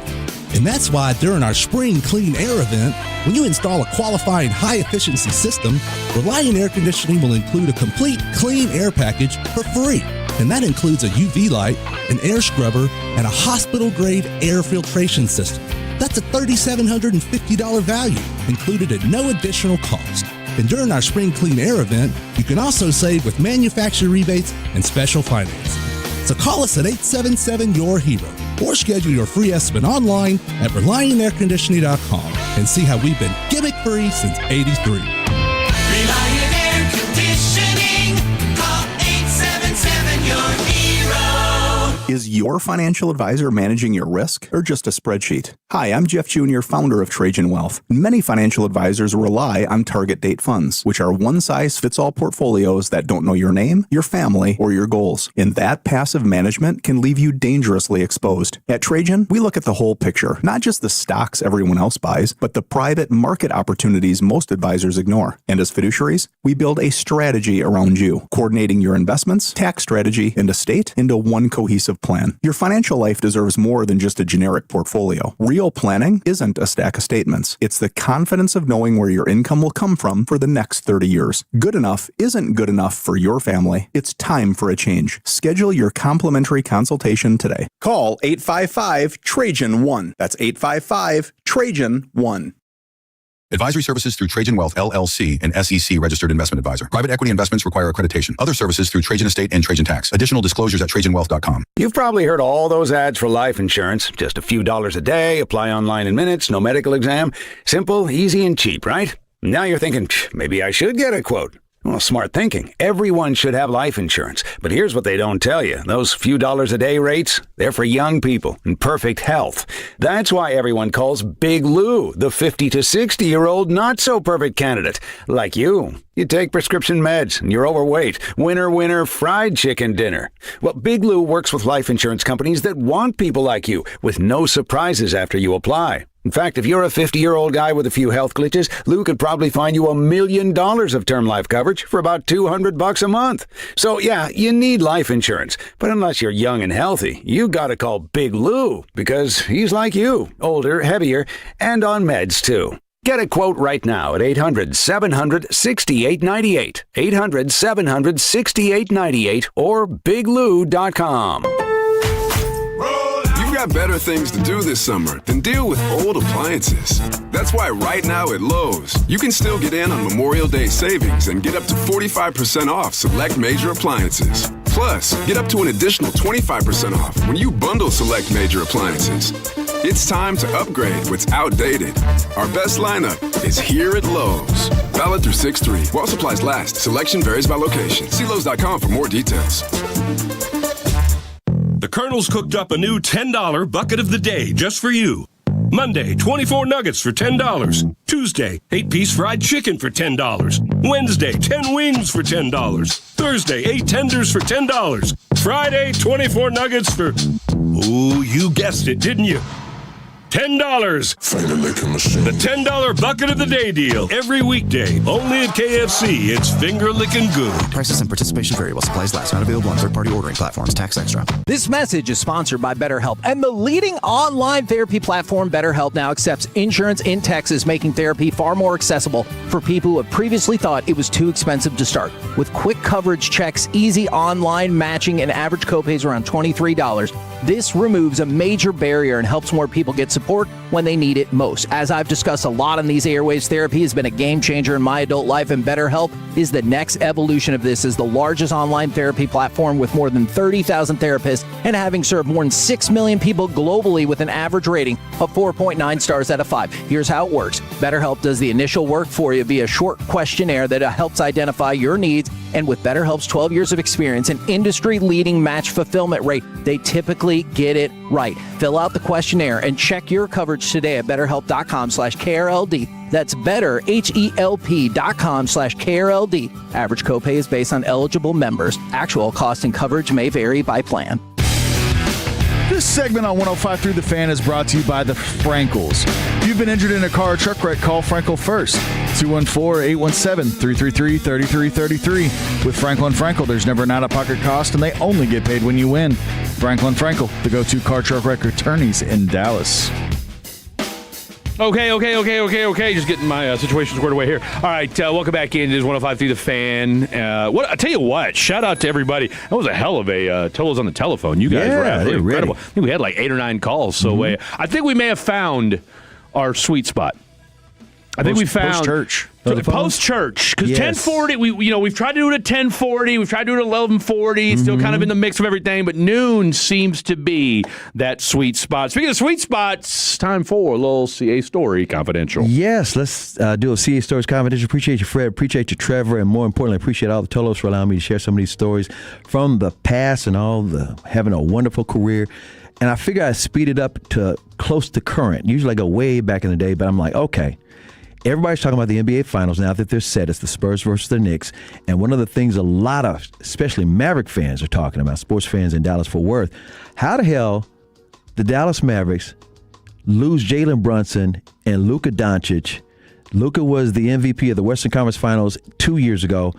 And that's why during our Spring Clean Air event, when you install a qualifying high-efficiency system, Reliant Air Conditioning will include a complete clean air package for free. And that includes a UV light, an air scrubber, and a hospital-grade air filtration system. That's a $3,750 value, included at no additional cost. And during our Spring Clean Air event, you can also save with manufacturer rebates and special financing. So call us at 877-YOUR-HERO or schedule your free estimate online at ReliantAirConditioning.com and see how we've been gimmick-free since '83. Reliant Air Conditioning. Call 877-YOUR-HERO. Is your financial advisor managing your risk or just a spreadsheet? Hi, I'm Jeff Jr., founder of Trajan Wealth. Many financial advisors rely on target date funds, which are one-size-fits-all portfolios that don't know your name, your family, or your goals. And that passive management can leave you dangerously exposed. At Trajan, we look at the whole picture, not just the stocks everyone else buys, but the private market opportunities most advisors ignore. And as fiduciaries, we build a strategy around you, coordinating your investments, tax strategy, and estate into one cohesive plan. Your financial life deserves more than just a generic portfolio. Real planning isn't a stack of statements. It's the confidence of knowing where your income will come from for the next 30 years. Good enough isn't good enough for your family. It's time for a change. Schedule your complimentary consultation today. Call 855-TRAJAN-1. That's 855-TRAJAN-1. Advisory services through Trajan Wealth, LLC, an SEC registered investment advisor. Private equity investments require accreditation. Other services through Trajan Estate and Trajan Tax. Additional disclosures at TrajanWealth.com. You've probably heard all those ads for life insurance. Just a few dollars a day, apply online in minutes, no medical exam. Simple, easy, and cheap, right? Now you're thinking, maybe I should get a quote. Well, smart thinking. Everyone should have life insurance. But here's what they don't tell you. Those few dollars a day rates, they're for young people in perfect health. That's why everyone calls Big Lou the 50 to 60-year-old not-so-perfect candidate. Like you. You take prescription meds and you're overweight. Winner, winner, fried chicken dinner. Well, Big Lou works with life insurance companies that want people like you with no surprises after you apply. In fact, if you're a 50-year-old guy with a few health glitches, Lou could probably find you $1 million of term life coverage for about $200 a month. So yeah, you need life insurance. But unless you're young and healthy, you gotta call Big Lou because he's like you, older, heavier, and on meds too. Get a quote right now at 800-700-6898, 800-700-6898, or biglou.com. You've got better things to do this summer than deal with old appliances. That's why right now at Lowe's, you can still get in on Memorial Day savings and get up to 45% off select major appliances. Plus, get up to an additional 25% off when you bundle select major appliances. It's time to upgrade what's outdated. Our best lineup is here at Lowe's. Valid through 6/3. While supplies last, selection varies by location. See Lowe's.com for more details. The Colonel's cooked up a new $10 bucket of the day just for you. Monday, 24 nuggets for $10. Tuesday, 8-piece fried chicken for $10. Wednesday, 10 wings for $10. Thursday, 8 tenders for $10. Friday, 24 nuggets for... Oh, you guessed it, didn't you? $10. Finger licking machine. The $10 bucket of the day deal. Every weekday. Only at KFC. It's finger licking good. Prices and participation vary while supplies last. Not available on third-party ordering platforms. Tax extra. This message is sponsored by BetterHelp, and the leading online therapy platform, BetterHelp, now accepts insurance in Texas, making therapy far more accessible for people who have previously thought it was too expensive to start. With quick coverage checks, easy online matching, and average copays around $23, this removes a major barrier and helps more people get support when they need it most. As I've discussed a lot on these airwaves, therapy has been a game changer in my adult life, and BetterHelp is the next evolution of this as the largest online therapy platform with more than 30,000 therapists and having served more than 6 million people globally with an average rating of 4.9 stars out of 5. Here's how it works. BetterHelp does the initial work for you via a short questionnaire that helps identify your needs, and with BetterHelp's 12 years of experience and industry-leading match fulfillment rate, they typically get it right. Fill out the questionnaire and check your coverage today at betterhelp.com/KRLD. That's betterhelp.com/KRLD. Average copay is based on eligible members. Actual cost and coverage may vary by plan. This segment on 105 The Fan is brought to you by the Frankels. If you've been injured in a car or truck wreck, call Frankel first. 214-817-333-3333. With Frankel & Frankel, there's never an out-of-pocket cost, and they only get paid when you win. Frankel & Frankel, the go-to car, truck wreck attorneys in Dallas. Okay. Just getting my situation squared away here. All right, welcome back in. It is 105 The Fan. I tell you what, shout out to everybody. That was a hell of a Tolos on the telephone. You guys were absolutely incredible. I think we had like 8 or 9 calls. So I think we may have found our sweet spot. I think we found post-church. Post-church, because Yes. 10:40, we've tried to do it at 10:40, we've tried to do it at 11:40, it's still kind of in the mix of everything, but noon seems to be that sweet spot. Speaking of sweet spots, time for a little CA Story Confidential. Yes, let's do a CA Stories Confidential. Appreciate you, Fred. Appreciate you, Trevor. And more importantly, appreciate all the Tolos for allowing me to share some of these stories from the past and having a wonderful career. And I figure I speed it up to close to current. Usually I go way back in the day, but I'm like, okay. Everybody's talking about the NBA Finals now that they're set. It's the Spurs versus the Knicks. And one of the things a lot of, especially Maverick fans, are talking about, sports fans in Dallas-Fort Worth, how the hell the Dallas Mavericks lose Jalen Brunson and Luka Doncic. Luka was the MVP of the Western Conference Finals 2 years ago.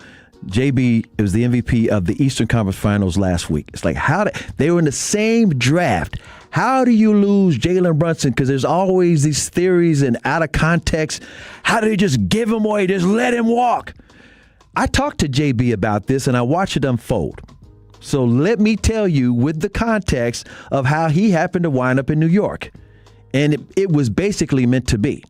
JB was the MVP of the Eastern Conference Finals last week. It's like, they were in the same draft. How do you lose Jalen Brunson? Because there's always these theories and out of context. How do they just give him away? Just let him walk? I talked to JB about this, and I watched it unfold. So let me tell you with the context of how he happened to wind up in New York. And it was basically meant to be.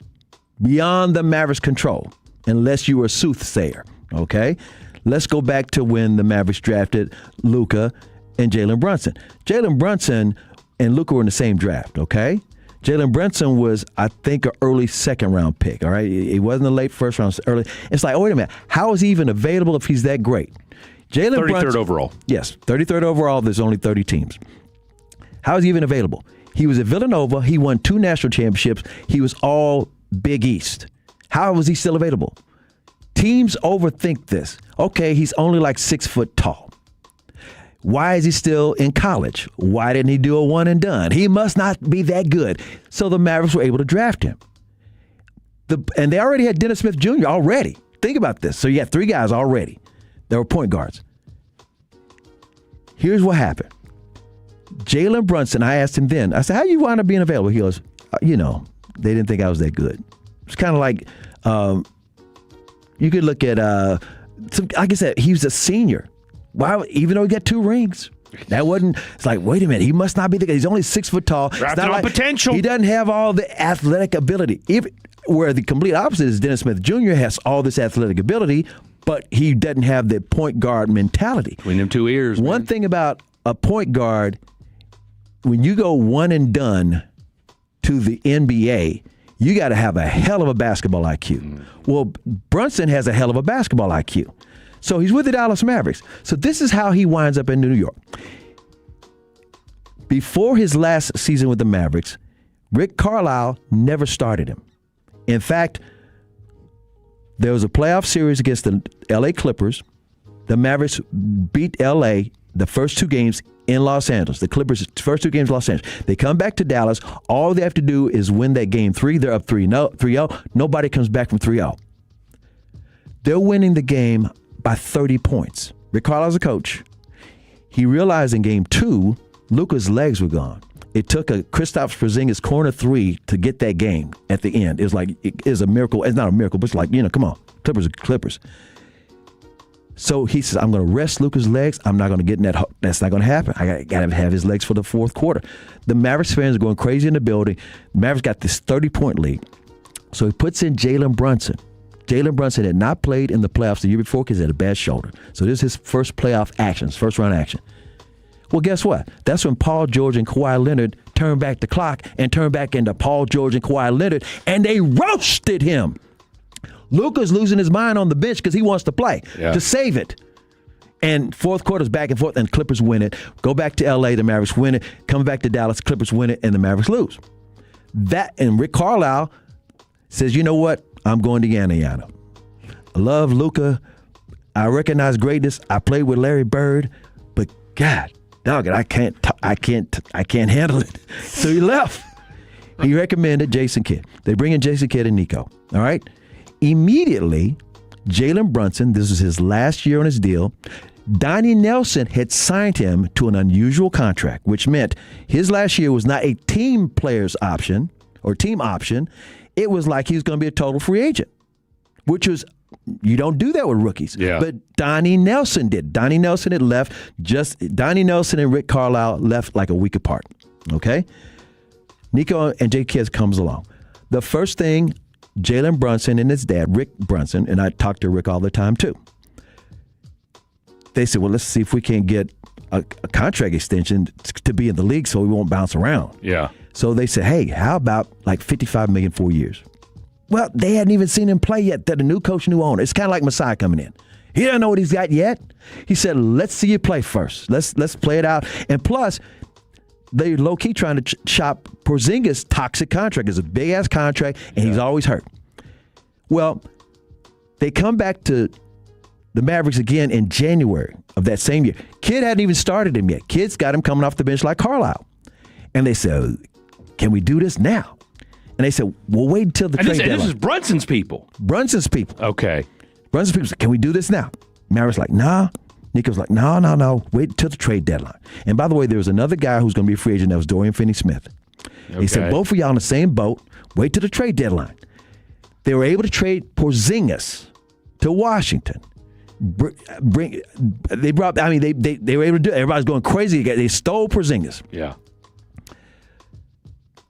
Beyond the Mavericks' control, unless you were a soothsayer, okay? Let's go back to when the Mavericks drafted Luka and Jalen Brunson. Jalen Brunson and Luka were in the same draft, okay? Jalen Brunson was, I think, an early second-round pick, all right? It wasn't a late first round, early. It's like, oh, wait a minute. How is he even available if he's that great? Jalen 33rd Brunson, overall. Yes, 33rd overall. There's only 30 teams. How is he even available? He was at Villanova. He won 2 national championships. He was all Big East. How was he still available? Teams overthink this. Okay, he's only like 6 foot tall. Why is he still in college? Why didn't he do a one and done? He must not be that good. So the Mavericks were able to draft him. And they already had Dennis Smith Jr. already. Think about this. So you had 3 guys already. They were point guards. Here's what happened. Jalen Brunson, I asked him then, I said, how you wind up being available? He goes, they didn't think I was that good. It's kind of like, you could look at, like I said, he was a senior. Why, even though he got 2 rings, that wasn't. It's like, wait a minute, he must not be the guy. He's only 6 foot tall. Drafted on potential. He doesn't have all the athletic ability. Where the complete opposite is Dennis Smith Jr. has all this athletic ability, but he doesn't have the point guard mentality. Between them 2 ears. One thing about a point guard, when you go one and done to the NBA, you got to have a hell of a basketball IQ. Well, Brunson has a hell of a basketball IQ. So he's with the Dallas Mavericks. So this is how he winds up in New York. Before his last season with the Mavericks, Rick Carlisle never started him. In fact, there was a playoff series against the LA Clippers. The Mavericks beat LA the first 2 games in Los Angeles. The Clippers' first 2 games in Los Angeles. They come back to Dallas. All they have to do is win that game 3. They're up 3-0. Nobody comes back from 3-0. They're winning the game by 30 points. Rick Carlisle's a coach. He realized in game 2, Luka's legs were gone. It took a Kristaps Porzingis corner 3 to get that game at the end. It was like, it is a miracle. It's not a miracle, but it's like, come on. Clippers are Clippers. So he says, I'm going to rest Luka's legs. I'm not going to get in that. That's not going to happen. I got to have his legs for the 4th quarter. The Mavericks fans are going crazy in the building. Mavericks got this 30-point lead. So he puts in Jalen Brunson. Jalen Brunson had not played in the playoffs the year before because he had a bad shoulder. So this is his first playoff action, first round action. Well, guess what? That's when Paul George and Kawhi Leonard turned back the clock and turned back into Paul George and Kawhi Leonard, and they roasted him. Luka's losing his mind on the bench because he wants to play, to save it. And 4th quarter's back and forth, and Clippers win it. Go back to L.A., the Mavericks win it. Come back to Dallas, Clippers win it, and the Mavericks lose. And Rick Carlisle says, you know what? I'm going to Yana Yana. I love Luka. I recognize greatness. I played with Larry Bird, but God, dog it, I can't handle it. So he left. He recommended Jason Kidd. They bring in Jason Kidd and Nico. All right. Immediately, Jalen Brunson, this was his last year on his deal. Donnie Nelson had signed him to an unusual contract, which meant his last year was not a team player's option or team option. It was like he was going to be a total free agent, which was, you don't do that with rookies. Yeah. But Donnie Nelson did. Donnie Nelson had left. Donnie Nelson and Rick Carlisle left like a week apart. Okay? Nico and Jay Kidd comes along. The first thing Jalen Brunson and his dad, Rick Brunson, and I talk to Rick all the time too. They said, well, let's see if we can get a contract extension to be in the league so we won't bounce around. Yeah. So they said, hey, how about like $55 million 4 years? Well, they hadn't even seen him play yet. They're the new coach, new owner. It's kind of like Masai coming in. He doesn't know what he's got yet. He said, let's see you play first. Let's play it out. And plus, they low-key trying to shop Porzingis' toxic contract. It's a big-ass contract, and he's always hurt. Well, they come back to the Mavericks again in January of that same year. Kid hadn't even started him yet. Kid's got him coming off the bench like Carlisle. And they said, can we do this now? And they said, we'll wait until the trade deadline. This is Brunson's people. Brunson's people. Okay. Brunson's people said, can we do this now? Mavericks like, nah. Nico was like, no. Wait till the trade deadline. And by the way, there was another guy who's going to be a free agent. That was Dorian Finney-Smith. Okay. He said, both of y'all in the same boat. Wait till the trade deadline. They were able to trade Porzingis to Washington. They were able to do it. Everybody's going crazy. They stole Porzingis. Yeah.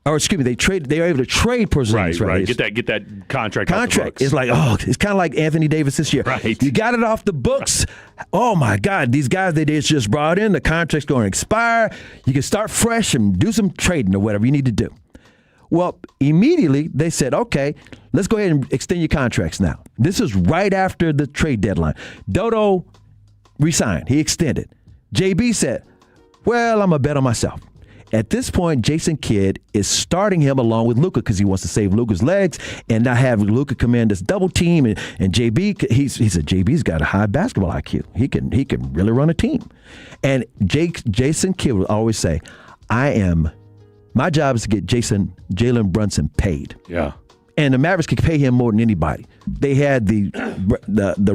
Or excuse me, they were able to trade Porzingis. Right. Get that contract off the books. It's like, it's kind of like Anthony Davis this year. Right. You got it off the books. Oh my God, these guys they just brought in, the contract's going to expire. You can start fresh and do some trading or whatever you need to do. Well, immediately they said, okay, let's go ahead and extend your contracts now. This is right after the trade deadline. Dodo resigned. He extended. JB said, well, I'm going to bet on myself. At this point, Jason Kidd is starting him along with Luka because he wants to save Luka's legs and not have Luka command this double team. And JB, he said JB's got a high basketball IQ. He can really run a team. And Jason Kidd would always say, my job is to get Jalen Brunson paid. Yeah. And the Mavericks could pay him more than anybody. They had the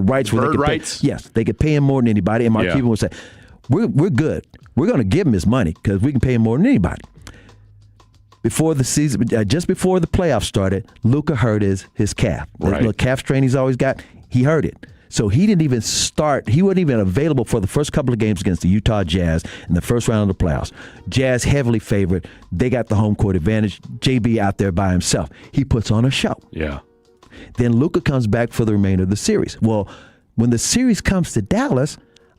rights where they could rights. Pay. Yes, they could pay him more than anybody. And Mark Cuban would say, we're good. We're going to give him his money because we can pay him more than anybody. Before the season, just before the playoffs started, Luka hurt his calf. That little calf strain he's always got, he hurt it. So he didn't even start. He wasn't even available for the first couple of games against the Utah Jazz in the first round of the playoffs. Jazz heavily favored. They got the home court advantage. JB out there by himself. He puts on a show. Yeah. Then Luka comes back for the remainder of the series. Well, when the series comes to Dallas,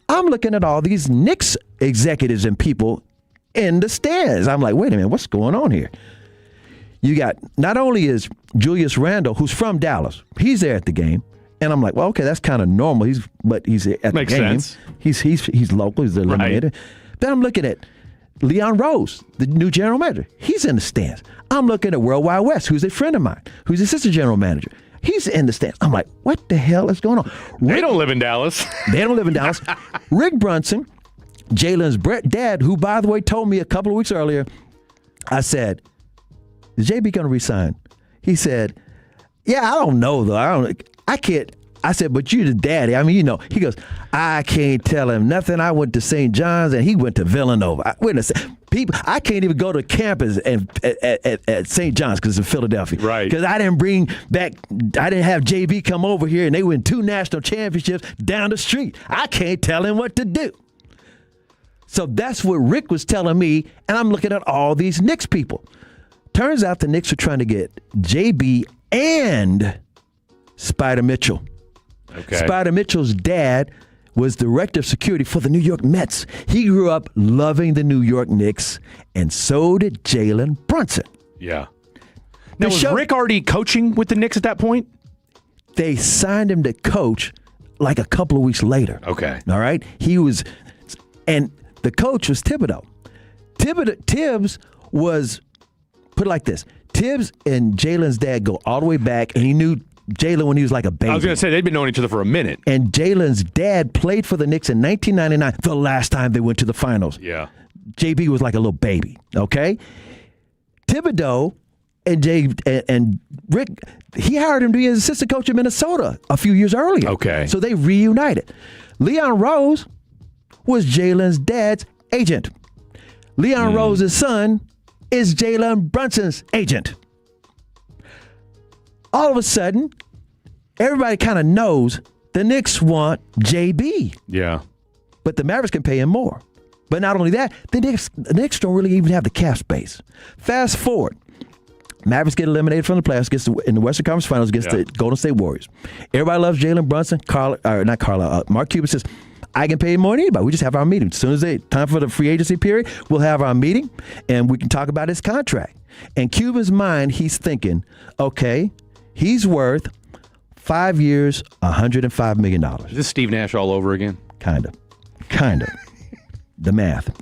I'm looking at all these Knicks executives and people in the stands. I'm like, wait a minute, what's going on here? You got, not only is Julius Randle, who's from Dallas, he's there at the game. And I'm like, well, okay, that's kind of normal. He's at the game. Sense. He's local. He's the eliminator. Right. Then I'm looking at Leon Rose, the new general manager. He's in the stands. I'm looking at Worldwide West, who's a friend of mine, who's assistant general manager. He's in the stands. I'm like, what the hell is going on? They don't live in Dallas. They don't live in Dallas. Rick Brunson, Jalen's dad, who, by the way, told me a couple of weeks earlier, I said, is JB going to resign? He said, yeah, I don't know, though. I can't. I said, but you're the daddy. I mean, you know. He goes, I can't tell him nothing. I went to St. John's and he went to Villanova. I can't even go to campus at St. John's because it's in Philadelphia. Right. Because I didn't have JB come over here and they win 2 national championships down the street. I can't tell him what to do. So that's what Rick was telling me, and I'm looking at all these Knicks people. Turns out the Knicks are trying to get JB and Spider Mitchell. Okay. Spider Mitchell's dad was director of security for the New York Mets. He grew up loving the New York Knicks, and so did Jalen Brunson. Yeah. Now, was Rick already coaching with the Knicks at that point? They signed him to coach like a couple of weeks later. Okay. All right? And the coach was Thibodeau. Tibbs was, put it like this, Tibbs and Jalen's dad go all the way back, and he knew Jalen when he was like a baby. I was going to say, they'd been knowing each other for a minute. And Jalen's dad played for the Knicks in 1999, the last time they went to the finals. Yeah. JB was like a little baby, okay? Thibodeau and Rick, he hired him to be his assistant coach in Minnesota a few years earlier. Okay. So they reunited. Leon Rose was Jalen's dad's agent. Leon Rose's son is Jalen Brunson's agent. All of a sudden, everybody kind of knows the Knicks want JB. Yeah. But the Mavericks can pay him more. But not only that, the Knicks don't really even have the cap space. Fast forward. Mavericks get eliminated from the playoffs, in the Western Conference Finals, against the Golden State Warriors. Everybody loves Jalen Brunson. Mark Cuban says, I can pay more than anybody. We just have our meeting. As soon as time for the free agency period, we'll have our meeting, and we can talk about his contract. In Cuban's mind, he's thinking, okay, he's worth 5 years, $105 million. Is this Steve Nash all over again? Kind of. The math.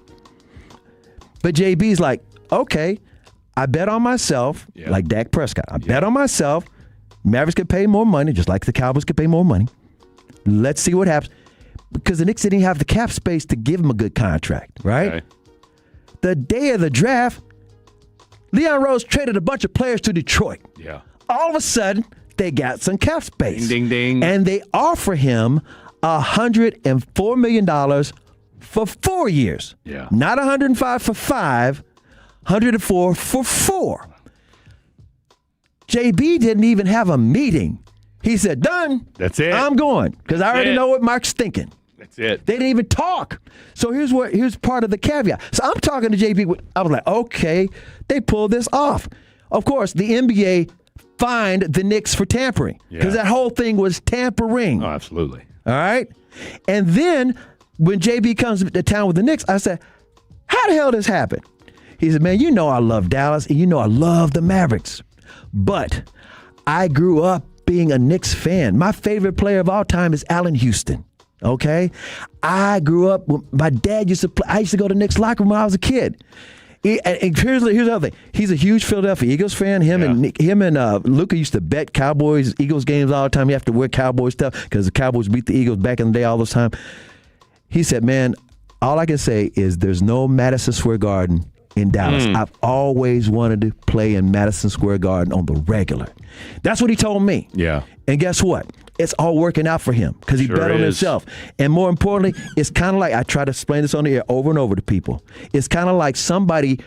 But JB's like, okay, I bet on myself, like Dak Prescott. I bet on myself. Mavericks could pay more money, just like the Cowboys could pay more money. Let's see what happens. Because the Knicks didn't have the cap space to give him a good contract, right? Okay. The day of the draft, Leon Rose traded a bunch of players to Detroit. Yeah. All of a sudden, they got some cap space. Ding, ding, ding. And they offer him $104 million for 4 years. Yeah. Not 105 for 5, 104 for 4. JB didn't even have a meeting. He said, done. That's it. I'm going. Because I already know what Mark's thinking. That's it. They didn't even talk. So here's part of the caveat. So I'm talking to JB. I was like, okay, they pulled this off. Of course, the NBA fined the Knicks for tampering. Because that whole thing was tampering. Oh, absolutely. All right? And then when JB comes to town with the Knicks, I said, how the hell did this happen? He said, man, you know I love Dallas, and you know I love the Mavericks. But I grew up being a Knicks fan. My favorite player of all time is Allen Houston. Okay? I grew up, my dad used to play, I used to go to Knicks locker room when I was a kid. And here's the other thing. He's a huge Philadelphia Eagles fan. Him and Luka used to bet Cowboys, Eagles games all the time. You have to wear Cowboys stuff because the Cowboys beat the Eagles back in the day all the time. He said, man, all I can say is there's no Madison Square Garden in Dallas. I've always wanted to play in Madison Square Garden on the regular. That's what he told me. Yeah. And guess what? It's all working out for him because he bet on himself. And more importantly, it's kind of like, I try to explain this on the air over and over to people. It's kind of like somebody,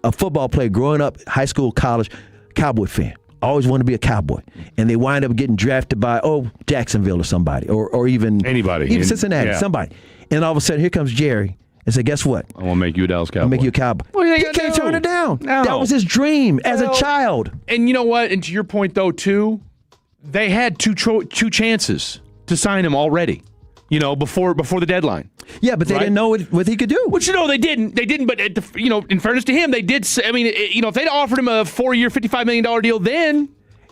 a football player growing up, high school, college, Cowboy fan. Always wanted to be a Cowboy. And they wind up getting drafted by, Jacksonville or somebody. Or even anybody. Even Cincinnati, somebody. And all of a sudden, here comes Jerry. And say, guess what? I want to make you a Dallas Cowboy. I'll make you a Cowboy. Well, he can't turn it down. No. That was his dream as a child. And you know what? And to your point, though, too, they had two chances to sign him already, before the deadline. Yeah, but they didn't know what he could do. Which, they didn't. They didn't, but, in fairness to him, they did. I mean, if they'd offered him a 4-year, $55 million deal then.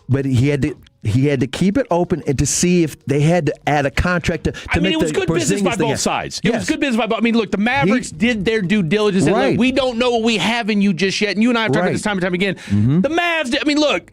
But he had to keep it open and to see if they had to add a contract to make it was good business by both sides. It was good business by both. I mean, look, the Mavericks did their due diligence. Right. And look, we don't know what we have in you just yet. And you and I have talked about this time and time again. Mm-hmm. The Mavs, look,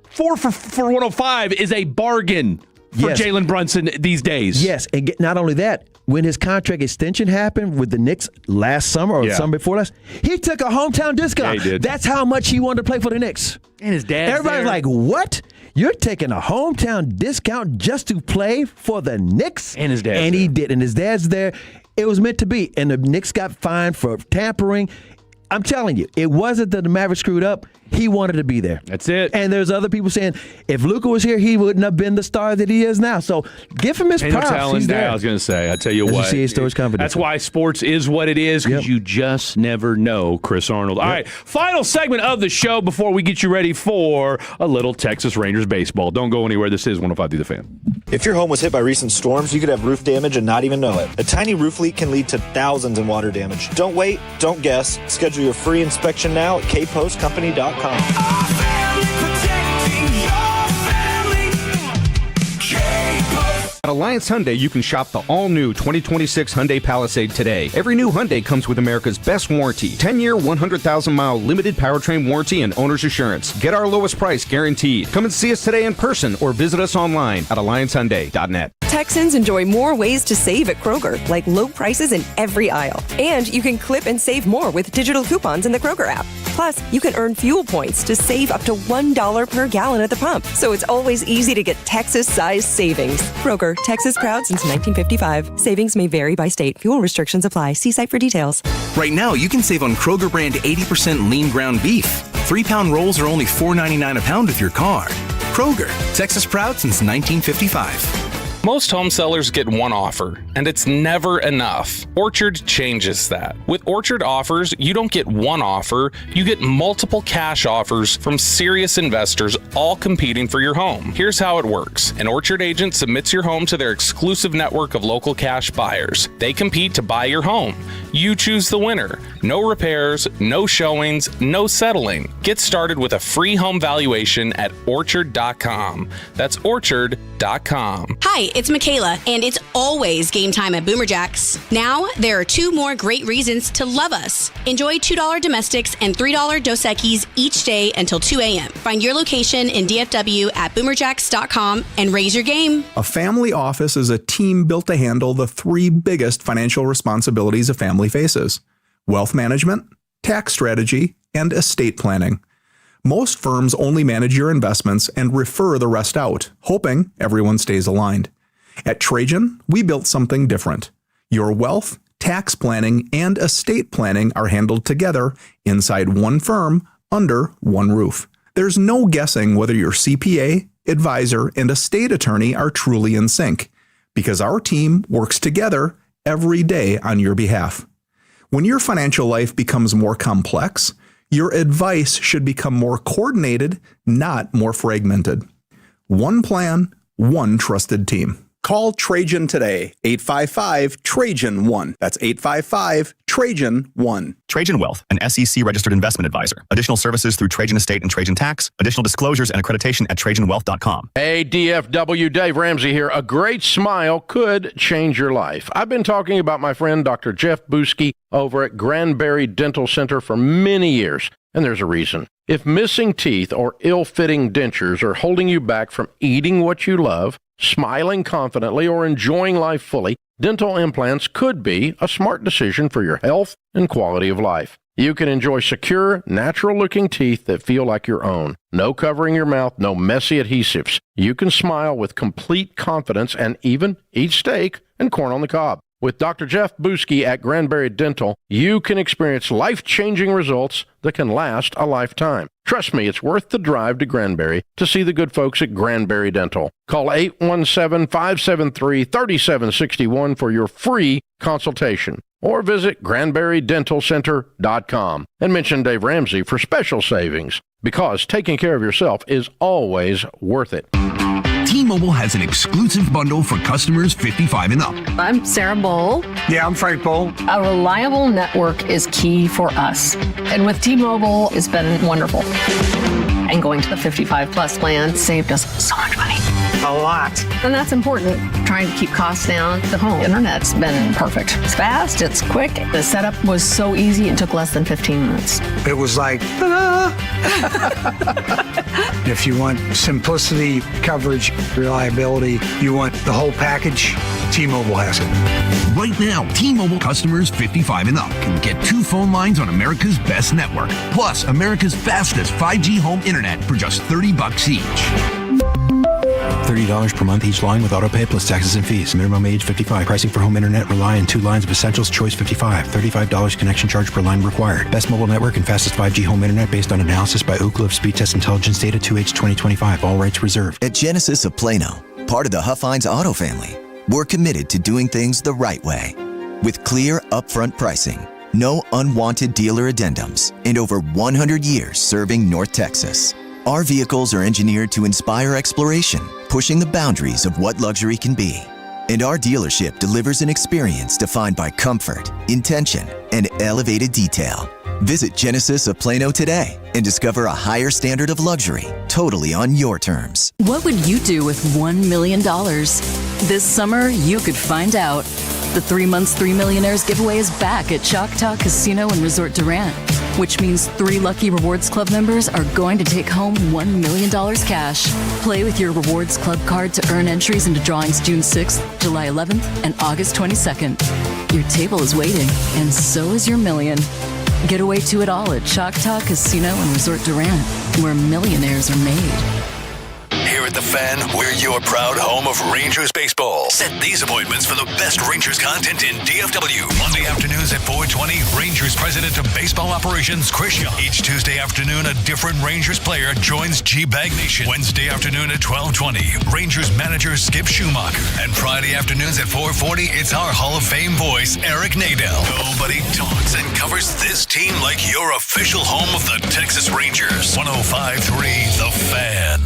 4 for 105 is a bargain for Jalen Brunson these days. Yes, and not only that, when his contract extension happened with the Knicks last summer or the summer before last, he took a hometown discount. Yeah, he did. That's how much he wanted to play for the Knicks. And his dad. Everybody's like, what? You're taking a hometown discount just to play for the Knicks? And his dad. And he did. And his dad's there. It was meant to be. And the Knicks got fined for tampering. I'm telling you, it wasn't that the Mavericks screwed up. He wanted to be there. That's it. And there's other people saying, if Luka was here, he wouldn't have been the star that he is now. So give him his props. He's there. I was going to say, I tell you what. That's why sports is what it is, because you just never know, Chris Arnold. All right, final segment of the show before we get you ready for a little Texas Rangers baseball. Don't go anywhere. This is 105 through the Fan. If your home was hit by recent storms, you could have roof damage and not even know it. A tiny roof leak can lead to thousands in water damage. Don't wait. Don't guess. Schedule your free inspection now at kpostcompany.com. At Alliance Hyundai, you can shop the all-new 2026 Hyundai Palisade today. Every new Hyundai comes with America's best warranty. 10-year, 100,000-mile limited powertrain warranty and owner's assurance. Get our lowest price guaranteed. Come and see us today in person or visit us online at alliancehyundai.net. Texans enjoy more ways to save at Kroger, like low prices in every aisle. And you can clip and save more with digital coupons in the Kroger app. Plus, you can earn fuel points to save up to $1 per gallon at the pump. So it's always easy to get Texas-sized savings. Kroger, Texas proud since 1955. Savings may vary by state. Fuel restrictions apply. See site for details. Right now, you can save on Kroger brand 80% lean ground beef. 3-pound rolls are only $4.99 a pound with your card. Kroger, Texas proud since 1955. Most home sellers get one offer, and it's never enough. Orchard changes that. With Orchard offers, you don't get one offer, you get multiple cash offers from serious investors all competing for your home. Here's how it works. An Orchard agent submits your home to their exclusive network of local cash buyers. They compete to buy your home. You choose the winner. No repairs, no showings, no settling. Get started with a free home valuation at orchard.com. That's orchard.com. Hi, it's Michaela, and it's always game time at Boomer Jacks. Now, there are 2 more great reasons to love us. Enjoy $2 domestics and $3 Dos Equis each day until 2 a.m. Find your location in DFW at boomerjacks.com and raise your game. A family office is a team built to handle the 3 biggest financial responsibilities a family faces: wealth management, tax strategy, and estate planning. Most firms only manage your investments and refer the rest out, hoping everyone stays aligned. At Trajan, we built something different. Your wealth, tax planning, and estate planning are handled together inside one firm under one roof. There's no guessing whether your CPA, advisor, and estate attorney are truly in sync, because our team works together every day on your behalf. When your financial life becomes more complex, your advice should become more coordinated, not more fragmented. One plan, one trusted team. Call Trajan today, 855-TRAJAN-1. That's 855-TRAJAN-1. Trajan Wealth, an SEC-registered investment advisor. Additional services through Trajan Estate and Trajan Tax. Additional disclosures and accreditation at TrajanWealth.com. Hey, DFW, Dave Ramsey here. A great smile could change your life. I've been talking about my friend Dr. Jeff Buski over at Granbury Dental Center for many years, and there's a reason. If missing teeth or ill-fitting dentures are holding you back from eating what you love, smiling confidently, or enjoying life fully, dental implants could be a smart decision for your health and quality of life. You can enjoy secure, natural-looking teeth that feel like your own. No covering your mouth, no messy adhesives. You can smile with complete confidence and even eat steak and corn on the cob. With Dr. Jeff Buski at Granbury Dental, you can experience life-changing results that can last a lifetime. Trust me, it's worth the drive to Granbury to see the good folks at Granbury Dental. Call 817-573-3761 for your free consultation, or visit granburydentalcenter.com and mention Dave Ramsey for special savings, because taking care of yourself is always worth it. T-Mobile has an exclusive bundle for customers 55 and up. I'm Sarah Bowl. Yeah, I'm Frank Bowl. A reliable network is key for us. And with T-Mobile, it's been wonderful. And going to the 55 plus plan saved us so much money. A lot. And that's important. Trying to keep costs down. The home internet's been perfect. It's fast, it's quick. The setup was so easy, it took less than 15 minutes. It was like, ta-da! If you want simplicity, coverage, reliability, you want the whole package, T-Mobile has it. Right now, T-Mobile customers 55 and up can get 2 phone lines on America's best network, plus America's fastest 5G home internet for just $30 each. $30 per month each line with autopay plus taxes and fees. Minimum age 55. Pricing for home internet rely on 2 lines of essentials. Choice 55. $35 connection charge per line required. Best mobile network and fastest 5G home internet based on analysis by Ookla of Speed Test Intelligence data 2H 2025. All rights reserved. At Genesis of Plano, part of the Huffines Auto family, we're committed to doing things the right way. With clear, upfront pricing, no unwanted dealer addendums, and over 100 years serving North Texas. Our vehicles are engineered to inspire exploration, pushing the boundaries of what luxury can be. And our dealership delivers an experience defined by comfort, intention, and elevated detail. Visit Genesis of Plano today and discover a higher standard of luxury, totally on your terms. What would you do with $1 million? This summer, you could find out. The 3 months 3 Millionaires giveaway is back at Choctaw Casino and Resort Durant, which means 3 lucky Rewards Club members are going to take home $1 million cash. Play with your Rewards Club card to earn entries into drawings June 6th, July 11th, and August 22nd. Your table is waiting, and so is your million. Get away to it all at Choctaw Casino and Resort Durant, where millionaires are made. Here at The Fan, we're your proud home of Rangers baseball. Set these appointments for the best Rangers content in DFW. Monday afternoons at 4:20, Rangers President of Baseball Operations, Chris Young. Each Tuesday afternoon, a different Rangers player joins G-Bag Nation. Wednesday afternoon at 12:20, Rangers manager Skip Schumacher. And Friday afternoons at 4:40, it's our Hall of Fame voice, Eric Nadel. Nobody talks and covers this team like your official home of the Texas Rangers. 105.3 The Fan.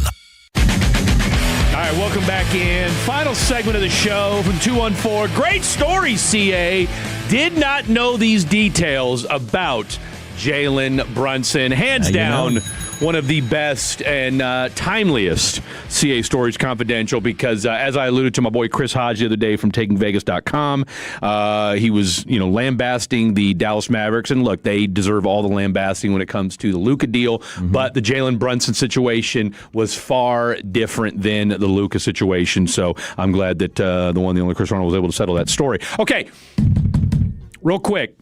All right, welcome back in. Final segment of the show from 214. Great story, CA. Did not know these details about Jalen Brunson. Hands down, one of the best and timeliest CA Stories Confidential because, as I alluded to my boy Chris Hodge the other day from TakingVegas.com, he was, lambasting the Dallas Mavericks. And look, they deserve all the lambasting when it comes to the Luka deal. But the Jalen Brunson situation was far different than the Luka situation. So I'm glad that the only Chris Arnold was able to settle that story. Okay, real quick.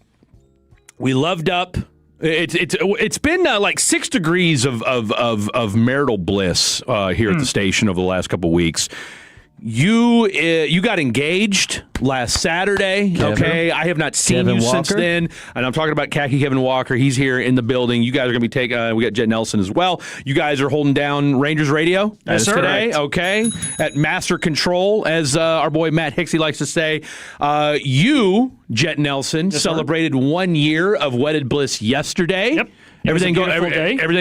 We loved up. It's been like 6 degrees of marital bliss here at the station over the last couple of weeks. You got engaged last Saturday, okay? I have not seen you since then, and I'm talking about Khaki Kevin Walker. He's here in the building. You guys are going to be taking. We got Jet Nelson as well. You guys are holding down Rangers Radio today, okay? At Master Control, as our boy Matt Hicksey likes to say. You, Jet Nelson, celebrated 1 year of wedded bliss yesterday. Yep. Everything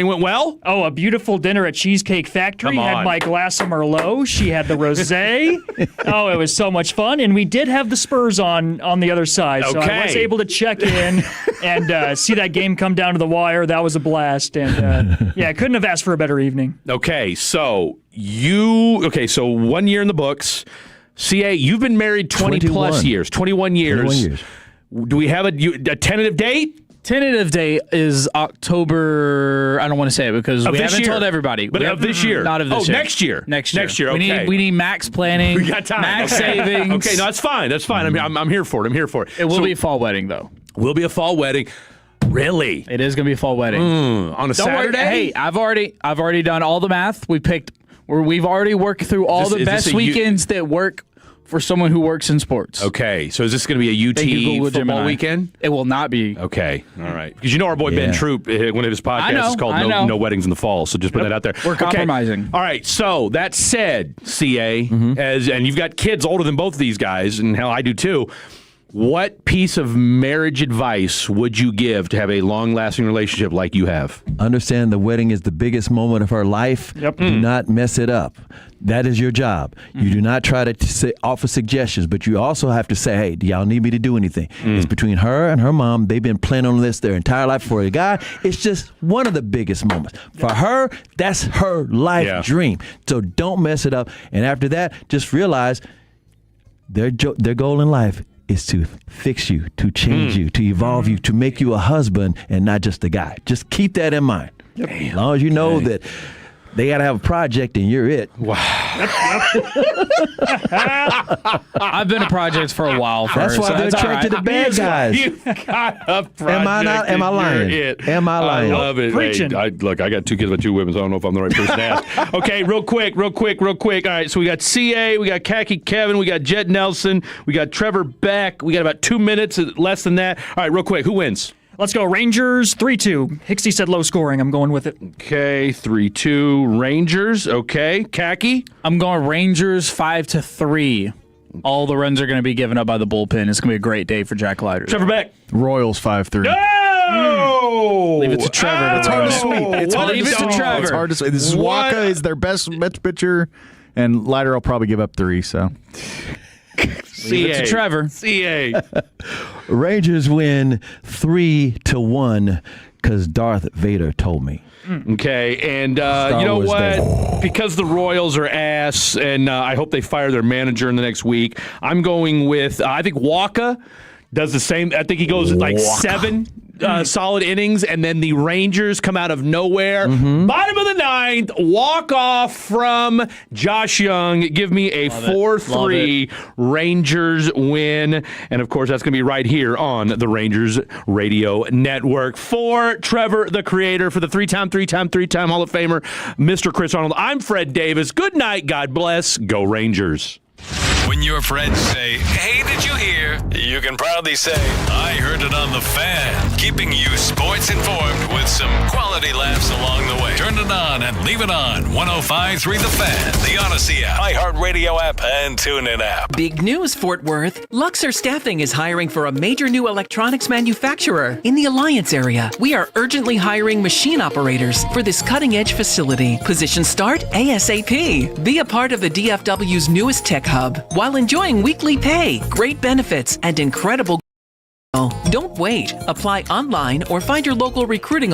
went well? Oh, a beautiful dinner at Cheesecake Factory. Had my glass of Merlot. She had the rosé. Oh, it was so much fun. And we did have the Spurs on the other side. So I was able to check in and see that game come down to the wire. That was a blast. And I couldn't have asked for a better evening. Okay, so 1 year in the books. CA, you've been married 21 years. 21 years. Do we have a tentative date? Tentative date is October. I don't want to say it because we haven't told everybody. But of this year. Not of this year. Next year. Next year. Okay. We need max planning. We got time. Max savings. Okay, no, that's fine. I'm here for it. It will be a fall wedding though. Will be a fall wedding. Really? It is going to be a fall wedding on a Saturday. Hey, I've already done all the math. We've already worked through all the best weekends that work for someone who works in sports. Okay, so is this going to be a UT football weekend? It will not be. Okay, all right. Because our boy Ben Troop, one of his podcasts is called No Weddings in the Fall, so just put that out there. We're compromising. All right, so that said, CA, and you've got kids older than both of these guys, and hell, I do too. What piece of marriage advice would you give to have a long-lasting relationship like you have? Understand the wedding is the biggest moment of her life. Yep. Do not mess it up. That is your job. You do not try to offer suggestions, but you also have to say, hey, do y'all need me to do anything? It's between her and her mom. They've been planning on this their entire life. For a guy, it's just one of the biggest moments. For her, that's her life dream. So don't mess it up. And after that, just realize their goal in life is to fix you, to change you, to evolve you, to make you a husband and not just a guy. Just keep that in mind. Yep. As long as you know that they got to have a project and you're it. Wow. I've been a project for a while. That's why they're attracted to bad guys. You've got a project. Am I lying? Am I lying? I love it. Preaching. Hey, look, I got 2 kids by 2 women, so I don't know if I'm the right person to ask. Okay, real quick. All right, so we got CA, we got Khaki Kevin, we got Jet Nelson, we got Trevor Beck. We got about 2 minutes, less than that. All right, real quick, who wins? Let's go Rangers 3-2. Hicksey said low scoring. I'm going with it. Okay, 3-2 Rangers. Okay, Khaki? I'm going Rangers 5-3. All the runs are going to be given up by the bullpen. It's going to be a great day for Jack Leiter. Trevor Beck. Royals 5-3. No! Leave it to It's Trevor. hard to sweep. It's hard to sweep. This is Waka is their best pitcher, and Leiter will probably give up 3. So. Leave it to Trevor. CA. Rangers win 3-1 because Darth Vader told me. Okay, and you know what? Because the Royals are ass, and I hope they fire their manager in the next week, I'm going with, I think Waka does the same. I think he goes like 7 solid innings, and then the Rangers come out of nowhere. Bottom of the ninth, walk off from Josh Young. Give me a 4-3 Rangers win. And of course, that's going to be right here on the Rangers Radio Network. For Trevor, the creator, for the three-time Hall of Famer, Mr. Chris Arnold, I'm Fred Davis. Good night. God bless. Go Rangers. When your friends say, "Hey, did you hear?" you can proudly say, "I heard it on the Fan," keeping you sports informed with some quality laughs along the way. Turn it on and leave it on. 105.3 The Fan, the Odyssey app, iHeartRadio app, and TuneIn app. Big news, Fort Worth. Luxor Staffing is hiring for a major new electronics manufacturer in the Alliance area. We are urgently hiring machine operators for this cutting-edge facility. Positions start ASAP. Be a part of the DFW's newest tech hub while enjoying weekly pay, great benefits, and incredible. Don't wait. Apply online or find your local recruiting